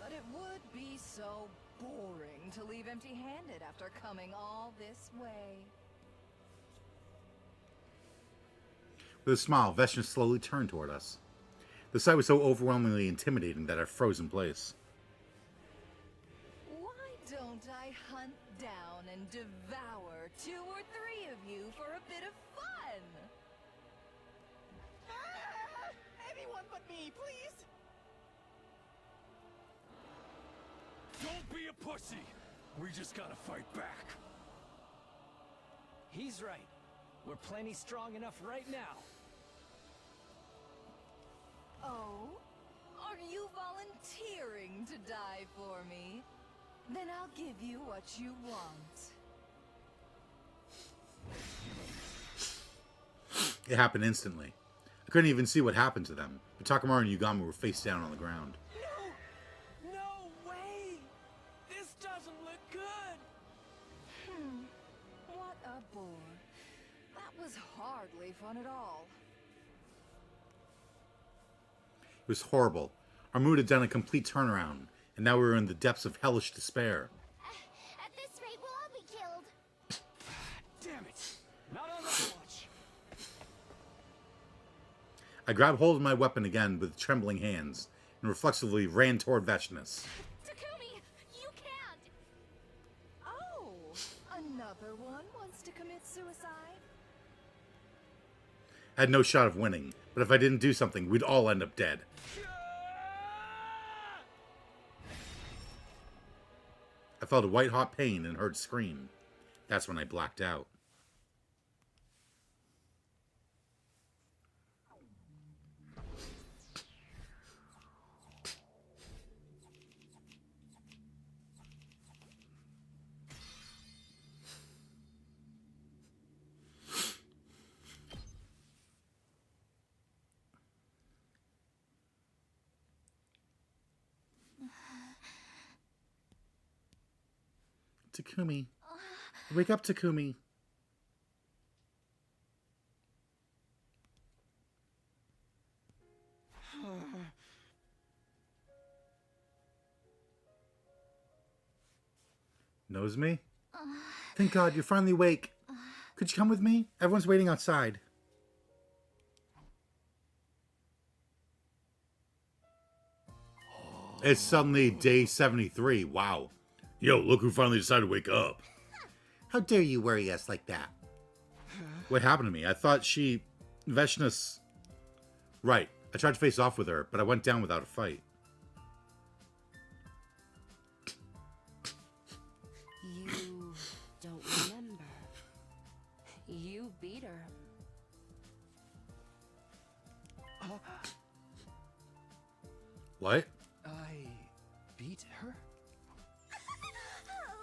But it would be so boring to leave empty-handed after coming all this way. With a smile, Veshness slowly turned toward us. The sight was so overwhelmingly intimidating that I froze in place. Why don't I hunt down and devour 2 or 3 of you for a bit of fun? Anyone but me, please! Don't be a pussy! We just gotta fight back. He's right. We're plenty strong enough right now. Oh? Are you volunteering to die for me? Then I'll give you what you want. It happened instantly. I couldn't even see what happened to them, but Takamaru and Yugami were face down on the ground. No way! This doesn't look good! What a bore. That was hardly fun at all. It was horrible. Our mood had done a complete turnaround, and now we were in the depths of hellish despair. At this rate, we'll all be killed. Damn it! Not on that watch! I grabbed hold of my weapon again with trembling hands, and reflexively ran toward Veshness. Takumi, you can't! Oh, another one wants to commit suicide? I had no shot of winning, but if I didn't do something, we'd all end up dead. I felt a white-hot pain and heard scream. That's when I blacked out. Takumi. Wake up, Takumi. Knows me? Thank God, you're finally awake. Could you come with me? Everyone's waiting outside. It's suddenly day 73. Wow. Yo, look who finally decided to wake up. How dare you worry us like that? What happened to me? I thought Veshnis... Right. I tried to face off with her, but I went down without a fight. You don't remember. You beat her. What? I beat her?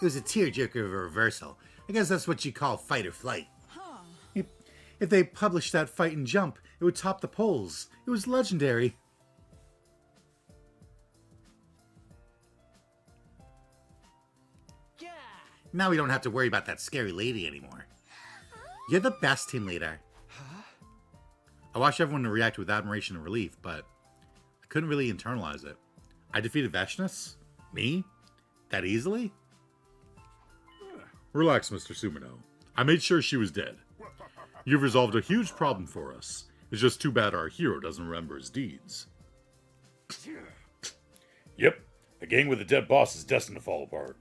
It was a tearjerker of a reversal. I guess that's what you call fight or flight. If they published that fight and jump, it would top the polls. It was legendary. Now we don't have to worry about that scary lady anymore. You're the best team leader. I watched everyone react with admiration and relief, but I couldn't really internalize it. I defeated Veshnis? Me? That easily? Relax, Mr. Sumino. I made sure she was dead. You've resolved a huge problem for us. It's just too bad our hero doesn't remember his deeds. Yep, a gang with a dead boss is destined to fall apart.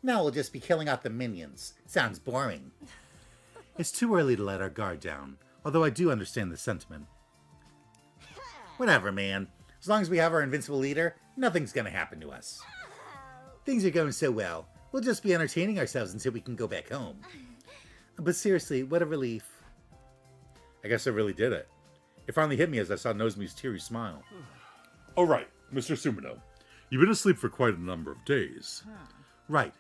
Now we'll just be killing off the minions. Sounds boring. It's too early to let our guard down, although I do understand the sentiment. Whatever, man. As long as we have our invincible leader, nothing's gonna happen to us. Things are going so well. We'll just be entertaining ourselves until we can go back home. But seriously, what a relief. I guess I really did it. It finally hit me as I saw Nozomu's teary smile. All right, Mr. Sumino. You've been asleep for quite a number of days. Right.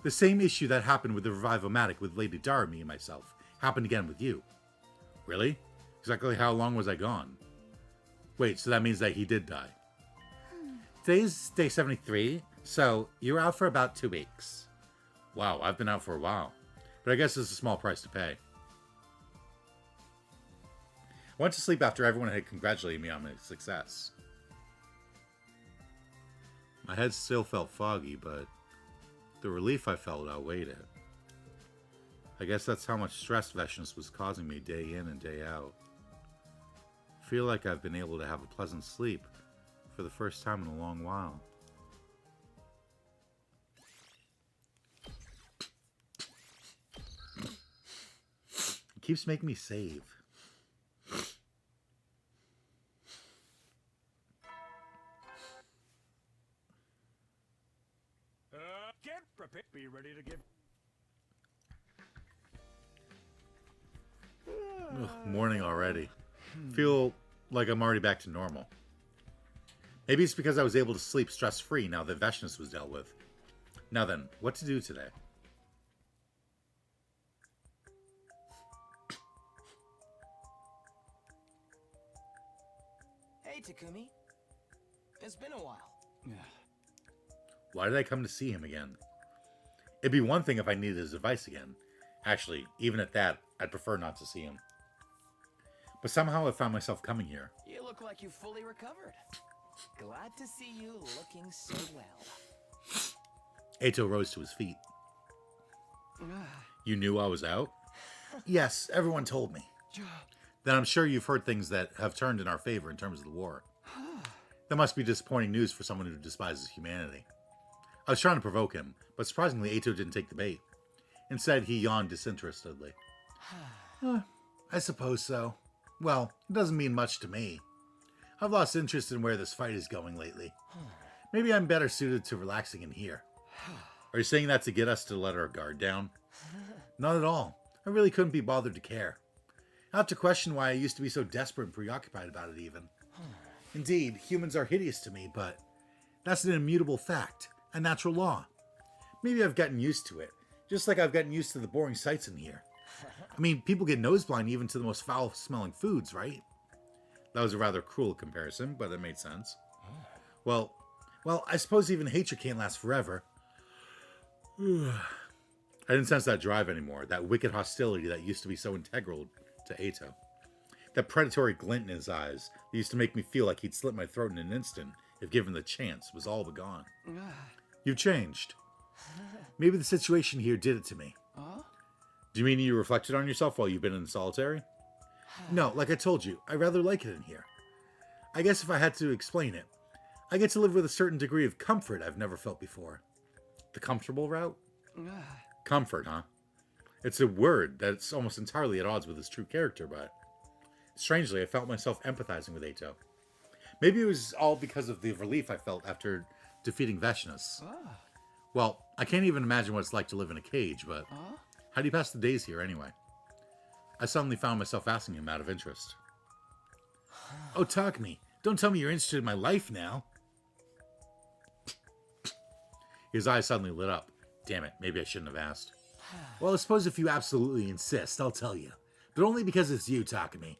The same issue that happened with the Revivomatic with Lady Darami and myself happened again with you. Really? Exactly how long was I gone? Wait, so that means that he did die. Today's day 73, so you were out for about 2 weeks. Wow, I've been out for a while. But I guess it's a small price to pay. I went to sleep after everyone had congratulated me on my success. My head still felt foggy, but the relief I felt outweighed it. I guess that's how much stress Veshnis was causing me day in and day out. I feel like I've been able to have a pleasant sleep for the first time in a long while. It keeps making me save. Get prepared. Be ready to give. Ugh, morning already. Feel like I'm already back to normal. Maybe it's because I was able to sleep stress-free now that Veshnis was dealt with. Now then, what to do today? Hey, Takumi. It's been a while. Why did I come to see him again? It'd be one thing if I needed his advice again. Actually, even at that, I'd prefer not to see him. But somehow I found myself coming here. You look like you fully recovered. Glad to see you looking so well. Eito rose to his feet. You knew I was out? Yes, everyone told me. Then I'm sure you've heard things that have turned in our favor in terms of the war. That must be disappointing news for someone who despises humanity. I was trying to provoke him, but surprisingly Eito didn't take the bait. Instead, he yawned disinterestedly. I suppose so. Well, it doesn't mean much to me. I've lost interest in where this fight is going lately. Maybe I'm better suited to relaxing in here. Are you saying that to get us to let our guard down? Not at all. I really couldn't be bothered to care. I have to question why I used to be so desperate and preoccupied about it even. Indeed, humans are hideous to me, but that's an immutable fact, a natural law. Maybe I've gotten used to it, just like I've gotten used to the boring sights in here. I mean, people get nose blind even to the most foul-smelling foods, right? That was a rather cruel comparison, but it made sense. Well, I suppose even hatred can't last forever. I didn't sense that drive anymore, that wicked hostility that used to be so integral to Eito. That predatory glint in his eyes that used to make me feel like he'd slit my throat in an instant if given the chance was all but gone. You've changed. Maybe the situation here did it to me. Huh? Do you mean you reflected on yourself while you've been in solitary? No, like I told you, I rather like it in here. I guess if I had to explain it, I get to live with a certain degree of comfort I've never felt before. The comfortable route? Comfort, huh? It's a word that's almost entirely at odds with his true character, but strangely, I felt myself empathizing with Ato. Maybe it was all because of the relief I felt after defeating Veshnus. Well, I can't even imagine what it's like to live in a cage, but how do you pass the days here anyway? I suddenly found myself asking him out of interest. Oh, Takumi, don't tell me you're interested in my life now. His eyes suddenly lit up. Damn it, maybe I shouldn't have asked. Well, I suppose if you absolutely insist, I'll tell you. But only because it's you, Takumi.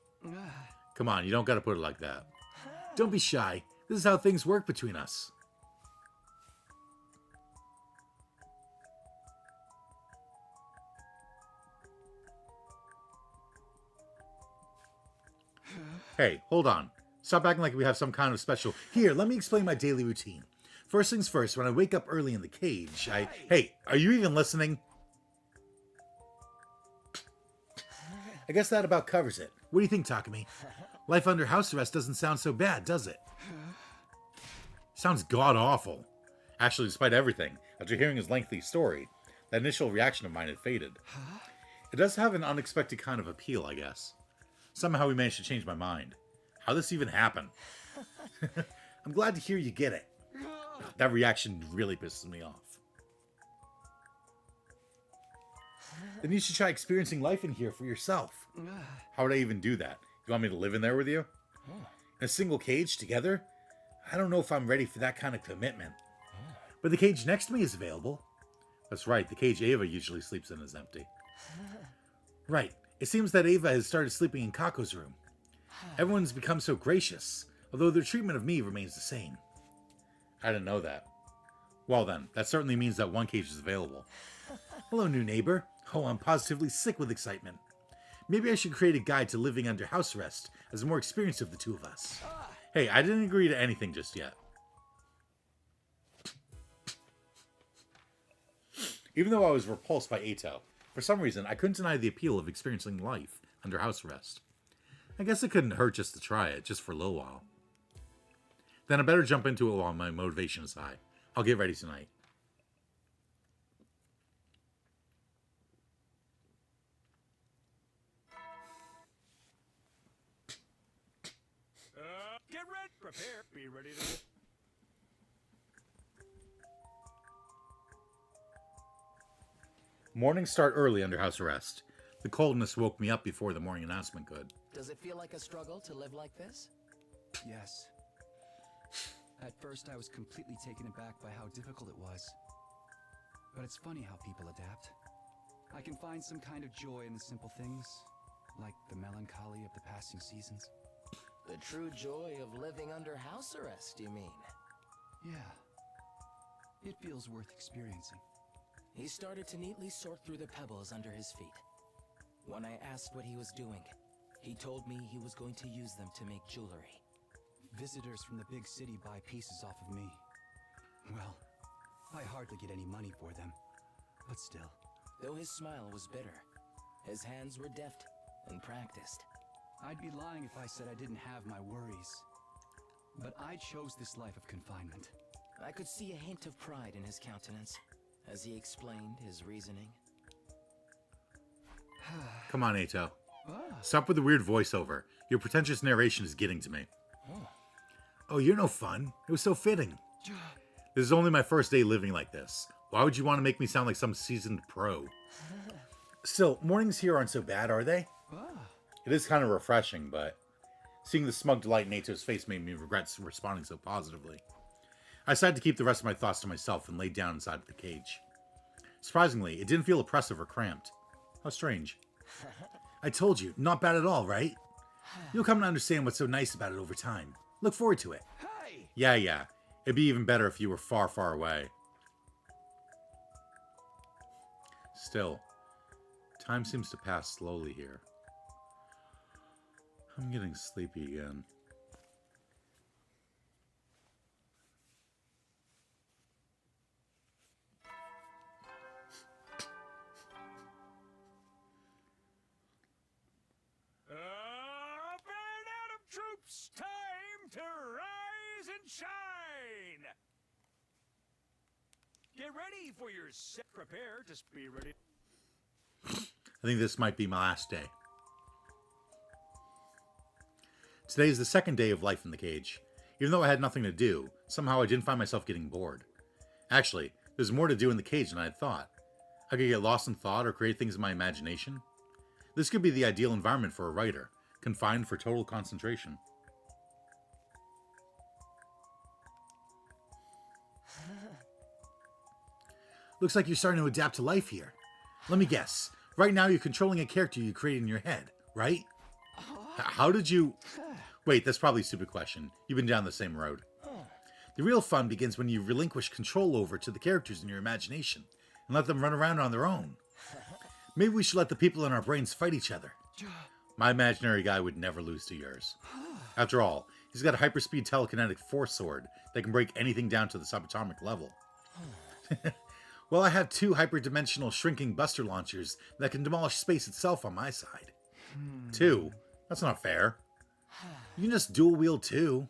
Come on, you don't gotta put it like that. Don't be shy. This is how things work between us. Hey, hold on. Stop acting like we have some kind of special... Here, let me explain my daily routine. First things first, when I wake up early in the cage, Hey, are you even listening? I guess that about covers it. What do you think, Takumi? Life under house arrest doesn't sound so bad, does it? Sounds god-awful. Actually, despite everything, after hearing his lengthy story, that initial reaction of mine had faded. It does have an unexpected kind of appeal, I guess. Somehow we managed to change my mind. How this even happened? I'm glad to hear you get it. That reaction really pisses me off. Then you should try experiencing life in here for yourself. How would I even do that? You want me to live in there with you? In a single cage together? I don't know if I'm ready for that kind of commitment. But the cage next to me is available. That's right, the cage Ava usually sleeps in is empty. Right, it seems that Ava has started sleeping in Kako's room. Everyone's become so gracious, although their treatment of me remains the same. I didn't know that. Well then, that certainly means that one cage is available. Hello, new neighbor. Oh, I'm positively sick with excitement. Maybe I should create a guide to living under house arrest as the more experienced of the two of us. Hey, I didn't agree to anything just yet. Even though I was repulsed by Ato, for some reason I couldn't deny the appeal of experiencing life under house arrest. I guess it couldn't hurt just to try it, just for a little while. Then I better jump into it while my motivation is high. I'll get ready tonight. Get ready. Prepare. Be ready to... Mornings start early under house arrest. The coldness woke me up before the morning announcement could. Does it feel like a struggle to live like this? Yes. At first, I was completely taken aback by how difficult it was. But it's funny how people adapt. I can find some kind of joy in the simple things, like the melancholy of the passing seasons. The true joy of living under house arrest, you mean? Yeah. It feels worth experiencing. He started to neatly sort through the pebbles under his feet. When I asked what he was doing, he told me he was going to use them to make jewelry. Visitors from the big city buy pieces off of me. Well, I hardly get any money for them, but still. Though his smile was bitter, his hands were deft and practiced. I'd be lying if I said I didn't have my worries. But I chose this life of confinement. I could see a hint of pride in his countenance as he explained his reasoning. Come on, Ato. Stop with the weird voiceover. Your pretentious narration is getting to me. Oh, you're no fun. It was so fitting. This is only my first day living like this. Why would you want to make me sound like some seasoned pro? Still, mornings here aren't so bad, are they? It is kind of refreshing, but seeing the smug delight in Ato's face made me regret responding so positively. I decided to keep the rest of my thoughts to myself and laid down inside the cage. Surprisingly, it didn't feel oppressive or cramped. How strange. I told you, not bad at all, right? You'll come to understand what's so nice about it over time. Look forward to it. Hey! Yeah. It'd be even better if you were far, far away. Still, time seems to pass slowly here. I'm getting sleepy again. and shine! Get ready for your set. Prepare to be ready. I think this might be my last day. Today is the second day of life in the cage. Even though I had nothing to do, somehow I didn't find myself getting bored. Actually, there's more to do in the cage than I had thought. I could get lost in thought or create things in my imagination. This could be the ideal environment for a writer, confined for total concentration. Looks like you're starting to adapt to life here. Let me guess. Right now you're controlling a character you created in your head, right? How did you... Wait, that's probably a stupid question. You've been down the same road. The real fun begins when you relinquish control over to the characters in your imagination and let them run around on their own. Maybe we should let the people in our brains fight each other. My imaginary guy would never lose to yours. After all, he's got a hyperspeed telekinetic force sword that can break anything down to the subatomic level. Well, I have 2 hyperdimensional shrinking buster launchers that can demolish space itself on my side. 2? That's not fair. You can just dual wield 2.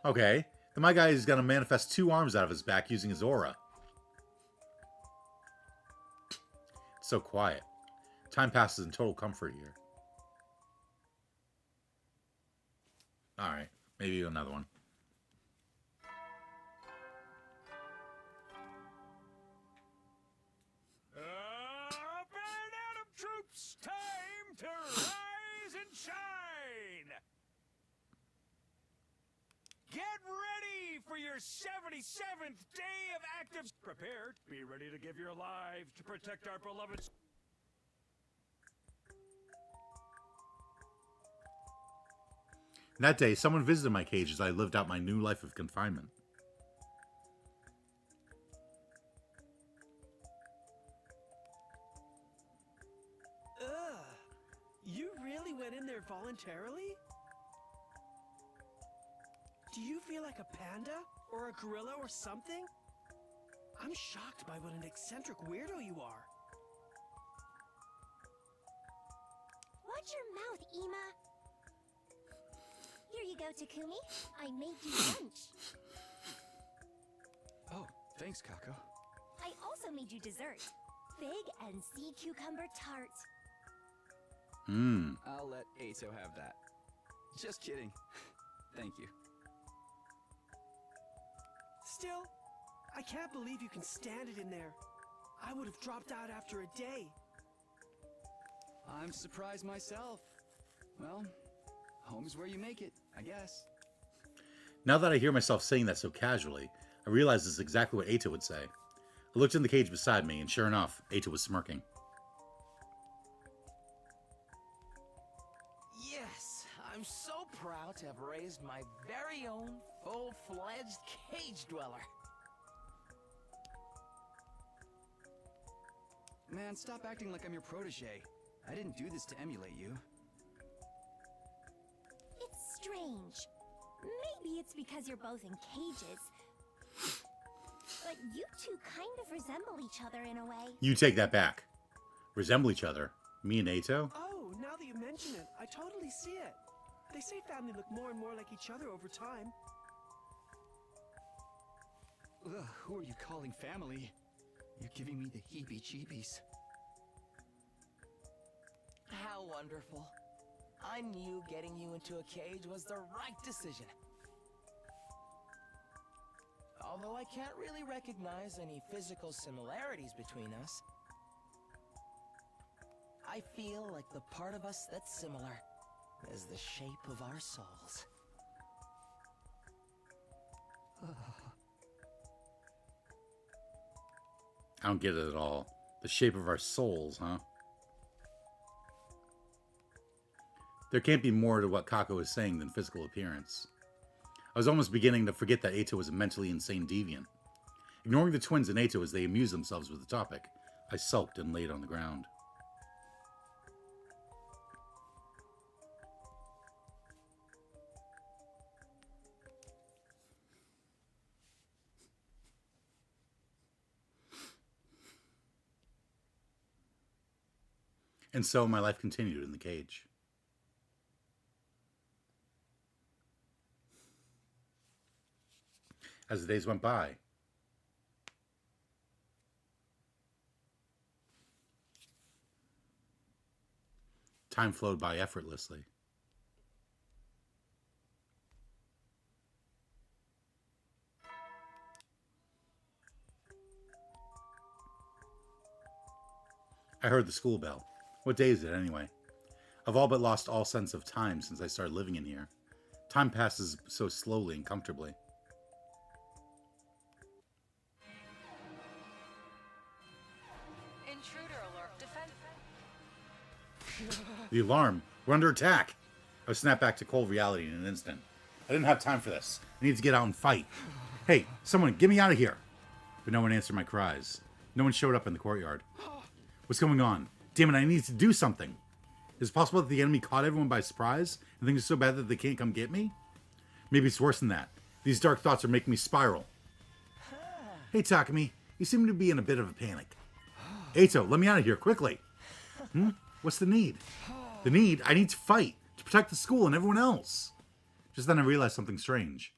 Okay, then my guy is going to manifest 2 arms out of his back using his aura. It's so quiet. Time passes in total comfort here. Alright, maybe another one. Troops, time to rise and shine! Get ready for your 77th day of active... Prepare, be ready to give your lives to protect our beloved... That day, someone visited my cage as I lived out my new life of confinement. You really went in there voluntarily? Do you feel like a panda? Or a gorilla or something? I'm shocked by what an eccentric weirdo you are. Watch your mouth, Ima. Here you go, Takumi. I made you lunch. Oh, thanks, Kako. I also made you dessert. Fig and sea cucumber tart. I'll let Ato have that. Just kidding. Thank you. Still, I can't believe you can stand it in there. I would have dropped out after a day. I'm surprised myself. Well, home's where you make it, I guess. Now that I hear myself saying that so casually, I realize this is exactly what Ato would say. I looked in the cage beside me, and sure enough, Ato was smirking. Yes, I'm so proud to have raised my very own full-fledged cage dweller. Man, stop acting like I'm your protege. I didn't do this to emulate you. It's strange. Maybe it's because you're both in cages. But you two kind of resemble each other in a way. You take that back. Resemble each other. Me and Ato? Oh, now that you mention it, I totally see it. They say family look more and more like each other over time. Ugh, who are you calling family? You're giving me the heebie-jeebies. How wonderful. I knew getting you into a cage was the right decision. Although I can't really recognize any physical similarities between us, I feel like the part of us that's similar is the shape of our souls. I don't get it at all. The shape of our souls, huh? There can't be more to what Kako is saying than physical appearance. I was almost beginning to forget that Ato was a mentally insane deviant. Ignoring the twins and Ato as they amused themselves with the topic, I sulked and laid on the ground. And so my life continued in the cage. as the days went by. Time flowed by effortlessly. I heard the school bell. What day is it, anyway? I've all but lost all sense of time since I started living in here. Time passes so slowly and comfortably. Intruder alert. Defend. The alarm. We're under attack. I was snapped back to cold reality in an instant. I didn't have time for this. I need to get out and fight. Hey, someone, get me out of here. But no one answered my cries. No one showed up in the courtyard. What's going on? Damn it, I need to do something. Is it possible that the enemy caught everyone by surprise and things are so bad that they can't come get me? Maybe it's worse than that. These dark thoughts are making me spiral. Hey, Takumi, you seem to be in a bit of a panic. Eito, let me out of here, quickly. What's the need? The need? I need to fight, to protect the school and everyone else. Just then I realized something strange.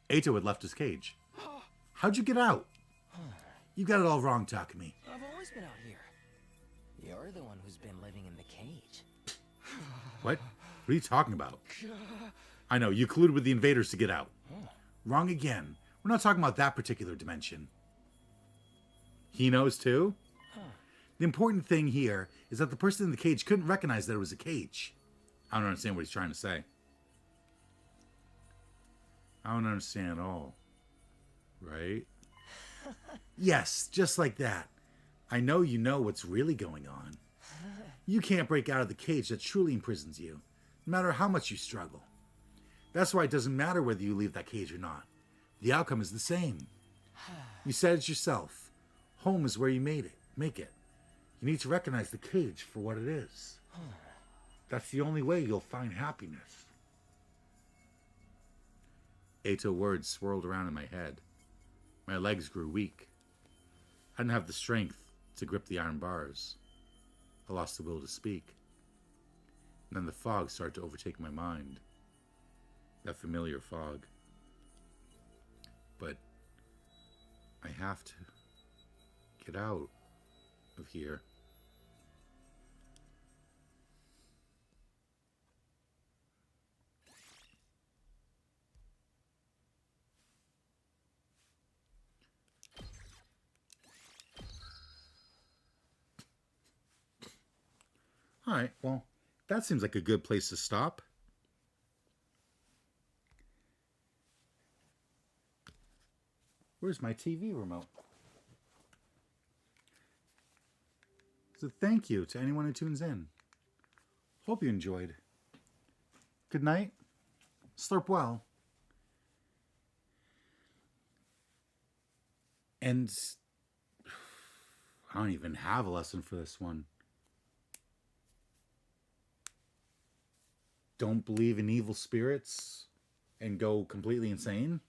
Eito had left his cage. How'd you get out? You got it all wrong, Takumi. I've always been out here. You're the one who's been living in the cage. What? What are you talking about? I know, you colluded with the invaders to get out. Wrong again. We're not talking about that particular dimension. He knows too? The important thing here is that the person in the cage couldn't recognize that it was a cage. I don't understand what he's trying to say. I don't understand at all. Right? Yes, just like that. I know you know what's really going on. You can't break out of the cage that truly imprisons you, no matter how much you struggle. That's why it doesn't matter whether you leave that cage or not. The outcome is the same. You said it yourself. Home is where you make it. You need to recognize the cage for what it is. That's the only way you'll find happiness. Eito words swirled around in my head. My legs grew weak. I didn't have the strength to grip the iron bars. I lost the will to speak. And then the fog started to overtake my mind. That familiar fog. But I have to get out of here. All right, well, that seems like a good place to stop. Where's my TV remote? So thank you to anyone who tunes in. Hope you enjoyed. Good night. Slurp well. And I don't even have a lesson for this one. Don't believe in evil spirits and go completely insane.